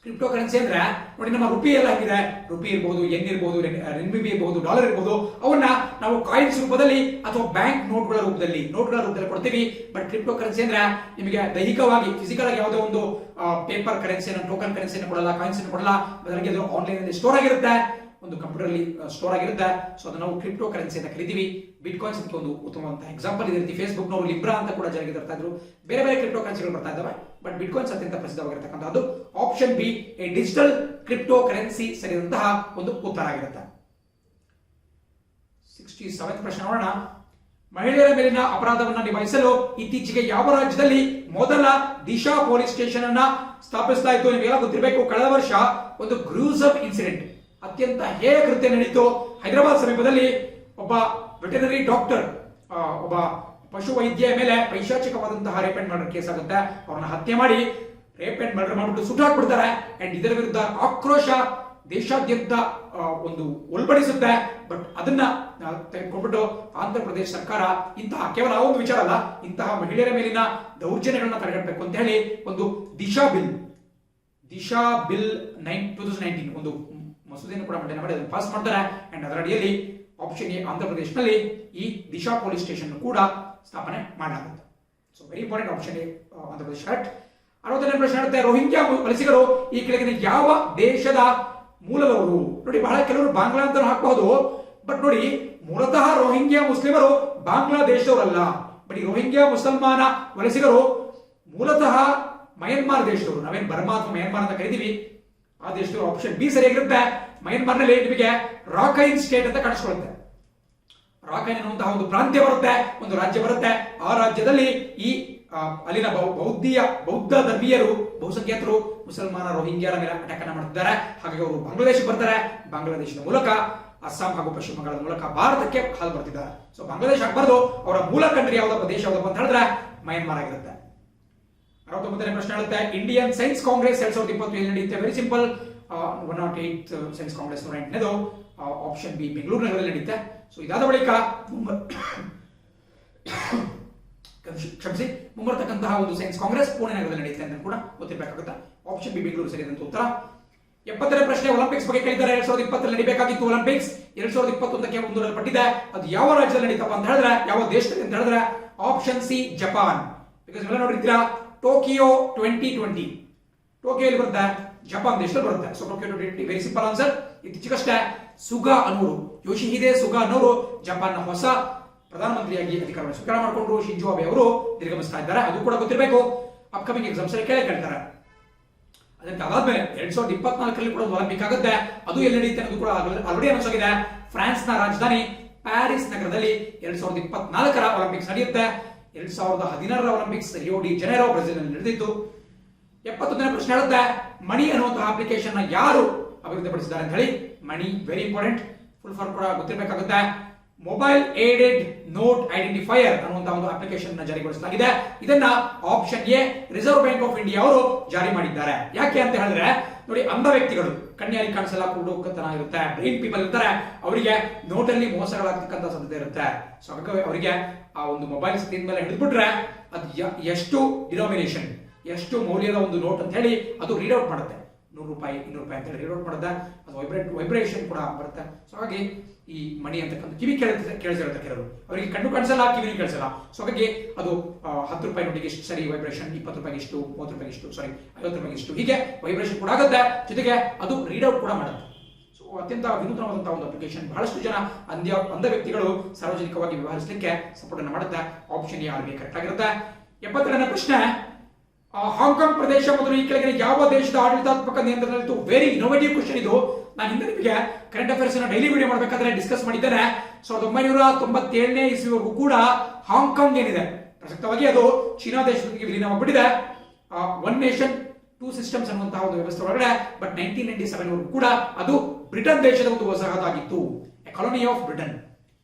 Crypto currency ಅಂದ್ರೆ ನೋಡಿ, ನಮ್ಮ ರುಪಿ ಎಲ್ಲ ಹೇಗಿದೆ, ರುಪಿ ಇರಬಹುದು, ಎನ್ ಇರಬಹುದು, ರೆನ್ಮಿಬಿ ಇರಬಹುದು, ಡಾಲರ್ ಇರಬಹುದು, ಅವನ್ನ ನಾವು ಕಾಯಿನ್ಸ್ ರೂಪದಲ್ಲಿ ಅಥವಾ ಬ್ಯಾಂಕ್ ನೋಟ್ಗಳ ರೂಪದಲ್ಲಿ ಕೊಡ್ತೀವಿ. ಬಟ್ ಕ್ರಿಪ್ಟೋ ಕರೆನ್ಸಿ ಅಂದ್ರೆ ನಿಮಗೆ ದೈಹಿಕವಾಗಿ ಫಿಸಿಕಲ್ ಆಗಿ ಯಾವುದೋ ಒಂದು ಪೇಪರ್ ಕರೆನ್ಸಿಯನ್ನು, ಟೋಕನ್ ಕರೆನ್ಸಿಯನ್ನು ಕೊಡಲ್ಲ, ಕಾಯಿನ್ಸ್ ಕೊಡಲ್ಲ. ಬದಲಾಗಿ ಅದು ಆನ್ಲೈನ್ ಅಲ್ಲಿ ಸ್ಟೋರ್ ಆಗಿರುತ್ತೆ, ಒಂದು ಕಂಪ್ಯೂಟರ್ ಅಲ್ಲಿ ಸ್ಟೋರ್ ಆಗಿರುತ್ತೆ. ಸೊ ಅದನ್ನ ನಾವು ಕ್ರಿಪ್ಟೋ ಕರೆನ್ಸಿ ಅಂತ ಕರಿತೀವಿ. ಬಿಟ್ಕಾಯಿನ್ಸ್ ಅದಕ್ಕೆ ಒಂದು ಉತ್ತಮವಾದಂತಹ ಎಕ್ಸಾಂಪಲ್. ಇದೇ ರೀತಿ ಫೇಸ್ಬುಕ್ ನವರು ಲಿಬ್ರಾ ಅಂತ ಕೂಡ ಜಾರಿಗೆ ತರ್ತಾ ಇದ್ರು. ಬೇರೆ ಬೇರೆ ಕ್ರಿಪ್ಟೋ ಕರೆನ್ಸಿಗಳು ಬರ್ತಾ ಇದ್ದಾವೆ. ಬಟ್ ಬಿಟ್ಕಾಯಿನ್ಸ್ ಅತ್ಯಂತ ಪ್ರಸಿದ್ಧವಾಗಿರತಕ್ಕಂಥದ್ದು. Option B a digital cryptocurrency ಸರಿಯಾದಂತಹ ಒಂದು ಉತ್ತರ ಆಗಿರುತ್ತೆ. 67ನೇ ಪ್ರಶ್ನೆ ನೋಡೋಣ. ಮಹಿಳೆಯರ ಮೇಲಿನ ಅಪರಾಧವನ್ನು ನಿಭಾಯಿಸಲು ಇತ್ತೀಚೆಗೆ ಯಾವ ರಾಜ್ಯದಲ್ಲಿ ಮೊದಲ ದಿಶಾ ಪೊಲೀಸ್ ಸ್ಟೇಷನ್ ಅನ್ನ ಸ್ಥಾಪಿಸಲಾಯಿತು? ನಿಮಗೆಲ್ಲ ಗೊತ್ತಿರಬೇಕು, ಕಳೆದ ವರ್ಷ ಒಂದು ಗ್ರೂಸಮ್ ಇನ್ಸಿಡೆಂಟ್, ಅತ್ಯಂತ ಹೇಯ ಕೃತ್ಯ ನಡೀತು. ಹೈದರಾಬಾದ್ ಸಮೀಪದಲ್ಲಿ ಒಬ್ಬ ವೆಟರ್ನರಿ ಡಾಕ್ಟರ್, ಒಬ್ಬ ಪಶು ವೈದ್ಯ ಮೇಲೆ ಪೈಶಾಚಿಕವಾದಂತಹ ರೇಪ್ ಅಂಡ್ ಮರ್ಡರ್ ಕೇಸ್ ಆಗುತ್ತೆ. ಅವ್ರನ್ನ ಹತ್ಯೆ ಮಾಡಿ ರೇಪ್ ಅಂಡ್ ಮರ್ಡರ್ ಮಾಡಿಬಿಟ್ಟು ಸುಟ್ಟಾಕ್ಬಿಡ್ತಾರೆ. ಅಂಡ್ ಇದರ ವಿರುದ್ಧ ಆಕ್ರೋಶ ದೇಶಾದ್ಯಂತ ಒಂದು ಉಲ್ಬಣಿಸುತ್ತೆ. ಬಟ್ ಅದನ್ನ ತೆಗೆದುಕೊಂಡ್ಬಿಟ್ಟು ಆಂಧ್ರ ಪ್ರದೇಶ ಸರ್ಕಾರ ಇಂತಹ ಕೇವಲ ಆ ಒಂದು ವಿಚಾರ ಅಲ್ಲ, ಇಂತಹ ಮಹಿಳೆಯರ ಮೇಲಿನ ದೌರ್ಜನ್ಯಗಳನ್ನ ತಡೆಗಟ್ಟಬೇಕು ಅಂತ ಹೇಳಿ ಒಂದು ದಿಶಾ ಬಿಲ್ 2019 ಒಂದು ಮಸೂದೆಯನ್ನು ಕೂಡ ಮಂಡನೆ ಮಾಡಿ ಅದನ್ನು ಪಾಸ್ ಮಾಡ್ತಾರೆ. ಅಂಡ್ ಅದರ ಅಡಿಯಲ್ಲಿ ಆಪ್ಷನ್ ಎ ಆಂಧ್ರ ಪ್ರದೇಶದಲ್ಲಿ ಈ ದಿಶಾ ಪೊಲೀಸ್ ಸ್ಟೇಷನ್ ಕೂಡ ಸ್ಥಾಪನೆ ಮಾಡಲಾಗುತ್ತೆ. So very important, option A Andhra Pradesh correct. 60ನೇ ಪ್ರಶ್ನೆ ಹೇಳುತ್ತೆ, ರೋಹಿಂಗ್ಯಾ ವಲಸಿಗರು ಈ ಕೆಳಗಿನ ಯಾವ ದೇಶದ ಮೂಲದವರು? ನೋಡಿ, ಬಹಳ ಕೆಲವರು ಬಾಂಗ್ಲಾ ಅಂತ ಹಾಕಬಹುದು. ಬಟ್ ನೋಡಿ, ಮೂಲತಃ ರೋಹಿಂಗ್ಯಾ ಮುಸ್ಲಿಮರು ಬಾಂಗ್ಲಾದೇಶದವರಲ್ಲ. ಬಟ್ ಈ ರೋಹಿಂಗ್ಯಾ ಮುಸಲ್ಮಾನ ವಲಸಿಗರು ಮೂಲತಃ ಮಯನ್ಮಾರ್ ದೇಶದವರು. ನಾವೇನು ಬರ್ಮಾ ಅಥವಾ ಮಯನ್ಮಾರ್ ಅಂತ ಕರಿತೀವಿ, ಆ ದೇಶದವರು. Option B ಸರಿಯಾಗಿರುತ್ತೆ. ಮಯನ್ಮಾರ್ನಲ್ಲಿ ನಿಮಗೆ ರಾಖೈನ್ ಸ್ಟೇಟ್ ಅಂತ ಕಾಣಿಸ್ಕೊಳ್ಳುತ್ತೆ. ರಾಖೈನ್ ಅನ್ನುವಂತಹ ಒಂದು ಪ್ರಾಂತ್ಯ ಬರುತ್ತೆ, ಒಂದು ರಾಜ್ಯ ಬರುತ್ತೆ. ಆ ರಾಜ್ಯದಲ್ಲಿ ಈ ಅಲ್ಲಿನ ಬೌದ್ಧ ಧರ್ಮೀಯರು, ಬಹುಸಂಖ್ಯಾತರು ಮುಸಲ್ಮಾನ ರೋಹಿಂಗ್ಯಾರ ಮೇಲೆ ಅಟ್ಯಾಕ್ ಅನ್ನ ಮಾಡ್ತಿದ್ದಾರೆ. ಹಾಗಾಗಿ ಅವರು ಬಾಂಗ್ಲಾದೇಶಕ್ಕೆ ಬರ್ತಾರೆ. ಬಾಂಗ್ಲಾದೇಶದ ಮೂಲಕ ಅಸ್ಸಾಂ ಹಾಗೂ ಪಶ್ಚಿಮ ಬಂಗಾಳದ ಮೂಲಕ ಭಾರತಕ್ಕೆ ಹಾದು ಬರ್ತಿದ್ದಾರೆ. ಸೊ ಬಾಂಗ್ಲಾದೇಶ ಆಗಬಾರ್ದು, ಅವರ ಮೂಲ ಕಂಟ್ರಿ ಯಾವ್ದಪ್ಪ, ದೇಶ ಯಾವ್ದಪ್ಪ ಅಂತ ಹೇಳಿದ್ರೆ ಮಯನ್ಮಾರ್ ಆಗಿರುತ್ತೆ. 69ನೇ ಪ್ರಶ್ನೆ ಹೇಳುತ್ತೆ, ಇಂಡಿಯನ್ ಸೈನ್ಸ್ ಕಾಂಗ್ರೆಸ್ 2020 ನಡೆಯುತ್ತೆ. Very simple, 108th science congress 108ನೇದು ಆಪ್ಷನ್ ಬಿ ಬೆಂಗಳೂರು ನಗರದಲ್ಲಿ ನಡೆಯುತ್ತೆ. ಸೊ ಇದಾದ ಬಳಿಕ ಮುಂಬರ್ತಕ್ಕಂತಹ ಒಂದು ಸೈನ್ಸ್ ಕಾಂಗ್ರೆಸ್ ಪುಣೆ ನಗರದಲ್ಲಿ ನಡೆಯುತ್ತೆ ಅಂತ ಕೂಡ ಗೊತ್ತಿರಬೇಕಾಗುತ್ತೆ. ಆಪ್ಷನ್ ಬಿ ಬೆಂಗಳೂರು ಸರಿಯಾದಂತ ಉತ್ತರ. 70ನೇ ಪ್ರಶ್ನೆ, ಒಲಿಂಪಿಕ್ಸ್ ಬಗ್ಗೆ ಕೇಳಿದ್ದಾರೆ. 2020 ನಡೀಬೇಕಾಗಿತ್ತು ಒಲಿಂಪಿಕ್ಸ್, 2021ಕ್ಕೆ ಮುಂದೂಡಲ್ಪಟ್ಟಿದೆ. ಅದು ಯಾವ ರಾಜ್ಯದಲ್ಲಿ ನಡೀತಪ್ಪ ಅಂತ ಹೇಳಿದ್ರೆ, ಯಾವ ದೇಶದಲ್ಲಿ ಅಂತ ಹೇಳಿದ್ರೆ ಆಪ್ಷನ್ ಸಿ ಜಪಾನ್. ಬಿಕಾಸ್ ಇವೆಲ್ಲ ನೋಡಿರ್ತೀರಾ, ಟೋಕಿಯೋ 2020 ಟೋಕಿಯೋ ಎಲ್ಲಿ ಬರುತ್ತೆ? ಜಪಾನ್ ದೇಶದಲ್ಲಿ ಬರುತ್ತೆ. So Tokyo 2020 very simple answer. ಇತ್ತೀಚೆಗಷ್ಟೇ ಯೋಶಿಹಿದೆ ಸುಗಾ ಅನ್ನೋರು ಜಪಾನ್ನ ಹೊಸ ಪ್ರಧಾನಮಂತ್ರಿಯಾಗಿ ಅಧಿಕಾರವನ್ನು ಸ್ವೀಕಾರ ಮಾಡಿಕೊಂಡು ಶಿಂಜೋ ಅಬೆ ಅವರು ನಿರ್ಗಮಿಸ್ತಾ ಇದ್ದಾರೆ. ಅದು ಕೂಡ ಗೊತ್ತಿರಬೇಕು, ಅಪ್ಕಮಿಂಗ್ ಎಕ್ಸಾಮ್ಸ್ ಅಲ್ಲಿ ಕೇಳ್ತಾರೆ. ಅದಕ್ಕೆ ಅದಾದ್ಮೇಲೆ 2024ರಲ್ಲಿ ಕೂಡ ಒಲಿಂಪಿಕ್ ಆಗುತ್ತೆ. ಅದು ಎಲ್ಲಿ ನಡೆಯುತ್ತೆ ಅನ್ನೋದು ಕೂಡ ಆಲ್ರೆಡಿ ಅನೌನ್ಸ್ ಆಗಿದೆ. ಫ್ರಾನ್ಸ್ ನ ರಾಜಧಾನಿ ಪ್ಯಾರಿಸ್ ನಗರದಲ್ಲಿ 2024ರ ಒಲಿಂಪಿಕ್ಸ್ ನಡೆಯುತ್ತೆ. 2016ರ Olympics Rio de Janeiro Brazil ನಲ್ಲಿ ನಡೆದಿತ್ತು. 71ನೇ ಪ್ರಶ್ನೆ ಹೇಳುತ್ತೆ, ಮಣಿ ಅನ್ನುವಂತಹ ಅಪ್ಲಿಕೇಶನ್ ಯಾರು ಅಭಿವೃದ್ಧಿಪಡಿಸಿದ್ದಾರೆ ಅಂತ ಹೇಳಿ. ಮಣಿ ವೆರಿ ಇಂಪಾರ್ಟೆಂಟ್, ಫುಲ್ ಫಾರ್ಮ್ ಕೂಡ ಗೊತ್ತಿರಬೇಕಾಗುತ್ತೆ. ಮೊಬೈಲ್ ಏಡೆಡ್ ನೋಟ್ ಐಡೆಂಟಿಫೈಯರ್ ಅನ್ನುವಂತಹ ಒಂದು ಅಪ್ಲಿಕೇಶನ್ ಜಾರಿಗೊಳಿಸಲಾಗಿದೆ. ಇದನ್ನ option A reserve bank of India ಅವರು ಜಾರಿ ಮಾಡಿದ್ದಾರೆ. ಯಾಕೆ ಅಂತ ಹೇಳಿದ್ರೆ ನೋಡಿ, ಅಂಧ ವ್ಯಕ್ತಿಗಳು, ಕಣ್ಣಿಯಲ್ಲಿ ಕಾಣಿಸಲ್ಲ ಕುರುಡುತನ ಇರುತ್ತೆ, ಬ್ರೈನ್ ಪೀಪಲ್ ಇರ್ತಾರೆ, ಅವರಿಗೆ ನೋಟಲ್ಲಿ ಮೋಸಗಳಾಗ್ತಕ್ಕಂಥ ಸಾಧ್ಯತೆ ಇರುತ್ತೆ. ಸೊ ಹಾಗಾಗಿ ಅವರಿಗೆ ಆ ಒಂದು ಮೊಬೈಲ್ ಸ್ಕ್ರೀನ್ ಮೇಲೆ ಹಿಡಿದ್ಬಿಟ್ರೆ ಅದು ಎಷ್ಟು ಡಿನಾಮಿನೇಷನ್, ಎಷ್ಟು ಮೌಲ್ಯದ ಒಂದು ನೋಟ್ ಅಂತ ಹೇಳಿ ಅದು ರೀಡ್ ಔಟ್ ಮಾಡುತ್ತೆ. 100 ರೂಪಾಯಿ 200 ರೂಪಾಯಿ ಅಂತ ಹೇಳಿ ರೀಡ್ ಔಟ್ ಮಾಡುತ್ತೆ. ಅದು ವೈಬ್ರೇಷನ್ ಕೂಡ ಬರುತ್ತೆ. ಸೊ ಹಾಗಾಗಿ ಈ ಮಣಿ ಅಂತಕ್ಕಂಥ ಕಿವಿ ಕೇಳಿಸಿರುತ್ತೆ ಕೆಲವರು, ಅವರಿಗೆ ಕಣ್ಣು ಕಾಣಿಸಲ್ಲ, ಕಿವಿನೂ ಕೇಳಿಸಲ್ಲ. ಸೊ ಹಾಗಾಗಿ ಅದು 10 ರೂಪಾಯಿ ನೋಟಿಗೆ ಇಷ್ಟು ಸರಿ ವೈಬ್ರೇಷನ್, 20 ರೂಪಾಯಿಗೆ ಇಷ್ಟು, 30 ರೂಪಾಯಿಗೆ ಇಷ್ಟು, ಸಾರಿ 50 ರೂಪಾಯಿಗೆ ಇಷ್ಟು, ಹೀಗೆ ವೈಬ್ರೇಷನ್ ಕೂಡ ಆಗುತ್ತೆ, ಜೊತೆಗೆ ಅದು ರೀಡ್ ಔಟ್ ಕೂಡ ಮಾಡುತ್ತೆ. ಸೊ ಅತ್ಯಂತ ವಿನೂತನವಾದಂತಹ ಒಂದು ಅಪ್ಲಿಕೇಶನ್. ಬಹಳಷ್ಟು ಜನ ಅಂಧ ವ್ಯಕ್ತಿಗಳು ಸಾರ್ವಜನಿಕವಾಗಿ ವ್ಯವಹರಿಸಲಿಕ್ಕೆ ಸಪೋರ್ಟ್ ಅನ್ನು ಮಾಡುತ್ತೆ. ಆಪ್ಷನ್ ಎ ಆರ್ಗೆ ಕರೆಕ್ಟ್ ಆಗಿರುತ್ತೆ. 72ನೇ ಪ್ರಶ್ನೆ, ಹಾಂಗ್ಕಾಂಗ್ ಪ್ರದೇಶ ಮೊದಲು ಈ ಕೆಳಗಿನ ಯಾವ ದೇಶದ ಆಡಳಿತಾತ್ಮಕ ನಿಯಂತ್ರಣದಲ್ಲಿತ್ತು? ವೆರಿ ಇನೋವೇಟಿವ್ ಕ್ವಶನ್ ಇದು. ನಾನು ಹಿಂದೆ ನಿಮಗೆ ಕರೆಂಟ್ ಅಫೇರ್ಸ್ ಡೈಲಿ ವಿಡಿಯೋ ಮಾಡಬೇಕಾದ್ರೆ ಡಿಸ್ಕಸ್ ಮಾಡಿದ್ದೇನೆ. 1997ನೇ ಇಸ್ವಿವರೆಗೂ ಕೂಡ ಹಾಂಗ್ಕಾಂಗ್ ಏನಿದೆ ಪ್ರಸಕ್ತವಾಗಿ ಅದು ಚೀನಾ ದೇಶದೊಂದಿಗೆ ವಿಲೀನವಾಗ್ಬಿಟ್ಟಿದೆ. ಒನ್ ನೇಷನ್ ಟೂ ಸಿಸ್ಟಮ್ಸ್ ಅನ್ನುವಂತಹ ಒಂದು ವ್ಯವಸ್ಥೆ ಒಳಗಡೆ. ಬಟ್ 1997 ವರೆಗೂ ಕೂಡ ಅದು ಬ್ರಿಟನ್ ದೇಶದ ಒಂದು ವಸಾಹತಾಗಿತ್ತು, a colony of Britain.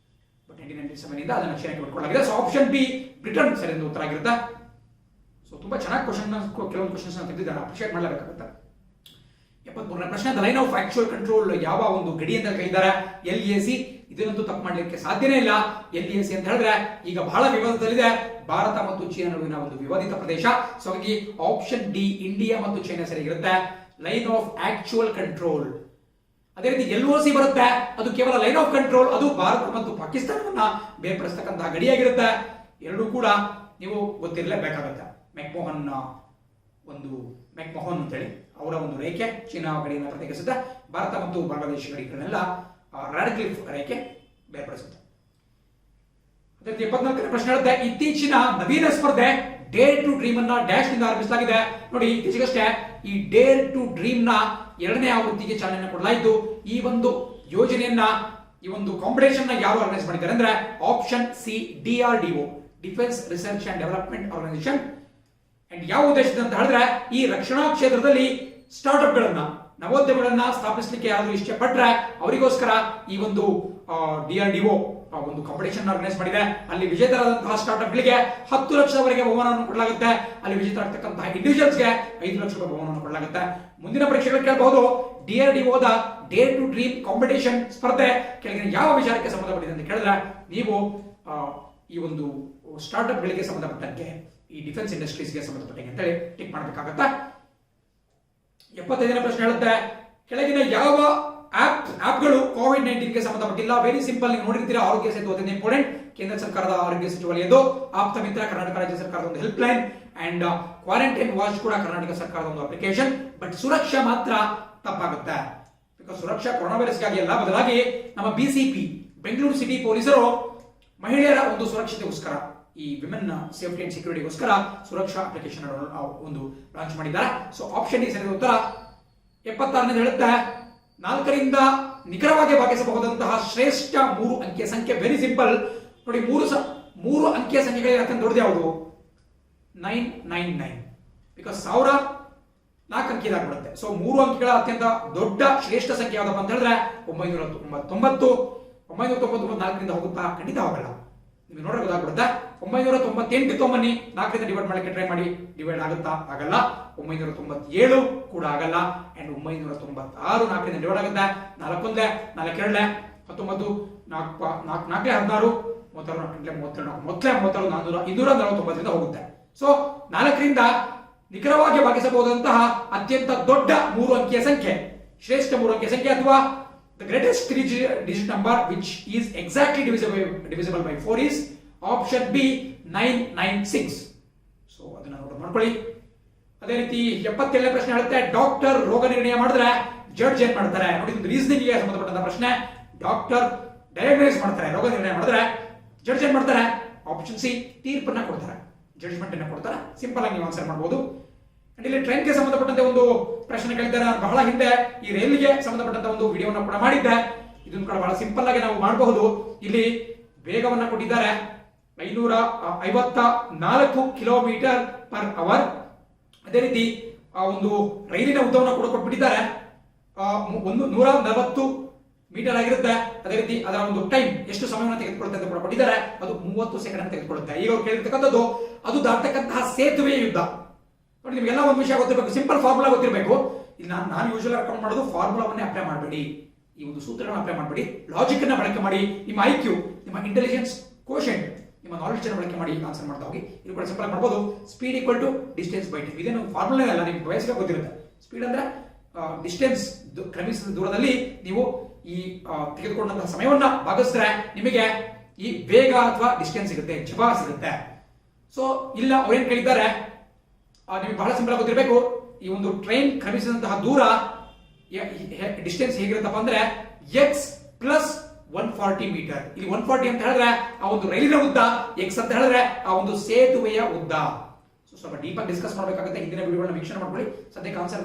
But 1997 ಇಂದ ಅದನ್ನು ಚೀನಾಗೆ ಬಿಟ್ಕೊಳ್ಳಲಾಗಿದೆ. ಸೊ ಆಪ್ಷನ್ ಬಿ ಬ್ರಿಟನ್ ಸರಿ ಎಂದು ಉತ್ತರ ಆಗಿರುತ್ತೆ. ಸೊ ತುಂಬಾ ಚೆನ್ನಾಗಿ ಕೆಲವೊಂದು ಕ್ವಶನ್ಸ್ ತೆಗೆದಿದ್ದಾರೆ, ಅಪ್ರಿಷಿಯೇಟ್ ಮಾಡಲೇಬೇಕಾಗುತ್ತೆ. 73ನೇ ಪ್ರಶ್ನೆ, the line of actual control ಯಾವ ಒಂದು ಗಡಿ ಅಂತ ಕರೀತಾರೆ? LAC. ಇದನ್ನಂತೂ ತಪ್ಪು ಮಾಡಲಿಕ್ಕೆ ಸಾಧ್ಯನೇ ಇಲ್ಲ. LAC ಅಂತ ಹೇಳಿದ್ರೆ ಈಗ ಬಹಳ ವಿವಾದದಲ್ಲಿದೆ, ಭಾರತ ಮತ್ತು ಚೀನಾ ನಡುವಿನ ಒಂದು ವಿವಾದಿತ ಪ್ರದೇಶ. ಸೊ ಹಾಗಾಗಿ ಆಪ್ಷನ್ ಡಿ ಇಂಡಿಯಾ ಮತ್ತು ಚೈನಾ ಸರಿಯಾಗಿರುತ್ತೆ, ಲೈನ್ ಆಫ್ ಆಕ್ಚುಯಲ್ ಕಂಟ್ರೋಲ್. ಅದೇ ರೀತಿ LOC ಬರುತ್ತೆ, ಅದು ಕೇವಲ ಲೈನ್ ಆಫ್ ಕಂಟ್ರೋಲ್, ಅದು ಭಾರತ ಮತ್ತು ಪಾಕಿಸ್ತಾನವನ್ನ ಬೇರ್ಪಡಿಸತಕ್ಕಂತಹ ಗಡಿಯಾಗಿರುತ್ತೆ. ಎರಡೂ ಕೂಡ ನೀವು ಗೊತ್ತಿರಲೇಬೇಕಾಗುತ್ತೆ. ಮೆಕ್ಮೋಹನ್ ಅಂತೇಳಿ ಅವರ ಒಂದು ರೇಖೆ ಚೀನಾ ಗಡಿಯನ್ನು ಪ್ರತ್ಯೇಕಿಸುತ್ತೆ, ಭಾರತ ಮತ್ತು ಬಾಂಗ್ಲಾದೇಶ ಗಡಿಗಳನ್ನೆಲ್ಲ ರಾಡ್ಕ್ಲಿಫ್ ರೇಖೆ ಬೇರ್ಪಡಿಸುತ್ತೆ. ಅದೇ ರೀತಿ 74ನೇ ಪ್ರಶ್ನೆ ಹೇಳುತ್ತೆ, ಇತ್ತೀಚಿನ ನವೀನ ಸ್ಪರ್ಧೆ ಡೇರ್ ಟು ಡ್ರೀಮ್ ಅನ್ನ ಡ್ಯಾಶ್ ನಿಂದ ಆರಂಭಿಸಲಾಗಿದೆ. ನೋಡಿ, ಇತ್ತೀಚೆಗಷ್ಟೇ ಈ ಡೇರ್ ಟು ಡ್ರೀಮ್ ನ 2ನೇ ಆವೃತ್ತಿಗೆ ಚಾಲನೆ ಕೊಡಲಾಯಿತು. ಈ ಒಂದು ಯೋಜನೆಯನ್ನ, ಈ ಒಂದು ಕಾಂಪಿಟೇಷನ್ ನ ಯಾರು ಆರ್ಗನೈಸ್ ಮಾಡಿದ್ದಾರೆ ಅಂದ್ರೆ option C DRDO, Defence Research and Development Organisation. And ಯಾವ ಉದ್ದೇಶದ ಅಂತ ಹೇಳಿದ್ರೆ ಈ ರಕ್ಷಣಾ ಕ್ಷೇತ್ರದಲ್ಲಿ ಸ್ಟಾರ್ಟ್ಅಪ್ ಗಳನ್ನ, ನವೋದ್ಯಮಗಳನ್ನ ಸ್ಥಾಪಿಸಲಿಕ್ಕೆ ಯಾರು ಇಷ್ಟಪಟ್ರೆ ಅವರಿಗೋಸ್ಕರ ಈ ಒಂದು DRDO ಒಂದು ಕಾಂಪಿಟೇಷನ್ ಆರ್ಗನೈಸ್ ಮಾಡಿದೆ. ಅಲ್ಲಿ ವಿಜೇತರಾದಂತಹ ಸ್ಟಾರ್ಟ್ಅಪ್ ಗಳಿಗೆ 10 ಲಕ್ಷದವರೆಗೆ ಬಹುಮಾನವನ್ನು ಕೊಡಲಾಗುತ್ತೆ. ಅಲ್ಲಿ ವಿಜೇತರಾಗ್ತಕ್ಕಂತಹ ಇಂಡಿವಿಜುವಲ್ಸ್ಗೆ 5 ಲಕ್ಷ ರೂಪಾಯಿ ಬಹುಮಾನವನ್ನು ಕೊಡಲಾಗುತ್ತೆ. ಮುಂದಿನ ಪರೀಕ್ಷೆಗಳು ಕೇಳಬಹುದು, DRDOದ ಡೇರ್ ಟು ಡ್ರೀಮ್ ಕಾಂಪಿಟೇಷನ್ ಸ್ಪರ್ಧೆ ಕೆಳಗಿನ ಯಾವ ವಿಚಾರಕ್ಕೆ ಸಂಬಂಧಪಟ್ಟಿದೆ ಅಂತ ಕೇಳಿದ್ರೆ ನೀವು ಈ ಒಂದು ಸ್ಟಾರ್ಟ್ಅಪ್ ಗಳಿಗೆ ಸಂಬಂಧಪಟ್ಟಂತೆ, ಈ ಡಿಫೆನ್ಸ್ ಇಂಡಸ್ಟ್ರೀಸ್ಗೆ ಸಂಬಂಧಪಟ್ಟಂತೆ ಅಂತೇಳಿ ಟಿಕ್ ಮಾಡಬೇಕಾಗತ್ತೆ. 75ನೇ ಪ್ರಶ್ನೆ ಹೇಳುತ್ತೆ, ಕೆಳಗಿನ ಯಾವ ಆಪ್ಗಳು ಕೋವಿಡ್-19ಗೆ ಸಂಬಂಧಪಟ್ಟಿಲ್ಲ? ವೆರಿ ಸಿಂಪಲ್, ನೀವು ನೋಡಿರ್ತೀರಾ, ಆರೋಗ್ಯ ಸೇತು ಅತ್ಯಂತ ಇಂಪಾರ್ಟೆಂಟ್, ಕೇಂದ್ರ ಸರ್ಕಾರದ ಆರೋಗ್ಯ ಸಚಿವಾಲಯದ್ದು. ಆಪ್ತ ಮಿತ್ರ ಕರ್ನಾಟಕ ರಾಜ್ಯ ಸರ್ಕಾರದ ಒಂದು help line, and quarantine watch ಕೂಡ ಕರ್ನಾಟಕ ಸರ್ಕಾರದ ಒಂದು ಅಪ್ಲಿಕೇಶನ್. ಬಟ್ ಸುರಕ್ಷಾ ಮಾತ್ರ ತಪ್ಪಾಗುತ್ತೆ, ಬಿಕಾಸ್ ಸುರಕ್ಷಾ ಕೊರೋನಾ ವೈರಸ್ಗಾಗಿ ಅಲ್ಲ, ಬದಲಾಗಿ ನಮ್ಮ BCP ಬೆಂಗಳೂರು ಸಿಟಿ ಪೊಲೀಸರು ಮಹಿಳೆಯರ ಒಂದು ಸುರಕ್ಷತೆಗೋಸ್ಕರ, ಈ ವಿಮೆನ್ ಸೇಫ್ಟಿ ಅಂಡ್ ಸೆಕ್ಯೂರಿಟಿಗೋಸ್ಕರ ಸುರಕ್ಷಾ ಅಪ್ಲಿಕೇಶನ್ ಒಂದು ಲಾಂಚ್ ಮಾಡಿದ್ದಾರೆ. ಸೊ ಆಪ್ಷನ್ ಡಿ ಸರಿಯಾದ ಉತ್ತರ. 76ನೇ ಹೇಳುತ್ತೆ, 4ರಿಂದ ನಿಖರವಾಗಿ ಭಾಗಿಸಬಹುದಂತಹ ಶ್ರೇಷ್ಠ 3 ಅಂಕಿಯ ಸಂಖ್ಯೆ. ವೆರಿ ಸಿಂಪಲ್ ನೋಡಿ, 3 ಅಂಕಿಯ ಸಂಖ್ಯೆಗಳಿಗೆ ಅತ್ಯಂತ ದೊಡ್ಡದು ಯಾವುದು? 999, ಬಿಕಾಸ್ 1000 4 ಅಂಕಿಯಾಗ್ಬಿಡುತ್ತೆ. ಸೊ 3 ಅಂಕಿಗಳ ಅತ್ಯಂತ ದೊಡ್ಡ ಶ್ರೇಷ್ಠ ಸಂಖ್ಯೆ ಯಾವ್ದಪ್ಪ ಅಂತ ಹೇಳಿದ್ರೆ 999. 999 4ರಿಂದ ಹೋಗುತ್ತಾ? ಖಂಡಿತ ಹೋಗಲ್ಲ. ನಿಮಗೆ ನೋಡ್ರೆ ಗೊತ್ತಾಗ್ಬಿಡುತ್ತೆ. 998 ತೊಂಬನ್ನಿ, 4ರಿಂದ ಡಿವೈಡ್ ಮಾಡಲಿಕ್ಕೆ ಟ್ರೈ ಮಾಡಿ, ಡಿವೈಡ್ ಆಗುತ್ತಾ? ಆಗಲ್ಲ. 997 ಕೂಡ ಆಗಲ್ಲ. ಅಂಡ್ 996 4ರಿಂದ ಡಿವೈಡ್ ಆಗುತ್ತೆ. 4 1 4 2 19 4 4 16 32 249ರಿಂದ ಹೋಗುತ್ತೆ. ಸೊ 4ರಿಂದ ನಿಖರವಾಗಿ ಭಾಗಿಸಬಹುದಂತಹ ಅತ್ಯಂತ ದೊಡ್ಡ 3 ಅಂಕಿಯ ಸಂಖ್ಯೆ, ಶ್ರೇಷ್ಠ 3 ಅಂಕಿಯ ಸಂಖ್ಯೆ, ಅಥವಾ the greatest 3-digit number which is exactly divisible by 4 is option B 996. So ಅದನ್ನ ನೋಟ್ ಮಾಡ್ಕೊಳ್ಳಿ. ಅದೇ ರೀತಿ 77ನೇ ಪ್ರಶ್ನೆ ಹೇಳುತ್ತೆ, ಡಾಕ್ಟರ್ ರೋಗ ನಿರ್ಣಯ ಮಾಡಿದ್ರೆ ಜಡ್ಜ್ ಏನ್ ಮಾಡ್ತಾರೆ? ನೋಡಿ, ಒಂದು ರೀಸನಿಂಗ್ ಗೆ ಸಂಬಂಧಪಟ್ಟಂತ ಪ್ರಶ್ನೆ. ಡಾಕ್ಟರ್ ಡಯಾಗ್ನೈಸ್ ಮಾಡ್ತಾರೆ, ರೋಗ ನಿರ್ಣಯ ಮಾಡಿದ್ರೆ ಜಡ್ಜ್ ಏನ್ ಮಾಡ್ತಾರೆ? ಆಪ್ಷನ್ ಸಿ ತೀರ್ಪನ್ನ ಕೊಡ್ತಾರೆ, ಜಡ್ಜ್ಮೆಂಟ್ ಅನ್ನ ಕೊಡ್ತಾರೆ. ಸಿಂಪಲ್ ಆಗಿ ನೀವು ಆನ್ಸರ್ ಮಾಡಬಹುದು. ಇಲ್ಲಿ ಟ್ರೈನ್ಗೆ ಸಂಬಂಧಪಟ್ಟಂತೆ ಒಂದು ಪ್ರಶ್ನೆ ಕೇಳಿದ್ದಾರೆ. ನಾನು ಬಹಳ ಹಿಂದೆ ಈ ರೈಲ್ಗೆ ಸಂಬಂಧಪಟ್ಟಂತ ಒಂದು ವಿಡಿಯೋನ ಕೂಡ ಮಾಡಿದ್ದೆ. ಇದನ್ನು ಕೂಡ ಬಹಳ ಸಿಂಪಲ್ ಆಗಿ ನಾವು ಮಾಡಬಹುದು. ಇಲ್ಲಿ ವೇಗವನ್ನ ಕೊಟ್ಟಿದ್ದಾರೆ 554 ಕಿಲೋಮೀಟರ್ ಪರ್ ಅವರ್. ಅದೇ ರೀತಿ ಆ ಒಂದು ರೈಲಿನ ಉದ್ದವನ್ನು ಕೂಡ ಕೊಟ್ಬಿಟ್ಟಿದ್ದಾರೆ 140 ಮೀಟರ್ ಆಗಿರುತ್ತೆ. ಅದೇ ರೀತಿ ಅದರ ಒಂದು ಟೈಮ್ ಎಷ್ಟು ಸಮಯವನ್ನು ತೆಗೆದುಕೊಳ್ಳುತ್ತೆ ಅಂತ ಕೂಡ ಕೊಟ್ಟಿದ್ದಾರೆ, ಅದು 30 ಸೆಕೆಂಡ್ ಅಂತ ತೆಗೆದುಕೊಳ್ಳುತ್ತೆ. ಈಗ ಅವ್ರು ಕೇಳಿರ್ತಕ್ಕಂಥದ್ದು ಅದು ದಾಟತಕ್ಕಂತಹ ಸೇತುವೆಯ ಯುದ್ಧ. ನೋಡಿ, ನಿಮಗೆಲ್ಲ ಒಂದು ವಿಷಯ ಗೊತ್ತಿರಬೇಕು, ಸಿಂಪಲ್ ಫಾರ್ಮುಲಾ ಗೊತ್ತಿರಬೇಕು. ಇಲ್ಲಿ ನಾನು ಯೂಶುವಲ್ ರೆಕಮೆಂಡ್ ಮಾಡೋದು ಫಾರ್ಮುಲಾವನ್ನೇ ಅಪ್ಲೈ ಮಾಡಬೇಡಿ, ಈ ಒಂದು ಸೂತ್ರಗಳನ್ನು ಅಪ್ಲೈ ಮಾಡಬೇಡಿ, ಲಾಜಿಕ್ ಅನ್ನ ಬಳಕೆ ಮಾಡಿ, ನಿಮ್ಮ IQ, ನಿಮ್ಮ ಇಂಟೆಲಿಜೆನ್ಸ್ ಕೋಶೆಂಟ್, ನಿಮ್ಮ ನಾಲೆಜ್ ಅನ್ನು ಬಳಕೆ ಮಾಡಿ ಆನ್ಸರ್ ಮಾಡ್ತಾ ಹೋಗಿ. ಇದು ಕೂಡ ಸಿಂಪಲ್ ಮಾಡ್ಬೋದು. Speed equal to distance by time, ಇದೇನು ಫಾರ್ಮುಲಾ ಅಲ್ಲ, ನಿಮ್ಗೆ ವಯಸ್ಸಿಗೆ ಗೊತ್ತಿರುತ್ತೆ. ಸ್ಪೀಡ್ ಅಂದ್ರೆ ಡಿಸ್ಟೆನ್ಸ್, ಕ್ರಮಿಸಿದ ದೂರದಲ್ಲಿ ನೀವು ಈ ತೆಗೆದುಕೊಂಡಂತಹ ಸಮಯವನ್ನ ಭಾಗಿಸಿದ್ರೆ ನಿಮಗೆ ಈ ವೇಗ ಅಥವಾ ಡಿಸ್ಟೆನ್ಸ್ ಸಿಗುತ್ತೆ, ಜಬ ಸಿಗುತ್ತೆ. ಸೊ ಇಲ್ಲ ಅವ್ರೇನ್ ಕೇಳಿದ್ದಾರೆ, ನಿಮಗೆ ಬಹಳ ಸಿಂಪಲ್ ಗೊತ್ತಿರಬೇಕು, ಈ ಒಂದು ಟ್ರೈನ್ ಕ್ರಮಿಸಿದಂತಹ ದೂರ ಡಿಸ್ಟೆನ್ಸ್ ಹೇಗಿರುತ್ತಪ್ಪ ಅಂದ್ರೆ x ಪ್ಲಸ್ 140 ಮೀಟರ್. ಇಲ್ಲಿ 140 ಅಂತ ಹೇಳಿದ್ರೆ ಆ ಒಂದು ರೈಲಿನ ಉದ್ದ, x ಅಂತ ಹೇಳಿದ್ರೆ ಆ ಒಂದು ಸೇತುವೆಯ ಉದ್ದ. ಸೊ ಸ್ವಲ್ಪ ಡೀಪ್ ಆಗಿ ಡಿಸ್ಕಸ್ ಮಾಡಬೇಕಾಗುತ್ತೆ. ಹಿಂದಿನ ವಿಡಿಯೋಗಳನ್ನ ವೀಕ್ಷಣೆ ಮಾಡ್ಕೊಳ್ಳಿ. ಸದ್ಯಕ್ಕೆ ಆನ್ಸರ್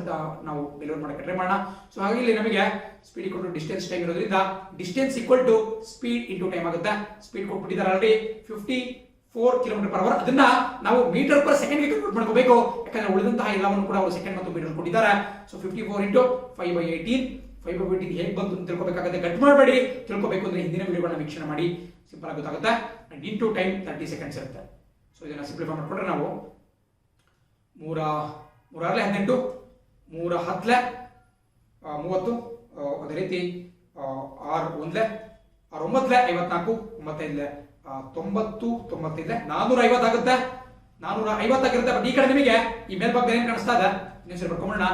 ನಾವು ಡೆಲಿವರ್ ಮಾಡಕ್ಕೆ ಟ್ರೈ ಮಾಡೋಣ. ಸೊ ಹಾಗೆ ಇಲ್ಲಿ ನಮಗೆ speed equal to distance time ಇರೋದ್ರಿಂದ distance equal to speed into time ಆಗುತ್ತೆ. ಸ್ಪೀಡ್ ಕೊಟ್ಬಿಟ್ಟಿದ್ದಾರೆ ಆಲ್ರೆಡಿ 54 km/h. ಅದನ್ನ ನಾವು ಮೀಟರ್ ಪರ್ ಸೆಕೆಂಡ್ ಗೆ ಕನ್ವರ್ಟ್ ಮಾಡ್ಕೋಬೇಕು, ಯಾಕಂದ್ರೆ ಉಳಿದಂತಹ ಎಲ್ಲವನ್ನು ಕೂಡ ಅವರು ಸೆಕೆಂಡ್ ಮತ್ತು ಮೀಟರ್ ಕೊಟ್ಟಿದ್ದಾರೆ. ಸೊ 54 ಇಂಟು 5/18, 5/18 ಹೇಗೆ ಬಂತು ಅಂತ ತಿಳ್ಕೊಬೇಕಾಗುತ್ತೆ. ಕಟ್ ಮಾಡಬೇಡಿ, ತಿಳ್ಕೊಬೇಕು ಅಂದ್ರೆ ಹಿಂದಿನ ವಿಡಿಯೋಗಳನ್ನ ವೀಕ್ಷಣೆ ಮಾಡಿ, ಸಿಂಪಲ್ ಆಗಿ ಗೊತ್ತಾಗುತ್ತೆ. ಅಂಡ್ ಇಂಟು ಟೈಮ್ 30 ಸೆಕೆಂಡ್ಸ್ ಇರುತ್ತೆ. ಸೊ ಇದನ್ನ ಸಿಂಪ್ಲಿಫೈ ಮಾಡ್ಕೊಂಡ್ರೆ ನಾವು 3×18, 3×10 30, ಅದೇ ರೀತಿ 6×1 6×9 54, 9×5 90, 95 450 ಆಗುತ್ತೆ. 450 ಆಗಿರುತ್ತೆ. ಬಟ್ ಈ ಕಡೆ ನಿಮಗೆ ಈ ಮೇಲ್ಭಾಗದಲ್ಲಿ ಏನ್ ಕಾಣಿಸ್ತಾ ಇದೆ, ಇನ್ನೊಂದ್ಸರಿ ಬರ್ಕೊಂಡ್ಬಿಡೋಣ.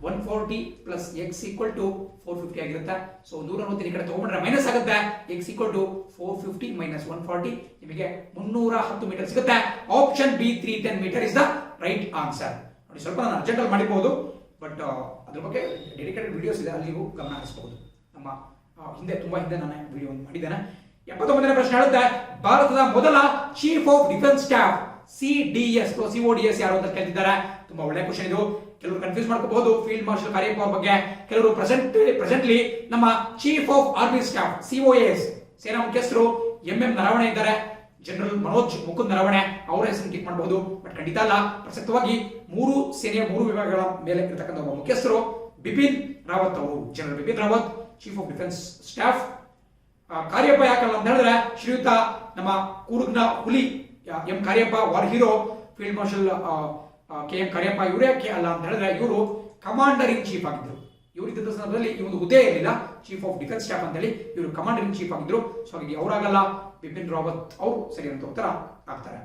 140 ಪ್ಲಸ್ x ಈಕ್ವಲ್ ಟು 450 ಆಗಿರುತ್ತೆ. ಸೊ 160 ಈ ಕಡೆ ತಗೊಂಡ್ರೆ ಮೈನಸ್ ಆಗುತ್ತೆ. x ಈಕ್ವಲ್ ಟು 450 ಮೈನಸ್ 140 ನಿಮಗೆ 310 ಮೀಟರ್ ಸಿಗುತ್ತೆ. Option B 310 metre is the right answer. ನೋಡಿ, ಸ್ವಲ್ಪ ನಾನು ಅರ್ಜೆಂಟ್ ಅಲ್ಲಿ ಮಾಡಿಬಹುದು, ಬಟ್ ಅದ್ರ ಬಗ್ಗೆ ಡೆಡಿಕೇಟೆಡ್ ವಿಡಿಯೋಸ್ ಇದೆ, ಅಲ್ಲಿ ನೀವು ಗಮನ ಹರಿಸಬಹುದು. ನಮ್ಮ ತುಂಬಾ ಹಿಂದೆ ನಾನು ವಿಡಿಯೋ ಮಾಡಿದ್ದೇನೆ. 79ನೇ ಪ್ರಶ್ನೆ ಹೇಳುತ್ತೆ, ಭಾರತದ ಮೊದಲ chief of defence staff CDS CODS ಯಾರು ಅಂತ ಕೇಳ್ತಿದ್ದಾರೆ. ತುಂಬಾ ಒಳ್ಳೆ ಕ್ವಶನ್ ಇದು. ಕೆಲವರು ಕನ್ಫ್ಯೂಸ್ ಮಾಡ್ಕೋಬಹುದು ಫೀಲ್ಡ್ ಮಾರ್ಷಲ್ ಕಾರ್ಯಪ್ಪ ಅವ್ರ ಬಗ್ಗೆ. ಕೆಲವರು ಪ್ರೆಸೆಂಟ್ಲಿ ನಮ್ಮ chief of army staff COAS ಸೇನಾ ಮುಖ್ಯಸ್ಥರು MM ನರವಣೆ ಇದ್ದಾರೆ. ಜನರಲ್ ಮನೋಜ್ ಮುಕುಂದ್ ನರವಣೆ ಅವರ ಹೆಸರು ಟಿಕ್ ಮಾಡಬಹುದು, ಬಟ್ ಖಂಡಿತ ಅಲ್ಲ. ಪ್ರಸಕ್ತವಾಗಿ ಸೇನೆಯ 3 ವಿಭಾಗಗಳ ಮೇಲೆ ಇರತಕ್ಕಂಥ ಒಬ್ಬ ಮುಖ್ಯಸ್ಥರು ಬಿಪಿನ್ ರಾವತ್ ಅವರು, general Bipin Rawat, chief of defence staff. Cariappa ಯಾಕಲ್ಲ ಅಂತ ಹೇಳಿದ್ರೆ, ಶ್ರೀಯುತ ನಮ್ಮ ಕೂರ್ಗ್ನ ಹುಲಿ M Cariappa, war hero, field marshal KM Cariappa ಇವರೇ ಅಲ್ಲ ಅಂತ ಹೇಳಿದ್ರೆ, ಇವರು ಕಮಾಂಡರ್ ಇನ್ ಚೀಫ್ ಆಗಿದ್ರು. ಇವರು ಇದ್ದ ಸಂದರ್ಭದಲ್ಲಿ ಈ ಒಂದು ಹುದ್ದೆ ಇರಲಿಲ್ಲ, ಚೀಫ್ ಆಫ್ ಡಿಫೆನ್ಸ್ ಸ್ಟಾಫ್ ಅಂತ ಹೇಳಿ. ಇವರು ಕಮಾಂಡರ್ ಇನ್ ಚೀಫ್ ಆಗಿದ್ರು. ಸೊ ಹಾಗಾಗಿ ಅವರಾಗಲ್ಲ, ಬಿಪಿನ್ ರಾವತ್ ಅವರು ಸರಿ ಅಂತ ಉತ್ತರ ಆಗ್ತಾರೆ.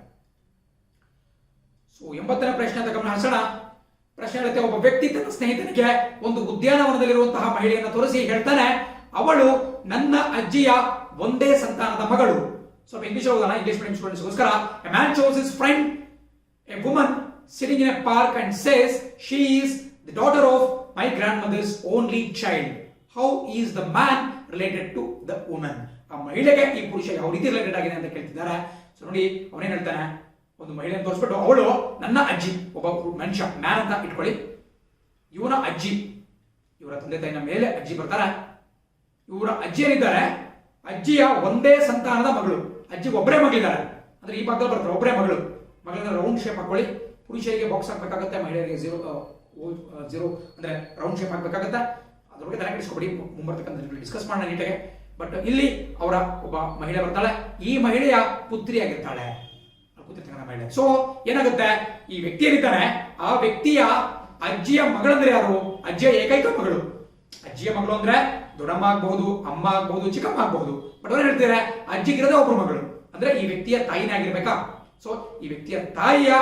ಸೊ 80ನೇ ಪ್ರಶ್ನೆ ಅಂತ ಗಮನ ಹರಿಸೋಣ. ಪ್ರಶ್ನೆ ಹೇಳುತ್ತೆ, ಒಬ್ಬ ವ್ಯಕ್ತಿ ತನ್ನ ಸ್ನೇಹಿತನಿಗೆ ಒಂದು ಉದ್ಯಾನವನದಲ್ಲಿರುವಂತಹ ಮಹಿಳೆಯನ್ನು ತೋರಿಸಿ ಹೇಳ್ತಾನೆ, ಅವಳು ನನ್ನ ಅಜ್ಜಿಯ ಒಂದೇ ಸಂತಾನದ ಮಗಳು. ಸ್ವಲ್ಪ ಇಂಗ್ಲಿಷ್ ಹೋಗೋಣ, ಇಂಗ್ಲಿಷ್ ಮೀಡಿಯಂ ಸ್ಟೂಡೆಂಟ್ಸ್ಗೋಸ್ಕರ. A man shows his friend a woman sitting in a park and says she is the daughter of my grandmother's only child. How is the man related to the woman? ಆ ಮಹಿಳೆಗೆ ಈ ಪುರುಷ ಯಾವ ರೀತಿ related ಆಗಿದೆ ಅಂತ ಕೇಳ್ತಿದ್ದಾರೆ. So ನೋಡಿ, ಅವನೇನ್ ಹೇಳ್ತಾನೆ, ಒಂದು ಮಹಿಳೆಯನ್ನು ತೋರಿಸ್ಬಿಟ್ಟು ಅವಳು ನನ್ನ ಅಜ್ಜಿ, ಒಬ್ಬ ಮನುಷ್ಯ ಮ್ಯಾನ್ ಅಂತ ಇಟ್ಕೊಳ್ಳಿ, ಇವನ ಅಜ್ಜಿ, ಇವರ ತಂದೆ ತಾಯಿನ ಮೇಲೆ ಅಜ್ಜಿ ಬರ್ತಾರೆ. ಇವರ ಅಜ್ಜಿ ಏನಿದ್ದಾರೆ, ಅಜ್ಜಿಯ ಒಂದೇ ಸಂತಾನದ ಮಗಳು. ಅಜ್ಜಿಗೆ ಒಬ್ಬರೇ ಮಗಳಿದ್ದಾರೆ, ಅಂದ್ರೆ ಈ ಭಾಗದಲ್ಲಿ ಬರ್ತಾರೆ ಒಬ್ಬರೇ ಮಗಳು. ಮಗಳನ್ನ ರೌಂಡ್ ಶೇಪ್ ಹಾಕೊಳ್ಳಿ. ಪುರುಷರಿಗೆ ಬಾಕ್ಸ್ ಹಾಕಬೇಕಾಗುತ್ತೆ, ಮಹಿಳೆಯರಿಗೆ ಝೀರೋ ಅಂದ್ರೆ ರೌಂಡ್ ಶೇಪ್ ಹಾಕಬೇಕಾಗುತ್ತೆ. ಅದ್ರ ಬಗ್ಗೆ ತಲೆ ಕೆಡಿಸ್ಕೊಬೇಡಿ, ಮುಂಬರ್ತಕ್ಕಂಥ ಡಿಸ್ಕಸ್ ಮಾಡೋಣ ನೀಟಾಗಿ. ಬಟ್ ಇಲ್ಲಿ ಅವರ ಒಬ್ಬ ಮಹಿಳೆ ಬರ್ತಾಳೆ, ಈ ಮಹಿಳೆಯ ಪುತ್ರಿಯಾಗಿರ್ತಾಳೆ, ಮಹಿಳೆ. ಸೊ ಏನಾಗುತ್ತೆ, ಈ ವ್ಯಕ್ತಿ ಏನಿದ್ದಾನೆ ಆ ವ್ಯಕ್ತಿಯ ಅಜ್ಜಿಯ ಮಗಳಂದ್ರೆ ಯಾರು, ಅಜ್ಜಿಯ ಏಕೈಕ ಮಗಳು. ಅಜ್ಜಿಯ ಮಗಳು ಅಂದ್ರೆ ದೊಡ್ಡಮ್ಮ ಆಗಬಹುದು, ಅಮ್ಮ ಆಗಬಹುದು, ಚಿಕ್ಕಮ್ಮ ಆಗಬಹುದು. ಬಟ್ ಅವ್ರು ಹೇಳ್ತಾರೆ ಅಜ್ಜಿಗಿರೋದೇ ಒಬ್ರು ಮಗಳು, ಅಂದ್ರೆ ಈ ವ್ಯಕ್ತಿಯ ತಾಯಿನೇ ಆಗಿರ್ಬೇಕಾ. ಸೊ ಈ ವ್ಯಕ್ತಿಯ ತಾಯಿಯ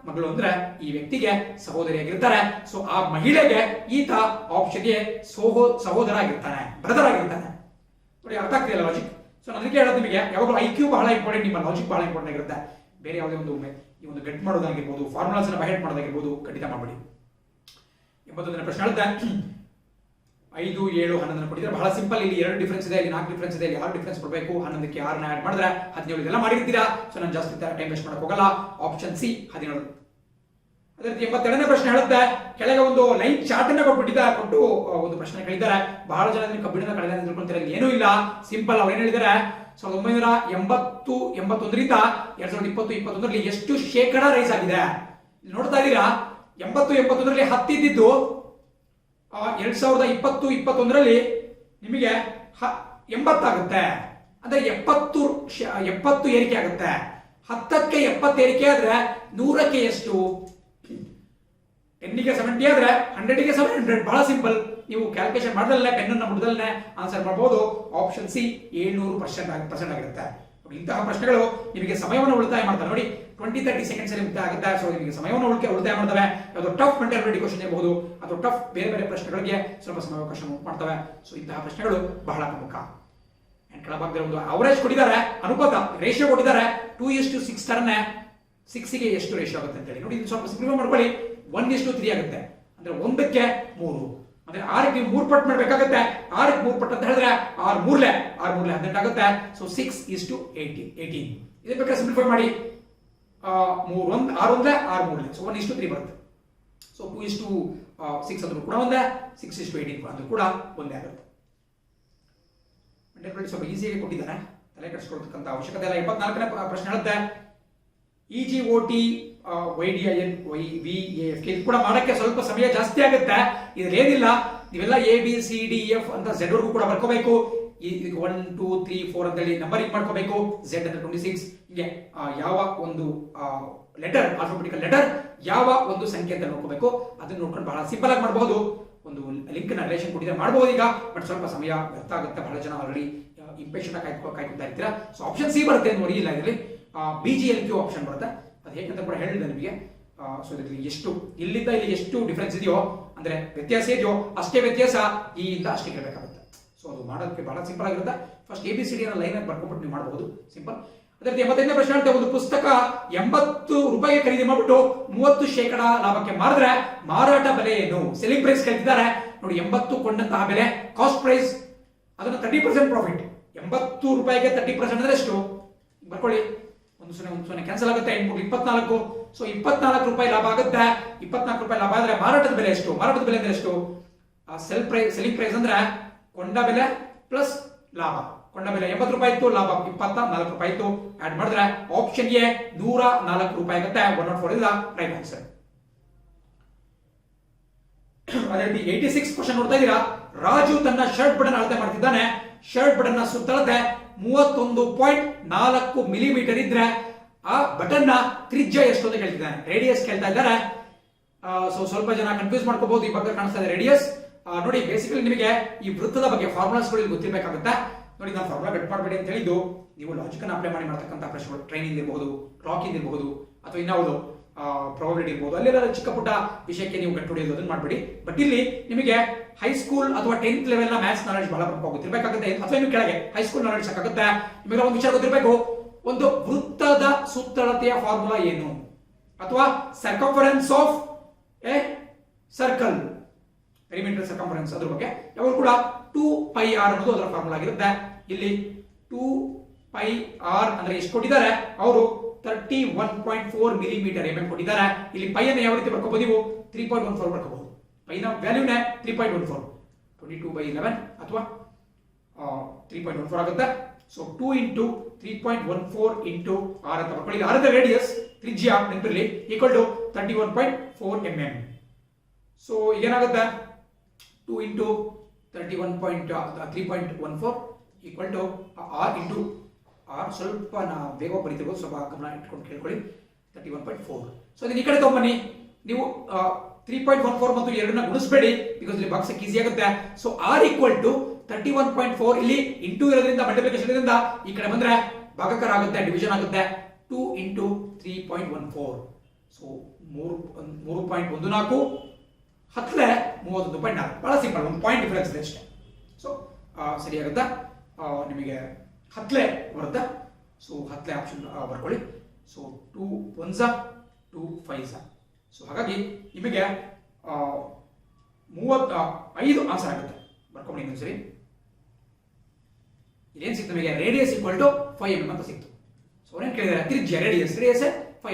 ಮಗಳು ಅಂದ್ರೆ ಈ ವ್ಯಕ್ತಿಗೆ ಸಹೋದರಿಯಾಗಿರ್ತಾರೆ. ಸೊ ಆ ಮಹಿಳೆಗೆ ಈತ ಆಪ್ಷನ್ಗೆ ಸಹೋದರ ಆಗಿರ್ತಾನೆ, ಬ್ರದರ್ ಆಗಿರ್ತಾನೆ. ನೋಡಿ, ಅರ್ಥ ಆಗ್ತಿಲ್ಲ ಲಾಜಿಕ್. ಸೊ ನನಗೆ ಹೇಳೋದು, ನಿಮಗೆ ಯಾವಾಗಲೂ IQ ಬಹಳ ಇಂಪಾರ್ಟೆಂಟ್, ನಿಮ್ಮ ಲಾಜಿಕ್ ಬಹಳ ಇಂಪಾರ್ಟೆಂಟ್ ಆಗಿರುತ್ತೆ. ಬೇರೆ ಯಾವುದೇ ಈ ಒಂದು ಗಟ್ ಮಾಡೋದಾಗಿರ್ಬೋದು, ಫಾರ್ಮುಲಾಸ್ ಅನ್ನ ಬೈಹೆಟ್ ಮಾಡೋದಾಗಿರ್ಬೋದು, ಖಂಡಿತ ಮಾಡಬೇಡಿ. 81ನೇ ಪ್ರಶ್ನೆ ಹೇಳುತ್ತೆ, 5, 7, 11 ಕೊಟ್ಟಿದ್ರೆ ಬಹಳ ಸಿಂಪಲ್. ಇಲ್ಲಿ 2 ಡಿಫರೆನ್ಸ್ ಇದೆ, ಇಲ್ಲಿ 4 ಡಿಫರೆನ್ಸ್ ಇದೆ, ಇಲ್ಲಿ 6 ಡಿಫರೆನ್ಸ್ ಕೊಡಬೇಕು. 11ಕ್ಕೆ 6ನ ಆಡ್ ಮಾಡಿದ್ರೆ 17 ಇದೆಲ್ಲ ಮಾಡಿರ್ತೀರಾ. ಸೊ ನಾನು ಜಾಸ್ತಿ ಟೈಮ್ ವೇಸ್ಟ್ ಮಾಡಕ್ ಹೋಗಲ್ಲ. Option C 17. ಅದೇ ರೀತಿ 82ನೇ ಪ್ರಶ್ನೆ ಹೇಳುತ್ತೆ, ಕೆಳಗೆ ಒಂದು ಲೈನ್ ಚಾರ್ಟ್ ಅನ್ನ ಕೊಟ್ಟು ಒಂದು ಪ್ರಶ್ನೆ ಕೇಳಿದ್ದಾರೆ. ಬಹಳ ಜನ ಕಬ್ಬಿಣದ ಕಳೆದ ತಿಳ್ಕೊಂತಾರೆ, ಏನೂ ಇಲ್ಲ, ಸಿಂಪಲ್. ಅವ್ರು ಏನ್ ಹೇಳಿದ್ದಾರೆ, 1980 81ರಿಂದ 2020 21ರಲ್ಲಿ ಎಷ್ಟು ಶೇಕಡ ರೈಸ್ ಆಗಿದೆ ನೋಡ್ತಾ ಇದ್ದೀರಾ. 80 81ರಲ್ಲಿ 10 ಇದ್ದಿದ್ದು 2020-21ರಲ್ಲಿ ನಿಮಗೆ 80 ಆಗುತ್ತೆ. ಅಂದ್ರೆ 70 ಏರಿಕೆ ಆಗುತ್ತೆ. 10ಕ್ಕೆ 70 ಏರಿಕೆ ಆದ್ರೆ 100ಕ್ಕೆ ಎಷ್ಟು? 10ಗೆ 70 ಆದ್ರೆ 100ಗೆ 700. ಬಹಳ ಸಿಂಪಲ್. ನೀವು ಕ್ಯಾಲ್ಕುಲೇಷನ್ ಮಾಡದಲ್ಲೇ ಪೆನ್ನ ಮುಡ್ದಲ್ಲೇ ಆನ್ಸರ್ ಮಾಡಬಹುದು. ಆಪ್ಷನ್ ಸಿ 700% ಆಗಿರುತ್ತೆ. ಇಂತಹ ಪ್ರಶ್ನೆಗಳು ನಿಮಗೆ ಸಮಯವನ್ನು ಉಳಿತಾಯ ಮಾಡ್ತಾರೆ. ನೋಡಿ 20-30 ಸೆಕೆಂಡ್ಸ್ ಅಲ್ಲಿ ಮುಕ್ತಾಯ ಆಗುತ್ತೆ. ಸೊ ನಿಮಗೆ ಸಮಯವನ್ನು ಉಳಿತಾಯ ಮಾಡ್ತವೆ. ಯಾವುದೋ ಟಫ್ ಮೆಂಟಲ್ ಕ್ವಶನ್ ಇರಬಹುದು ಅಥವಾ ಟಫ್ ಬೇರೆ ಪ್ರಶ್ನೆಗಳಿಗೆ ಸ್ವಲ್ಪ ಸಮಯಾವಕಾಶ ಮಾಡ್ತವೆ. ಸೊ ಇಂತಹ ಪ್ರಶ್ನೆಗಳು ಬಹಳ ಪ್ರಮುಖ. ಕೆಳಭಾಗದಲ್ಲಿ ಒಂದು ಅವರೇಜ್ ಕೊಟ್ಟಿದ್ದಾರೆ, ಅನುಪಾತ ರೇಷಿಯೋ ಕೊಟ್ಟಿದ್ದಾರೆ. 2:6 ತರನೇ 6ಗೆ ಎಷ್ಟು ರೇಷಿಯೋ ಆಗುತ್ತೆ ಅಂತ ಹೇಳಿ ನೋಡಿ. ಇದು ಸ್ವಲ್ಪ ಸಿಂಪ್ಲಿಫೈ ಮಾಡ್ಕೊಳ್ಳಿ. 1:3 ಆಗುತ್ತೆ. ಅಂದ್ರೆ 1ಕ್ಕೆ 3. ಅಂದ್ರೆ 6ಕ್ಕೆ ನೀವು 3 ಪಟ್ಟು ಮಾಡಬೇಕಾಗುತ್ತೆ. 6ಕ್ಕೆ 3 ಪಟ್ಟು ಅಂತ ಹೇಳಿದ್ರೆ 6 ಮೂರ್ಲೆ 18 ಆಗುತ್ತೆ. ಸೊ 6:18. ಇದೇ ಬೇಕಾದ್ರೆ ಸಿಂಪ್ಲಿಫೈ ಮಾಡಿ. 6 ಒಂದೇ 6 ಮೂರ್ಲೆ. ಸೊ 1:3 ಬರುತ್ತೆ. ಸೊ 2:6 ಅಂದ್ರೂ ಕೂಡ ಒಂದೇ, 6:18 ಅಂದ್ರೂ ಕೂಡ ಒಂದೇ ಆಗುತ್ತೆ. ಸ್ವಲ್ಪ ಈಸಿಯಾಗಿ ಕೊಟ್ಟಿದ್ದಾರೆ, ತಲೆ ಕೆಡಿಸ್ಕೊಳ್ತಕ್ಕಂಥ ಅವಶ್ಯಕತೆ ಇಲ್ಲ. 74ನೇ ಪ್ರಶ್ನೆ ಹೇಳುತ್ತೆ EGOT YDIN YVAF ಇದು ಕೂಡ ಮಾಡಕ್ಕೆ ಸ್ವಲ್ಪ ಸಮಯ ಜಾಸ್ತಿ ಆಗುತ್ತೆ. ಇದ್ರಲ್ಲಿ ಏನಿಲ್ಲ, ನೀವೆಲ್ಲ ABCDF ಅಂತ Z ವರ್ಗೂ ಕೂಡ ಬರ್ಕೋಬೇಕು. 1 2 3 4 ಅಂತ ಹೇಳಿ ನಂಬರಿಂಗ್ ಮಾಡ್ಕೋಬೇಕು. Z ಅಂದ್ರೆ 26. ಹೀಗೆ ಯಾವ ಒಂದು ಲೆಟರ್, ಆಲ್ಫಾಬೆಟಿಕಲ್ ಲೆಟರ್ ಯಾವ ಒಂದು ಸಂಖ್ಯೆ ಅಂತ ನೋಡ್ಕೋಬೇಕು. ಅದನ್ನ ನೋಡ್ಕೊಂಡು ಬಹಳ ಸಿಂಪಲ್ ಆಗಿ ಮಾಡಬಹುದು. ಒಂದು ಲಿಂಕ್ ನ ರಿಲೇಷನ್ ಕೊಟ್ಟಿದ್ರೆ ಮಾಡಬಹುದು ಈಗ, ಬಟ್ ಸ್ವಲ್ಪ ಸಮಯ ವ್ಯರ್ಥ ಆಗುತ್ತೆ. ಬಹಳ ಜನ ಆಲ್ರೆಡಿ ಇಂಪೇಷಂಟ್ ಕಾಯ್ಕೊತಾ ಇರ್ತೀರಾ. ಸೊ ಆಪ್ಷನ್ ಸಿ ಬರುತ್ತೆ ನೋಡಿ. ಇಲ್ಲ ಇದರಲ್ಲಿ BGLQ ಆಪ್ಷನ್ ಬರುತ್ತೆ. ಅದು ಹೇಗಂತ ಕೂಡ ಹೇಳಿದೆ ನಿಮಗೆ. ಸೊ ಇದರಲ್ಲಿ ಎಷ್ಟು ಇಲ್ಲಿಂದ ಇಲ್ಲಿ ಎಷ್ಟು ಡಿಫರೆನ್ಸ್ ಇದೆಯೋ, ಅಂದ್ರೆ ವ್ಯತ್ಯಾಸ ಇದೆಯೋ ಅಷ್ಟೇ ವ್ಯತ್ಯಾಸ ಈ ಇಂದ ಅಷ್ಟೇ ಇರಬೇಕಾಗುತ್ತೆ. ಸೊ ಅದು ಮಾಡೋದಕ್ಕೆ ಬಹಳ ಸಿಂಪಲ್ ಆಗಿರುತ್ತೆ. ಫಸ್ಟ್ ABCD ಅನ್ನ ಲೈನ್ ಆಗಿ ಬರ್ಕೊಂಡ್ಬಿಟ್ಟು ನೀವು ಮಾಡಬಹುದು, ಸಿಂಪಲ್. ಅದೇ ರೀತಿ 85ನೇ ಪ್ರಶ್ನೆ ಅಂತ ಒಂದು ಪುಸ್ತಕ 80 ರೂಪಾಯಿಗೆ ಖರೀದಿ ಮಾಡಿಬಿಟ್ಟು 30% ಲಾಭಕ್ಕೆ ಮಾರಿದ್ರೆ ಮಾರಾಟ ಬೆಲೆ ಏನು? ಸೆಲ್ಲಿಂಗ್ ಪ್ರೈಸ್ ಕೇಳ್ತಿದ್ದಾರೆ ನೋಡಿ. 80 ಕೊಂಡಂತಹ ಬೆಲೆ, ಕಾಸ್ಟ್ ಪ್ರೈಸ್, ಅದನ್ನ 30% ಪ್ರಾಫಿಟ್. 80 ರೂಪಾಯಿಗೆ 30% ಅಂದ್ರೆ ಎಷ್ಟು ಬರ್ಕೊಳ್ಳಿ. 1 ಕ್ಯಾನ್ಸಲ್ ಆಗುತ್ತೆ. 24. ಸೊ 24 ರೂಪಾಯಿ ಲಾಭ ಆಗುತ್ತೆ. 24 ರೂಪಾಯಿ ಲಾಭ ಆದ್ರೆ ಮಾರಾಟದ ಬೆಲೆ ಎಷ್ಟು? ಮಾರಾಟದ ಬೆಲೆ ಅಂದ್ರೆ ಎಷ್ಟು? ಸೆಲ್ಲಿಂಗ್ ಪ್ರೈಸ್ ಅಂದ್ರೆ ಕೊಂಡ ಬೆಲೆ ಪ್ಲಸ್ ಲಾಭ. ಕೊಂಡ ಬೆಲೆ 80 ರೂಪಾಯಿ ಇತ್ತು, ಲಾಭ 24 ರೂಪಾಯಿ ಇತ್ತು. ಆಡ್ ಮಾಡಿದ್ರೆ ಆಪ್ಷನ್ ಎ 104 ರೂಪಾಯಿ ಆಗುತ್ತೆ. 104 ಇಸ್ ದ ರೈಟ್ ಆನ್ಸರ್. ಅದೇ ರೀತಿ 86 ಕ್ವಶನ್ ನೋಡ್ತಾ ಇದ್ದೀರಾ. ರಾಜು ತನ್ನ ಶರ್ಟ್ ಬಟನ್ ಅಳತೆ ಮಾಡ್ತಿದ್ದಾನೆ. ಶರ್ಟ್ ಬಟನ್ ನ ಸುತ್ತಳತೆ 31.4 ಮಿಲಿಮೀಟರ್ ಇದ್ರೆ ಆ ಬಟನ್ ನ ತ್ರಿಜ್ಯ ಎಷ್ಟು ಅಂತ ಕೇಳ್ತಿದ್ದಾನೆ. ರೇಡಿಯಸ್ ಕೇಳ್ತಾ ಇದ್ದಾರೆ. ಸೊ ಸ್ವಲ್ಪ ಜನ ಕನ್ಫ್ಯೂಸ್ ಮಾಡ್ಕೋಬಹುದು. ಈ ಬಗ್ಗೆ ಕಾಣಿಸ್ತಾ ಇದೆ ರೇಡಿಯಸ್. ನೋಡಿ ಬೇಸಿಕಲಿ ನಿಮಗೆ ಈ ವೃತ್ತದ ಬಗ್ಗೆ ಫಾರ್ಮುಲಾಸ್ ಗಳು ಗೊತ್ತಿರಬೇಕಾಗುತ್ತೆ. ನೋಡಿ ನಾನು ಫಾರ್ಮುಲಾ ಕಟ್ ಮಾಡಬೇಡಿ ಅಂತ ಹೇಳಿದ್ದು, ನೀವು ಲಾಜಿಕ್ ಅನ್ನು ಅಪ್ಲೈ ಮಾಡಿ ಮಾಡ್ತಕ್ಕಂಥ ಪ್ರಶ್ನೆಗಳು ಟ್ರೈನಿಂಗ್ ಇರಬಹುದು, ರಾಕಿಂಗ್ ಇರಬಹುದು, ಅಥವಾ ಇನ್ಯಾವುದು ಪ್ರಾಬಬಿಲಿಟಿ ಇರಬಹುದು. ಅಲ್ಲೆಲ್ಲ ಚಿಕ್ಕ ಪುಟ್ಟ ವಿಷಯಕ್ಕೆ ನೀವು ಗಟ್ಟು ಹೊಡೆಯೋದು ಅದನ್ನು ಮಾಡಬೇಡಿ. ಬಟ್ ಇಲ್ಲಿ ನಿಮಗೆ ಹೈಸ್ಕೂಲ್ ಅಥವಾ 10th ಲೆವೆಲ್ ನ ಮ್ಯಾಥ್ಸ್ ನಾಲೆಜ್ ಬಹಳ ಪ್ರಮುಖ ಗೊತ್ತಿರಬೇಕಾಗುತ್ತೆ. ಅಥವಾ ಇನ್ನು ಕೆಳಗೆ ಹೈಸ್ಕೂಲ್ ನಾಲೆಜ್ ಸಾಕಾಗುತ್ತೆ. ನಿಮಗೆ ಒಂದು ವಿಚಾರ ಗೊತ್ತಿರಬೇಕು. ಒಂದು ವೃತ್ತದ ಸುತ್ತಳತೆಯ ಫಾರ್ಮುಲಾ ಏನು, ಅಥವಾ circumference of A circle, perimeter circumference, ಅದ್ರ ಬಗ್ಗೆ ಯಾವಾಗ ಕೂಡ 2πr ಅನ್ನೋದು ಅದರ ಫಾರ್ಮುಲಾ ಆಗಿರುತ್ತೆ. ಇಲ್ಲಿ 2πr ಅಂದ್ರೆ ಎಷ್ಟು ಕೊಟ್ಟಿದ್ದಾರೆ ಅವರು? 31.4 ಮಿಲಿಮೀಟರ್ ಕೊಟ್ಟಿದ್ದಾರೆ. ಇಲ್ಲಿ ಪೈ ಅನ್ನು ಯಾವ ರೀತಿ ಬರ್ಕೋಬಹುದು? ನೀವು 3.14 ಬರ್ಕೋಬಹುದು. ಪೈ ನ ವ್ಯಾಲ್ಯೂನೇ 3.14, 22/11 ಅಥವಾ 3.14 ಆಗುತ್ತೆ. ಸೊ 2 into 3.14 into r ಅಂತ ಬರ್ಕೊಳ್ಳಿ. r ದ ರೇಡಿಯಸ್, ತ್ರಿಜ್ಯ ನೆನಪಿರಲಿ, ಈಕ್ವಲ್ ಟು 31.4 mm. ಸೊ ಏನಾಗುತ್ತೆ? 2 into 3.14 equal to r into r. ಸ್ವಲ್ಪ ಬೇಗ ಬರೀತಿರ್ಬೋದು, ಸ್ವಲ್ಪ ಗಮನ ಇಟ್ಕೊಂಡು ಕೇಳ್ಕೊಳ್ಳಿ. 31.4. ಸೊ ಇದನ್ನ ಈ ಕಡೆ ತಗೊಂಬನ್ನಿ. ನೀವು 3.14 ಮತ್ತು 2ನ್ನ ಗುಣಿಸಬೇಡಿ, ಬಿಕಾಸ್ ಇಲ್ಲಿ ಬಾಕ್ಸ್ ಈಸಿ ಆಗುತ್ತೆ. ಸೊ r ಈಕ್ವಲ್ ಟು 31.4 ಇಲ್ಲಿ ಇಂಟು ಇರೋದ್ರಿಂದ, ಮಲ್ಟಿಪ್ಲಿಕೇಶನ್ ಇರೋದ್ರಿಂದ ಈ ಕಡೆ ಬಂದ್ರೆ ಭಾಗಕಾರ ಆಗುತ್ತೆ, ಡಿವಿಷನ್ ಆಗುತ್ತೆ. 2 into 3.14. ಸೊ 3.14 10 31.4. ಬಹಳ ಸಿಂಪಲ್, ಒಂದು ಪಾಯಿಂಟ್ ಡಿಫರೆನ್ಸ್ ಇದೆ ಅಷ್ಟೇ. ಸೊ ಸರಿಯಾಗುತ್ತಾ? ನಿಮಗೆ 10 ಬರುತ್ತೆ. ಸೊ 10 ಆಪ್ಷನ್ ಬರ್ಕೊಳ್ಳಿ. So 2 1s 2 5s. ಸೊ ಹಾಗಾಗಿ ನಿಮಗೆ 35 ಆನ್ಸರ್ ಆಗುತ್ತೆ. ಬರ್ಕೊಂಡು ಇನ್ನೊಂದ್ಸರಿ ಇದೇನು ಸಿಕ್ತು ನಿಮಗೆ? ರೇಡಿಯಸ್ ಈಕ್ವಲ್ ಟು 5 mm ಅಂತ ಸಿಕ್ತು. ಸೊ ಏನ್ ಕೇಳಿದರೆ? ತ್ರಿಜ್ಯ radius 5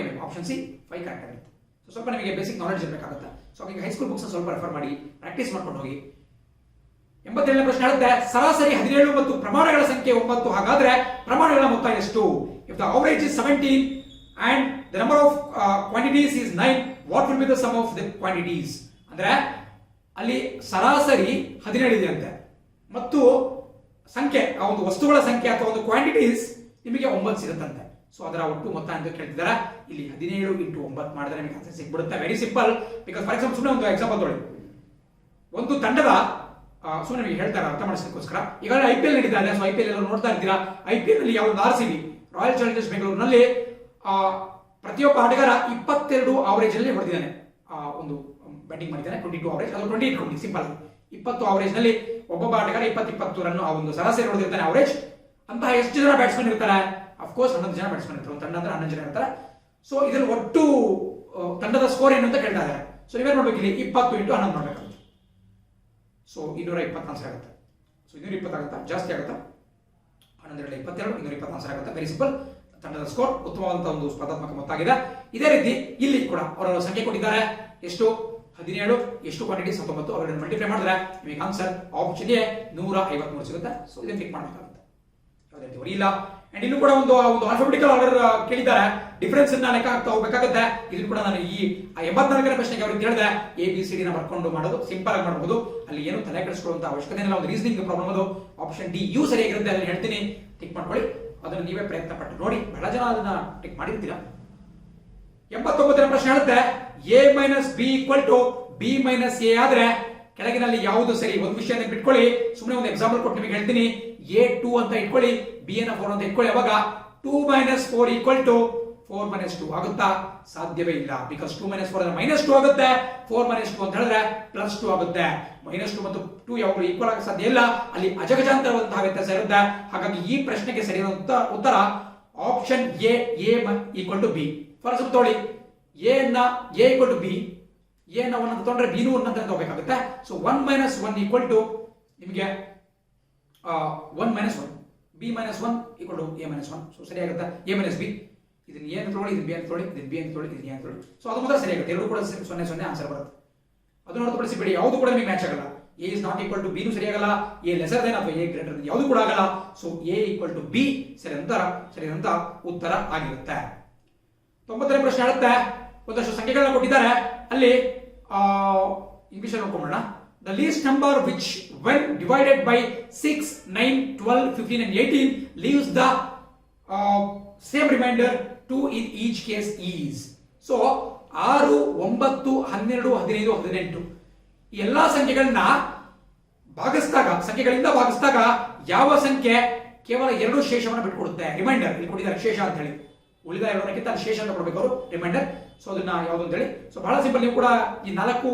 mm. Option C 5 correct ಆಗುತ್ತೆ. ಸೊ ಸ್ವಲ್ಪ ನಿಮಗೆ ಬೇಸಿಕ್ ನಾಲೆಡ್ಜ್ ಇರಬೇಕಾಗುತ್ತೆ. ಸೊ ಹಾಗಾಗಿ ಹೈಸ್ಕೂಲ್ ಬುಕ್ಸ್ ಸ್ವಲ್ಪ ರೆಫರ್ ಮಾಡಿ ಪ್ರಾಕ್ಟೀಸ್ ಮಾಡ್ಕೊಂಡು ಹೋಗಿ. 87ನೇ ಪ್ರಶ್ನೆ ಹೇಳುತ್ತೆ ಸರಾಸರಿ 17 ಮತ್ತು ಪ್ರಮಾಣಗಳ ಸಂಖ್ಯೆ 9. ಹಾಗಾದ್ರೆ ಪ್ರಮಾಣಗಳ ಮೊತ್ತ ಎಷ್ಟು? If the average is 17 and the number of quantities is 9, what will be the sum of the quantities? ಅಂದ್ರೆ ಅಲ್ಲಿ ಸರಾಸರಿ 17 ಇದೆ ಅಂತೆ, ಮತ್ತು ಸಂಖ್ಯೆ ಆ ಒಂದು ವಸ್ತುಗಳ ಸಂಖ್ಯೆ ಅಥವಾ ಒಂದು ಕ್ವಾಂಟಿಟೀಸ್ ನಿಮಗೆ 9 ಸಿಗುತ್ತಂತೆ. ಸೊ ಅದರ ಒಟ್ಟು ಮೊತ್ತ ಅಂತ ಕೇಳ್ತಿದ್ದಾರೆ. ಇಲ್ಲಿ 17 × 9 ಮಾಡಿದ್ರೆ ನಿಮಗೆ ಆನ್ಸರ್ ಸಿಕ್ಬಿಡುತ್ತೆ. Very simple. Because for example ಸುಮ್ಮನೆ ಒಂದು ಎಕ್ಸಾಂಪಲ್ ತೊಗೊಳ್ಳಿ. ಒಂದು ತಂಡದ ಸುಮ್ಮನೆ ನಿಮಗೆ ಹೇಳ್ತಾರೆ ಅರ್ಥ ಮಾಡಿಸೋದಕ್ಕೋಸ್ಕರ, ಈಗಾಗಲೇ IPL ನಡೀತಾ ಇದೆ. ಸೊ IPL ಎಲ್ಲ ನೋಡ್ತಾ ಇರ್ತೀರಾ. IPL ನಲ್ಲಿ ಯಾವ್ದು RCB ರಾಯಲ್ ಚಾಲೆಂಜರ್ಸ್ ಬೆಂಗಳೂರಿನಲ್ಲಿ ಪ್ರತಿಯೊಬ್ಬ ಆಟಗಾರ 22 ಅವರೇಜ್ ಅಲ್ಲಿ ಹೊಡೆದಿದ್ದಾನೆ. ಒಂದು ಬ್ಯಾಟಿಂಗ್ ಮಾಡಿದ್ದಾನೆ 22 ಅವರೇಜ್, ಅದು 20 ಇಟ್ಕೊಂಡು ಸಿಂಪಲ್ 20 ಅವರೇಜ್ ನಲ್ಲಿ ಒಬ್ಬೊಬ್ಬ ಆಟಗಾರ 20 ರನ್ ಆ ಒಂದು ಸರಾಸರಿ ಹೊಡೆದಿರ್ತಾನೆ ಅವರೇಜ್. ಅಂತಹ ಎಷ್ಟು ಜನ ಬ್ಯಾಟ್ಸ್ಮನ್ ಇರ್ತಾರೆ? ಅಫ್ಕೋರ್ಸ್ 11 ಜನ ಬ್ಯಾಟ್ಸ್ಮನ್ ಇರ್ತಾರೆ. ಒಂದು ತಂಡ ಅಂದ್ರೆ 11 ಜನ ಇರ್ತಾರೆ. ಸೊ ಇದರಲ್ಲಿ ಒಟ್ಟು ತಂಡದ ಸ್ಕೋರ್ ಏನು ಅಂತ ಕೇಳ್ತಾ ಇದ್ದಾರೆ. ಸೊ ನೀವೇನ್ ಮಾಡ್ಬೇಕು, ಇಲ್ಲಿ 20 × 11 ಮಾಡ್ಬೇಕಾಗುತ್ತೆ. ಸೊ 220 ಆನ್ಸರ್ ಆಗುತ್ತೆ. ಸೊ 220 ಆಗುತ್ತಾ, ಜಾಸ್ತಿ ಆಗುತ್ತಾ? 11 22 220 ಆನ್ಸರ್ ಆಗುತ್ತೆ. Very simple. ತಂಡದ ಸ್ಕೋರ್ ಉತ್ತಮವಾದಂತಹ ಒಂದು ಸ್ಪರ್ಧಾತ್ಮಕ ಮೊತ್ತ ಆಗಿದೆ. ಇದೇ ರೀತಿ ಇಲ್ಲಿ ಕೂಡ ಅವರ ಸಂಖ್ಯೆ ಕೊಟ್ಟಿದ್ದಾರೆ. ಎಷ್ಟು? 17, ಎಷ್ಟು ಕ್ವಾಂಟಿಟಿ 19. ಅವೆರಡನ್ನು ಮಲ್ಟಿಪ್ಲೈ ಮಾಡಿದ್ರೆ ನಿಮಗೆ ಆನ್ಸರ್ ಆಪ್ಷನ್ ಎ 153 ಸಿಗುತ್ತೆ. ಸೊ ಇದನ್ನು ಟಿಕ್ ಮಾಡಬೇಕಾಗುತ್ತೆ, ಯಾವುದೇ ರೀತಿ ಇಲ್ಲ. ಅಂಡ್ ಇನ್ನು ಕೂಡ ಒಂದು ಆಲ್ಫಾಬೆಟಿಕಲ್ ಆರ್ಡರ್ ಕೇಳಿದ್ದಾರೆ. ಡಿಫರೆನ್ಸ್ ಅನ್ನ ಲೆಕ್ಕ ಹಾಕ್ತಾ ಹೋಗಬೇಕಾಗುತ್ತೆ. ಇದನ್ನು ಕೂಡ ನಾನು ಈ 84ನೇ ಪ್ರಶ್ನೆಗೆ ಅವ್ರಿಗೆ ಹೇಳಿದೆ ABCD ನ ಬರ್ಕೊಂಡು ಮಾಡೋದು ಸಿಂಪಲ್ ಆಗಿ ಮಾಡಬಹುದು. ಅಲ್ಲಿ ಏನು ತಲೆ ಕೆಡಿಸ್ಕೊಳ್ಳುವಂತ ಅವಶ್ಯಕತೆ ಇಲ್ಲ. ಒಂದು ರೀಸನಿಂಗ್ ಪ್ರಾಬ್ಲಮ್ ಅದು. ಆಪ್ಷನ್ ಡಿ ಯು ಸರಿಯಾಗಿರುತ್ತೆ, ಅದನ್ನು ಹೇಳ್ತೀನಿ, ಟಿಕ್ ಮಾಡ್ಕೊಳ್ಳಿ. ಅದನ್ನು ನೀವೇ ಪ್ರಯತ್ನ ಪಟ್ಟು ನೋಡಿ. ಬಹಳ ಜನ ಅದನ್ನ ಟಿಕ್ ಮಾಡಿರ್ತೀರಾ. 89ನೇ ಪ್ರಶ್ನೆ ಹೇಳುತ್ತೆ A - B = B - A ಆದ್ರೆ ಕೆಳಗಿನಲ್ಲಿ ಯಾವುದು ಸರಿ? ಒಂದು ವಿಷಯ ಬಿಟ್ಕೊಳ್ಳಿ. ಸುಮ್ಮನೆ ಒಂದು ಎಕ್ಸಾಂಪಲ್ ಕೊಟ್ಟು ನಿಮಗೆ ಹೇಳ್ತೀನಿ. A2 ಅಂತ ಇಟ್ಕೊಳ್ಳಿ, B ನ 4 ಅಂತ ಇಟ್ಕೊಳ್ಳಿ. ಅವಾಗ 2 - 4 = 4 - 2 ಆಗುತ್ತಾ? ಸಾಧ್ಯವೇ ಇಲ್ಲ. ಬಿಕಾಸ್ 2 - 4 ಅಂದ್ರೆ -2 ಆಗುತ್ತೆ. 4 - 2 ಅಂತ ಹೇಳಿದ್ರೆ +2 ಆಗುತ್ತೆ. -2 ಮತ್ತು 2 ಯಾವಾಗಲೂ ಈಕ್ವಲ್ ಆಗ ಸಾಧ್ಯ ಇಲ್ಲ. ಅಲ್ಲಿ ಅಜಗಜಾಂತರವಂತಹ ವ್ಯತ್ಯಾಸ ಇರುತ್ತೆ. ಹಾಗಾಗಿ ಈ ಪ್ರಶ್ನೆಗೆ ಸರಿಯಾದ ಉತ್ತರ option A = B. For example ತಗೊಳ್ಳಿ, A = B, A ನ 1 ಅಂತ ತಗೊಂಡ್ರೆ B ನು 1 ಅಂತ ತಗೋಬೇಕಾಗುತ್ತೆ. ಸೊ 1 - 1 = ನಿಮಗೆ 1 - 1, B - 1 = A - 1. So ಸರಿಯಾಗುತ್ತೆ. A - B. ಇದನ್ನ A ಅಂತ ತಗೊಳ್ಳಿ, ಇದನ್ನ B ಅಂತ ತಗೊಳ್ಳಿ, ಇದನ್ನ B ಅಂತ ತಗೊಳ್ಳಿ, ಇದನ್ನ A ಅಂತ ತಗೊಳ್ಳಿ. ಸೊ ಅದು ಮಾತ್ರ ಸರಿಯಾಗುತ್ತೆ. ಎರಡು ಕೂಡ 0 0 ಆನ್ಸರ್ ಬರುತ್ತೆ. ಅದನ್ನ ಹೊರತುಪಡಿಸಿ ಬಿಡಿ ಯಾವುದು ಕೂಡ ನಿಮಗೆ ಮ್ಯಾಚ್ ಆಗಲ್ಲ. A is not equal to B ನು ಸರಿಯಾಗಲ್ಲ, A lesser than ಅಥವಾ A greater than ಯಾವುದು ಕೂಡ ಆಗಲ್ಲ. ಸೊ A = B ಸರಿಯಾದಂತ ಉತ್ತರ ಆಗಿರುತ್ತೆ. 90ನೇ ಪ್ರಶ್ನೆ ಹೇಳುತ್ತೆ, ಒಂದಷ್ಟು ಸಂಖ್ಯೆಗಳನ್ನ ಕೊಟ್ಟಿದ್ದಾರೆ. ಅಲ್ಲಿ ಇಂಗ್ಲಿಷ್ ಅಲ್ಲಿ ನೋಡ್ಕೊಳ್ಳೋಣ. The least number which when divided by 6, 9, 12, 15 and 18 leaves the same remainder 2 in each case is. So 6, 9, 12, 15, 18 ಈ ಎಲ್ಲಾ ಸಂಖ್ಯೆಗಳನ್ನ ಸಂಖ್ಯೆಗಳಿಂದ ಭಾಗಿಸಿದಾಗ ಯಾವ ಸಂಖ್ಯೆ ಕೇವಲ 2 ಶೇಷವನ್ನು ಬಿಟ್ಕೊಡುತ್ತೆ? ರಿಮೈಂಡರ್ ಇಲ್ಲಿ ಕೊಟ್ಟಿದ್ದಾರೆ, ಶೇಷ ಅಂತ ಹೇಳಿ. ಉಳಿದ 2ಕ್ಕಿಂತ ಶೇಷ ಅಂತ ಕೊಡಬೇಕು ಅವರು, ರಿಮೈಂಡರ್. ಸೊ ಅದನ್ನ ಯಾವುದು ಅಂತ ಹೇಳಿ. ಸೊ ಬಹಳ ಸಿಂಪಲ್. ನೀವು ಕೂಡ ಈ 4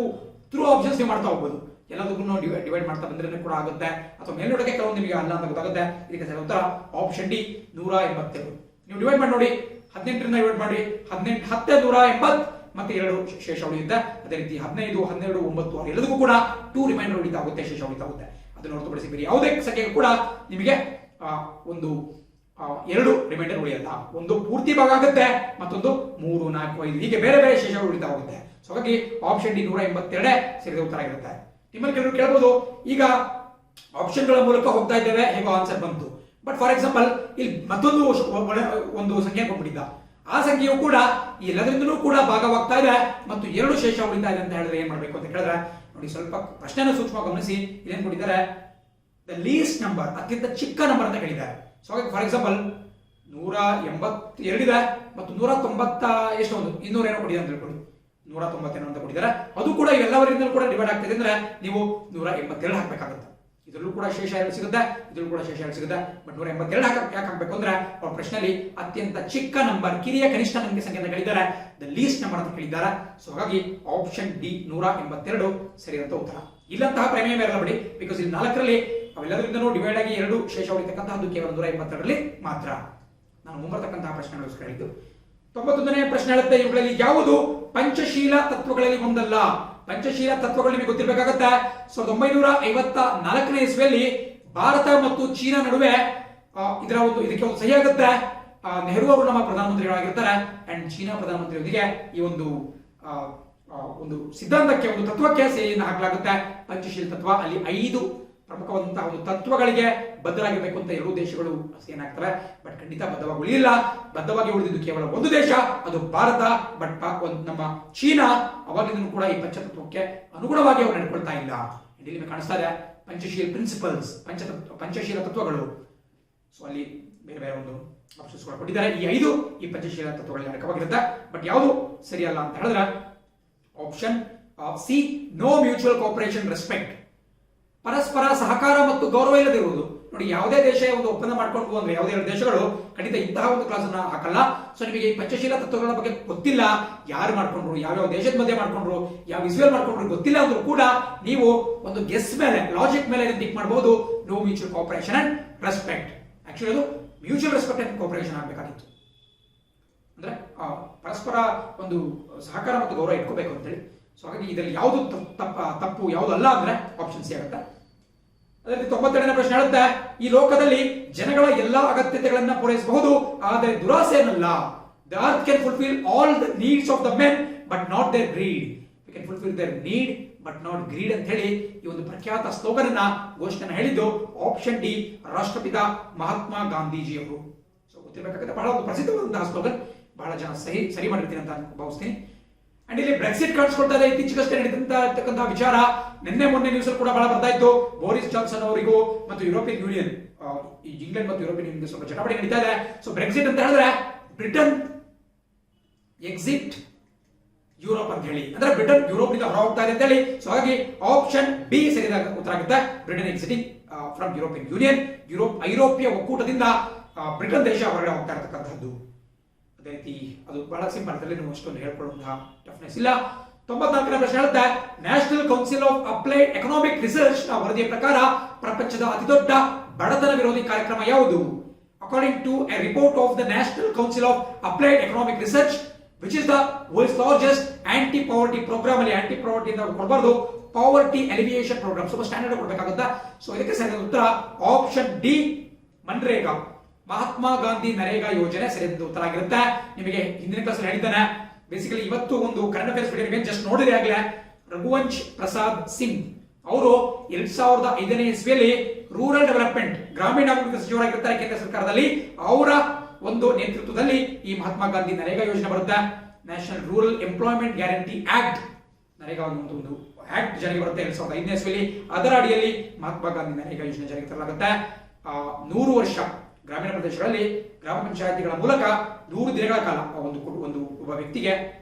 ಥ್ರೂ ಆಪ್ಷನ್ಸ್ ನೀವು ಮಾಡ್ತಾ ಹೋಗ್ಬೋದು. ಎಲ್ಲದಕ್ಕೂ ಡಿವೈಡ್ ಮಾಡ್ತಾ ಬಂದ್ರೆ ಕೂಡ ಆಗುತ್ತೆ, ಅಥವಾ ಮೇಲ್ನೋಟಕ್ಕೆ ಕೆಲವೊಂದು ನಿಮಗೆ ಅಲ್ಲ ಅಂತ ಗೊತ್ತಾಗುತ್ತೆ. ಇದಕ್ಕೆ ಸರಿ ಉತ್ತರ ಆಪ್ಷನ್ ಡಿ 182. ನೀವು ಡಿವೈಡ್ ಮಾಡಿ ನೋಡಿ, 18ರಿಂದ ಡಿವೈಡ್ ಮಾಡಿ, 18 10 180 ಮತ್ತೆ 2 ಶೇಷ ಉಳಿಯುತ್ತೆ. ಅದೇ ರೀತಿ 15, 12, 9, 6 ಎಲ್ಲದಕ್ಕೂ ಕೂಡ 2 ರಿಮೈಂಡರ್ ಉಳಿತಾ ಆಗುತ್ತೆ, ಶೇಷ ಉಳಿತಾ ಆಗುತ್ತೆ. ಅದನ್ನು ಹೊರತುಪಡಿಸಿ ಬೇರೆ ಯಾವುದೇ ಸಂಖ್ಯೆಗೆ ಕೂಡ ನಿಮಗೆ ಒಂದು 2 ರಿಮೈಂಡರ್ ಉಳಿಯಲ್ಲ. ಒಂದು ಪೂರ್ತಿ ಭಾಗ ಆಗುತ್ತೆ, ಮತ್ತೊಂದು 3, 4, 5 ಹೀಗೆ ಬೇರೆ ಬೇರೆ ಶೇಷಗಳು ಉಳಿತಾ ಹೋಗುತ್ತೆ. ಸೊ ಹಾಗಾಗಿ ಆಪ್ಷನ್ ಡಿ 182 ಸರಿಯಾದ ಉತ್ತರ ಆಗಿರುತ್ತೆ. ನಿಮ್ಮಲ್ಲಿ ಕೆಲವರು ಕೇಳಬಹುದು, ಈಗ ಆಪ್ಷನ್ಗಳ ಮೂಲಕ ಹೋಗ್ತಾ ಇದ್ದೇವೆ, ಹೇಗೋ ಆನ್ಸರ್ ಬಂತು. ಬಟ್ ಫಾರ್ ಎಕ್ಸಾಂಪಲ್ ಇಲ್ಲಿ ಮತ್ತೊಂದು ಒಂದು ಸಂಖ್ಯೆ ಕೊಟ್ಬಿಟ್ಟಿದ್ದ. ಆ ಸಂಖ್ಯೆಯು ಕೂಡ ಎಲ್ಲದರಿಂದಲೂ ಕೂಡ ಭಾಗವಾಗ್ತಾ ಇದೆ ಮತ್ತು 2 ಶೇಷ ಉಳಿತಾ ಇದೆ ಅಂತ ಹೇಳಿದ್ರೆ ಏನ್ ಮಾಡ್ಬೇಕು ಅಂತ ಹೇಳಿದ್ರೆ ನೋಡಿ, ಸ್ವಲ್ಪ ಪ್ರಶ್ನೆನ ಸೂಕ್ಷ್ಮ ಗಮನಿಸಿ. ಇದೇನ್ ಕೊಟ್ಟಿದ್ದಾರೆ? ದ ಲೀಸ್ಟ್ ನಂಬರ್, ಅತ್ಯಂತ ಚಿಕ್ಕ ನಂಬರ್ ಅಂತ ಹೇಳಿದ್ದಾರೆ. ಸೊ ಹಾಗಾಗಿ ಫಾರ್ ಎಕ್ಸಾಂಪಲ್ 182 ಇದೆ ಮತ್ತು 190 ಎಷ್ಟು ಒಂದು 200 ಏನೋ ಕೊಟ್ಟಿದೆ ಅಂತ ಹೇಳ್ಕೊಳ್ಳಿ. 190 ಅಂತ ಕೊಟ್ಟಿದ್ದಾರೆ. ಅದು ಕೂಡ ಇವೆಲ್ಲವರಿಂದ ಕೂಡ ಡಿವೈಡ್ ಆಗ್ತಿದೆ ಅಂದ್ರೆ ನೀವು 182 ಹಾಕಬೇಕಾಗುತ್ತೆ. ಇದರಲ್ಲೂ ಕೂಡ ಶೇಷ 2 ಸಿಗುತ್ತೆ, ಇದರಲ್ಲೂ ಕೂಡ ಶೇಷ 2 ಸಿಗುತ್ತೆ. ಬಟ್ 182 ಯಾಕೆ ಹಾಕಬೇಕು ಅಂದ್ರೆ ಅವ್ರ ಪ್ರಶ್ನೆಯಲ್ಲಿ ಅತ್ಯಂತ ಚಿಕ್ಕ ನಂಬರ್, ಕಿರಿಯ ಕನಿಷ್ಠ ಸಂಖ್ಯೆ ಅಂತ ಹೇಳಿದ್ದಾರೆ, ದ ಲೀಸ್ಟ್ ನಂಬರ್ ಅಂತ ಹೇಳಿದ್ದಾರೆ. ಸೊ ಹಾಗಾಗಿ ಆಪ್ಷನ್ ಡಿ 182 ಸರಿಯಾದ ಉತ್ತರ. ಇಲ್ಲಂತಹ ಪ್ರಮೇಯ ಇರಲ್ಲ ಬಿಡಿ, ಬಿಕಾಸ್ ಇಲ್ಲಿ 4ರಲ್ಲಿ ಅವೆಲ್ಲದರಿಂದನೂ ಡಿವೈಡ್ ಆಗಿ 2 ಶೇಷ ಉಳಿತಕ್ಕಂತಹದ್ದು ಕೇವಲ 182ರಲ್ಲಿ ಮಾತ್ರ. ನಾನು ಮುಂಬರ್ತಕ್ಕಂತಹ ಪ್ರಶ್ನೆಗೋಸ್ಕರ ಹೇಳಿದ್ದು. 91ನೇ ಪ್ರಶ್ನೆ ಹೇಳುತ್ತೆ, ಇವುಗಳಲ್ಲಿ ಯಾವುದು ಪಂಚಶೀಲ ತತ್ವಗಳಲ್ಲಿ ಒಂದಲ್ಲ? ಪಂಚಶೀಲ ತತ್ವಗಳು ನಿಮಗೆ ಗೊತ್ತಿರಬೇಕಾಗುತ್ತೆ. 1954ನೇ ಇಸ್ವಿಯಲ್ಲಿ ಭಾರತ ಮತ್ತು ಚೀನಾ ನಡುವೆ ಇದಕ್ಕೆ ಒಂದು ಸಹಿ ಆಗುತ್ತೆ. ನೆಹರು ಅವರು ನಮ್ಮ ಪ್ರಧಾನಮಂತ್ರಿಗಳಾಗಿರ್ತಾರೆ ಅಂಡ್ ಚೀನಾ ಪ್ರಧಾನಮಂತ್ರಿಯವರಿಗೆ ಈ ಒಂದು ಸಿದ್ಧಾಂತಕ್ಕೆ, ಒಂದು ತತ್ವಕ್ಕೆ ಸಹಿಯನ್ನು ಹಾಕಲಾಗುತ್ತೆ. ಪಂಚಶೀಲ ತತ್ವ. ಅಲ್ಲಿ 5 ಪ್ರಮುಖವಾದಂತಹ ಒಂದು ತತ್ವಗಳಿಗೆ ಬದ್ಧರಾಗಿರಬೇಕು ಅಂತ ಎರಡೂ ದೇಶಗಳು ಏನಾಗ್ತವೆ, ಬಟ್ ಖಂಡಿತ ಬದ್ಧವಾಗಿ ಉಳಿಯಿಲ್ಲ. ಬದ್ಧವಾಗಿ ಉಳಿದಿದ್ದು ಕೇವಲ ಒಂದು ದೇಶ, ಅದು ಭಾರತ. ಬಟ್ ನಮ್ಮ ಚೀನಾ ಅವಾಗಿಂದೂ ಕೂಡ ಈ ಪಂಚತತ್ವಕ್ಕೆ ಅನುಗುಣವಾಗಿ ಅವರು ನಡ್ಕೊಳ್ತಾ ಇಲ್ಲ. ಇಲ್ಲಿ ನಿಮಗೆ ಕಾಣಿಸ್ತಾ ಇದೆ ಪಂಚಶೀಲ ಪ್ರಿನ್ಸಿಪಲ್ಸ್, ಪಂಚಶೀಲ ತತ್ವಗಳು. ಸೊ ಅಲ್ಲಿ ಬೇರೆ ಬೇರೆ ಒಂದು ಆಪ್ಷನ್ಸ್ ಕೂಡ ಕೊಟ್ಟಿದ್ದಾರೆ. ಈ 5 ಈ ಪಂಚಶೀಲ ತತ್ವಗಳಲ್ಲಿ ಅಡಕವಾಗಿರುತ್ತೆ. ಬಟ್ ಯಾವುದು ಸರಿಯಲ್ಲ ಅಂತ ಹೇಳಿದ್ರೆ option C, no mutual cooperation respect. ಪರಸ್ಪರ ಸಹಕಾರ ಮತ್ತು ಗೌರವ ಇಲ್ಲದಿರುವುದು. ನೋಡಿ, ಯಾವುದೇ ದೇಶ ಒಂದು ಒಪ್ಪಂದ ಮಾಡ್ಕೊಂಡು ಅಂದ್ರೆ ಯಾವುದೇ ಎರಡು ದೇಶಗಳು ಖಂಡಿತ ಇಂತಹ ಒಂದು ಕ್ಲಾಸ್ ಅನ್ನ ಹಾಕಲ್ಲ. ಸೊ ನಿಮಗೆ ಈ ಪಂಚಶೀಲ ತತ್ವಗಳ ಬಗ್ಗೆ ಗೊತ್ತಿಲ್ಲ, ಯಾರು ಮಾಡ್ಕೊಂಡ್ರು, ಯಾವ್ಯಾವ ದೇಶದ ಮಧ್ಯೆ ಮಾಡ್ಕೊಂಡ್ರು, ಯಾವ ವಿಜುವಲ್ ಮಾಡ್ಕೊಂಡ್ರು ಗೊತ್ತಿಲ್ಲ ಅಂದ್ರೂ ಕೂಡ ನೀವು ಒಂದು ಗೆಸ್ ಮೇಲೆ, ಲಾಜಿಕ್ ಮೇಲೆ ಥಿಂಕ್ ಮಾಡಬಹುದು. No mutual cooperation and respect. Actually ಅದು ಮ್ಯೂಚುವಲ್ ರೆಸ್ಪೆಕ್ಟ್ ಅಂಡ್ ಕೋಆಪರೇಷನ್ ಆಗಬೇಕಾಗಿತ್ತು. ಅಂದ್ರೆ ಪರಸ್ಪರ ಒಂದು ಸಹಕಾರ ಮತ್ತು ಗೌರವ ಇಟ್ಕೋಬೇಕು ಅಂತೇಳಿ. ಸೊ ಹಾಗಾಗಿ ಇದರಲ್ಲಿ ಯಾವುದು ತಪ್ಪು ಯಾವುದು ಅಲ್ಲ ಅಂದ್ರೆ ಆಪ್ಷನ್ ಸಿ ಆಗುತ್ತೆ. ಅದರಲ್ಲಿ 92ನೇ ಪ್ರಶ್ನೆ ಹೇಳುತ್ತೆ, ಈ ಲೋಕದಲ್ಲಿ ಜನಗಳ ಎಲ್ಲಾ ಅಗತ್ಯತೆಗಳನ್ನ ಪೂರೈಸಬಹುದು, ಆದರೆ ದುರಾಸೆ ಏನಲ್ಲ. The earth can fulfil all the needs of the men but not their greed. We can fulfil their need but not greed ಅಂತ ಹೇಳಿ ಈ ಒಂದು ಪ್ರಖ್ಯಾತ ಸ್ಲೋಗನ್ ಅನ್ನ ಘೋಷಣೆ ಹೇಳಿದ್ದು ಆಪ್ಷನ್ ಡಿ, ರಾಷ್ಟ್ರಪಿತ ಮಹಾತ್ಮ ಗಾಂಧೀಜಿಯವರು. ಸೊ ಗೊತ್ತಿರಬೇಕಾಗುತ್ತೆ, ಬಹಳ ಒಂದು ಪ್ರಸಿದ್ಧವಾದಂತಹ ಸ್ಲೋಗನ್, ಬಹಳ ಜನ ಸರಿ ಮಾಡಿರ್ತೀನಿ ಅಂತ ಭಾವಿಸ್ತೀನಿ. ಅಂಡ್ ಇಲ್ಲಿ ಬ್ರೆಕ್ಸಿಟ್ ಕಾಣಿಸ್ಕೊಳ್ತಾ ಇದೆ. ಇತ್ತೀಚೆಗಷ್ಟೇ ನಡೆದಂತಹ ವಿಚಾರ, ನಿನ್ನೆ ಮೊನ್ನೆ ನ್ಯೂಸ್ ಕೂಡ ಬಹಳ ಬರ್ತಾ ಇತ್ತು. ಬೋರಿಸ್ ಜಾನ್ಸನ್ ಅವರಿಗೂ ಮತ್ತು ಯುರೋಪಿಯನ್ ಯೂನಿಯನ್, ಈ ಇಂಗ್ಲೆಂಡ್ ಮತ್ತು ಯುರೋಪಿಯನ್ ಯೂನಿಯನ್ ಸ್ವಲ್ಪ ಚಟಾವಣೆ ನಡೀತಾ ಇದೆ. ಸೊ ಬ್ರೆಕ್ಸಿಟ್ ಅಂತ ಹೇಳಿದ್ರೆ ಬ್ರಿಟನ್ ಎಕ್ಸಿಟ್ ಯುರೋಪ್ ಅಂತ ಹೇಳಿ, ಅಂದ್ರೆ ಬ್ರಿಟನ್ ಯುರೋಪ್ ನಿಂದ ಹೊರ ಹೋಗ್ತಾ ಇದೆ ಅಂತ ಹೇಳಿ. ಸೊ ಹಾಗಾಗಿ ಆಪ್ಷನ್ ಬಿ ಸರಿಯಾದ ಉತ್ತರ ಆಗುತ್ತೆ. Britain exciting from European union, ಐರೋಪ್ಯ ಒಕ್ಕೂಟದಿಂದ ಬ್ರಿಟನ್ ದೇಶ ಹೊರಗಡೆ ಹೋಗ್ತಾ ಇರತಕ್ಕಂಥದ್ದು. ಅದೇ ರೀತಿ ಅದು ಬಹಳ ಸಿಂಪಲ್, ಅದರಲ್ಲಿ ನೀವು ಅಷ್ಟೊಂದು ಹೇಳ್ಕೊಳ್ಳುವಂತಹ ಟಫ್ನೆಸ್ ಇಲ್ಲ. 94ನೇ ಪ್ರಶ್ನೆ ಹೇಳುತ್ತೆ, National Council of Applied Economic Research ನ ವರದಿಯ ಪ್ರಕಾರ ಪ್ರಪಂಚದ ಅತಿದೊಡ್ಡ ಬಡತನ ವಿರೋಧಿ ಕಾರ್ಯಕ್ರಮ ಯಾವುದು? According to a report of the National Council of Applied Economic Research which is the world's largest anti poverty programme. ಅಲ್ಲಿ ಆಂಟಿ ಪಾವರ್ಟಿ ಅಂತ ಕೊಡಬಾರ್ದು, ಪಾವರ್ಟಿ ಎಲಿವಿಯೇಷನ್ ಪ್ರೋಗ್ರಾಮ್, ಸ್ವಲ್ಪ ಸ್ಟ್ಯಾಂಡರ್ಡ್ ಕೊಡಬೇಕಾಗುತ್ತೆ. ಸೊ ಇದಕ್ಕೆ ಸರಿಯಾದ ಉತ್ತರ ಆಪ್ಷನ್ ಡಿ, ಮನ್ರೇಗಾ, ಮಹಾತ್ಮ ಗಾಂಧಿ ನರೇಗಾ ಯೋಜನೆ ಸರಿಯಾದ ಉತ್ತರ ಆಗಿರುತ್ತೆ. ನಿಮಗೆ ಹಿಂದಿನ ಕ್ಲಾಸ್ ಹೇಳಿದ್ದಾನೆ. ಬೇಸಿಕಲಿ ಇವತ್ತು ಒಂದು ಕರೆಂಟ್ ಅಫೇರ್ಸ್ ವಿಡಿಯೋ ಜಸ್ಟ್ ನೋಡಿದ್ರೆ ಆಗ್ಲೇ, ರಘುವಂಶ್ ಪ್ರಸಾದ್ ಸಿಂಗ್ ಅವರು 2005ನೇ ಇಸ್ವಿಯಲ್ಲಿ ರೂರಲ್ ಡೆವಲಪ್ಮೆಂಟ್, ಗ್ರಾಮೀಣಾಭಿವೃದ್ಧಿ ಸಚಿವರಾಗಿರ್ತಾರೆ ಕೇಂದ್ರ ಸರ್ಕಾರದಲ್ಲಿ. ಅವರ ಒಂದು ನೇತೃತ್ವದಲ್ಲಿ ಈ ಮಹಾತ್ಮ ಗಾಂಧಿ ನರೇಗಾ ಯೋಜನೆ ಬರುತ್ತೆ. National rural employment guarantee act, NREGA ಒಂದು ಆಕ್ಟ್ ಜಾರಿಗೆ ಬರುತ್ತೆ 2005ನೇ ಇಸ್ವಿಯಲ್ಲಿ. ಅದರ ಅಡಿಯಲ್ಲಿ ಮಹಾತ್ಮ ಗಾಂಧಿ ನರೇಗಾ ಯೋಜನೆ ಜಾರಿಗೆ ತರಲಾಗುತ್ತೆ. 100 ವರ್ಷ ಗ್ರಾಮೀಣ ಪ್ರದೇಶಗಳಲ್ಲಿ ಗ್ರಾಮ ಪಂಚಾಯತಿಗಳ ಮೂಲಕ 100 ದಿನಗಳ ಕಾಲ ಒಬ್ಬ ವ್ಯಕ್ತಿಗೆ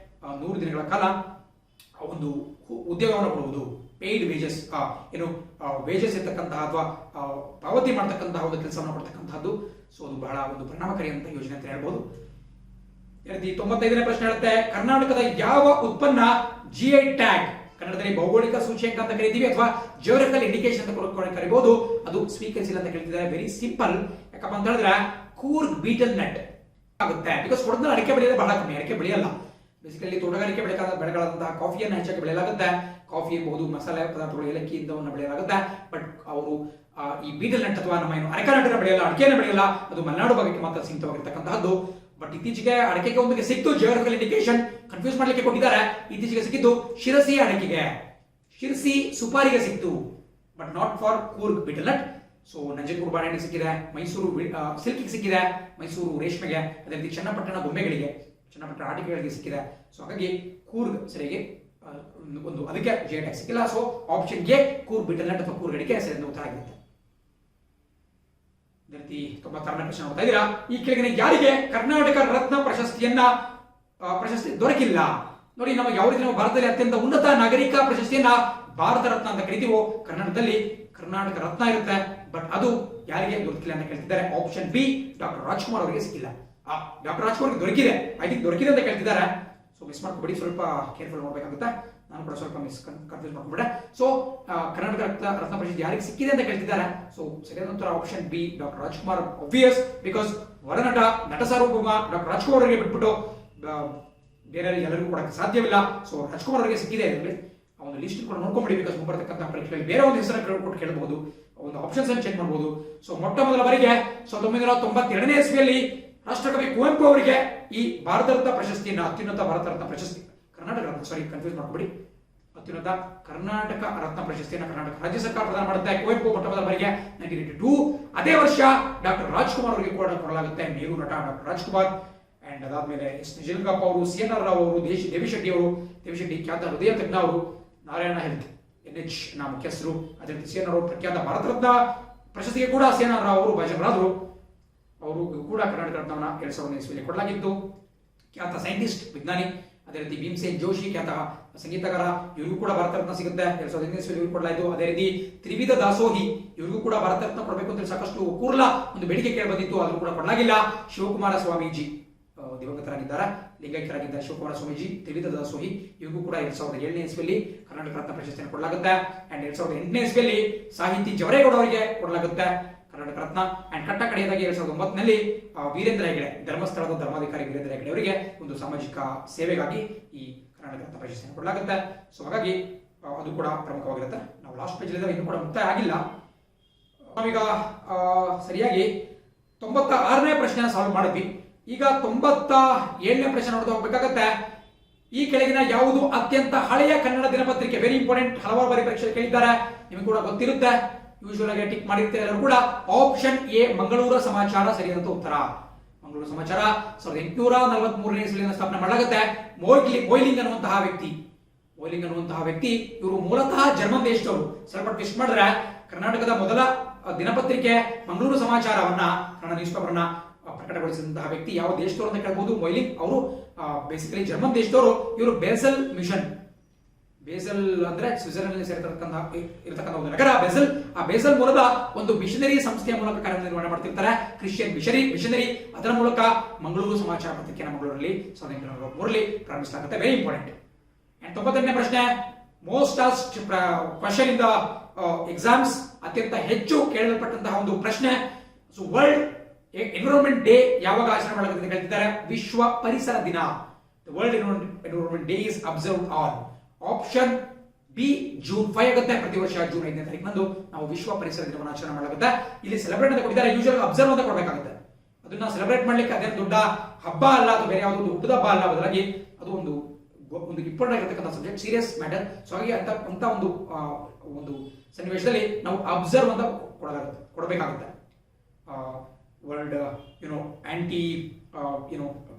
100 ದಿನಗಳ ಕಾಲ ಒಂದು ಉದ್ಯೋಗವನ್ನು ಕೊಡುವುದು, ಪೇಯ್ಡ್ ವೇಜಸ್, ವೇಜಸ್ ಇರ್ತಕ್ಕಂತಹ ಅಥವಾ ಪಾವತಿ ಮಾಡತಕ್ಕಂತಹ ಒಂದು ಕೆಲಸವನ್ನು ಕೊಡ್ತಕ್ಕಂತಹದ್ದು. ಸೊ ಅದು ಬಹಳ ಒಂದು ಪರಿಣಾಮಕಾರಿಯಂತ ಯೋಜನೆ ಅಂತ ಹೇಳ್ಬೋದು. 95ನೇ ಪ್ರಶ್ನೆ ಹೇಳುತ್ತೆ, ಕರ್ನಾಟಕದ ಯಾವ ಉತ್ಪನ್ನ ಜಿಐ ಟ್ಯಾಗ್, ಕನ್ನಡದಲ್ಲಿ ಭೌಗೋಳಿಕ ಸೂಚ್ಯಂಕ ಅಂತ ಕರಿತೀವಿ ಅಥವಾ ಜಿಯೋಗ್ರಫಿಕಲ್ ಇಂಡಿಕೇಶನ್ ಅಂತ ಕರಿಬಹುದು, ಅದು ಸ್ವೀಕರಿಸಿಲ್ಲ ಅಂತ ಕೇಳ್ತಿದ್ದಾರೆ. Very simple. ಯಾಕಪ್ಪ ಅಂತ ಹೇಳಿದ್ರೆ ಕೂರ್ಗ್ ಬೀಟಲ್ ನಟ್ ಆಗುತ್ತೆ. ಬಿಕಾಸ್ ಕೊಡದಲ್ಲಿ ಅಡಿಕೆ ಬೆಳೆಯೋದು ಬಹಳ ಕಮ್ಮಿ, ಅಡಿಕೆ ಬೆಳೆಯಲ್ಲ. ಬೇಸಿಕಲಿ ತೋಟಗಾರಿಕೆ ಬೆಳೆಗಳಾದಂತಹ ಕಾಫಿಯನ್ನು ಹೆಚ್ಚಾಗಿ ಬೆಳೆಯಲಾಗುತ್ತೆ. ಕಾಫಿ ಇರಬಹುದು, ಮಸಾಲೆ ಪದಾರ್ಥಗಳು, ಏಲಕ್ಕಿ ಇಂಥವನ್ನು ಬೆಳೆಯಲಾಗುತ್ತೆ. ಬಟ್ ಅವರು ಈ ಬೀಟಲ್ ನಟ್ ಅಥವಾ ನಮ್ಮ ಏನು ಅರೆಕಾನಟನ್ನ ಬೆಳೆಯಲ್ಲ, ಅಡಿಕೆಯನ್ನು ಬೆಳೆಯಲ್ಲ. ಅದು ಮಲೆನಾಡು ಭಾಗಕ್ಕೆ ಮಾತ್ರ ಸೀಮಿತವಾಗಿರ್ತಕ್ಕಂತಹದ್ದು. ಬಟ್ ಇತ್ತೀಚೆಗೆ ಅಡಿಕೆಗೆ ಒಂದಿಗೆ ಸಿಕ್ತು ಜಿಯೋಗ್ರಫಿಕಲ್ ಇಂಡಿಕೇಶನ್, ಕನ್ಫ್ಯೂಸ್ ಮಾಡ್ಲಿಕ್ಕೆ ಕೊಟ್ಟಿದ್ದಾರೆ. ಇತ್ತೀಚೆಗೆ ಸಿಕ್ಕಿದ್ದು ಶಿರಸಿ ಅಡಿಕೆಗೆ, ಶಿರಸಿ ಸುಪಾರಿಗೆ ಸಿಕ್ತು, but not for Coorg betel nut. So Nanjangud ಬಾಳೆಹಣ್ಣಿಗೆ ಸಿಕ್ಕಿದೆ, ಮೈಸೂರು ಸಿಲ್ಕಿಗೆ ಸಿಕ್ಕಿದೆ, ಮೈಸೂರು ರೇಷ್ಮೆಗೆ, ಅದೇ ರೀತಿ ಚನ್ನಪಟ್ಟಣ ಬೊಂಬೆಗಳಿಗೆ, ಚನ್ನಪಟ್ಟಣ ಆಟಿಕೆಗಳಿಗೆ ಸಿಕ್ಕಿದೆ. ಸೊ ಹಾಗಾಗಿ ಕೂರ್ಗ್ ಸರಿಯಾಗಿ ಒಂದು ಅದಕ್ಕೆ ಜಿಐ ಟ್ಯಾಗ್ ಸಿಕ್ಕಿಲ್ಲ. So option A Coorg betel nut ಅಥವಾ ಕೂರ್ಗ್ ಅಡಿಕೆ ಸರಿಯಾದ ಉತ್ತರ ಆಗಿರುತ್ತೆ. ಅದೇ ರೀತಿ 96ನೇ ಪ್ರಶ್ನೆ ನೋಡ್ತಾ ಇದ್ದೀರಾ, ಈ ಕೆಳಗಿನ ಯಾರಿಗೆ ಕರ್ನಾಟಕ ರತ್ನ ಪ್ರಶಸ್ತಿ ದೊರಕಿಲ್ಲ? ನೋಡಿ, ನಾವು ಯಾವ ರೀತಿ ನಾವು ಭಾರತದಲ್ಲಿ ಅತ್ಯಂತ ಉನ್ನತ ನಾಗರಿಕ ಪ್ರಶಸ್ತಿಯನ್ನ ಭಾರತ ರತ್ನ ಅಂತ ಕರಿತೀವೋ, ಕರ್ನಾಟಕದಲ್ಲಿ ಕರ್ನಾಟಕ ರತ್ನ ಇರುತ್ತೆ. ಬಟ್ ಅದು ಯಾರಿಗೆ ದೊರಕಿಲ್ಲ ಅಂತ ಕೇಳ್ತಿದ್ದಾರೆ. ಆಪ್ಷನ್ ಬಿ, ಡಾಕ್ಟರ್ ರಾಜ್ಕುಮಾರ್ ಅವರಿಗೆ ಸಿಕ್ಕಿಲ್ಲ. ಡಾಕ್ಟರ್ ರಾಜ್ಕುಮಾರ್ ದೊರಕಿದೆ, ಐ ಥಿಂಕ್ ದೊರಕಿದೆ ಅಂತ ಕೇಳ್ತಿದ್ದಾರೆ. ಸೊ ಮಿಸ್ ಮಾಡ್ಕೊಬೇಡಿ, ಸ್ವಲ್ಪ ಕೇರ್ಫುಲ್ ಮಾಡಬೇಕಾಗುತ್ತೆ. ನಾನು ಕೂಡ ಸ್ವಲ್ಪ ಕನ್ಫ್ಯೂಸ್ ಮಾಡ್ಕೊಬೇಡ. ಸೊ ಕರ್ನಾಟಕ ರತ್ನ ಪ್ರಶಸ್ತಿ ಯಾರಿಗೆ ಸಿಕ್ಕಿದೆ ಅಂತ ಕೇಳ್ತಿದ್ದಾರೆ. ಸೊ ಸರಿಯಾದ ಉತ್ತರ option B, doctor Rajkumar. Obvious, because ಹೊರನಟ, ನಟ ಸಾರ್ವಭೌಮ ಡಾಕ್ಟರ್ ರಾಜ್ಕುಮಾರ್ ಅವರಿಗೆ ಬಿಟ್ಬಿಟ್ಟು ಬೇರೆ ಎಲ್ಲರಿಗೂ ಕೊಡಕ್ಕೆ ಸಾಧ್ಯವಿಲ್ಲ. ಸೊ ರಾಜ್ಕುಮಾರ್ ಅವರಿಗೆ ಸಿಕ್ಕಿದೆ. ಇದರಲ್ಲಿ ಒಂದು ಲಿಸ್ಟ್ ಕೂಡ ನೋಡ್ಕೊಂಬಿಡಿ. ಬಿಕಾಸ್ ಮುಂಬರ್ತಕ್ಕಂಥ ಪರೀಕ್ಷೆಯಲ್ಲಿ ಬೇರೆ ಒಂದು ಹೆಸರನ್ನು ಕೊಟ್ಟು ಕೇಳಬಹುದು, ಒಂದು ಆಪ್ಷನ್ಸ್ ಅನ್ನು ಚೆಕ್ ಮಾಡಬಹುದು. ಸೊ ಮೊಟ್ಟ ಮೊದಲ ಬಾರಿಗೆ 1992ನೇ ಇಸ್ವಿಯಲ್ಲಿ ರಾಷ್ಟ್ರಕವಿ ಕುವೆಂಪು ಅವರಿಗೆ ಈ ಭಾರತ ರತ್ನ ಪ್ರಶಸ್ತಿಯನ್ನು, ಅತ್ಯುನ್ನತ ಭಾರತ ರತ್ನ ಪ್ರಶಸ್ತಿ, ಕರ್ನಾಟಕ ರತ್ನ, ಸಾರಿ ಕನ್ಫ್ಯೂಸ್ ಮಾಡ್ಕೊಬೇಡಿ, ಅತ್ಯುನ್ನತ ಕರ್ನಾಟಕ ರತ್ನ ಪ್ರಶಸ್ತಿಯನ್ನು ಕರ್ನಾಟಕ ರಾಜ್ಯ ಸರ್ಕಾರ ಪ್ರದಾನ ಮಾಡುತ್ತೆ. ಕುವೆಂಪು ಮೊಟ್ಟಮೊದಲ ಬಾರಿಗೆ 1982. ಅದೇ ವರ್ಷ ಡಾಕ್ಟರ್ ರಾಜ್ಕುಮಾರ್ ಅವರಿಗೆ ಕೂಡ ಕೊಡಲಾಗುತ್ತೆ ಮೇರು ನಟ ಡಾಕ್ಟರ್ ರಾಜ್ಕುಮಾರ್. ಅಂಡ್ ಅದಾದ್ಮೇಲೆ ಎಸ್ ನಿಜಲಿಂಗಪ್ಪ ಅವರು, CNR ರಾವ್ ಅವರು, ದೇವಿ ಶೆಟ್ಟಿ ಅವರು, ಖ್ಯಾತ ಹೃದಯ ತಜ್ಞ ಅವರು, ನಾರಾಯಣ ಹೆಲ್ತ್ NH ನ ಮುಖ್ಯಸ್ಥರು, ಅದೇ ರೀತಿ CNR ಅವರು ಪ್ರಖ್ಯಾತ ಭಾರತ ರತ್ನ ಪ್ರಶಸ್ತಿಗೆ ಕೂಡ CNR ರಾವ್ ಅವರು ಭಾಜನರಾದರು. ಅವರು ಕೂಡ ಕರ್ನಾಟಕ ರತ್ನವನ್ನು 2001 ಇಸ್ವಿಯಲ್ಲಿ ಕೊಡಲಾಗಿತ್ತು. ಖ್ಯಾತ ಸೈಂಟಿಸ್ಟ್ ವಿಜ್ಞಾನಿ, ಅದೇ ರೀತಿ ಭೀಮಸೇನ್ ಜೋಶಿ ಖ್ಯಾತ ಸಂಗೀತಗಾರ, ಇವರಿಗೂ ಕೂಡ ಭಾರತ ರತ್ನ ಸಿಗುತ್ತೆ 2015 ಇಸ್ವಿಯಲ್ಲಿ ಕೊಡಲಾಯಿತು. ಅದೇ ರೀತಿ ತ್ರಿವಿಧ ದಾಸೋಹಿ, ಇವರಿಗೂ ಕೂಡ ಭಾರತ ರತ್ನ ಕೊಡಬೇಕು ಅಂತ ಸಾಕಷ್ಟು ಕೂರ್ಲ ಒಂದು ಬೇಡಿಕೆ ಕೇಳಿ ಬಂದಿತ್ತು, ಆದರೂ ಕೂಡ ಕೊಡಲಾಗಿಲ್ಲ. ಶಿವಕುಮಾರ ಸ್ವಾಮೀಜಿ ದಿವಂಗತರಾಗಿದ್ದಾರೆ, ಲಿಂಗೈಕ್ಯರಾಗಿದ್ದಾರೆ. ಶಿವಕುಮಾರ ಸ್ವಾಮೀಜಿ ತ್ರಿವಿಧ ದಾಸೋಹಿ, ಇವರಿಗೂ ಕೂಡ 2007 ಇಸ್ವಿಯಲ್ಲಿ ಕರ್ನಾಟಕ ರತ್ನ ಪ್ರಶಸ್ತಿಯನ್ನು ಕೊಡಲಾಗುತ್ತೆ. ಅಂಡ್ 2008 ಇಸ್ವಿಯಲ್ಲಿ ಸಾಹಿತಿ ಜವರೇಗೌಡ ಅವರಿಗೆ ಕೊಡಲಾಗುತ್ತೆ ಕರ್ನಾಟಕ ರತ್ನ. ಅಂಡ್ ಕಟ್ಟ ಕಡೆಯದಾಗಿ 2009 ವೀರೇಂದ್ರ ಹೆಗಡೆ, ಧರ್ಮಸ್ಥಳದ ಧರ್ಮಾಧಿಕಾರಿ ವೀರೇಂದ್ರ ಹೆಗಡೆ ಅವರಿಗೆ ಒಂದು ಸಾಮಾಜಿಕ ಸೇವೆಗಾಗಿ ಈ ಕರ್ನಾಟಕ ರತ್ನ ಪ್ರಶಸ್ತಿಯನ್ನು ಕೊಡಲಾಗುತ್ತೆ. ಸೊ ಹಾಗಾಗಿ ಅದು ಕೂಡ ಪ್ರಮುಖವಾಗಿರುತ್ತೆ. ನಾವು ಲಾಸ್ಟ್ ಪೇಜ್ ಇನ್ನೂ ಕೂಡ ಮುಕ್ತಾಯ ಆಗಿಲ್ಲ. ನಾವೀಗ ಸರಿಯಾಗಿ 96ನೇ ಪ್ರಶ್ನೆ ಸಾಲ್ವ್ ಮಾಡಿದ್ವಿ. ಈಗ 97ನೇ ಪ್ರಶ್ನೆ ನೋಡ್ತಾ ಹೋಗ್ಬೇಕಾಗತ್ತೆ. ಈ ಕೆಳಗಿನ ಯಾವುದು ಅತ್ಯಂತ ಹಳೆಯ ಕನ್ನಡ ದಿನಪತ್ರಿಕೆ? ವೆರಿ ಇಂಪಾರ್ಟೆಂಟ್, ಹಲವಾರು ಬಾರಿ ಪರೀಕ್ಷೆ ಕೇಳಿದ್ದಾರೆ, ನಿಮಗೆ ಕೂಡ ಗೊತ್ತಿರುತ್ತೆ, ಯೂಶುವಲ್ ಆಗಿ ಟಿಕ್ ಮಾಡಿರ್ತಾರೆ ಎಲ್ಲರೂ ಕೂಡ. ಆಪ್ಷನ್ ಎ ಮಂಗಳೂರು ಸಮಾಚಾರ ಸರಿಯಾದ ಉತ್ತರ. ಮಂಗಳೂರು ಸಮಾಚಾರ 1843ನೇ ಇಸ್ವಿಯಲ್ಲಿ ಸ್ಥಾಪನೆ ಮಾಡಲಾಗುತ್ತೆ. ಮೊಯ್ಲಿಂಗ್ ಅನ್ನುವಂತಹ ವ್ಯಕ್ತಿ ಇವರು ಮೂಲತಃ ಜರ್ಮನ್ ದೇಶದವರು. ಸ್ವಲ್ಪ ಟ್ವಿಸ್ಟ್ ಮಾಡಿದ್ರೆ ಕರ್ನಾಟಕದ ಮೊದಲ ದಿನಪತ್ರಿಕೆ ಮಂಗಳೂರು ಸಮಾಚಾರವನ್ನ, ಕನ್ನಡ ನ್ಯೂಸ್ ಪೇಪರ್ ಅನ್ನ ಪ್ರಕಟಗೊಳಿಸಿದಂತಹ ವ್ಯಕ್ತಿ ಯಾವ ದೇಶದವರು ಅಂತ ಕೇಳಬಹುದು. ಮೊಯ್ಲಿಂಗ್ ಅವರು ಬೇಸಿಕಲಿ ಜರ್ಮನ್ ದೇಶದವರು. ಇವರು ಬೇಸಲ್ ಅಂದ್ರೆ ಸ್ವಿಟ್ಜರ್ಲೆಂಡ್ ಇರತಕ್ಕಂಥ ಒಂದು ನಗರ ಬೇಸಲ್. ಆ ಬೇಸಲ್ ಮೂಲದ ಒಂದು ಮಿಷನರಿ ಸಂಸ್ಥೆಯ ಮೂಲಕ ಕಾರ್ಯನಿರ್ವಹಣೆ ಮಾಡ್ತಿರ್ತಾರೆ, ಕ್ರಿಶ್ಚಿಯನ್ ಮಿಷನರಿ. ಅದರ ಮೂಲಕ ಮಂಗಳೂರು ಸಮಾಚಾರ ಪತ್ರಿಕೆಯನ್ನು ಮಂಗಳೂರಲ್ಲಿ 1893ರಲ್ಲಿ ಪ್ರಾರಂಭಿಸಲಾಗುತ್ತೆ. Very important. ಅಂಡ್ 98ನೇ ಪ್ರಶ್ನೆ, most asked question in the exams, ಅತ್ಯಂತ ಹೆಚ್ಚು ಕೇಳಲ್ಪಟ್ಟಂತಹ ಒಂದು ಪ್ರಶ್ನೆ. ಸೊ ವರ್ಲ್ಡ್ ಎನ್ವಿರಾನ್ಮೆಂಟ್ ಡೇ ಯಾವಾಗ ಆಚರಣೆ ಮಾಡಲಾಗುತ್ತೆ ಅಂತ ಹೇಳ್ತಿದ್ದಾರೆ? ವಿಶ್ವ ಪರಿಸರ ದಿನ. World environment day is observed on option B June 5 ಆಗುತ್ತೆ. ಪ್ರತಿ ವರ್ಷ ಜೂನ್ 5ನೇ ತಾರೀಕಿನಂದು ನಾವು ವಿಶ್ವ ಪರಿಸರ ದಿನವನ್ನು ಆಚರಣೆ ಮಾಡಲಾಗುತ್ತೆ. ಇಲ್ಲಿ ಸೆಲೆಬ್ರೇಟ್ ಅಂತ ಕೊಟ್ಟಿದ್ದಾರೆ, ಯೂಶುವಲ್ ಅಬ್ಸರ್ವ್ ಅಂತ ಕೊಡಬೇಕಾಗುತ್ತೆ. ಅದನ್ನ ಸೆಲೆಬ್ರೇಟ್ ಮಾಡ್ಲಿಕ್ಕೆ ಅದೇನು ದೊಡ್ಡ ಹಬ್ಬ ಅಲ್ಲ, ಅದು ಬೇರೆ ಯಾವುದೋ ಹುಟ್ಟದ ಹಬ್ಬ ಅಲ್ಲ, ಬದಲಾಗಿ ಅದು ಒಂದು ಇಂಪಾರ್ಟೆಂಟ್ ಆಗಿರತಕ್ಕಂಥ ಸಬ್ಜೆಕ್ಟ್, ಸೀರಿಯಸ್ ಮ್ಯಾಟರ್. ಸೊ ಹಾಗೆ ಅಂತ ಒಂದು ಸನ್ನಿವೇಶದಲ್ಲಿ ನಾವು ಅಬ್ಸರ್ವ್ ಅಂತ ಕೊಡಬೇಕಾಗುತ್ತೆ. World anti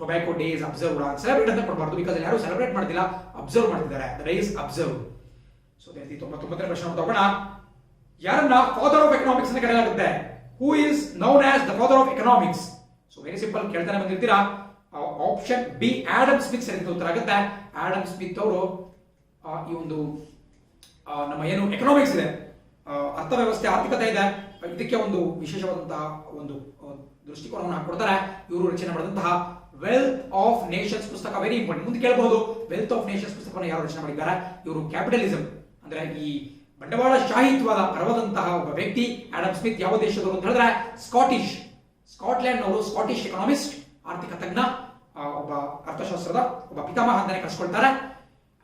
tobacco day is observe, celebrate ಅಂತ ಕೊಡಬಾರ್ದು, ಬಿಕಾಸ್ ಯಾರು ಸೆಲೆಬ್ರೇಟ್ ಮಾಡ್ತಿಲ್ಲ, ಅಬ್ಸರ್ವ್ ಮಾಡ್ತಿದ್ದಾರೆ. The day is observe. So 99ನೇ ಪ್ರಶ್ನೆ ತಗೋಣ. ಯಾರನ್ನ ಫಾದರ್ ಆಫ್ ಎಕನಾಮಿಕ್ಸ್ ಅಂತ ಕರೆಯಲಾಗುತ್ತೆ? Who is known as the father of economics? So very simple, ಕೇಳ್ತಾನೆ ಬಂದಿರ್ತೀರಾ. ಆಪ್ಷನ್ ಬಿ ಆಡಮ್ ಸ್ಮಿತ್ ಸರಿ ಉತ್ತರ ಆಗುತ್ತೆ. ಆಡಮ್ ಸ್ಮಿತ್ ಅವರು ಈ ಒಂದು ನಮ್ಮ ಏನು ಎಕನಾಮಿಕ್ಸ್ ಇದೆ, ಅರ್ಥವ್ಯವಸ್ಥೆ, ಆರ್ಥಿಕತೆ ಇದೆ, ಇದಕ್ಕೆ ಒಂದು ವಿಶೇಷವಾದಂತಹ ಒಂದು ದೃಷ್ಟಿಕೋನವನ್ನು ಹಾಕೊಡ್ತಾರೆ. ಇವರು ರಚನೆ ಮಾಡಿದಂತಹ ವೆಲ್ತ್ ಆಫ್ ನೇಷನ್ಸ್ ಪುಸ್ತಕ ವೆರಿ ಇಂಪಾರ್ಟೆಂಟ್. ಮುಂದೆ ಕೇಳಬಹುದು, ವೆಲ್ತ್ ಆಫ್ ನೇಷನ್ಸ್ ಪುಸ್ತಕವನ್ನು ಯಾರು ರಚನೆ ಮಾಡಿದ್ದಾರೆ? ಇವರು ಕ್ಯಾಪಿಟಲಿಸಂ ಅಂದ್ರೆ ಈ ಬಂಡವಾಳ ಶಾಹಿತ್ವದ ಪರವಾದಂತಹ ಒಬ್ಬ ವ್ಯಕ್ತಿ ಆಡಮ್ ಸ್ಮಿತ್. ಯಾವ ದೇಶದವರು ಅಂತ ಹೇಳಿದ್ರೆ ಸ್ಕಾಟ್ಲೆಂಡ್ ಅವರು. ಸ್ಕಾಟಿಷ್ ಎಕನಾಮಿಸ್ಟ್, ಆರ್ಥಿಕ ತಜ್ಞ, ಒಬ್ಬ ಅರ್ಥಶಾಸ್ತ್ರದ ಒಬ್ಬ ಪಿತಾಮಹ ಅಂತಾನೆ ಕರೆಸ್ಕೊಳ್ತಾರೆ.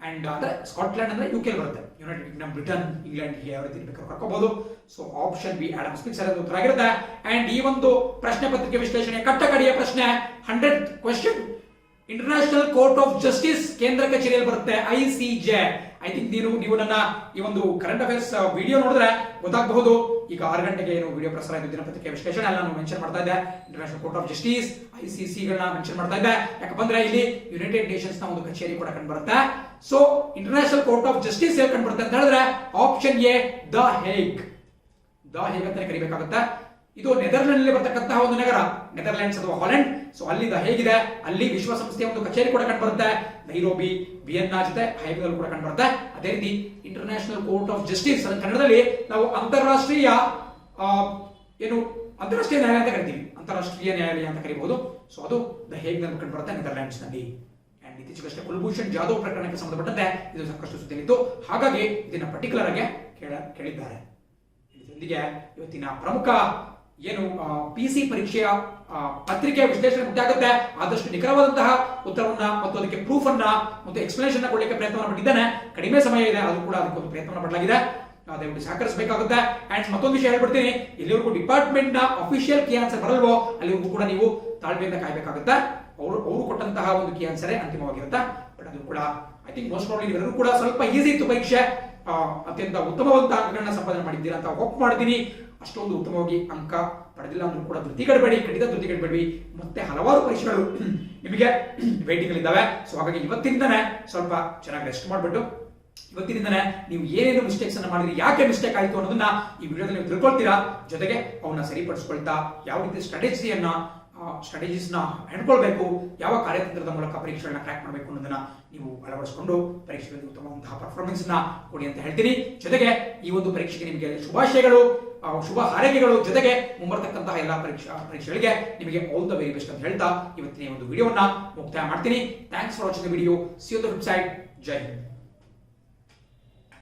ಅಂಡ್ ಅಂದ್ರೆ ಸ್ಕಾಟ್ಲೆಂಡ್ ಅಂದ್ರೆ UK ಬರುತ್ತೆ, ಯುನೈಟೆಡ್ ಕಿಂಗ್ಡಮ್, ಬ್ರಿಟನ್, ಇಂಗ್ಲೆಂಡ್, ಯಾವ ರೀತಿ ಬೇಕಾದ್ರೂ ಕರ್ಕೋಬಹುದು. So option B Adam Smith ಸರಿಯಾದ ಉತ್ತರ ಆಗಿರುತ್ತೆ. ಅಂಡ್ ಈ ಒಂದು ಪ್ರಶ್ನೆ ಪತ್ರಿಕೆ ವಿಶ್ಲೇಷಣೆ ಕಟ್ಟಕಡೆಯ ಪ್ರಶ್ನೆ, 100th question. International court of justice ಕೇಂದ್ರ ಕಚೇರಿಯಲ್ಲಿ ಬರುತ್ತೆ, ICJ. ಐ ಥಿಂಕ್ ನೀವು ನನ್ನ ಈ ಒಂದು ಕರೆಂಟ್ ಅಫೇರ್ಸ್ ವಿಡಿಯೋ ನೋಡಿದ್ರೆ ಗೊತ್ತಾಗಬಹುದು. ಈಗ 6 ಗಂಟೆಗೆ ಏನು ವಿಡಿಯೋ ಪ್ರಸಾರ ಆಯಿತು ದಿನಪತ್ರಿಕೆ ವಿಶ್ಲೇಷಣೆ, ಎಲ್ಲ ನಾನು ಮೆನ್ಷನ್ ಮಾಡ್ತಾ ಇದ್ದೆ. International court of justice, ICC ಗಳನ್ನ ಮೆನ್ಷನ್ ಮಾಡ್ತಾ ಇದ್ದೆ. ಯಾಕಂದ್ರೆ ಇಲ್ಲಿ ಯುನೈಟೆಡ್ ನೇಷನ್ಸ್ ನ ಒಂದು ಕಚೇರಿ ಕೂಡ ಕಂಡು ಬರುತ್ತೆ. So international court of justice ಹೇಗೆ ಕಂಡು ಬರುತ್ತೆ ಅಂತ ಹೇಳಿದ್ರೆ ಆಪ್ಷನ್ ಎ ದ ಹೇಗ್ ಅಂತ ಕರಿಬೇಕಾಗುತ್ತೆ. ಇದು ನೆದರ್ಲ್ಯಾಂಡ್ ನಲ್ಲಿ ಬರ್ತಕ್ಕಂತಹ ಒಂದು ನಗರ, ನೆದರ್ಲ್ಯಾಂಡ್ಸ್ ಅಥವಾ ಹಾಲೆಂಡ್. ಸೊ ಅಲ್ಲಿ ದ ಹೇಗಿದೆ, ಅಲ್ಲಿ ವಿಶ್ವಸಂಸ್ಥೆಯ ಒಂದು ಕಚೇರಿ ಕೂಡ ಕಂಡು ಬರುತ್ತೆ. ನೈರೋಬಿ, ವಿಯೆನ್ನಾ ಜೊತೆ ಹೈಗ್ನಲ್ಲಿ ಕೂಡ ಕಂಡು ಬರುತ್ತೆ. ಅದೇ ರೀತಿ ಇಂಟರ್ನ್ಯಾಷನಲ್ ಕೋರ್ಟ್ ಆಫ್ ಜಸ್ಟಿಸ್ ಕನ್ನಡದಲ್ಲಿ ನಾವು ಅಂತಾರಾಷ್ಟ್ರೀಯ ನ್ಯಾಯಾಲಯ ಅಂತ ಕರಿತೀವಿ, ಅಂತಾರಾಷ್ಟ್ರೀಯ ನ್ಯಾಯಾಲಯ ಅಂತ ಕರೀಬಹುದು. ಸೊ ಅದು ದ ಹೇಗ್ ನಲ್ಲಿ ಕಂಡು ಬರುತ್ತೆ, ನೆದರ್ಲ್ಯಾಂಡ್ಸ್ ನಲ್ಲಿ. ಅಂಡ್ ಇತ್ತೀಚೆಗಷ್ಟೇ ಕುಲಭೂಷಣ್ ಜಾಧವ್ ಪ್ರಕರಣಕ್ಕೆ ಸಂಬಂಧಪಟ್ಟಂತೆ ಇದು ಸಾಕಷ್ಟು ಸುದ್ದಿಯಲ್ಲಿತ್ತು, ಹಾಗಾಗಿ ಇದನ್ನ ಪರ್ಟಿಕ್ಯುಲರ್ ಆಗಿ ಕೇಳಿದ್ದಾರೆ. ಇದರೊಂದಿಗೆ ಇವತ್ತಿನ ಪ್ರಮುಖ ಏನು PC ಪರೀಕ್ಷೆಯ ಪತ್ರಿಕೆಯ ವಿಶ್ಲೇಷಣೆ ಮುಕ್ತಾಗುತ್ತೆ. ಆದಷ್ಟು ನಿಖರವಾದಂತಹ ಉತ್ತರವನ್ನ ಮತ್ತು ಅದಕ್ಕೆ ಪ್ರೂಫ್ ಅನ್ನ ಮತ್ತು ಎಕ್ಸ್ಪ್ಲನೇಷನ್ ಕೊಡಲಿಕ್ಕೆ ಪ್ರಯತ್ನವನ್ನು ಪಟ್ಟಿದ್ದೇನೆ. ಕಡಿಮೆ ಸಮಯ ಇದೆ, ಅದು ಕೂಡ ಅದಕ್ಕೊಂದು ಪ್ರಯತ್ನವನ್ನು ಪಡಲಾಗಿದೆ, ದಯವಿಟ್ಟು ಸಹಕರಿಸಬೇಕಾಗುತ್ತೆ. ಅಂಡ್ ಮತ್ತೊಂದು ವಿಷಯ ಹೇಳ್ಬಿಡ್ತೀನಿ, ಇಲ್ಲಿವರೆಗೂ ಡಿಪಾರ್ಟ್ಮೆಂಟ್ ನ ಅಫಿಷಿಯಲ್ ಕೀ ಆನ್ಸರ್ ಬರಲ್ವೋ ಅಲ್ಲಿವರೆಗೂ ಕೂಡ ನೀವು ತಾಳ್ಮೆಯಿಂದ ಕಾಯಬೇಕಾಗುತ್ತೆ. ಅವರು ಕೊಟ್ಟಂತಹ ಒಂದು ಕೀ ಆನ್ಸರೇ ಅಂತಿಮವಾಗಿರುತ್ತೆ. ಬಟ್ ಅದು ಕೂಡ ಐ ಥಿಂಕ್ ಮೋಸ್ಟ್ ಪ್ರಾಬ್ಲಿ ನೀವೆಲ್ಲರೂ ಕೂಡ ಸ್ವಲ್ಪ ಈಸಿ ಇತ್ತು ಪರೀಕ್ಷೆ, ಅತ್ಯಂತ ಉತ್ತಮವಾದ ಅಂಕಗಳನ್ನ ಸಂಪಾದನೆ ಮಾಡಿದ್ದೀರಾ ಅಂತ ಹೋಪ್ ಮಾಡ್ತೀನಿ. ಅಷ್ಟೊಂದು ಉತ್ತಮವಾಗಿ ಅಂಕ ಪಡೆದಿಲ್ಲ ಅಂದ್ರೂ ಕೂಡ ಧೃತಿಗೆಡಬೇಡಿ, ಖಂಡಿತ ಧೃತಿಗೆಡಬೇಡಿ. ಮತ್ತೆ ಹಲವಾರು ಪರೀಕ್ಷೆಗಳು ನಿಮಗೆ ವೇಟಿಂಗ್ ಇದ್ದಾವೆ. ಸೊ ಹಾಗಾಗಿ ಇವತ್ತಿಂದನೇ ಸ್ವಲ್ಪ ಚೆನ್ನಾಗಿ ರೆಸ್ಟ್ ಮಾಡಿಬಿಟ್ಟು ಇವತ್ತಿನಿಂದನೇ ನೀವು ಏನೇನು ಮಿಸ್ಟೇಕ್ಸ್ ಅನ್ನ ಮಾಡಿದ್ರಿ, ಯಾಕೆ ಮಿಸ್ಟೇಕ್ ಆಯಿತು ಅನ್ನೋದನ್ನ ಈ ವಿಡಿಯೋದಲ್ಲಿ ನೀವು ತಿಳ್ಕೊಳ್ತೀರಾ. ಜೊತೆಗೆ ಅವನ್ನ ಸರಿಪಡಿಸ್ಕೊಳ್ತಾ ಯಾವ ರೀತಿ ಸ್ಟ್ರಾಟಜೀಸ್ನ ಹೆಣ್ಕೊಳ್ಬೇಕು, ಯಾವ ಕಾರ್ಯತಂತ್ರದ ಮೂಲಕ ಪರೀಕ್ಷೆಗಳನ್ನ ಕ್ರ್ಯಾಕ್ ಮಾಡಬೇಕು ಅನ್ನೋದನ್ನ ನೀವು ಅಳವಡಿಸಿಕೊಂಡು ಪರೀಕ್ಷೆಗಳಲ್ಲಿ ಉತ್ತಮವಾದಂತಹ ಪರ್ಫಾರ್ಮೆನ್ಸ್ ನ ಕೊಡಿ ಅಂತ ಹೇಳ್ತೀನಿ. ಜೊತೆಗೆ ಈ ಒಂದು ಪರೀಕ್ಷೆಗೆ ನಿಮಗೆ ಶುಭಾಶಯಗಳು, ಶುಭ ಹಾರೈಕೆಗಳು. ಜೊತೆಗೆ ಮುಂಬರ್ತಕ್ಕಂತಹ ಎಲ್ಲ ಪರೀಕ್ಷೆಗಳಿಗೆ ನಿಮಗೆ ಆಲ್ ದ ವೆರಿ ಬೆಸ್ಟ್ ಅಂತ ಹೇಳ್ತಾ ಇವತ್ತಿನ ಒಂದು ವಿಡಿಯೋವನ್ನ ಮುಕ್ತಾಯ ಮಾಡ್ತೀನಿ. Thanks for watching the video. See you on the website. Jai Hind.